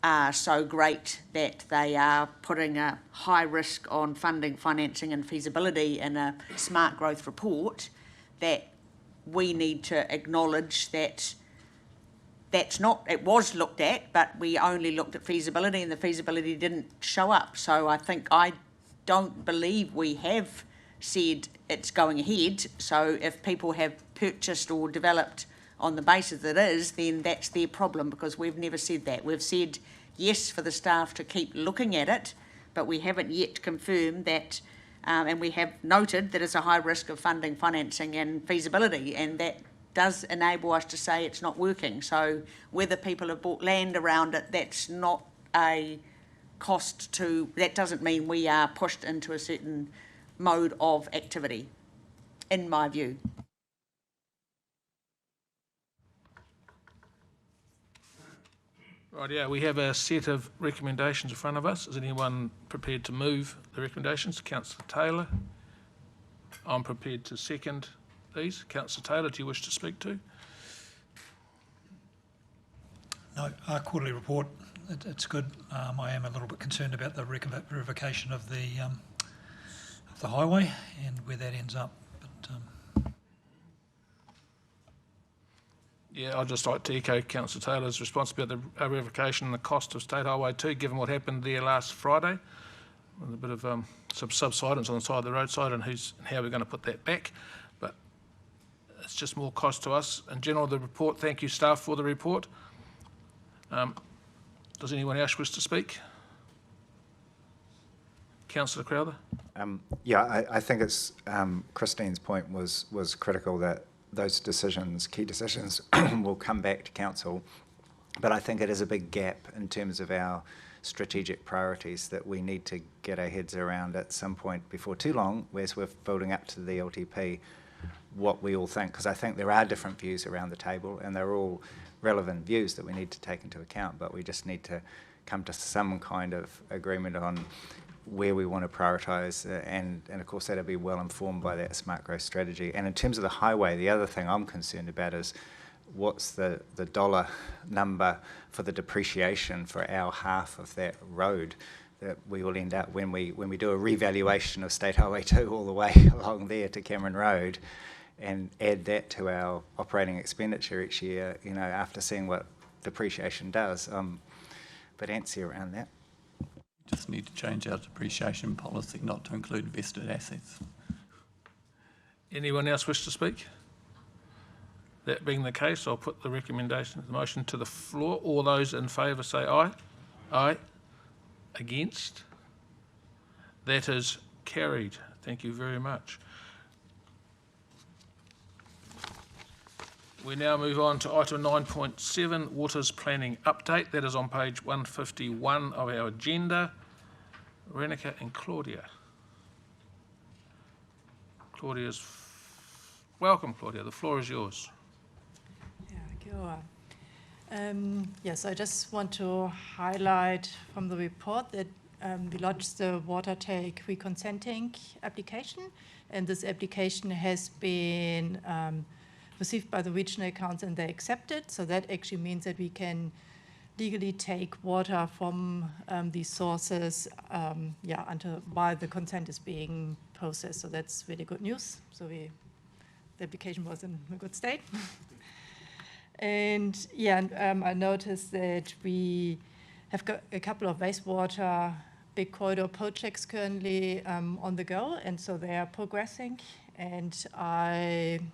are so great that they are putting a high risk on funding, financing and feasibility in a smart growth report, that we need to acknowledge that it was looked at, but we only looked at feasibility and the feasibility didn't show up. So I don't believe we have said it's going ahead. So if people have purchased or developed on the basis that it is, then that's their problem, because we've never said that. We've said yes for the staff to keep looking at it, but we haven't yet confirmed that, and we have noted that it's a high risk of funding, financing and feasibility, and that does enable us to say it's not working. So whether people have bought land around it, that's not a cost to, that doesn't mean we are pushed into a certain mode of activity, in my view. Right, yeah, we have a set of recommendations in front of us. Is anyone prepared to move the recommendations? Councillor Taylor. I'm prepared to second these. Councillor Taylor, do you wish to speak to? No, our quarterly report, it's good. I am a little bit concerned about the revocation of the highway and where that ends up. But yeah, I'd just like to echo Councillor Taylor's response about the revocation and the cost of State Highway 2, given what happened there last Friday, with a bit of some subsidence on the side of the roadside and how we're going to put that back. But it's just more cost to us. In general, the report, thank you staff for the report. Does anyone else wish to speak? Councillor Crowther? Yeah, I think it's Christine's point was critical, that those decisions, key decisions, will come back to council. But I think it is a big gap in terms of our strategic priorities that we need to get our heads around at some point before too long, as we're building up to the LTP, what we all think. Because I think there are different views around the table, and they're all relevant views that we need to take into account, but we just need to come to some kind of agreement on where we want to prioritise, and of course that'll be well informed by that smart growth strategy. And in terms of the highway, the other thing I'm concerned about is what's the dollar number for the depreciation for our half of that road that we will end up when we do a revaluation of State Highway 2 all the way along there to Cameron Road, and add that to our operating expenditure each year, you know, after seeing what depreciation does. But antsy around that. Just need to change our depreciation policy not to include vested assets. Anyone else wish to speak? That being the case, I'll put the recommendation, the motion to the floor. All those in favour say aye. Aye. Against? That is carried. Thank you very much. We now move on to item 9.7, Waters Planning Update. That is on page 151 of our agenda. Renika and Claudia. Welcome, Claudia. The floor is yours. Yeah, kia ora. Yes, I just want to highlight from the report that we lodged the water take reconsenting application, and this application has been received by the regional council and they accepted. So that actually means that we can legally take water from these sources until while the consent is being processed. So that's really good news. So the application was in a good state. And I noticed that we have got a couple of wastewater big corridor projects currently on the go, and so they are progressing. And I'm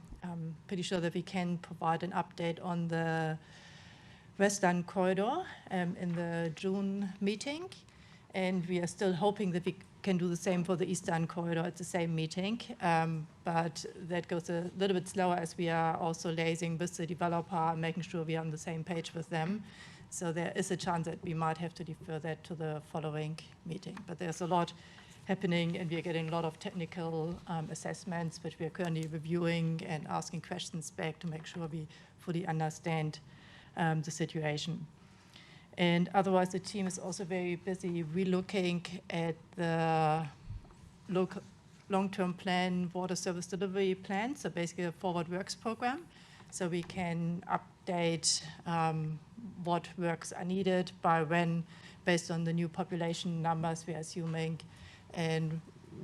pretty sure that we can provide an update on the Western Corridor in the June meeting. And we are still hoping that we can do the same for the Eastern Corridor at the same meeting. But that goes a little bit slower as we are also liaising with the developer and making sure we are on the same page with them. So there is a chance that we might have to defer that to the following meeting. But there's a lot happening, and we are getting a lot of technical assessments, which we are currently reviewing and asking questions back to make sure we fully understand the situation. And otherwise, the team is also very busy relooking at the local long-term plan, water service delivery plan, so basically a forward works program, so we can update what works are needed by when, based on the new population numbers we are assuming, and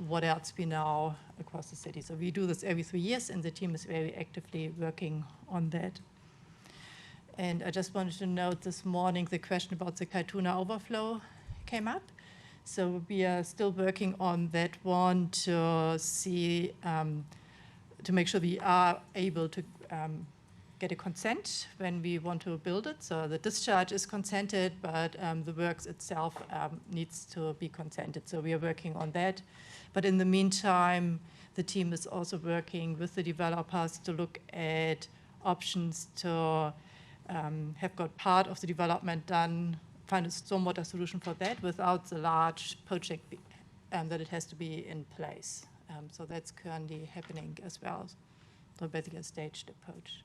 what else we know across the city. So we do this every 3 years, and the team is very actively working on that. And I just wanted to note this morning the question about the Kaituna overflow came up. So we are still working on that one to see, to make sure we are able to get a consent when we want to build it. So the discharge is consented, but the works itself needs to be consented. So we are working on that. But in the meantime, the team is also working with the developers to look at options to have got part of the development done, find a stormwater solution for that without the large project that it has to be in place. So that's currently happening as well. So basically a staged approach.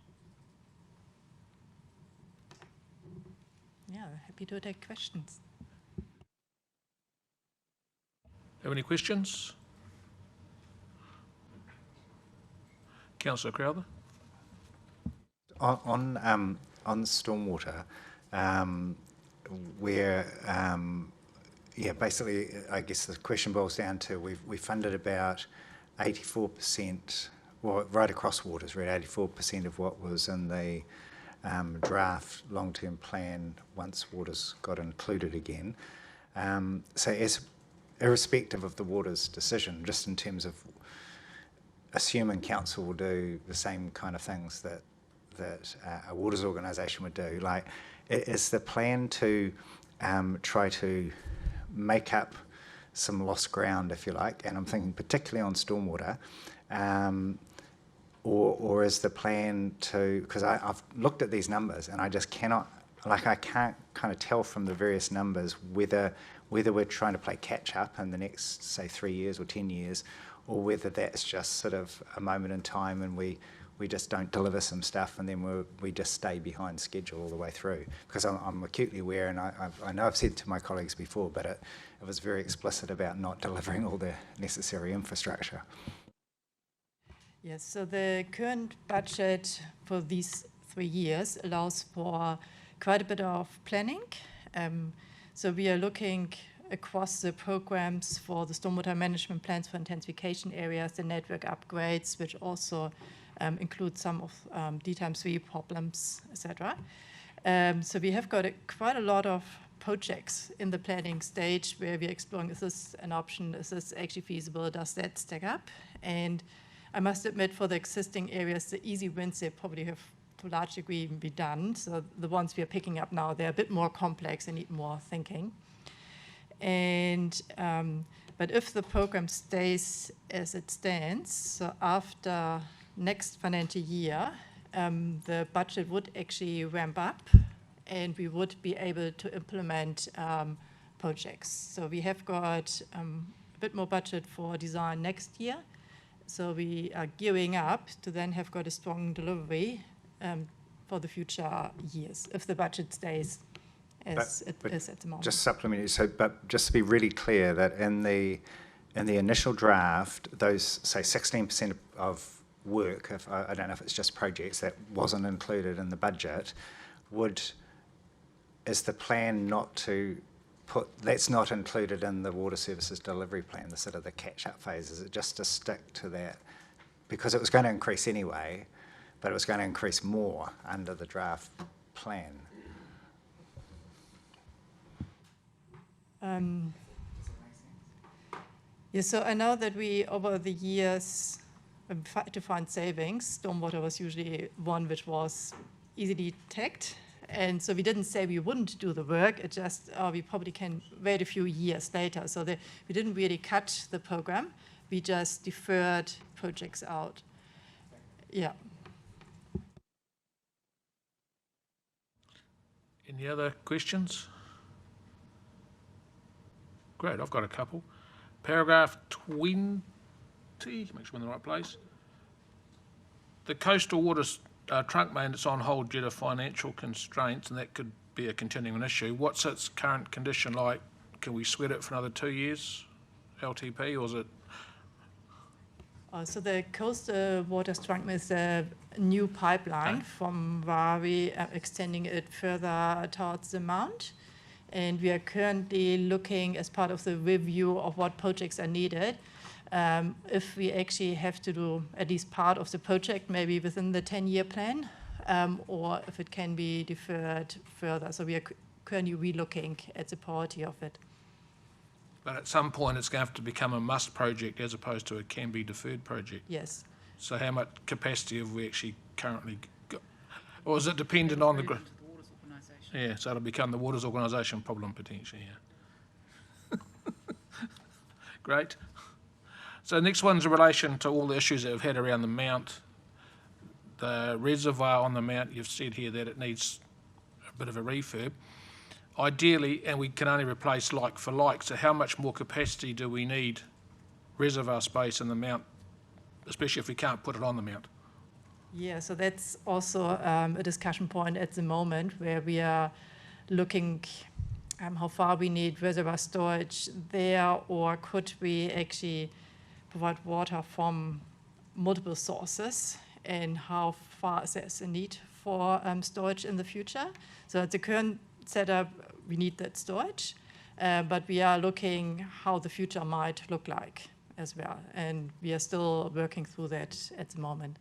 Yeah, happy to take questions. Have any questions? Councillor Crowther. On stormwater, where basically, I guess the question boils down to we funded about 84%, well, right across waters, right, 84% of what was in the draft long-term plan once waters got included again. So as irrespective of the waters decision, just in terms of assuming council will do the same kind of things that a waters organisation would do, like, is the plan to try to make up some lost ground, if you like, and I'm thinking particularly on stormwater, or is the plan to, because I've looked at these numbers and I just cannot, I can't kind of tell from the various numbers whether we're trying to play catch up in the next, say, 3 years or 10 years, or whether that's just sort of a moment in time and we just don't deliver some stuff and then we just stay behind schedule all the way through. Because I'm acutely aware, and I know I've said to my colleagues before, but it was very explicit about not delivering all the necessary infrastructure. Yes, so the current budget for these 3 years allows for quite a bit of planning. So we are looking across the programs for the stormwater management plans for intensification areas, the network upgrades, which also include some of D-3 problems, etc. So we have got quite a lot of projects in the planning stage where we're exploring, is this an option, is this actually feasible, does that stack up? And I must admit, for the existing areas, the easy wins, they probably have to a large degree been done. So the ones we are picking up now, they're a bit more complex and need more thinking. And but if the program stays as it stands, so after next financial year, the budget would actually ramp up, and we would be able to implement projects. So we have got a bit more budget for design next year. So we are gearing up to then have got a strong delivery for the future years, if the budget stays as it is at the moment. Just supplementing, so, but just to be really clear that in the initial draft, those, say, 16% of work, if I don't know if it's just projects, that wasn't included in the budget, is the plan not to put, that's not included in the water services delivery plan, the sort of the catch-up phase? Is it just to stick to that? Because it was going to increase anyway, but it was going to increase more under the draft plan. Yeah, so I know that we, over the years, tried to find savings. Stormwater was usually one which was easily tagged. And so we didn't say we wouldn't do the work, it just, we probably can wait a few years later. So we didn't really cut the program, we just deferred projects out. Yeah. Any other questions? Great, I've got a couple. Paragraph 20, make sure I'm in the right place. The coastal waters trunk main that's on hold due to financial constraints, and that could be a continuing issue. What's its current condition like? Can we sweat it for another 2 years, LTP, or is it? So the coastal waters trunk main is a new pipeline from Wari, extending it further towards the mount. And we are currently looking, as part of the review of what projects are needed, if we actually have to do at least part of the project, maybe within the 10-year plan, or if it can be deferred further. So we are currently relooking at the priority of it. But at some point, it's going to have to become a must project as opposed to a can-be deferred project. Yes. So how much capacity have we actually currently got? Or is it dependent on the... Yeah, so it'll become the Waters Organisation problem potentially, yeah. Great. So next one's in relation to all the issues that we've had around the mount. The reservoir on the mount, you've said here that it needs a bit of a refurb. Ideally, and we can only replace like for like, so how much more capacity do we need reservoir space in the mount, especially if we can't put it on the mount? Yeah, so that's also a discussion point at the moment where we are looking how far we need reservoir storage there, or could we actually provide water from multiple sources, and how far is there a need for storage in the future. So at the current setup, we need that storage, but we are looking how the future might look like as well, and we are still working through that at the moment.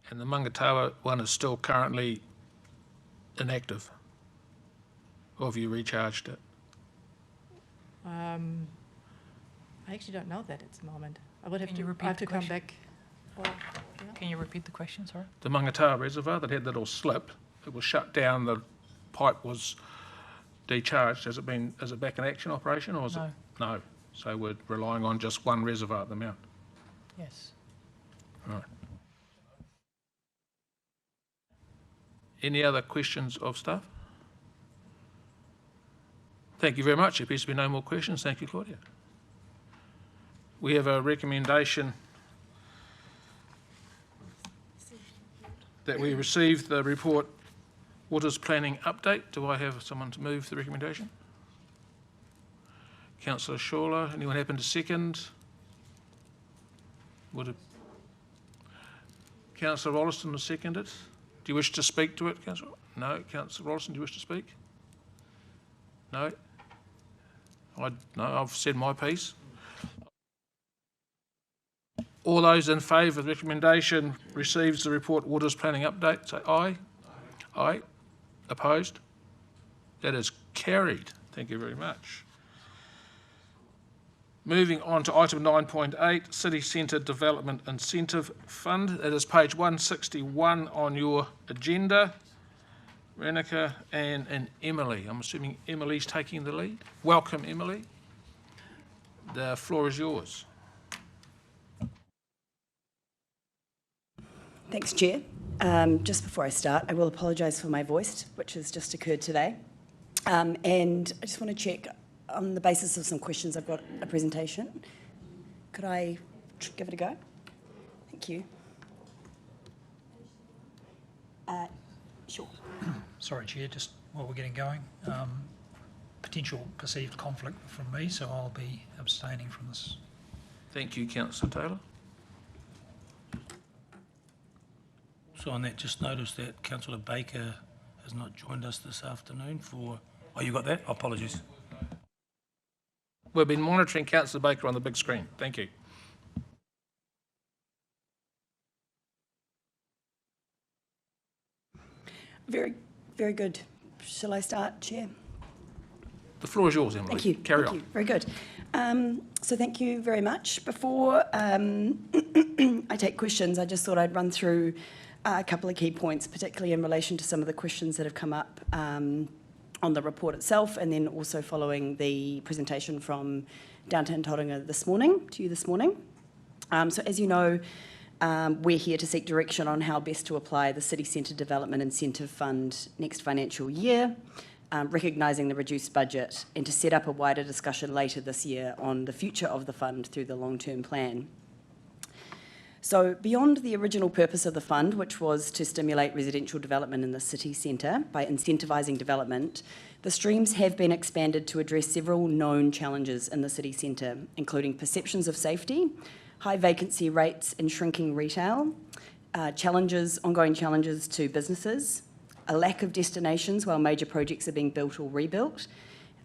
And the Mangatawa one is still currently inactive? Or have you recharged it? I actually don't know that at the moment. I would have Can you repeat I have the to come question? back. Yeah. Can you repeat the question, sorry? The Mangatawa reservoir that had that all slip, it was shut down, the pipe was decharged. Has it back in action operation, or is No. it? No. So we're relying on just one reservoir at the mount? Yes. Right. Any other questions of staff? Thank you very much. There appears to be no more questions. Thank you, Claudia. We have a recommendation that we receive the report Waters Planning Update. Do I have someone to move the recommendation? Councillor Shawler. Anyone happen to second? Would it? Councillor Rolleston has seconded. Do you wish to speak to it, Councillor? No. Councillor Rolleston, do you wish to speak? No? No, I've said my piece. All those in favour of the recommendation receives the report Waters Planning Update, say aye. Aye. Opposed? That is carried. Thank you very much. Moving on to item 9.8, City Centre Development Incentive Fund. That is page 161 on your agenda. Renika and Emily. I'm assuming Emily's taking the lead. Welcome, Emily. The floor is yours. Thanks, Chair. Just before I start, I will apologise for my voice, which has just occurred today. And I just want to check, on the basis of some questions, I've got a presentation. Could I give it a go? Thank you. Sure. Sorry, Chair, just while we're getting going, potential perceived conflict from me, so I'll be abstaining from this. Thank you, Councillor Taylor. So on that, just noticed that Councillor Baker has not joined us this afternoon for... Oh, you got that? Apologies. We've been monitoring Councillor Baker on the big screen. Thank you. Very, very good. Shall I start, Chair? The floor is yours, Emily. Thank you. Carry on. Thank you. Very good. So thank you very much. Before I take questions, I just thought I'd run through a couple of key points, particularly in relation to some of the questions that have come up on the report itself, and then also following the presentation from Downtown Tauranga to you this morning. So as you know, we're here to seek direction on how best to apply the City Centre Development Incentive Fund next financial year, recognising the reduced budget, and to set up a wider discussion later this year on the future of the fund through the long-term plan. So beyond the original purpose of the fund, which was to stimulate residential development in the city centre by incentivising development, the streams have been expanded to address several known challenges in the city centre, including perceptions of safety, high vacancy rates and shrinking retail, ongoing challenges to businesses, a lack of destinations while major projects are being built or rebuilt,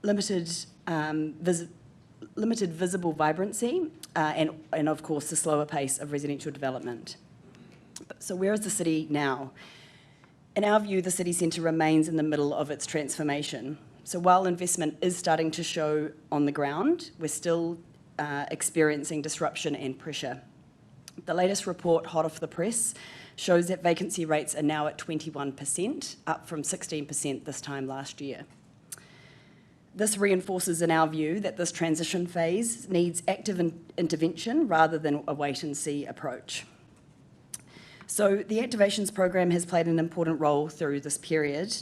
limited visible vibrancy, and of course the slower pace of residential development. So where is the city now? In our view, the city centre remains in the middle of its transformation. So while investment is starting to show on the ground, we're still experiencing disruption and pressure. The latest report, hot off the press, shows that vacancy rates are now at 21%, up from 16% this time last year. This reinforces, in our view, that this transition phase needs active intervention rather than a wait-and-see approach. So the activations program has played an important role through this period.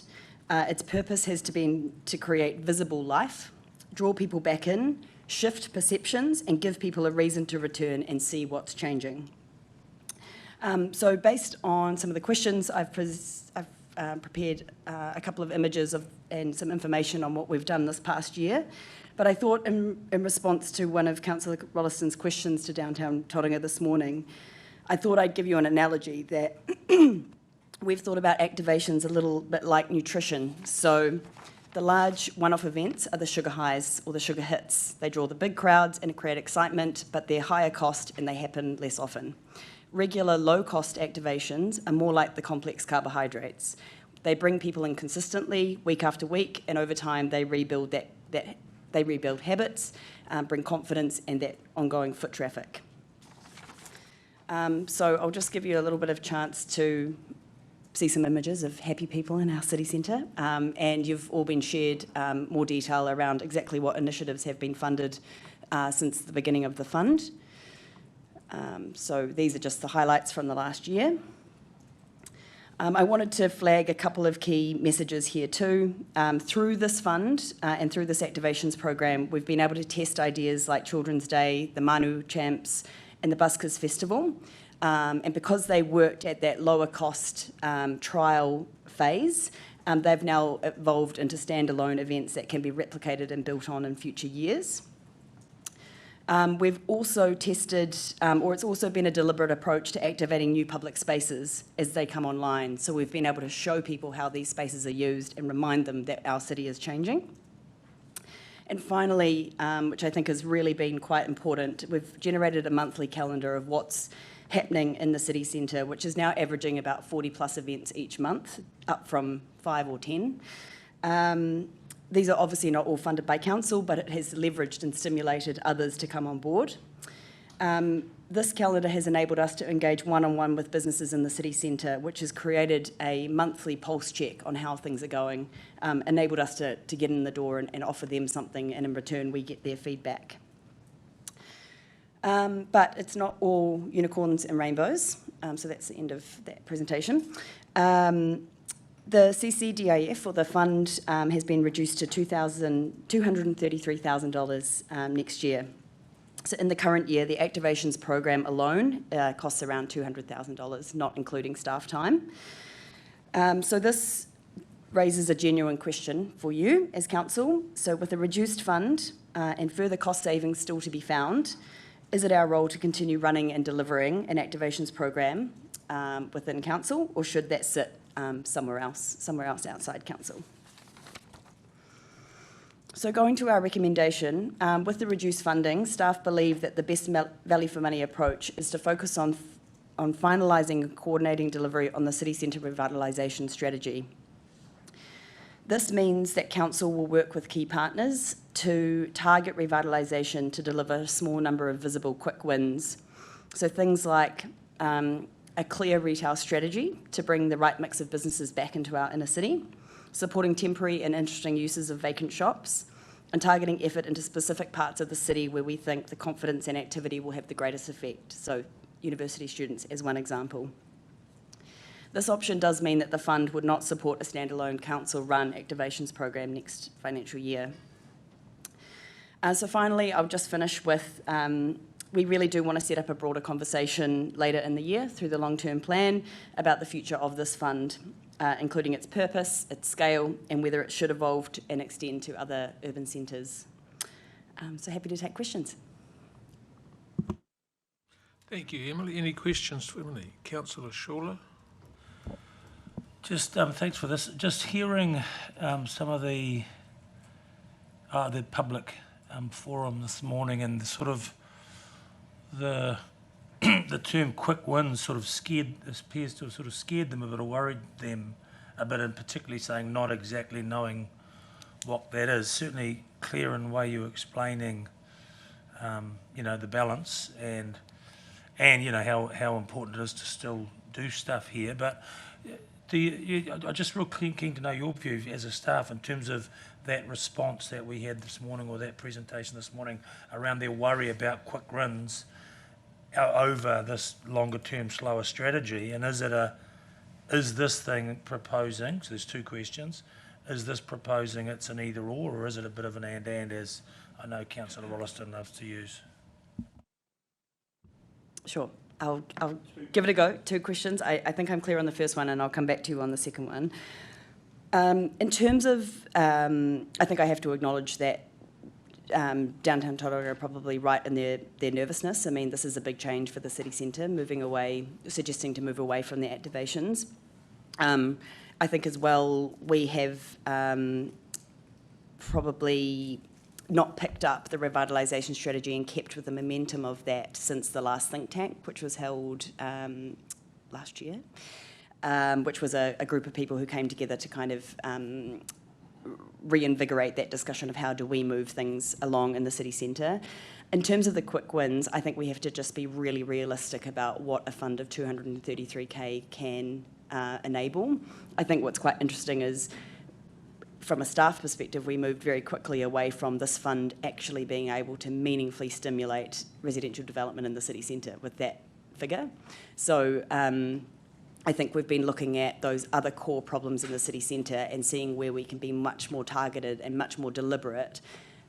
Its purpose has been to create visible life, draw people back in, shift perceptions, and give people a reason to return and see what's changing. So based on some of the questions, I've prepared a couple of images and some information on what we've done this past year. But I thought in response to one of Councillor Rolliston's questions to Downtown Tauranga this morning, I thought I'd give you an analogy that we've thought about activations a little bit like nutrition. So the large one-off events are the sugar highs or the sugar hits. They draw the big crowds and create excitement, but they're higher cost and they happen less often. Regular low-cost activations are more like the complex carbohydrates. They bring people in consistently, week after week, and over time they rebuild they rebuild habits, bring confidence and that ongoing foot traffic. So I'll just give you a little bit of chance to see some images of happy people in our city centre, and you've all been shared more detail around exactly what initiatives have been funded since the beginning of the fund. So these are just the highlights from the last year. I wanted to flag a couple of key messages here too. Through this fund and through this activations program, we've been able to test ideas like Children's Day, the Manu Champs, and the Buskers Festival. And because they worked at that lower cost trial phase, they've now evolved into standalone events that can be replicated and built on in future years. We've also tested, or it's also been a deliberate approach to activating new public spaces as they come online. So we've been able to show people how these spaces are used and remind them that our city is changing. And finally, which I think has really been quite important, we've generated a monthly calendar of what's happening in the city centre, which is now averaging about 40 plus events each month, up from 5 or 10. These are obviously not all funded by council, but it has leveraged and stimulated others to come on board. This calendar has enabled us to engage one-on-one with businesses in the city centre, which has created a monthly pulse check on how things are going, enabled us to get in the door and offer them something, and in return we get their feedback. But it's not all unicorns and rainbows, so that's the end of that presentation. The CCDIF, or the fund, has been reduced to $233,000 next year. So in the current year, the activations program alone costs around $200,000, not including staff time. So this raises a genuine question for you as council. So with a reduced fund and further cost savings still to be found, is it our role to continue running and delivering an activations program within council, or should that sit somewhere else outside council? So going to our recommendation, with the reduced funding, staff believe that the best value for money approach is to focus on finalising and coordinating delivery on the city centre revitalisation strategy. This means that council will work with key partners to target revitalisation to deliver a small number of visible quick wins. So things like a clear retail strategy to bring the right mix of businesses back into our inner city, supporting temporary and interesting uses of vacant shops, and targeting effort into specific parts of the city where we think the confidence and activity will have the greatest effect. So university students as one example. This option does mean that the fund would not support a standalone council-run activations program next financial year. So finally, I'll just finish with, we really do want to set up a broader conversation later in the year through the long-term plan about the future of this fund, including its purpose, its scale, and whether it should evolve and extend to other urban centres. So happy to take questions. Thank you, Emily. Any questions for Emily? Councillor Schuler. Just thanks for this. Just hearing some of the public forum this morning, and the sort of the term quick wins sort of appears to have sort of scared them a bit, or worried them a bit, and particularly saying not exactly knowing what that is. Certainly clear in the way you're explaining, the balance and how important it is to still do stuff here. But I'm just real keen to know your view as a staff in terms of that response that we had this morning, or that presentation this morning, around their worry about quick wins over this longer term slower strategy. And is this thing proposing, so there's two questions, is this proposing it's an either or is it a bit of an and, as I know Councillor Wollaston loves to use? Sure. I'll give it a go. Two questions. I think I'm clear on the first one, and I'll come back to you on the second one. In terms of, I think I have to acknowledge that Downtown Tauranga are probably right in their nervousness. I mean, this is a big change for the city centre, suggesting to move away from the activations. I think as well, we have probably not picked up the revitalisation strategy and kept with the momentum of that since the last think tank, which was held last year, which was a group of people who came together to kind of reinvigorate that discussion of how do we move things along in the city centre. In terms of the quick wins, I think we have to just be really realistic about what a fund of 233k can enable. I think what's quite interesting is, from a staff perspective, we moved very quickly away from this fund actually being able to meaningfully stimulate residential development in the city centre with that figure. So I think we've been looking at those other core problems in the city centre and seeing where we can be much more targeted and much more deliberate.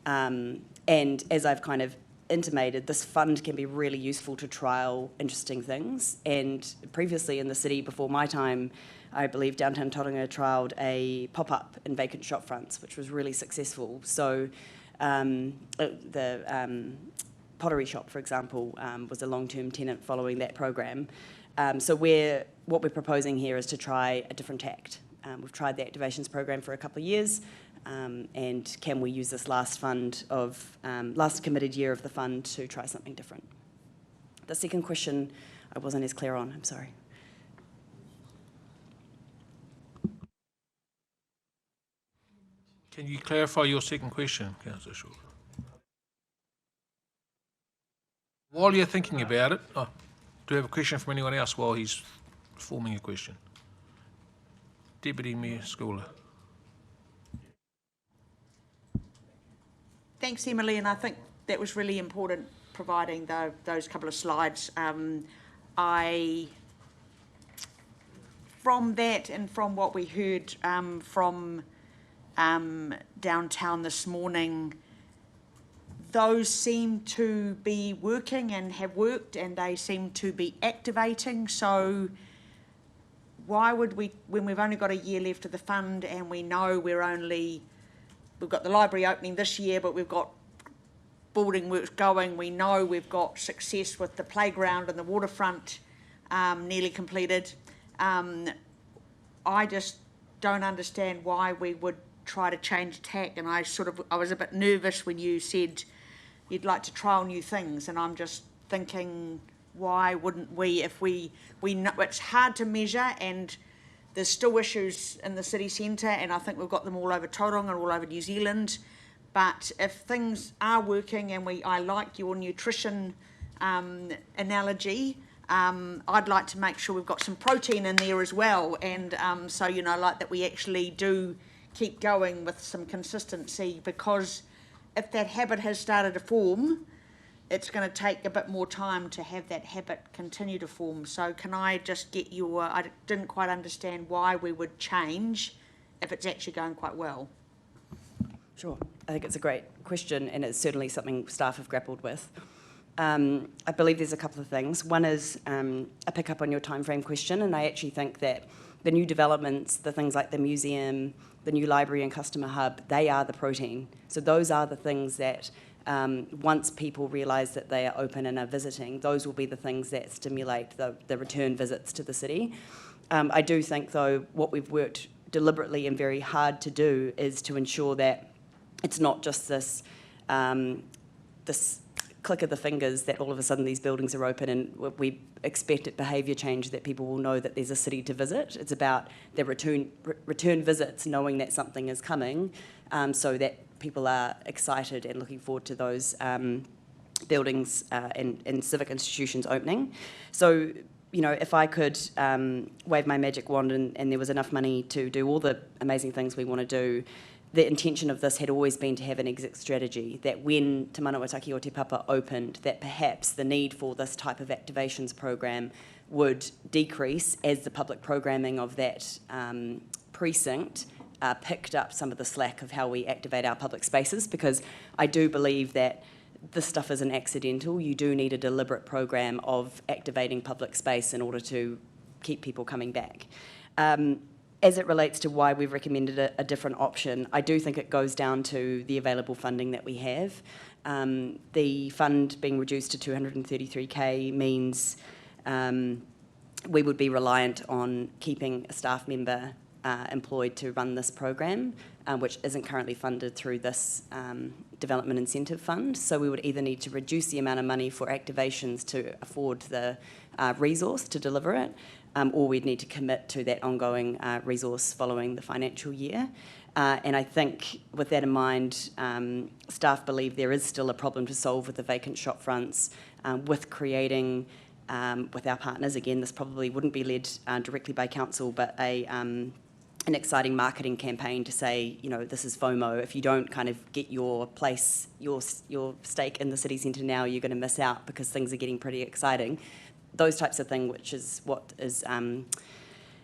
And as I've kind of intimated, this fund can be really useful to trial interesting things. And previously in the city, before my time, I believe Downtown Tauranga trialled a pop-up in vacant shop fronts, which was really successful. So the pottery shop, for example, was a long-term tenant following that program. So what we're proposing here is to try a different tact. We've tried the activations program for a couple of years, and can we use this last committed year of the fund to try something different? The second question I wasn't as clear on, I'm sorry. Can you clarify your second question, Councillor Shaw? While you're thinking about it, do you have a question from anyone else while he's forming a question? Deputy Mayor Schooler. Thanks, Emily, and I think that was really important, providing those couple of slides. From that and from what we heard from downtown this morning, those seem to be working and have worked, and they seem to be activating. So why would we, when we've only got a year left of the fund and we know we've got the library opening this year, but we've got building works going, we know we've got success with the playground and the waterfront nearly completed. I just don't understand why we would try to change tack, and I was a bit nervous when you said you'd like to trial new things, and I'm just thinking, why wouldn't we, if we know it's hard to measure, and there's still issues in the city centre, and I think we've got them all over Tauranga and all over New Zealand, but if things are working, and I like your nutrition analogy, I'd like to make sure we've got some protein in there as well, and so, like that we actually do keep going with some consistency, because if that habit has started to form, it's going to take a bit more time to have that habit continue to form. So can I just get I didn't quite understand why we would change if it's actually going quite well. Sure. I think it's a great question, and it's certainly something staff have grappled with. I believe there's a couple of things. One is a pick up on your timeframe question, and I actually think that the new developments, the things like the museum, the new library and customer hub, they are the protein. So those are the things that once people realise that they are open and are visiting, those will be the things that stimulate the return visits to the city. I do think, though, what we've worked deliberately and very hard to do is to ensure that it's not just this click of the fingers that all of a sudden these buildings are open and we expect at behaviour change that people will know that there's a city to visit. It's about their return visits, knowing that something is coming, so that people are excited and looking forward to those buildings and civic institutions opening. So, if I could wave my magic wand and there was enough money to do all the amazing things we want to do, the intention of this had always been to have an exit strategy, that when Te Manawataki o Te Papa opened, that perhaps the need for this type of activations program would decrease as the public programming of that precinct picked up some of the slack of how we activate our public spaces, because I do believe that this stuff isn't accidental. You do need a deliberate program of activating public space in order to keep people coming back. As it relates to why we've recommended a different option, I do think it goes down to the available funding that we have. The fund being reduced to 233k means we would be reliant on keeping a staff member employed to run this program, which isn't currently funded through this development incentive fund. So we would either need to reduce the amount of money for activations to afford the resource to deliver it, or we'd need to commit to that ongoing resource following the financial year. And I think with that in mind, staff believe there is still a problem to solve with the vacant shop fronts, with creating, with our partners, again, this probably wouldn't be led directly by council, but an exciting marketing campaign to say, this is FOMO. If you don't kind of get your place, your stake in the city centre now, you're going to miss out because things are getting pretty exciting. Those types of things, which is what is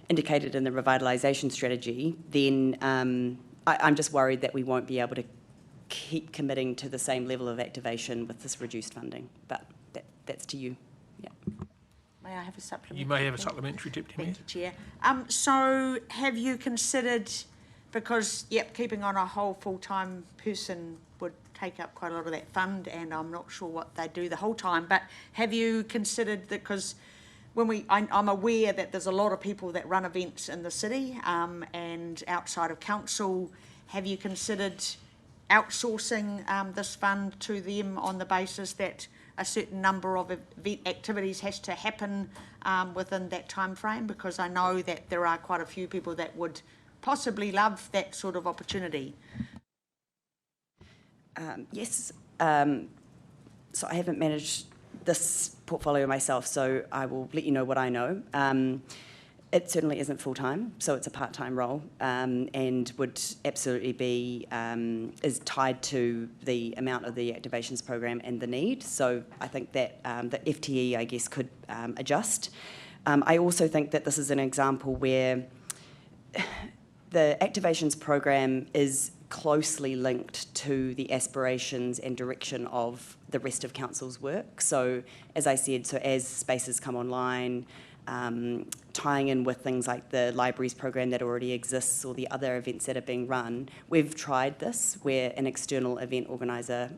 indicated in the revitalisation strategy, then I'm just worried that we won't be able to keep committing to the same level of activation with this reduced funding. But that's to you. Yeah. May I have a supplementary? You may have a supplementary, Deputy Mayor. Thank you, Chair. So have you considered, because, keeping on a whole full-time person would take up quite a lot of that fund, and I'm not sure what they do the whole time, but have you considered that, because I'm aware that there's a lot of people that run events in the city and outside of council, have you considered outsourcing this fund to them on the basis that a certain number of event activities has to happen within that time frame? Because I know that there are quite a few people that would possibly love that sort of opportunity. Yes. So I haven't managed this portfolio myself, so I will let you know what I know. It certainly isn't full-time, so it's a part-time role, and would absolutely be, is tied to the amount of the activations program and the need. So I think that the FTE, I guess, could adjust. I also think that this is an example where the activations program is closely linked to the aspirations and direction of the rest of council's work. So as I said, so as spaces come online, tying in with things like the libraries program that already exists or the other events that are being run, we've tried this where an external event organiser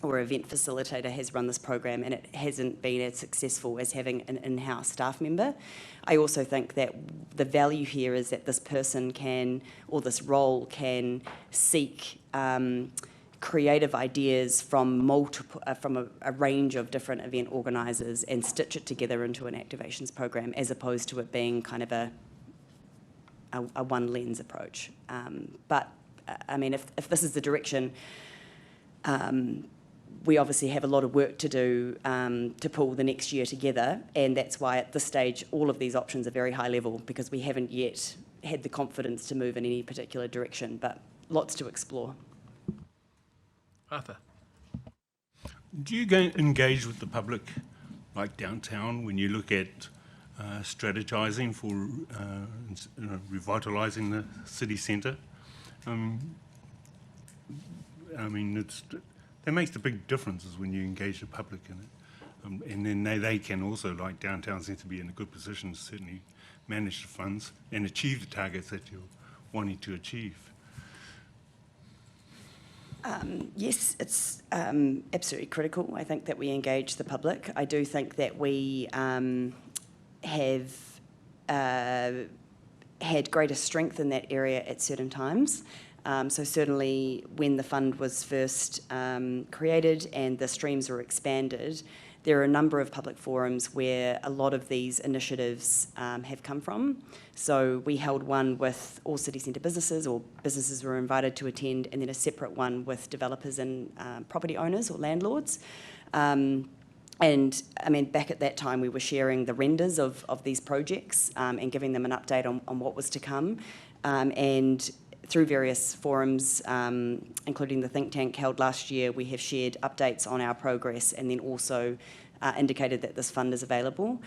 or event facilitator has run this program, and it hasn't been as successful as having an in-house staff member. I also think that the value here is that this person can, or this role can seek creative ideas from multiple, from a range of different event organisers and stitch it together into an activations program, as opposed to it being kind of a one lens approach. But I mean, if this is the direction, we obviously have a lot of work to do to pull the next year together, and that's why at this stage all of these options are very high level, because we haven't yet had the confidence to move in any particular direction, but lots to explore. Arthur. Do you engage with the public, like downtown, when you look at strategising for revitalising the city centre? I mean, that makes the big differences when you engage the public in it. And then they can also, like downtown, seem to be in a good position to certainly manage the funds and achieve the targets that you're wanting to achieve. Yes, it's absolutely critical, I think, that we engage the public. I do think that we have had greater strength in that area at certain times. So certainly when the fund was first created and the streams were expanded, there are a number of public forums where a lot of these initiatives have come from. So we held one with all city centre businesses, or businesses were invited to attend, and then a separate one with developers and property owners or landlords. And I mean, back at that time, we were sharing the renders of these projects and giving them an update on what was to come. And through various forums, including the think tank held last year, we have shared updates on our progress and then also indicated that this fund is available.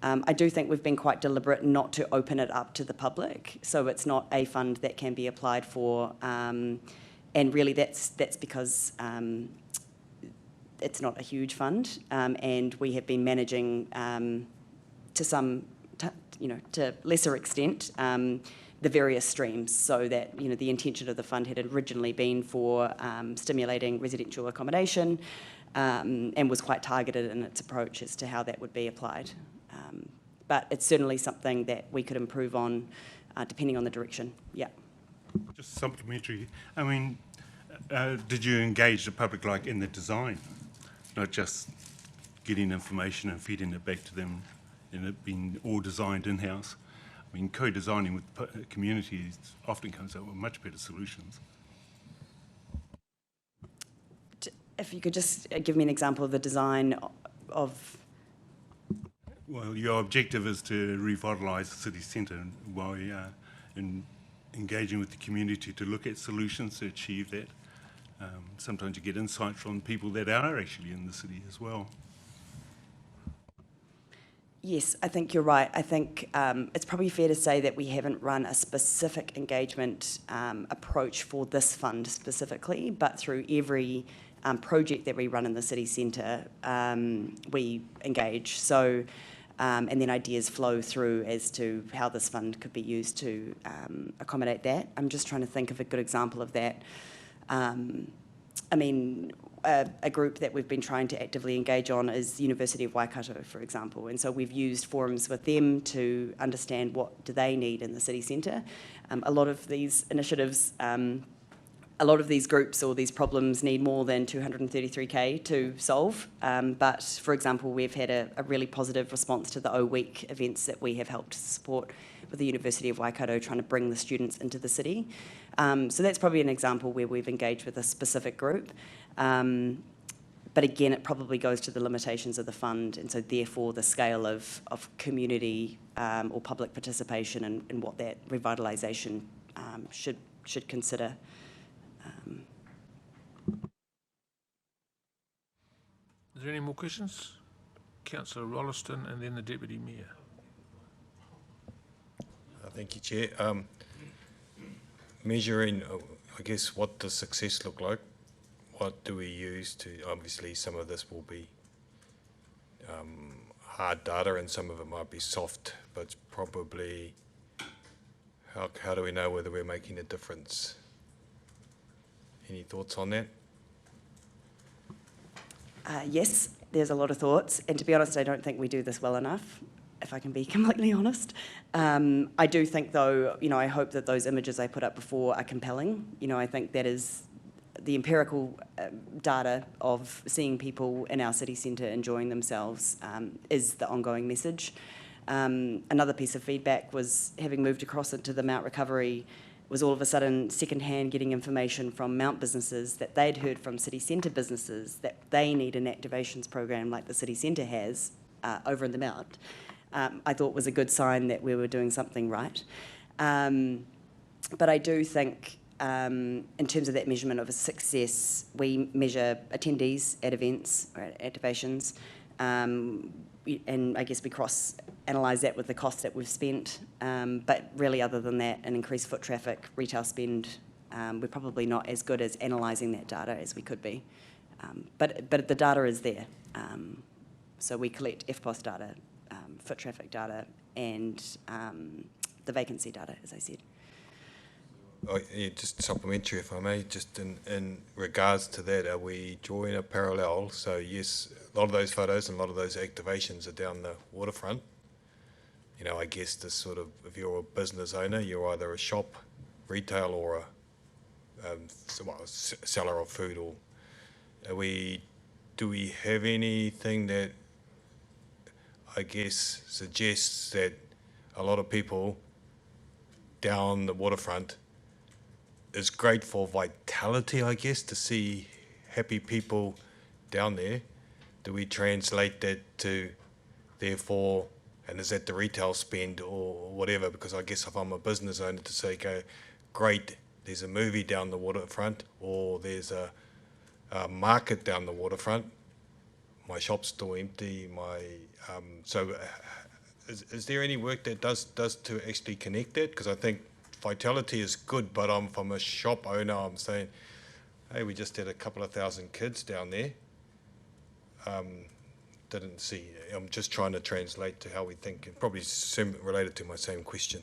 I do think we've been quite deliberate not to open it up to the public, so it's not a fund that can be applied for, and really that's because it's not a huge fund, and we have been managing to lesser extent the various streams, so that the intention of the fund had originally been for stimulating residential accommodation, and was quite targeted in its approach as to how that would be applied. But it's certainly something that we could improve on depending on the direction. Yeah. Just supplementary. I mean, did you engage the public like in the design, not just getting information and feeding it back to them, and it being all designed in-house? I mean, co-designing with communities often comes up with much better solutions. If you could just give me an example of the design of... Well, your objective is to revitalise the city centre while you are engaging with the community to look at solutions to achieve that. Sometimes you get insight from people that are actually in the city as well. Yes, I think you're right. I think it's probably fair to say that we haven't run a specific engagement approach for this fund specifically, but through every project that we run in the city centre, we engage. So, and then ideas flow through as to how this fund could be used to accommodate that. I'm just trying to think of a good example of that. I mean, a group that we've been trying to actively engage on is the University of Waikato, for example. And so we've used forums with them to understand what do they need in the city centre. A lot of these initiatives, a lot of these groups or these problems need more than 233K to solve. But for example, we've had a really positive response to the O Week events that we have helped support with the University of Waikato, trying to bring the students into the city. So that's probably an example where we've engaged with a specific group. But again, it probably goes to the limitations of the fund, and so therefore the scale of community or public participation and what that revitalisation should consider. Is there any more questions? Councillor Rolleston and then the Deputy Mayor. Thank you, Chair. Measuring, I guess, what does success look like? What do we use to, obviously some of this will be hard data and some of it might be soft, but it's probably, how do we know whether we're making a difference? Any thoughts on that? Yes, there's a lot of thoughts, and to be honest, I don't think we do this well enough, if I can be completely honest. I do think, though, I hope that those images I put up before are compelling. I think that is the empirical data of seeing people in our city centre enjoying themselves is the ongoing message. Another piece of feedback was, having moved across into the Mount Recovery, was all of a sudden secondhand getting information from Mount businesses that they'd heard from city centre businesses that they need an activations program like the city centre has over in the Mount. I thought was a good sign that we were doing something right. But I do think in terms of that measurement of a success, we measure attendees at events or at activations, and I guess we cross-analyse that with the cost that we've spent. But really, other than that, an increased foot traffic, retail spend, we're probably not as good as analysing that data as we could be. But the data is there. So we collect FPOS data, foot traffic data, and the vacancy data, as I said. Oh, yeah, just supplementary, if I may, just in regards to that, are we drawing a parallel? So yes, a lot of those photos and a lot of those activations are down the waterfront. I guess this sort of, if you're a business owner, you're either a shop, retail, or a seller of food. Or do we have anything that I guess suggests that a lot of people down the waterfront is great for vitality, I guess, to see happy people down there? Do we translate that to, therefore, and is that the retail spend or whatever? Because I guess if I'm a business owner to say, go, great, there's a movie down the waterfront, or there's a market down the waterfront, my shop's still empty, is there any work that does to actually connect that? Because I think vitality is good, but I'm from a shop owner, I'm saying, hey, we just had a couple of thousand kids down there. Didn't see. I'm just trying to translate to how we think, and probably related to my same question.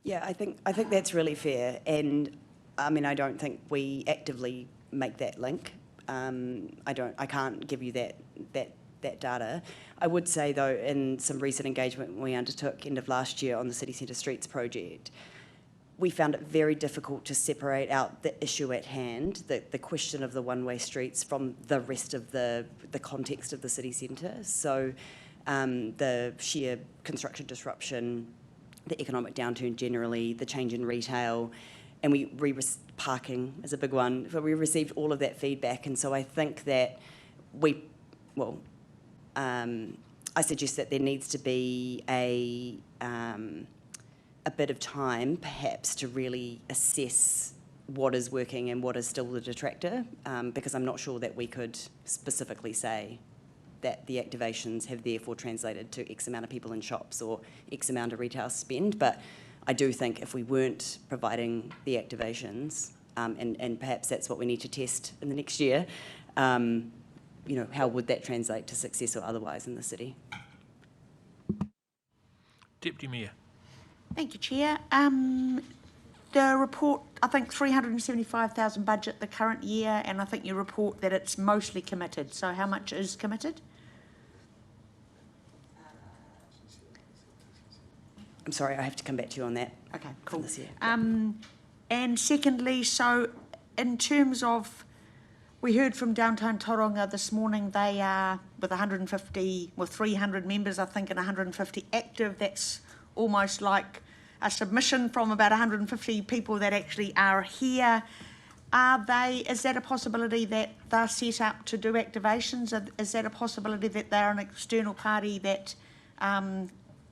Yeah, I think that's really fair, and I don't think we actively make that link. I can't give you that data. I would say, though, in some recent engagement we undertook end of last year on the City Centre Streets project, we found it very difficult to separate out the issue at hand, the question of the one-way streets, from the rest of the context of the city centre. So the sheer construction disruption, the economic downturn generally, the change in retail, and parking is a big one. But we received all of that feedback, and so I think that I suggest that there needs to be a bit of time, perhaps, to really assess what is working and what is still the detractor, because I'm not sure that we could specifically say that the activations have therefore translated to X amount of people in shops or X amount of retail spend. But I do think if we weren't providing the activations, and perhaps that's what we need to test in the next year, how would that translate to success or otherwise in the city? Deputy Mayor. Thank you, Chair. The report, I think 375,000 budget the current year, and I think you report that it's mostly committed. So how much is committed? I'm sorry, I have to come back to you on that. Okay, cool. This year. And secondly, so in terms of, we heard from Downtown Tauranga this morning, they are with 300 members, I think, and 150 active. That's almost like a submission from about 150 people that actually are here. is that a possibility that they're set up to do activations? Is that a possibility that they're an external party that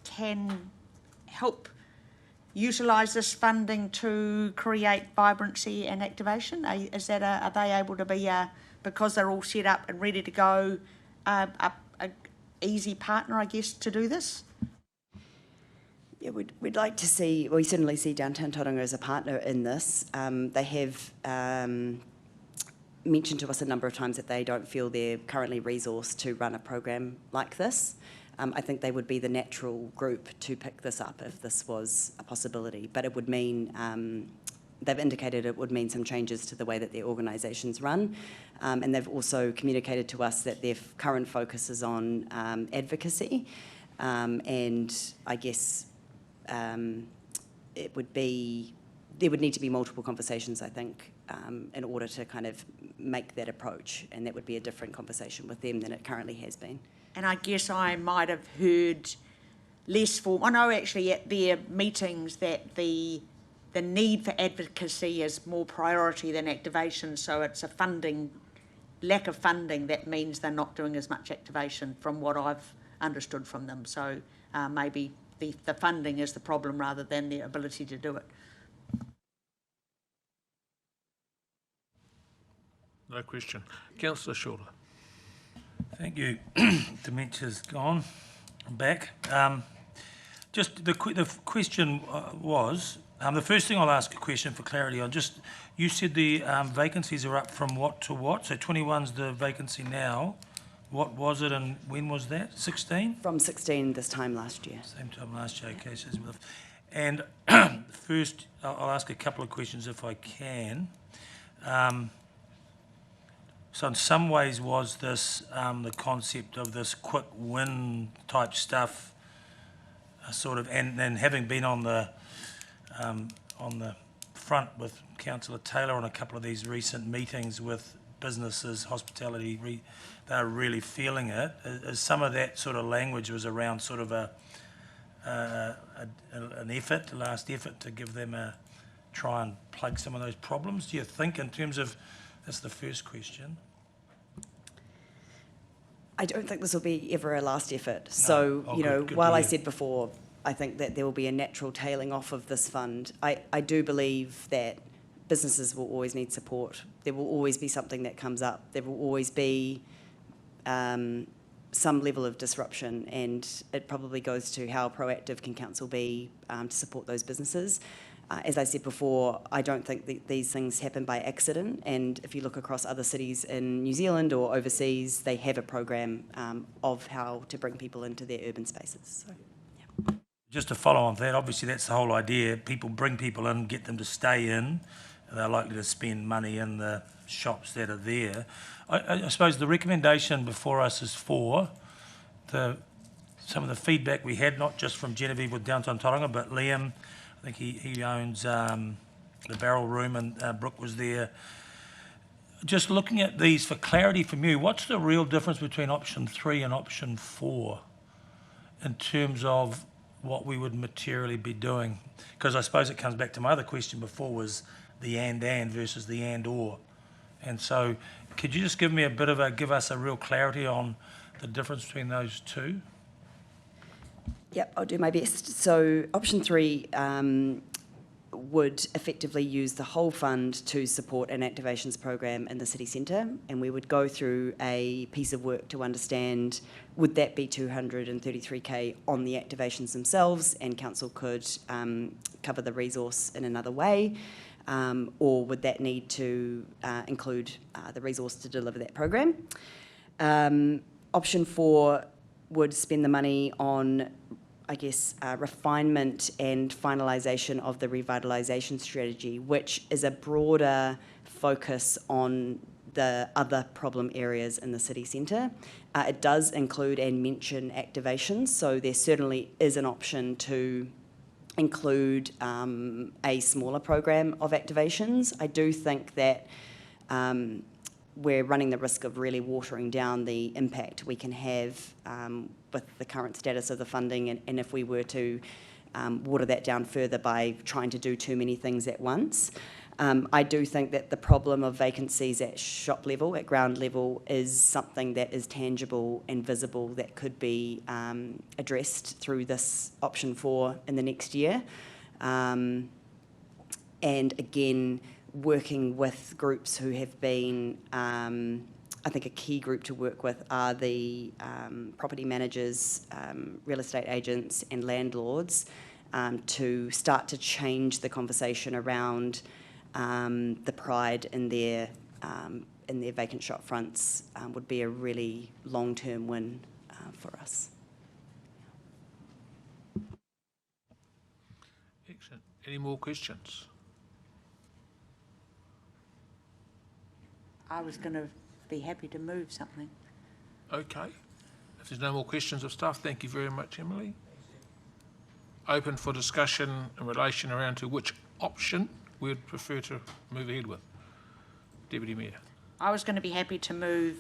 can help utilise this funding to create vibrancy and activation? Are they able to be, because they're all set up and ready to go, a easy partner, I guess, to do this? Yeah, we'd like to see, we certainly see Downtown Tauranga as a partner in this. They have mentioned to us a number of times that they don't feel they're currently resourced to run a program like this. I think they would be the natural group to pick this up if this was a possibility, but it would mean, they've indicated it would mean some changes to the way that their organisations run, and they've also communicated to us that their current focus is on advocacy, and I guess there would need to be multiple conversations, I think, in order to kind of make that approach, and that would be a different conversation with them than it currently has been. And I guess I might have heard less for, I know actually at their meetings that the need for advocacy is more priority than activation, so it's a lack of funding that means they're not doing as much activation from what I've understood from them. So maybe the funding is the problem rather than their ability to do it. No question. Councillor Shorter. Thank you. Dementia's gone. I'm back. Just the question was, the first thing I'll ask a question for clarity on, just, you said the vacancies are up from what to what? So 21's the vacancy now. What was it and when was that? 16? From 16 this time last year. Same time last year, okay. And first, I'll ask a couple of questions if I can. So in some ways was this the concept of this quick win type stuff, sort of, and then having been on the front with Councillor Taylor on a couple of these recent meetings with businesses, hospitality, they're really feeling it. Some of that sort of language was around sort of an effort, a last effort to give them try and plug some of those problems. Do you think in terms of, that's the first question. I don't think this will be ever a last effort. So, while I said before, I think that there will be a natural tailing off of this fund, I do believe that businesses will always need support. There will always be something that comes up. There will always be some level of disruption, and it probably goes to how proactive can council be to support those businesses. As I said before, I don't think that these things happen by accident, and if you look across other cities in New Zealand or overseas, they have a program of how to bring people into their urban spaces. So, yeah. Just to follow on that, obviously that's the whole idea. People bring people in, get them to stay in, and they're likely to spend money in the shops that are there. I suppose the recommendation before us is for some of the feedback we had, not just from Genevieve with Downtown Tauranga, but Liam. I think he owns the Barrel Room, and Brooke was there. Just looking at these for clarity from you, what's the real difference between option 3 and option 4 in terms of what we would materially be doing? Because I suppose it comes back to my other question before, was the and versus the and or. And so could you just give us a real clarity on the difference between those two? Yep, I'll do my best. So option 3 would effectively use the whole fund to support an activations program in the city centre, and we would go through a piece of work to understand, would that be 233k on the activations themselves, and council could cover the resource in another way, or would that need to include the resource to deliver that program? Option 4 would spend the money on, I guess, refinement and finalisation of the revitalisation strategy, which is a broader focus on the other problem areas in the city centre. It does include and mention activations, so there certainly is an option to include a smaller program of activations. I do think that we're running the risk of really watering down the impact we can have with the current status of the funding, and if we were to water that down further by trying to do too many things at once. I do think that the problem of vacancies at shop level, at ground level, is something that is tangible and visible that could be addressed through this option 4 in the next year. And again, working with groups who have been, I think a key group to work with are the property managers, real estate agents and landlords, to start to change the conversation around the pride in their vacant shop fronts would be a really long-term win for us. Excellent. Any more questions? I was going to be happy to move something. Okay. If there's no more questions of staff, thank you very much, Emily. Open for discussion in relation around to which option we would prefer to move ahead with. Deputy Mayor. I was going to be happy to move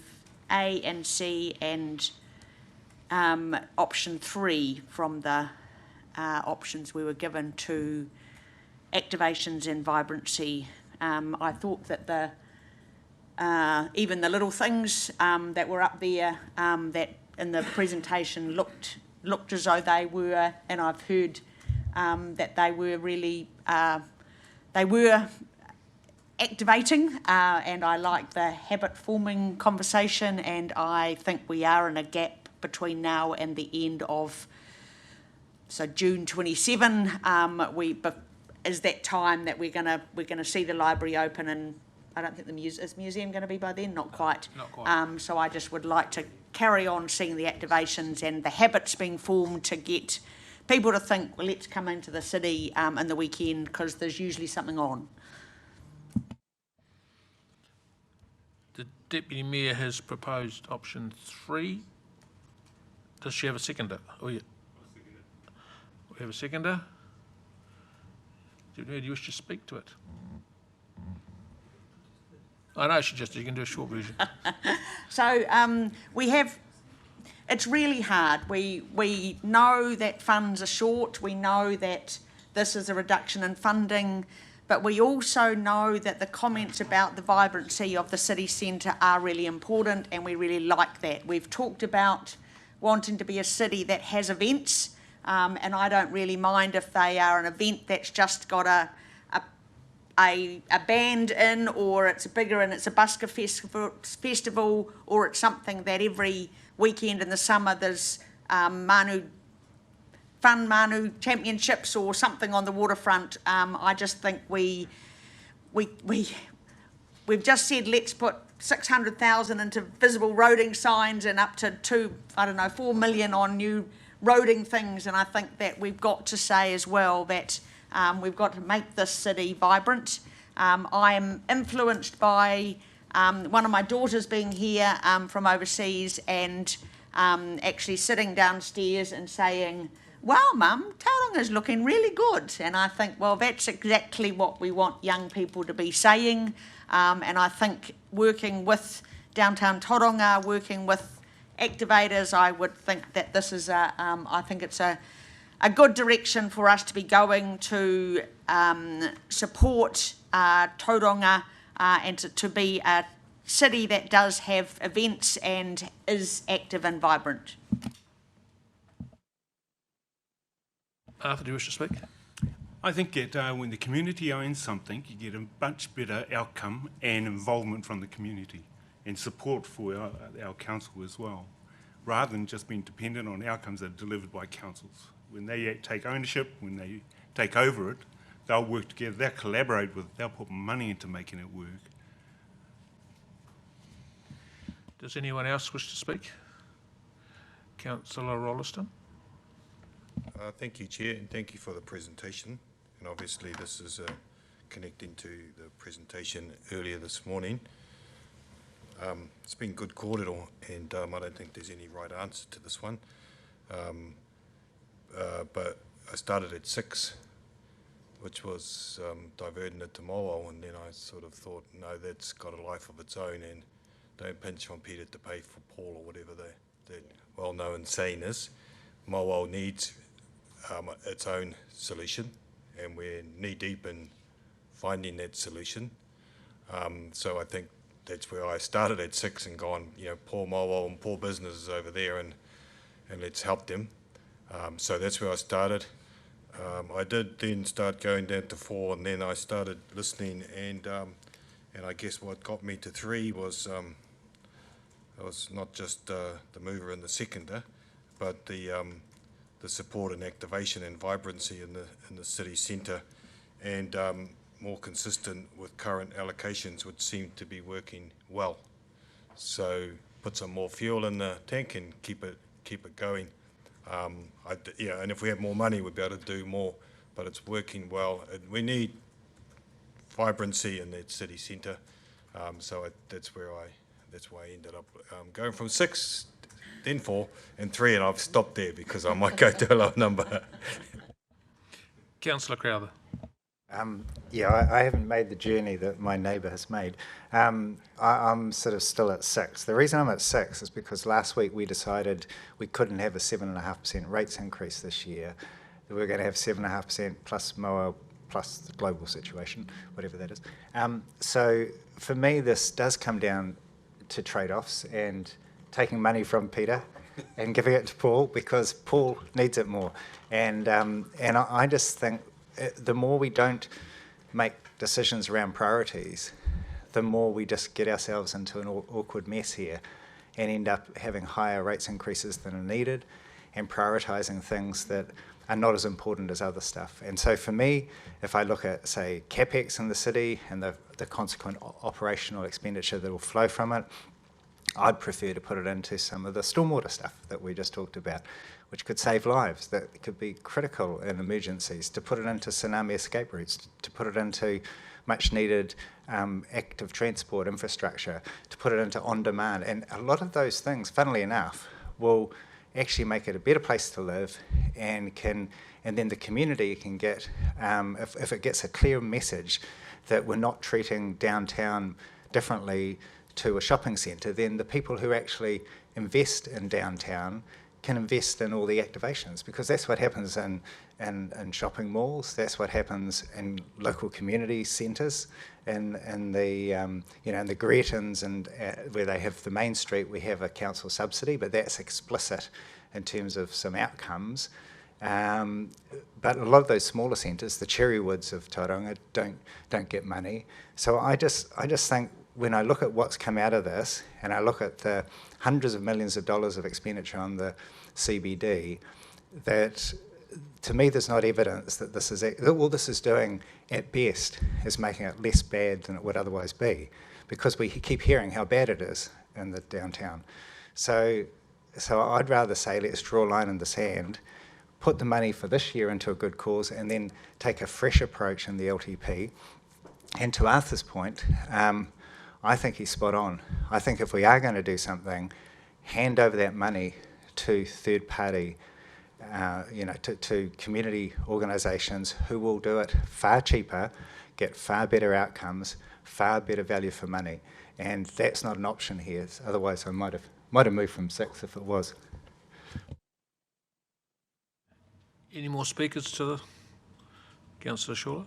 A and C and option 3 from the options we were given to activations and vibrancy. I thought that even the little things that were up there that in the presentation looked as though they were, and I've heard that they were really activating, and I like the habit forming conversation, and I think we are in a gap between now and the end of, so June 27 is that time that we're gonna see the library open, and I don't think is the museum going to be by then? Not quite. Not quite. So I just would like to carry on seeing the activations and the habits being formed to get people to think, well, let's come into the city in the weekend because there's usually something on. The Deputy Mayor has proposed option 3. Does she have a seconder? Oh, yeah. We have a seconder. Do you wish to speak to it? I know you can do a short version. So it's really hard. We know that funds are short. We know that this is a reduction in funding, but we also know that the comments about the vibrancy of the city centre are really important, and we really like that. We've talked about wanting to be a city that has events, and I don't really mind if they are an event that's just got a band in, or it's bigger and it's a busker festival, or it's something that every weekend in the summer there's Manu championships or something on the waterfront. I just think we've just said let's put 600,000 into visible roading signs and up to 4 million on new roading things, and I think that we've got to say as well that we've got to make this city vibrant. I am influenced by one of my daughters being here from overseas and actually sitting downstairs and saying, "Wow, Mum, Tauranga's looking really good." And I think, well, that's exactly what we want young people to be saying. And I think working with Downtown Tauranga, working with activators, I would think that this is I think it's a good direction for us to be going to support Tauranga and to be a city that does have events and is active and vibrant. Arthur, do you wish to speak? I think that when the community owns something, you get a much better outcome and involvement from the community and support for our council as well, rather than just being dependent on outcomes that are delivered by councils. When they take ownership, when they take over it, they'll work together, they'll collaborate with it, they'll put money into making it work. Does anyone else wish to speak? Councillor Rolleston. Thank you, Chair, and thank you for the presentation. And obviously this is connecting to the presentation earlier this morning. It's been good kōrero, and I don't think there's any right answer to this one. But I started at 6, which was diverting it to Mowal, and then I sort of thought, no, that's got a life of its own, and don't pinch on Peter to pay for Paul, or whatever the well-known saying is. Mowal needs its own solution, and we're knee-deep in finding that solution. So I think that's where I started at 6 and gone, poor mobile and poor businesses over there, and let's help them. So that's where I started. I did then start going down to 4, and then I started listening, and I guess what got me to 3 was not just the mover and the seconder, but the support and activation and vibrancy in the city centre, and more consistent with current allocations, which seem to be working well. So put some more fuel in the tank and keep it going. And if we have more money, we'll be able to do more, but it's working well. We need vibrancy in that city centre, that's why I ended up going from 6, then 4, and 3, and I've stopped there because I might go to a low number. Councillor Crowther. I haven't made the journey that my neighbour has made. I'm sort of still at 6. The reason I'm at 6 is because last week we decided we couldn't have a 7.5% rates increase this year. We were going to have 7.5% plus MOA plus the global situation, whatever that is. So for me, this does come down to trade-offs and taking money from Peter and giving it to Paul because Paul needs it more. And I just think the more we don't make decisions around priorities, the more we just get ourselves into an awkward mess here and end up having higher rates increases than are needed and prioritising things that are not as important as other stuff. And so for me, if I look at, say, CapEx in the city and the consequent operational expenditure that will flow from it, I'd prefer to put it into some of the stormwater stuff that we just talked about, which could save lives, that could be critical in emergencies, to put it into tsunami escape routes, to put it into much needed active transport infrastructure, to put it into on-demand. And a lot of those things, funnily enough, will actually make it a better place to live, and then the community can get, if it gets a clear message that we're not treating downtown differently to a shopping centre, then the people who actually invest in downtown can invest in all the activations, because that's what happens in shopping malls. That's what happens in local community centres, in the in the Gretons, and where they have the main street, we have a council subsidy, but that's explicit in terms of some outcomes. But a lot of those smaller centres, the Cherrywoods of Tauranga, don't get money. So I just think, when I look at what's come out of this, and I look at the hundreds of millions of dollars of expenditure on the CBD, that to me there's not evidence that this is, all this is doing at best is making it less bad than it would otherwise be, because we keep hearing how bad it is in the downtown. So I'd rather say, let's draw a line in the sand, put the money for this year into a good cause, and then take a fresh approach in the LTP. And to Arthur's point, I think he's spot on. I think if we are going to do something, hand over that money to third party, to community organisations who will do it far cheaper, get far better outcomes, far better value for money. And that's not an option here. Otherwise, I might have moved from 6 if it was. Any more speakers to the Councillor Schuler?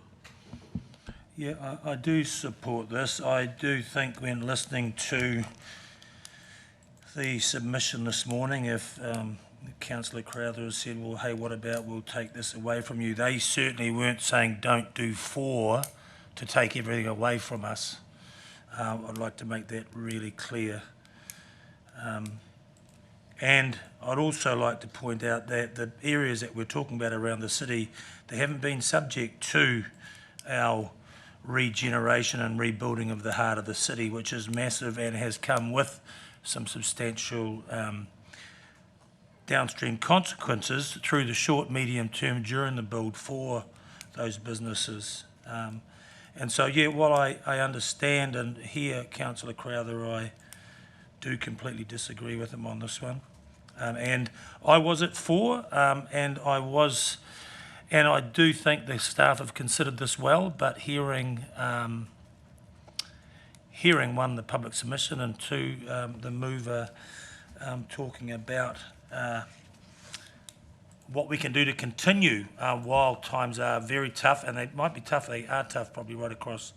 Yeah, I do support this. I do think, when listening to the submission this morning, if Councillor Crowther has said, well, hey, what about we'll take this away from you? They certainly weren't saying don't do 4 to take everything away from us. I'd like to make that really clear. And I'd also like to point out that the areas that we're talking about around the city, they haven't been subject to our regeneration and rebuilding of the heart of the city, which is massive and has come with some substantial downstream consequences through the short, medium term during the build for those businesses. And so, yeah, while I understand and hear Councillor Crowther, I do completely disagree with him on this one. And I was at 4, and I do think the staff have considered this well, but hearing one, the public submission, and 2, the mover talking about what we can do to continue while times are very tough, and they might be tough, they are tough probably right across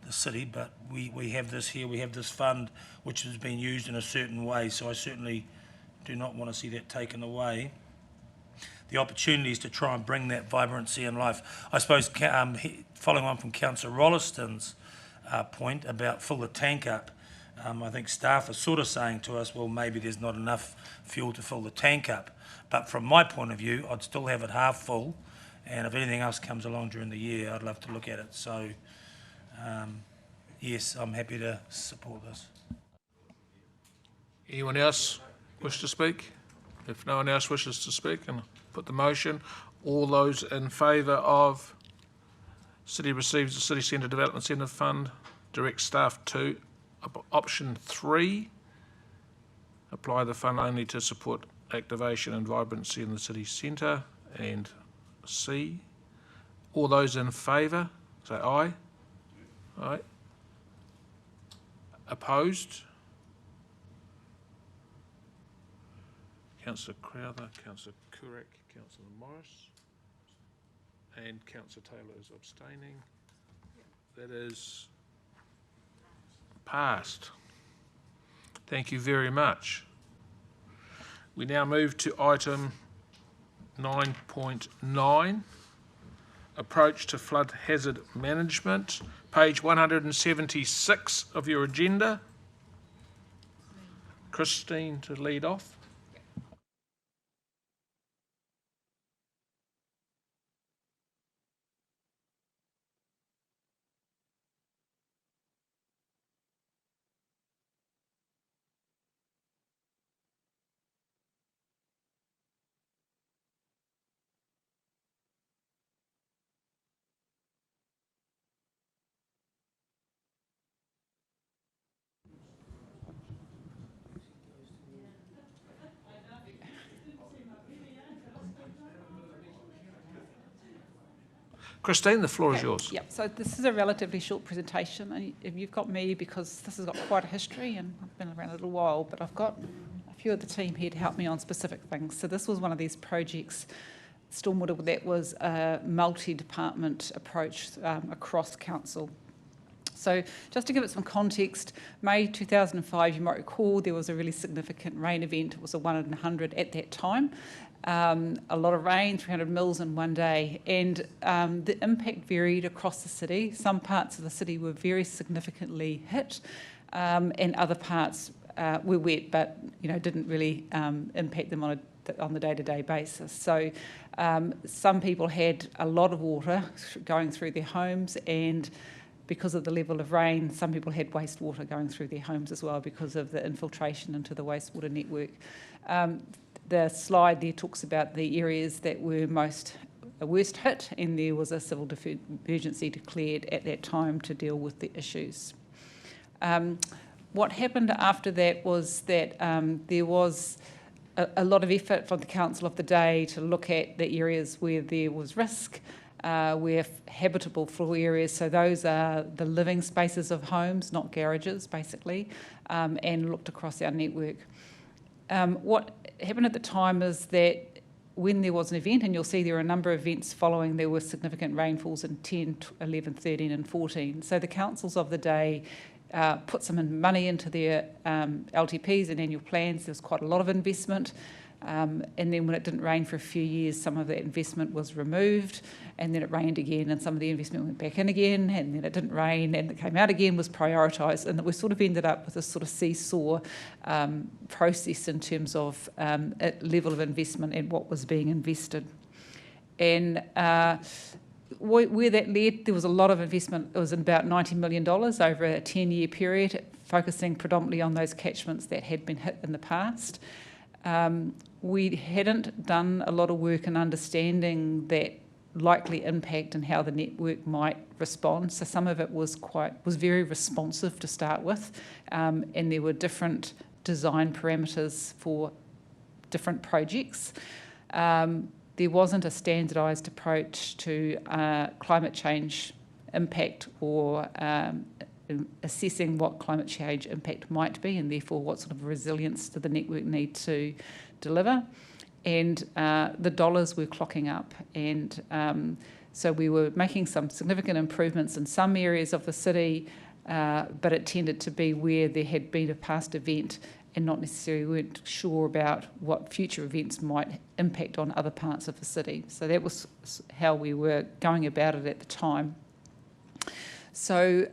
the city, but we have this here, we have this fund which has been used in a certain way, so I certainly do not want to see that taken away. The opportunities to try and bring that vibrancy and life. I suppose following on from Councillor Rolliston's point about fill the tank up, I think staff are sort of saying to us, well, maybe there's not enough fuel to fill the tank up. But from my point of view, I'd still have it half full, and if anything else comes along during the year, I'd love to look at it. So, yes, I'm happy to support this. Anyone else wish to speak? If no one else wishes to speak, and put the motion. All those in favour of City receives the City Centre Development Centre Fund, direct staff to option 3, apply the fund only to support activation and vibrancy in the city centre, and C. All those in favour, say aye. Aye. Opposed? Councillor Crowther, Councillor Courak, Councillor Morris, and Councillor Taylor is abstaining. That is passed. Thank you very much. We now move to item 9.9, approach to flood hazard management, page 176 of your agenda. Christine to lead off. Christine, the floor is yours. Yep, so this is a relatively short presentation, and you've got me because this has got quite a history and I've been around a little while, but I've got a few of the team here to help me on specific things. So this was one of these projects, stormwater, that was a multi-department approach across council. So just to give it some context, May 2005, you might recall, there was a really significant rain event. It was a 1 in 100 at that time. A lot of rain, 300 mils in one day, and the impact varied across the city. Some parts of the city were very significantly hit, and other parts were wet, but didn't really impact them on the day-to-day basis. So some people had a lot of water going through their homes, and because of the level of rain, some people had wastewater going through their homes as well because of the infiltration into the wastewater network. The slide there talks about the areas that were worst hit, and there was a civil emergency declared at that time to deal with the issues. What happened after that was that there was a lot of effort from the council of the day to look at the areas where there was risk, where habitable floor areas, so those are the living spaces of homes, not garages, basically, and looked across our network. What happened at the time is that when there was an event, and you'll see there are a number of events following, there were significant rainfalls in 10, 11, 13 and 14. So the councils of the day put some money into their LTPs and annual plans. There was quite a lot of investment. And then when it didn't rain for a few years, some of that investment was removed, and then it rained again, and some of the investment went back in again, and then it didn't rain, and it came out again, was prioritised, and that we sort of ended up with this sort of seesaw process in terms of level of investment and what was being invested. And where that led, there was a lot of investment. It was about $90 million over a 10-year period, focusing predominantly on those catchments that had been hit in the past. We hadn't done a lot of work in understanding that likely impact and how the network might respond. So some of it was very responsive to start with, and there were different design parameters for different projects. There wasn't a standardised approach to climate change impact or assessing what climate change impact might be, and therefore what sort of resilience do the network need to deliver. and the dollars were clocking up, and so we were making some significant improvements in some areas of the city, but it tended to be where there had been a past event and not necessarily weren't sure about what future events might impact on other parts of the city. So that was how we were going about it at the time. So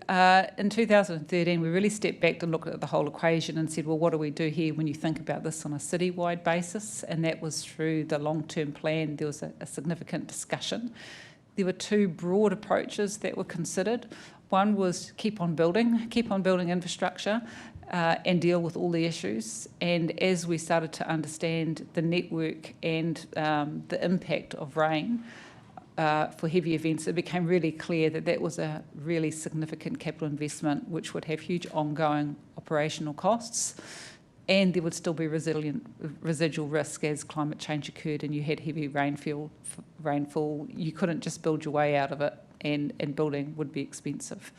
in 2013, we really stepped back to look at the whole equation and said, well, what do we do here when you think about this on a citywide basis? And that was through the long-term plan. There was a significant discussion. There were two broad approaches that were considered. One was keep on building infrastructure and deal with all the issues. And as we started to understand the network and the impact of rain for heavy events, it became really clear that that was a really significant capital investment which would have huge ongoing operational costs, and there would still be residual risk as climate change occurred and you had heavy rainfall. You couldn't just build your way out of it, and building would be expensive.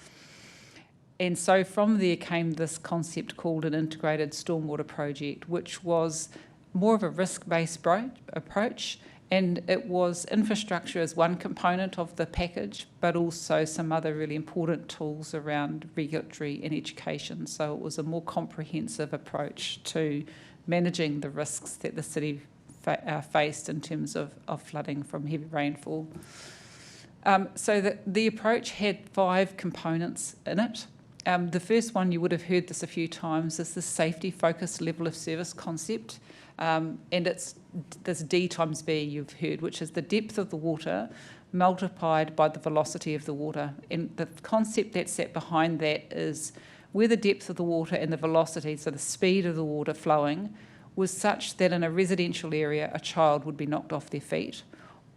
And so from there came this concept called an integrated stormwater project, which was more of a risk-based approach, and it was infrastructure as one component of the package, but also some other really important tools around regulatory and education. So it was a more comprehensive approach to managing the risks that the city faced in terms of flooding from heavy rainfall. So the approach had 5 components in it. The first one, you would have heard this a few times, is the safety-focused level of service concept. And it's this D times V you've heard, which is the depth of the water multiplied by the velocity of the water. And the concept that sat behind that is where the depth of the water and the velocity, so the speed of the water flowing, was such that in a residential area a child would be knocked off their feet,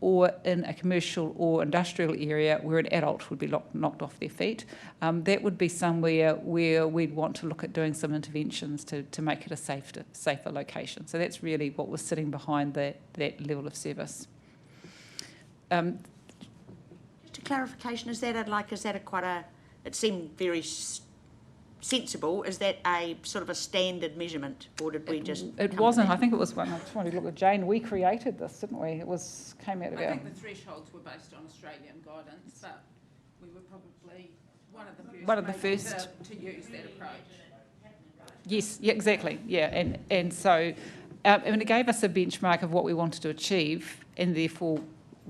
or in a commercial or industrial area where an adult would be knocked off their feet. That would be somewhere where we'd want to look at doing some interventions to make it a safer location. So that's really what was sitting behind that level of service. Just a clarification, is that it seemed very sensible, is that a sort of a standard measurement, or did we just... It wasn't, I think it was, when I was trying to look at Jane, we created this, didn't we? Came out of our... I think the thresholds were based on Australian guidance, but we were probably one of the first to use that approach. Yes, yeah, exactly, yeah, and so, and it gave us a benchmark of what we wanted to achieve, and therefore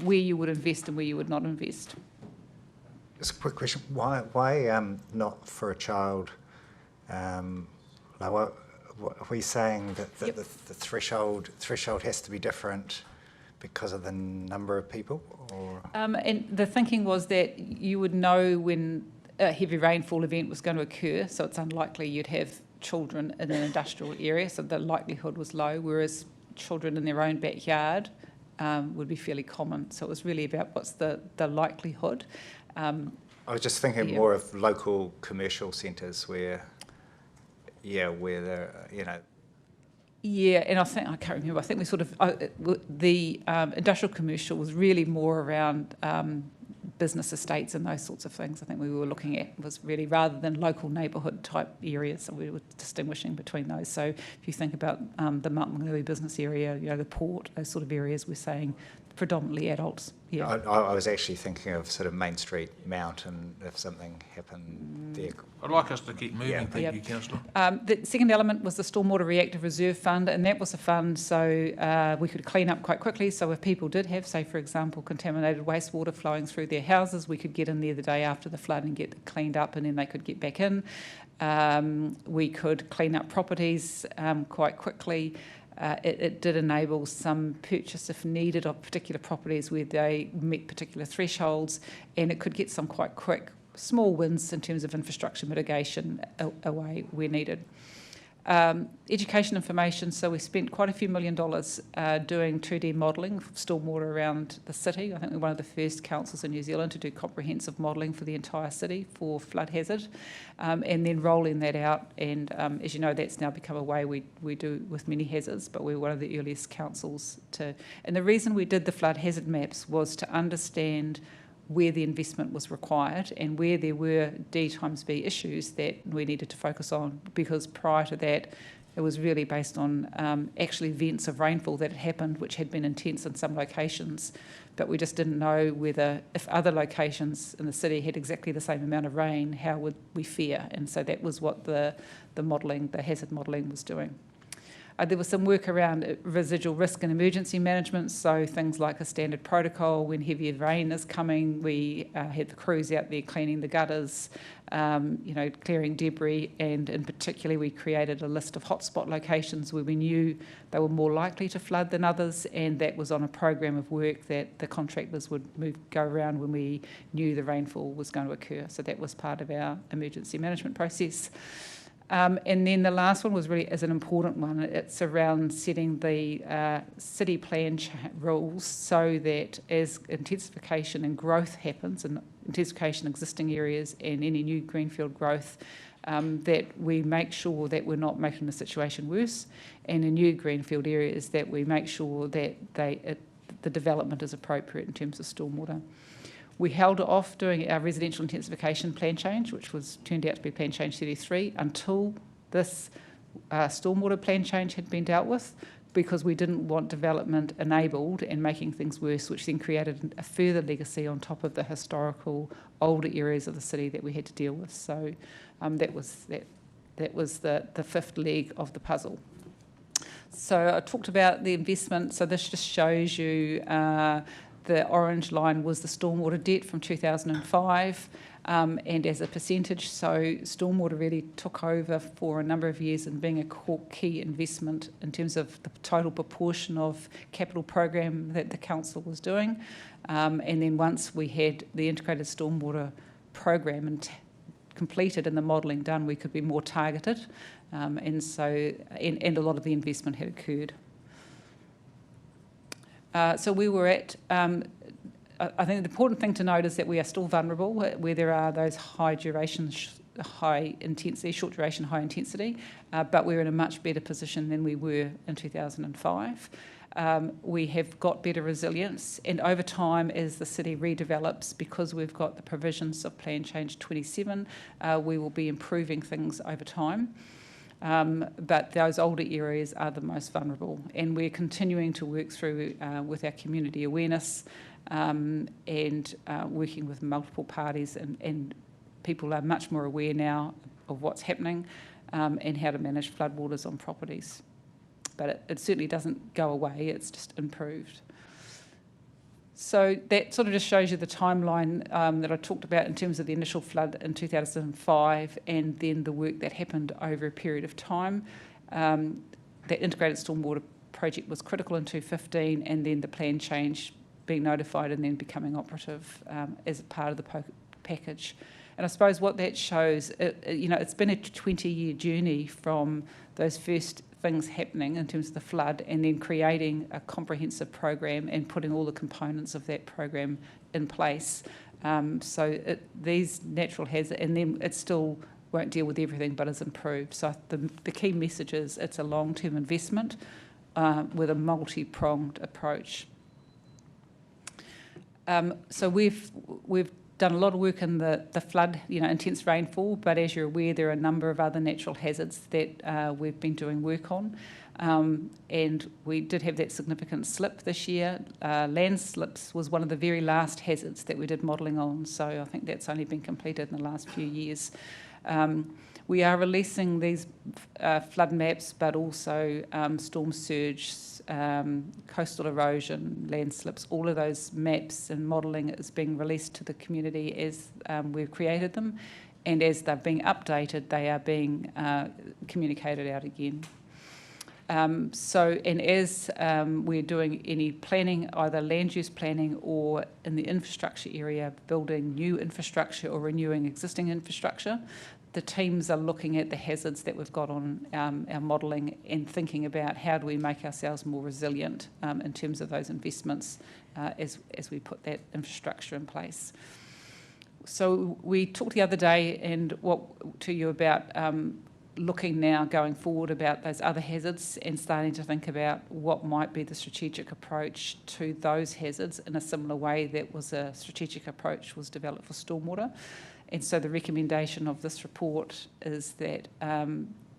where you would invest and where you would not invest. Just a quick question, why not for a child? Like what are you saying that the threshold has to be different because of the number of people? Or? And the thinking was that you would know when a heavy rainfall event was going to occur, so it's unlikely you'd have children in an industrial area, so the likelihood was low, whereas children in their own backyard would be fairly common. So it was really about what's the likelihood. I was just thinking more of local commercial centres where they're, Yeah, and I can't remember, I think we sort of, the industrial commercial was really more around business estates and those sorts of things. I think we were looking at was really rather than local neighbourhood type areas, so we were distinguishing between those. So if you think about the Mount Maunganui business area, the port, those sort of areas, we're saying predominantly adults. Yeah. I was actually thinking of sort of Main Street, Mount, and if something happened there. I'd like us to keep moving, Yeah. thank you, Councillor. The second element was the Stormwater Reactive Reserve Fund, and that was a fund so we could clean up quite quickly. So if people did have, say, for example, contaminated wastewater flowing through their houses, we could get in there the day after the flood and get it cleaned up, and then they could get back in. We could clean up properties quite quickly. It did enable some purchase, if needed, of particular properties where they met particular thresholds, and it could get some quite quick, small wins in terms of infrastructure mitigation away where needed. Education information, so we spent quite a few $1 million doing 2D modelling of stormwater around the city. I think we're one of the first councils in New Zealand to do comprehensive modelling for the entire city for flood hazard, and then rolling that out. And as you know, that's now become a way we do with many hazards, but we're one of the earliest councils to. And the reason we did the flood hazard maps was to understand where the investment was required and where there were D times B issues that we needed to focus on, because prior to that It was really based on actual events of rainfall that had happened, which had been intense in some locations, but we just didn't know whether, if other locations in the city had exactly the same amount of rain, how would we fare? And so that was what the modelling, the hazard modelling was doing. There was some work around residual risk and emergency management, so things like a standard protocol when heavy rain is coming. We had the crews out there cleaning the gutters, clearing debris, and in particular we created a list of hotspot locations where we knew they were more likely to flood than others, and that was on a program of work that the contractors would go around when we knew the rainfall was going to occur. So that was part of our emergency management process. And then the last one is an important one. It's around setting the city plan rules so that as intensification and growth happens, and intensification in existing areas and any new greenfield growth, that we make sure that we're not making the situation worse, and in new greenfield areas that we make sure that the development is appropriate in terms of stormwater. We held off doing our residential intensification plan change, which turned out to be Plan Change 33, until this stormwater plan change had been dealt with, because we didn't want development enabled and making things worse, which then created a further legacy on top of the historical older areas of the city that we had to deal with. So that was the fifth leg of the puzzle. So I talked about the investment. So this just shows you the orange line was the stormwater debt from 2005, and as a percentage, so stormwater really took over for a number of years in being a key investment in terms of the total proportion of capital program that the council was doing. And then once we had the integrated stormwater program completed and the modelling done, we could be more targeted, and a lot of the investment had occurred. So we were at, I think the important thing to note is that we are still vulnerable where there are those high duration, high intensity, short duration, high intensity, but we're in a much better position than we were in 2005. We have got better resilience, and over time, as the city redevelops, because we've got the provisions of Plan Change 27, we will be improving things over time. But those older areas are the most vulnerable, and we're continuing to work through with our community awareness and working with multiple parties, and people are much more aware now of what's happening and how to manage floodwaters on properties. But it certainly doesn't go away, it's just improved. So that sort of just shows you the timeline that I talked about in terms of the initial flood in 2005 and then the work that happened over a period of time. That integrated stormwater project was critical in 2015, and then the plan change being notified and then becoming operative as a part of the package. And I suppose what that shows, it's been a 20-year journey from those first things happening in terms of the flood, and then creating a comprehensive program and putting all the components of that program in place. These natural hazards, and then it still won't deal with everything, but is improved. So the key message is it's a long-term investment with a multi-pronged approach. So we've done a lot of work in the flood, intense rainfall, but as you're aware, there are a number of other natural hazards that we've been doing work on. And we did have that significant slip this year. Landslips was one of the very last hazards that we did modelling on, so I think that's only been completed in the last few years. We are releasing these flood maps, but also storm surge, coastal erosion, landslips, all of those maps and modelling is being released to the community as we've created them, and as they're being updated, they are being communicated out again. As we're doing any planning, either land use planning or in the infrastructure area, building new infrastructure or renewing existing infrastructure, the teams are looking at the hazards that we've got on our modelling and thinking about how do we make ourselves more resilient in terms of those investments as we put that infrastructure in place. So we talked the other day to you about looking now going forward about those other hazards and starting to think about what might be the strategic approach to those hazards in a similar way that was a strategic approach was developed for stormwater. And so the recommendation of this report is that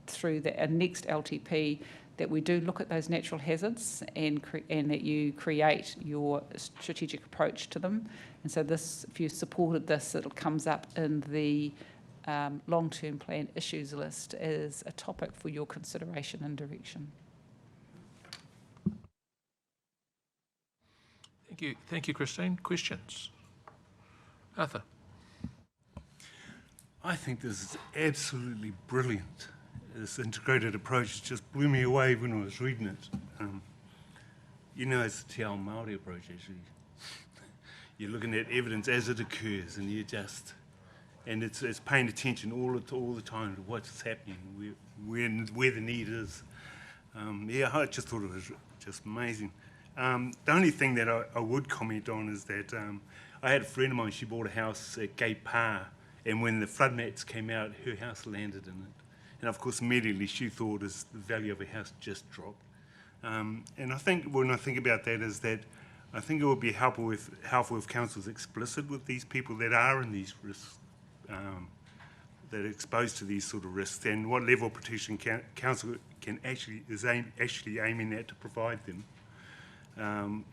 through our next LTP that we do look at those natural hazards and that you create your strategic approach to them. And so this, if you supported this, it comes up in the long-term plan issues list as a topic for your consideration and direction. Thank you, Christine. Questions? Arthur? I think this is absolutely brilliant. This integrated approach just blew me away when I was reading it. It's the Te Ao Māori approach, actually. You're looking at evidence as it occurs, and it's paying attention all the time to what's happening, where the need is. I just thought it was just amazing. The only thing that I would comment on is that I had a friend of mine, she bought a house at Gay Pa, and when the flood mats came out, her house landed in it. And of course, immediately she thought the value of her house just dropped. And I think when I think about that is that I think it would be helpful if council is explicit with these people that are in these risks, that are exposed to these sort of risks, and what level of protection council is actually aiming at to provide them,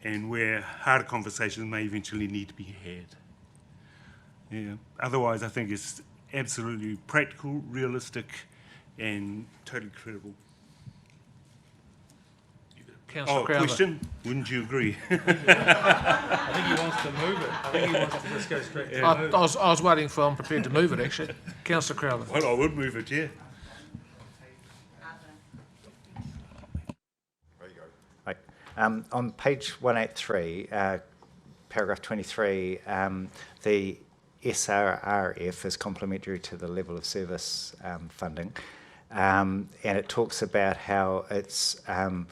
and where harder conversations may eventually need to be had. Yeah. Otherwise, I think it's absolutely practical, realistic, and totally credible. Councillor Crowther. Question? Wouldn't you agree? I think he wants to move it. I think he wants to just go straight to move. I was waiting for, I'm prepared to move it, actually. Councillor Crowther. Well, I would move it, yeah. Right. On page 183, paragraph 23, the SRRF is complementary to the level of service funding, and it talks about how it's a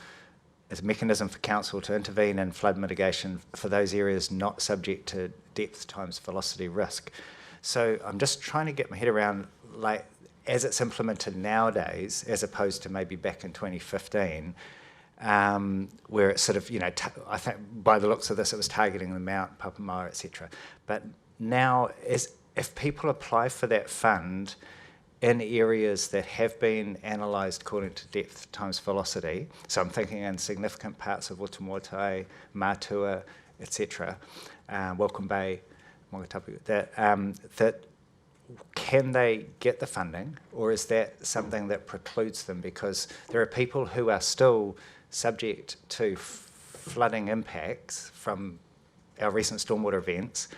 mechanism for council to intervene in flood mitigation for those areas not subject to depth times velocity risk. So I'm just trying to get my head around, like, as it's implemented nowadays, as opposed to maybe back in 2015, where it's sort of, I think by the looks of this, it was targeting the Mount, Papamoa, etc. But now, if people apply for that fund in areas that have been analysed according to depth times velocity, so I'm thinking in significant parts of Waitemata, Matua, etc., Welcome Bay, Mongatapu, that can they get the funding, or is that something that precludes them? Because there are people who are still subject to flooding impacts from our recent stormwater events,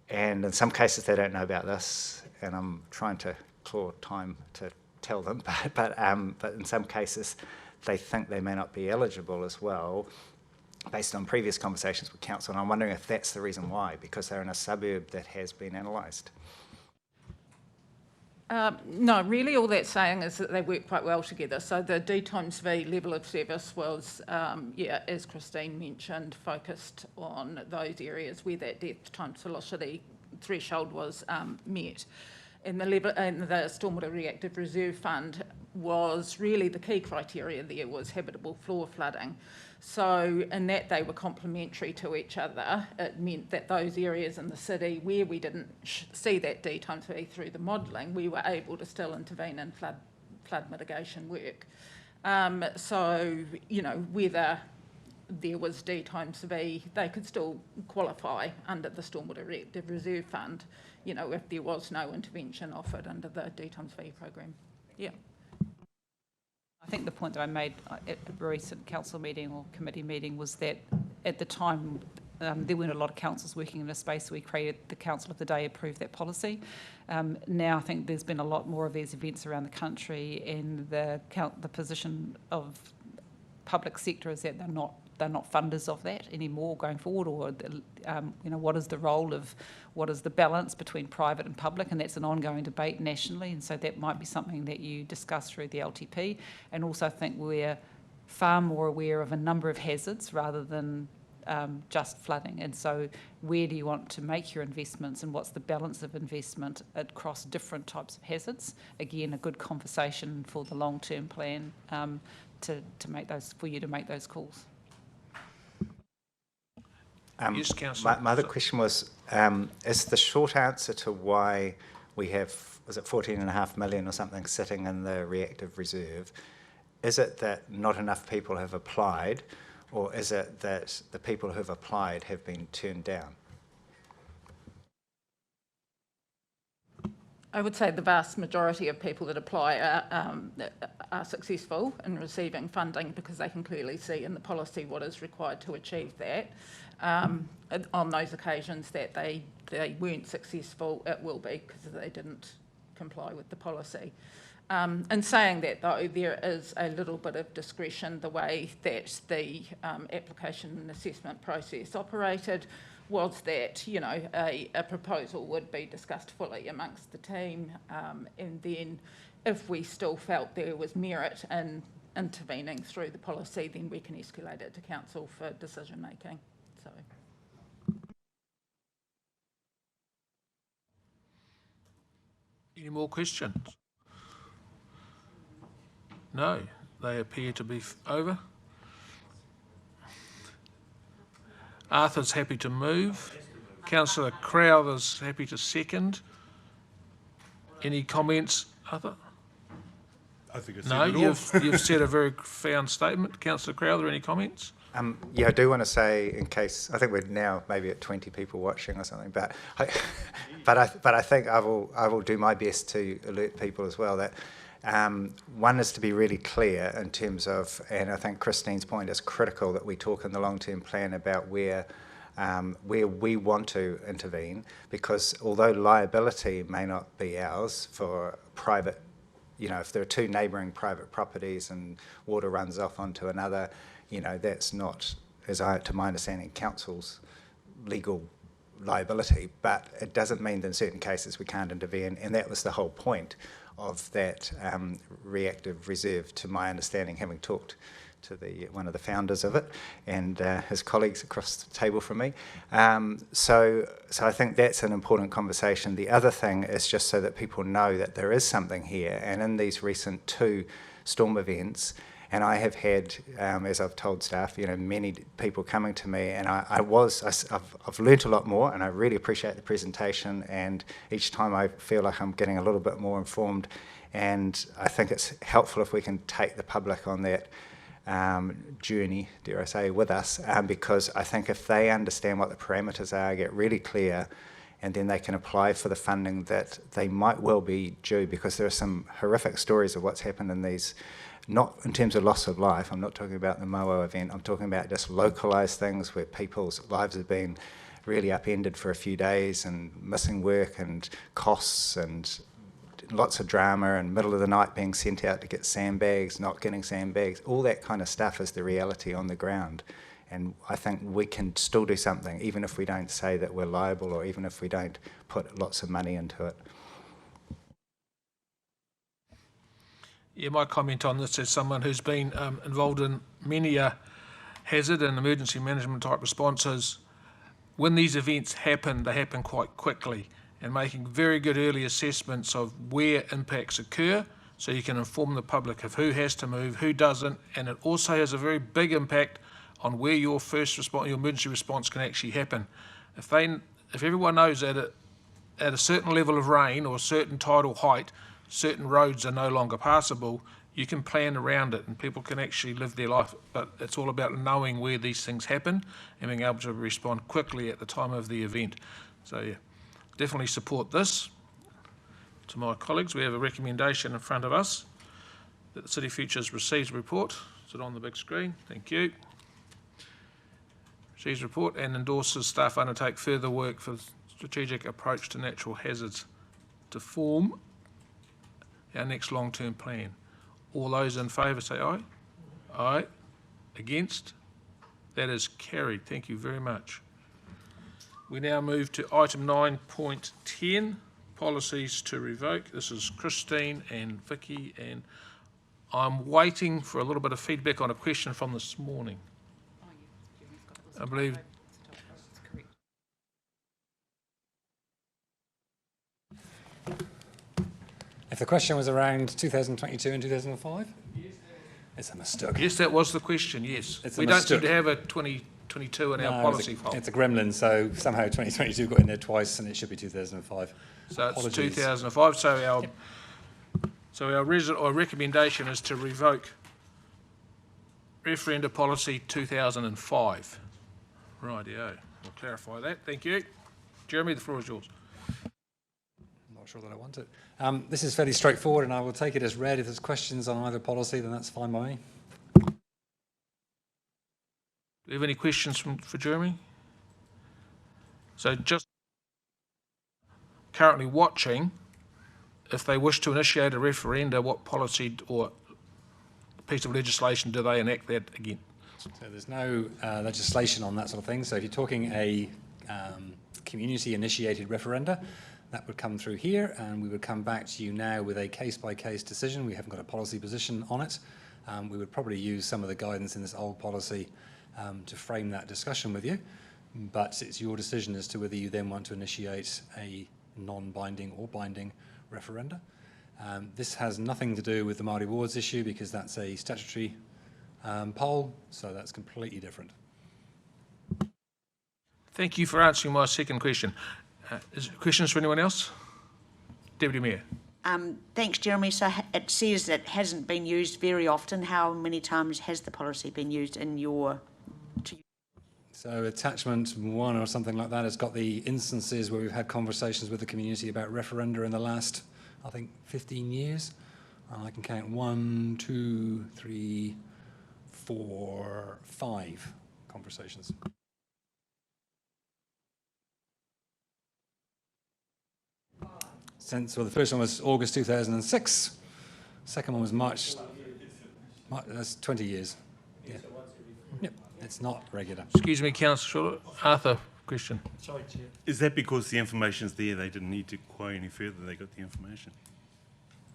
and in some cases they don't know about this, and I'm trying to claw time to tell them, but in some cases they think they may not be eligible as well, based on previous conversations with council, and I'm wondering if that's the reason why, because they're in a suburb that has been analysed. No, really all that's saying is that they work quite well together. So the D times V level of service was, as Christine mentioned, focused on those areas where that depth times velocity threshold was met. And the Stormwater Reactive Reserve Fund was really the key criteria there was habitable floor flooding. So in that they were complementary to each other. It meant that those areas in the city where we didn't see that D times V through the modelling, we were able to still intervene in flood mitigation work. So, whether there was D times V, they could still qualify under the Stormwater Reactive Reserve Fund, if there was no intervention offered under the D times V program. Yeah. I think the point that I made at a recent council meeting or committee meeting was that at the time there weren't a lot of councils working in a space, so we created the Council of the Day, approved that policy. Now I think there's been a lot more of these events around the country, and the position of public sector is that they're not funders of that anymore going forward, or what is the role of, what is the balance between private and public, and that's an ongoing debate nationally, and so that might be something that you discuss through the LTP. And also I think we're far more aware of a number of hazards rather than just flooding, and so where do you want to make your investments, and what's the balance of investment across different types of hazards? Again, a good conversation for the long-term plan to make those, for you to make those calls. Yes, Councillor. My other question was, is the short answer to why we have, was it 14.5 million or something sitting in the reactive reserve. Is it that not enough people have applied, or is it that the people who have applied have been turned down? I would say the vast majority of people that apply are successful in receiving funding because they can clearly see in the policy what is required to achieve that. On those occasions that they weren't successful, it will be because they didn't comply with the policy. In saying that, though, there is a little bit of discretion the way that the application and assessment process operated. Was that, you know, a proposal would be discussed fully amongst the team, and then if we still felt there was merit in intervening through the policy, then we can escalate it to council for decision making. So. Any more questions? No, they appear to be over. Arthur's happy to move. Councillor Crowther's happy to second. Any comments, Arthur? I think it's no, you've said a very profound statement. Councillor Crowther, any comments? Yeah, I do want to say, in case, I think we're now maybe at 20 people watching or something, but I think I will do my best to alert people as well that one is to be really clear in terms of, and I think Christine's point is critical, that we talk in the long-term plan about where we want to intervene, because although liability may not be ours for private, you know, if there are two neighbouring private properties and water runs off onto another, you know, that's not, to my understanding, council's legal liability, but it doesn't mean that in certain cases we can't intervene, and that was the whole point of that reactive reserve, to my understanding, having talked to one of the founders of it and his colleagues across the table from me. So I think that's an important conversation. The other thing is just so that people know that there is something here, and in these recent 2 storm events, and I have had, as I've told staff, you know, many people coming to me, and I've learnt a lot more, and I really appreciate the presentation, and each time I feel like I'm getting a little bit more informed, and I think it's helpful if we can take the public on that journey, dare I say, with us, because I think if they understand what the parameters are, get really clear, and then they can apply for the funding that they might well be due, because there are some horrific stories of what's happened in these, not in terms of loss of life, I'm not talking about the Moa event, I'm talking about just localised things where people's lives have been really upended for a few days, and missing work and costs and lots of drama, and middle of the night being sent out to get sandbags, not getting sandbags, all that kind of stuff is the reality on the ground. And I think we can still do something, even if we don't say that we're liable, or even if we don't put lots of money into it. Yeah, my comment on this as someone who's been involved in many hazard and emergency management type responses, when these events happen, they happen quite quickly, and making very good early assessments of where impacts occur, so you can inform the public of who has to move, who doesn't, and it also has a very big impact on where your first response, your emergency response can actually happen. If everyone knows that at a certain level of rain or a certain tidal height, certain roads are no longer passable, you can plan around it and people can actually live their life. But it's all about knowing where these things happen and being able to respond quickly at the time of the event. So yeah, definitely support this. To my colleagues, we have a recommendation in front of us that the City Futures receives a report. Is it on the big screen? Thank you. Receives a report and endorses staff undertake further work for strategic approach to natural hazards to form our next long-term plan. All those in favour say aye. Aye. Against? That is carried. Thank you very much. We now move to item 9.10, policies to revoke. This is Christine and Vicky, and I'm waiting for a little bit of feedback on a question from this morning. I believe. If the question was around 2022 and 2005? It's a mistake. Yes, that was the question, yes. It's a We don't mistake. seem to have a 2022 2022 in our policy file. It's a gremlin, so somehow 2022 got in there twice, and it should be 2005. So it's Apologies. 2005. So our recommendation is to revoke referenda policy 2005. Rightio. We'll clarify that. Thank you. Jeremy, the floor is yours. I'm not sure that I want it. This is fairly straightforward, and I will take it as read. If there's questions on either policy, then that's fine by me. Do you have any questions for Jeremy? So just currently watching, if they wish to initiate a referenda, what policy or piece of legislation do they enact that again? So there's no legislation on that sort of thing. So if you're talking a community-initiated referenda, that would come through here, and we would come back to you now with a case-by-case decision. We haven't got a policy position on it. We would probably use some of the guidance in this old policy to frame that discussion with you, but it's your decision as to whether you then want to initiate a non-binding or binding referenda. This has nothing to do with the Māori wards issue because that's a statutory poll, so that's completely different. Thank you for answering my second question. Is there questions for anyone else? Deputy Mayor. Thanks, Jeremy. So it says it hasn't been used very often. How many times has the policy been used in your... So attachment 1 or something like that has got the instances where we've had conversations with the community about referenda in the last, I think, 15 years. I can count 1, 2, 3, 4, 5 conversations. Well, the first one was August 2006. Second one was March. That's 20 years. Yeah. Yep. It's not regular. Excuse me, Councillor Arthur, question. Sorry, Chair. Is that because the information's there, they didn't need to inquire any further, they got the information?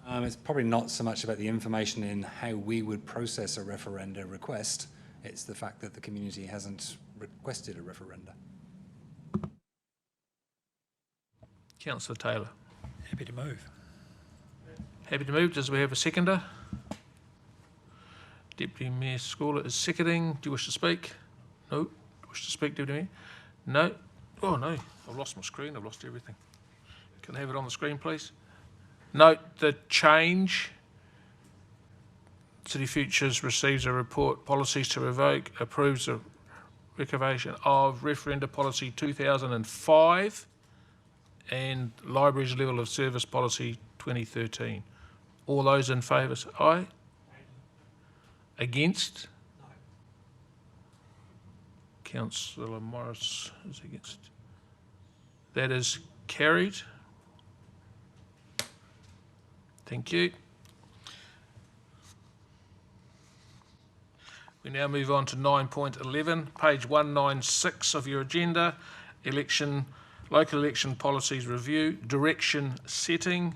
It's probably not so much about the information in how we would process a referenda request. It's the fact that the community hasn't requested a referenda. Councillor Taylor. Happy to move. Happy to move. Does we have a seconder? Deputy Mayor Scola is seconding. Do you wish to speak? No. Do you wish to speak, Deputy Mayor? No. Oh, no. I've lost my screen. I've lost everything. Can I have it on the screen, please? Note the change. City Futures receives a report, policies to revoke, approves the revocation of referenda policy 2005 and Libraries Level of Service policy 2013. All those in favour say aye. Against? No. Councillor Morris is against. That is carried. Thank you. We now move on to 9.11, page 196 of your agenda, local election policies review, direction setting.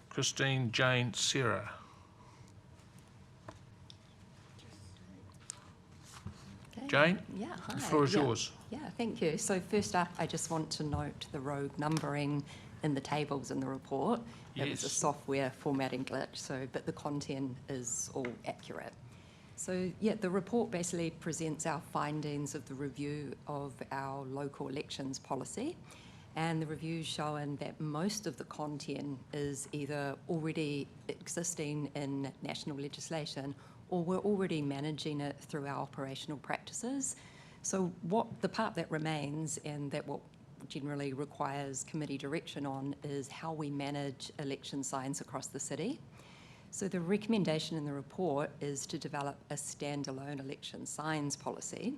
Christine Jane Serra. Jane, yeah, hi. The floor is yours. Yeah, thank you. So first up, I just want to note the rogue numbering in the tables in the report. It was a software formatting glitch, but the content is all accurate. So yeah, the report basically presents our findings of the review of our local elections policy, and the review's showing that most of the content is either already existing in national legislation or we're already managing it through our operational practices. So the part that remains and that what generally requires committee direction on is how we manage election signs across the city. So the recommendation in the report is to develop a standalone election signs policy,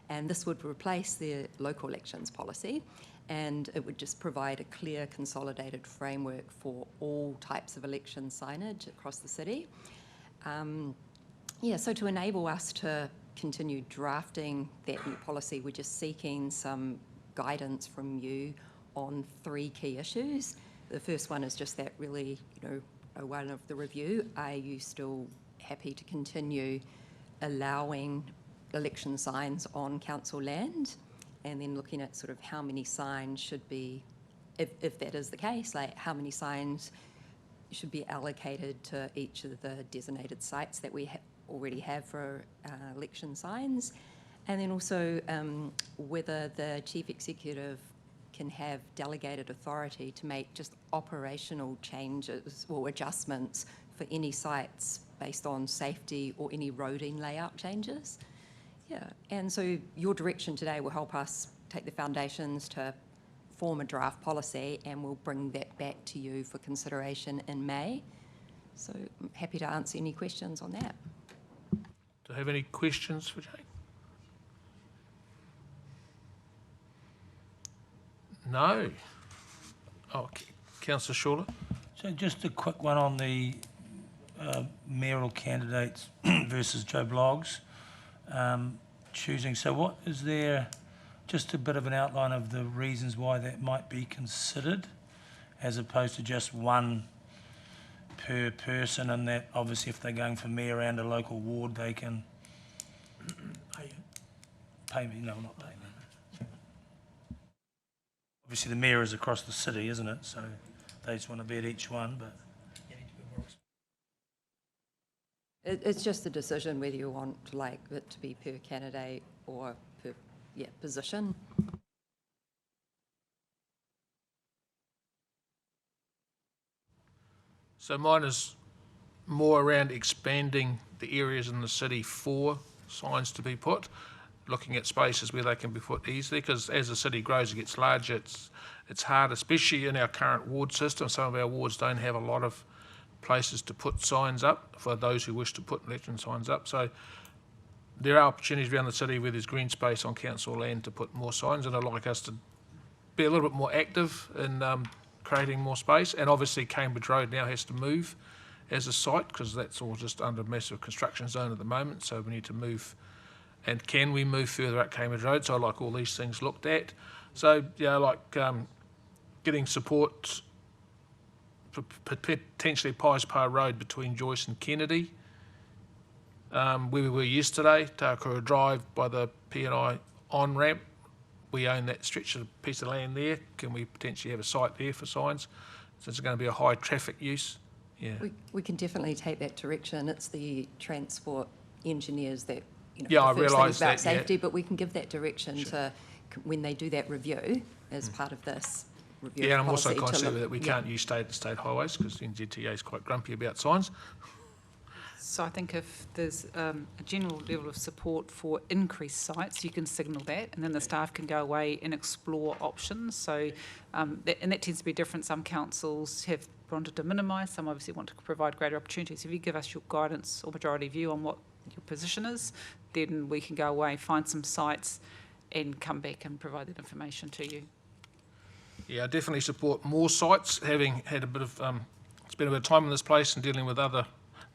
and this would replace the local elections policy, and it would just provide a clear consolidated framework for all types of election signage across the city. So to enable us to continue drafting that new policy, we're just seeking some guidance from you on 3 key issues. The first one is just that really, one of the review. Are you still happy to continue allowing election signs on council land? And then looking at sort of how many signs should be, if that is the case, like how many signs should be allocated to each of the designated sites that we already have for election signs. And then also whether the chief executive can have delegated authority to make just operational changes or adjustments for any sites based on safety or any roading layout changes. Yeah, and so your direction today will help us take the foundations to form a draft policy, and we'll bring that back to you for consideration in May. So I'm happy to answer any questions on that. Do you have any questions for Jane? No. Oh, Councillor Shawler. So just a quick one on the mayoral candidates versus Joe Bloggs choosing. So what is there, just a bit of an outline of the reasons why that might be considered as opposed to just one per person, and that obviously if they're going for mayor and a local ward they can pay me, no, not pay me. Obviously the mayor is across the city, isn't it? So they just want to be at each one, but It's just a decision whether you want like it to be per candidate or per position. So mine is more around expanding the areas in the city for signs to be put, looking at spaces where they can be put easily, because as the city grows, it gets larger, it's hard, especially in our current ward system. Some of our wards don't have a lot of places to put signs up for those who wish to put election signs up. So there are opportunities around the city where there's green space on council land to put more signs, and I'd like us to be a little bit more active in creating more space. And obviously Cambridge Road now has to move as a site because that's all just under massive construction zone at the moment, so we need to move. And can we move further up Cambridge Road? So I like all these things looked at. So yeah, I like getting support potentially Pies Par Road between Joyce and Kennedy, where we were yesterday, Takura Drive by the P&I on-ramp. We own that stretch of piece of land there. Can we potentially have a site there for signs? So it's going to be a high traffic use. Yeah. We can definitely take that direction. It's the transport engineers that, you know, yeah, I the first realise thing about that, safety, yeah. but we can give that direction Sure. to when they do that review as part of this review. Yeah, and I'm also policy to conscious look- that we can't use state-to-state highways because the NZTA is quite grumpy about signs. So I think if there's a general level of support for increased sites, you can signal that, and then the staff can go away and explore options. So, and that tends to be different. Some councils have wanted to minimise, some obviously want to provide greater opportunities. If you give us your guidance or majority view on what your position is, then we can go away, find some sites and come back and provide that information to you. Yeah, I definitely support more sites. Having had a bit of, spent a bit of time in this place and dealing with other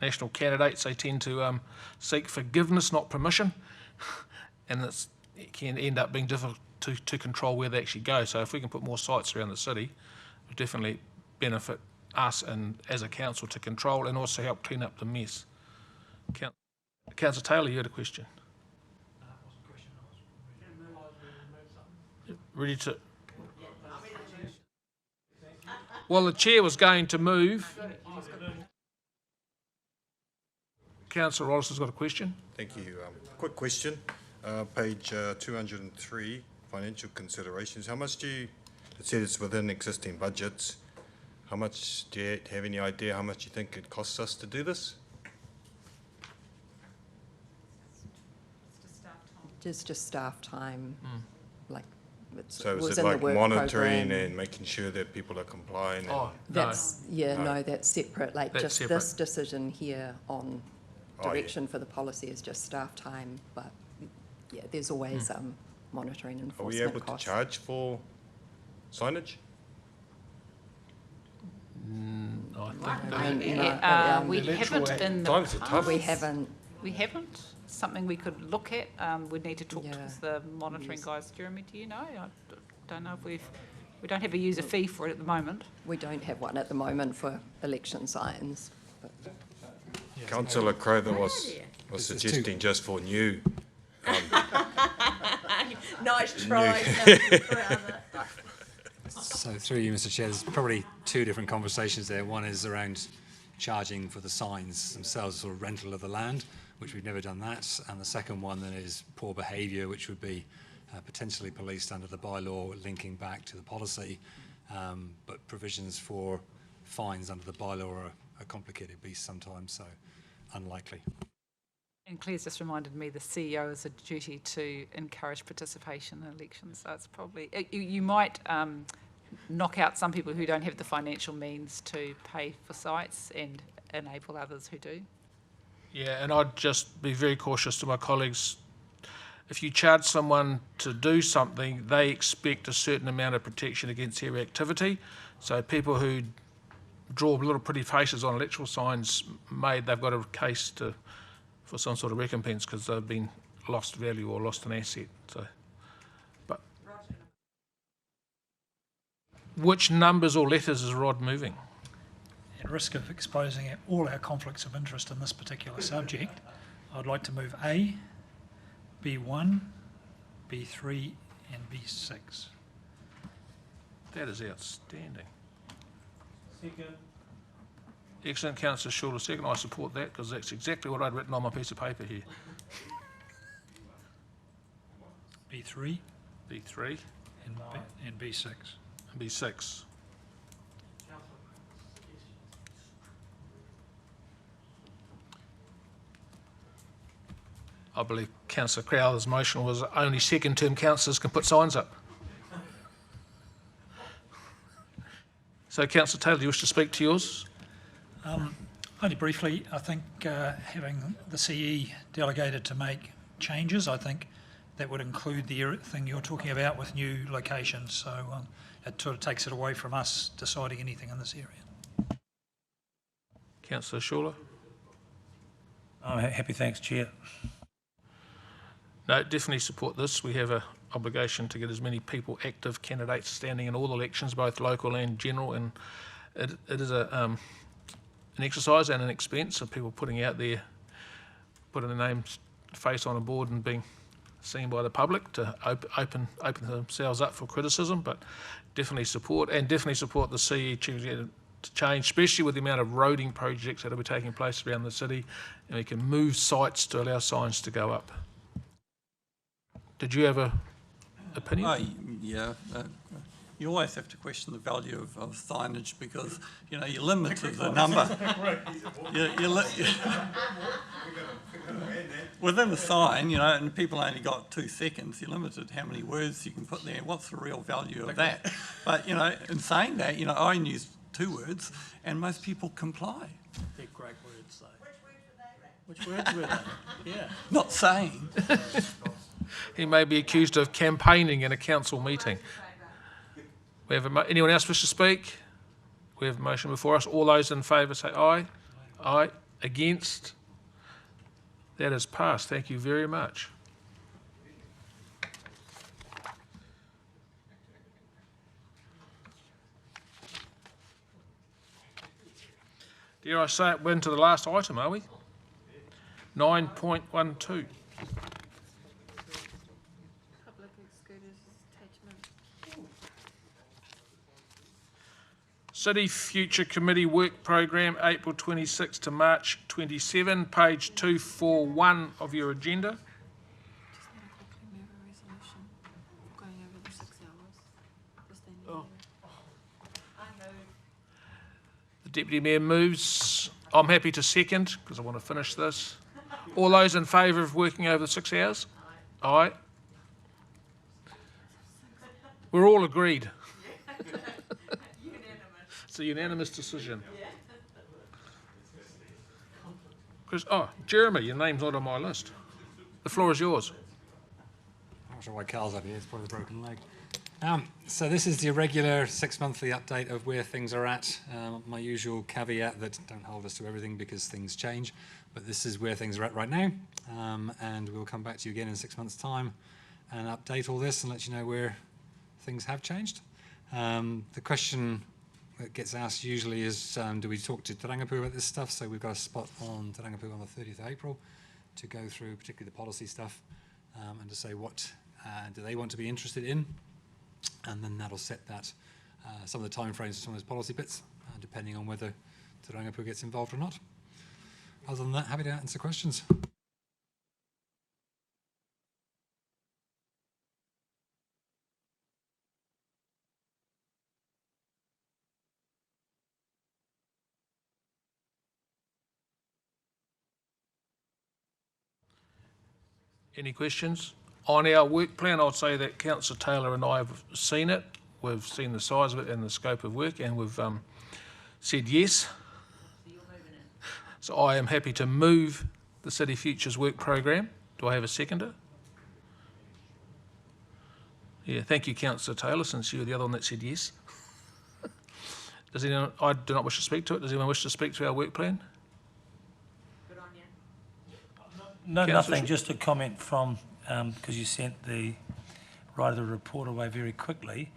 national candidates, they tend to seek forgiveness, not permission, and it can end up being difficult to control where they actually go. So if we can put more sites around the city, it would definitely benefit us and as a council to control and also help clean up the mess. Councillor Taylor, you had a question. Ready to? Well, the chair was going to move. Councillor Wallace has got a question. Thank you. Quick question. Page 203, financial considerations. How much do you, it said it's within existing budgets. How much, do you have any idea how much you think it costs us to do this? Just staff time, like So was is it in the like work monitoring programme. and making sure that people are complying? And Oh, That's, No. no, that's separate. Like That's just separate. this decision here on Oh, yeah. direction for the policy is just staff time, but yeah, there's always monitoring and Are we enforcement able to costs. charge for signage? I think We the haven't electoral in the Times are tough. past. We haven't. We haven't. Something we could look at. We'd need to talk Yeah. to the monitoring guys. Jeremy, do you know? I don't know if we don't have a user fee for it at the moment. We don't have one at the moment for election signs. But Councillor Crowther was suggesting just for new. Nice try. So through you, Mr. Chair, there's probably two different conversations there. One is around charging for the signs themselves, sort of rental of the land, which we've never done that. And the second one then is poor behaviour, which would be potentially policed under the bylaw, linking back to the policy. But provisions for fines under the bylaw are a complicated beast sometimes, so unlikely. And Claire's just reminded me the CEO has a duty to encourage participation in elections, so it's probably, you might knock out some people who don't have the financial means to pay for sites and enable others who do. Yeah, and I'd just be very cautious to my colleagues. If you charge someone to do something, they expect a certain amount of protection against their activity. So people who draw little pretty faces on electoral signs, they've got a case for some sort of recompense because they've been lost value or lost an asset. So, but which numbers or letters is Rod moving? At risk of exposing all our conflicts of interest in this particular subject, I'd like to move A, B1, B3 and B6. That is outstanding. Second. Excellent, Councillor Schuler. Second, I support that because that's exactly what I'd written on my piece of paper here. B3. B3. And B6. And B6. I believe Councillor Crowther's motion was only second-term councillors can put signs up. So, Councillor Taylor, do you wish to speak to yours? Only briefly, I think having the CE delegated to make changes, I think that would include the thing you're talking about with new locations. So it sort of takes it away from us deciding anything in this area. Councillor Schuler? I'm happy, thanks, Chair. No, definitely support this. We have an obligation to get as many people, active candidates, standing in all elections, both local and general, and it is an exercise and an expense of people putting out there, putting their names, face on a board and being seen by the public to open themselves up for criticism, but definitely support the CE to change, especially with the amount of roading projects that will be taking place around the city, and we can move sites to allow signs to go up. Did you have an opinion? Yeah. You always have to question the value of signage because, you know, you're limited the number. Within the sign, you know, and people only got 2 seconds, you're limited how many words you can put there. What's the real value of that? But, you know, in saying that, you know, I only use 2 words and most people comply. They're great words, though. Which words were they? Yeah. Not saying. He may be accused of campaigning in a council meeting. We have anyone else wish to speak? We have a motion before us. All those in favour say aye. Aye. Against? That is passed. Thank you very much. Dare I say it, we're into the last item, are we? 9.12. City Future Committee Work Programme, April 26 to March 27, page 241 of your agenda. The Deputy Mayor moves. I'm happy to second because I want to finish this. All those in favour of working over the 6 hours? Aye. We're all agreed. It's a unanimous decision. Jeremy, your name's not on my list. The floor is yours. I'm not sure why Carl's up here, it's probably a broken leg. So this is the regular 6-monthly update of where things are at. My usual caveat that don't hold us to everything because things change, but this is where things are at right now. And we'll come back to you again in 6 months' time and update all this and let you know where things have changed. The question that gets asked usually is, do we talk to Te Rangipu about this stuff? So we've got a spot on Te Rangipu on the 30th of April to go through particularly the policy stuff and to say what do they want to be interested in. And then that'll set that some of the timeframes for some of those policy bits, depending on whether Te Rangipu gets involved or not. Other than that, happy to answer questions. Any questions? On our work plan, I'd say that Councillor Taylor and I have seen it. We've seen the size of it and the scope of work, and we've said yes. So I am happy to move the City Futures work program. Do I have a seconder? Yeah, thank you, Councillor Taylor, since you were the other one that said yes. Does anyone? I do not wish to speak to it. Does anyone wish to speak to our work plan? No, Councillor nothing, just a comment from, because you sent the writer of the report away very quickly.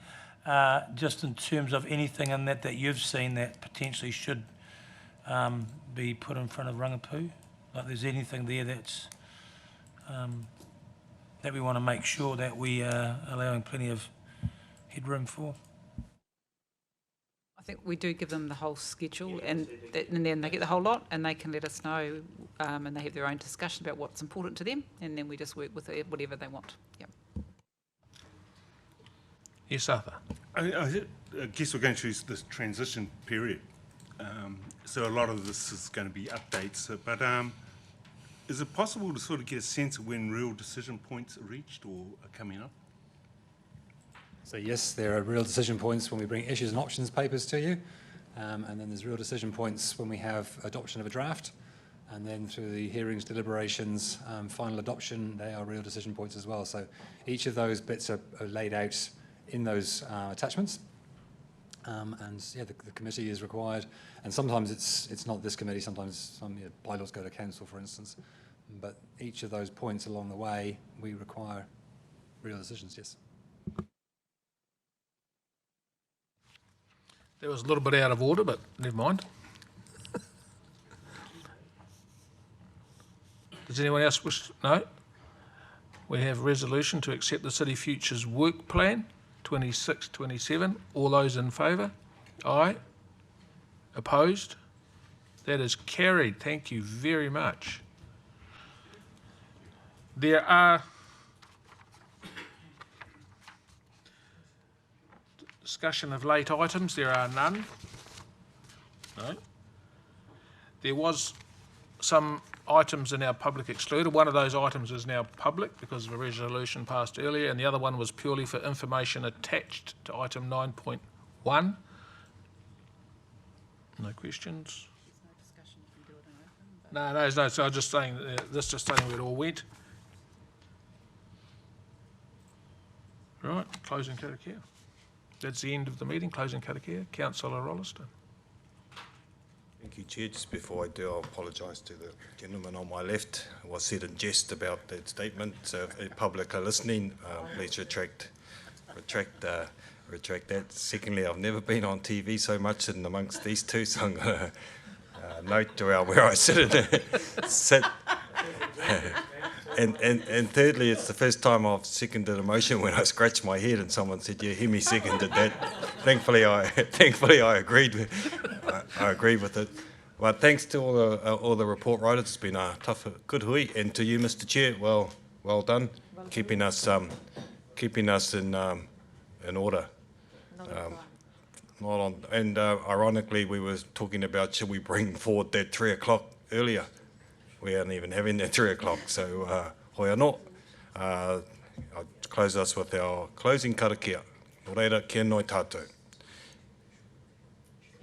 Just in terms of anything in that you've seen that potentially should be put in front of Rangipu? Like there's anything there that's, that we want to make sure that we are allowing plenty of headroom for? I think we do give them the whole schedule, and then they get the whole lot, and they can let us know, and they have their own discussion about what's important to them, and then we just work with whatever they want. Yep. Yes, Arthur. I guess we're going through this transition period, so a lot of this is going to be updates. But is it possible to sort of get a sense of when real decision points are reached or are coming up? So yes, there are real decision points when we bring issues and options papers to you, and then there's real decision points when we have adoption of a draft, and then through the hearings, deliberations, final adoption, they are real decision points as well. So each of those bits are laid out in those attachments, and yeah, the committee is required, and sometimes it's not this committee, sometimes some bylaws go to council, for instance, but each of those points along the way, we require real decisions, yes. That was a little bit out of order, but never mind. Does anyone else wish? No? We have a resolution to accept the City Futures work plan, 26-27. All those in favour? Aye. Opposed? That is carried. Thank you very much. There are discussion of late items. There are none. No. There was some items in our public excluded. One of those items is now public because of a resolution passed earlier, and the other one was purely for information attached to item 9.1. No questions? No, no. So I'm just saying, this just saying where it all went. Right, closing karakia. That's the end of the meeting, closing karakia. Councillor Rolliston. Thank you, Chair. Just before I do, I'll apologise to the gentleman on my left. It was said in jest about that statement. So if the public are listening, please retract that. Secondly, I've never been on TV so much in amongst these two, so I'm going to note to where I sit. And thirdly, it's the first time I've seconded a motion when I scratched my head and someone said, "Yeah, Hemi seconded that." Thankfully, I agreed with it. But thanks to all the report writers. It's been a tough, good hui, and to you, Mr. Chair, well done, keeping us in order. Not on, and ironically, we were talking about should we bring forward that 3 o'clock earlier. We aren't even having that 3 o'clock, so hoi anō. I'll close us with our closing karakia. Nō reira, kia noi tātou.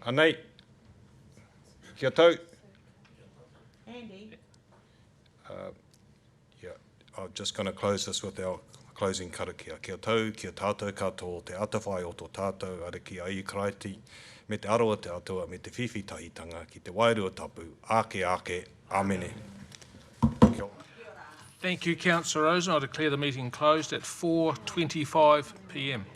Anei, kia tau. Andy. Yeah, I'm just going to close this with our closing karakia. Kia tau, kia tātou katoa, te atawhai o tō tātou, are ki ai kraiti, me te aroa te atua, me te whiwhitahitanga, ki te wairua tapu, ake, amene. Thank you, Councillor Rosen. I declare the meeting closed at 4:25 p.m.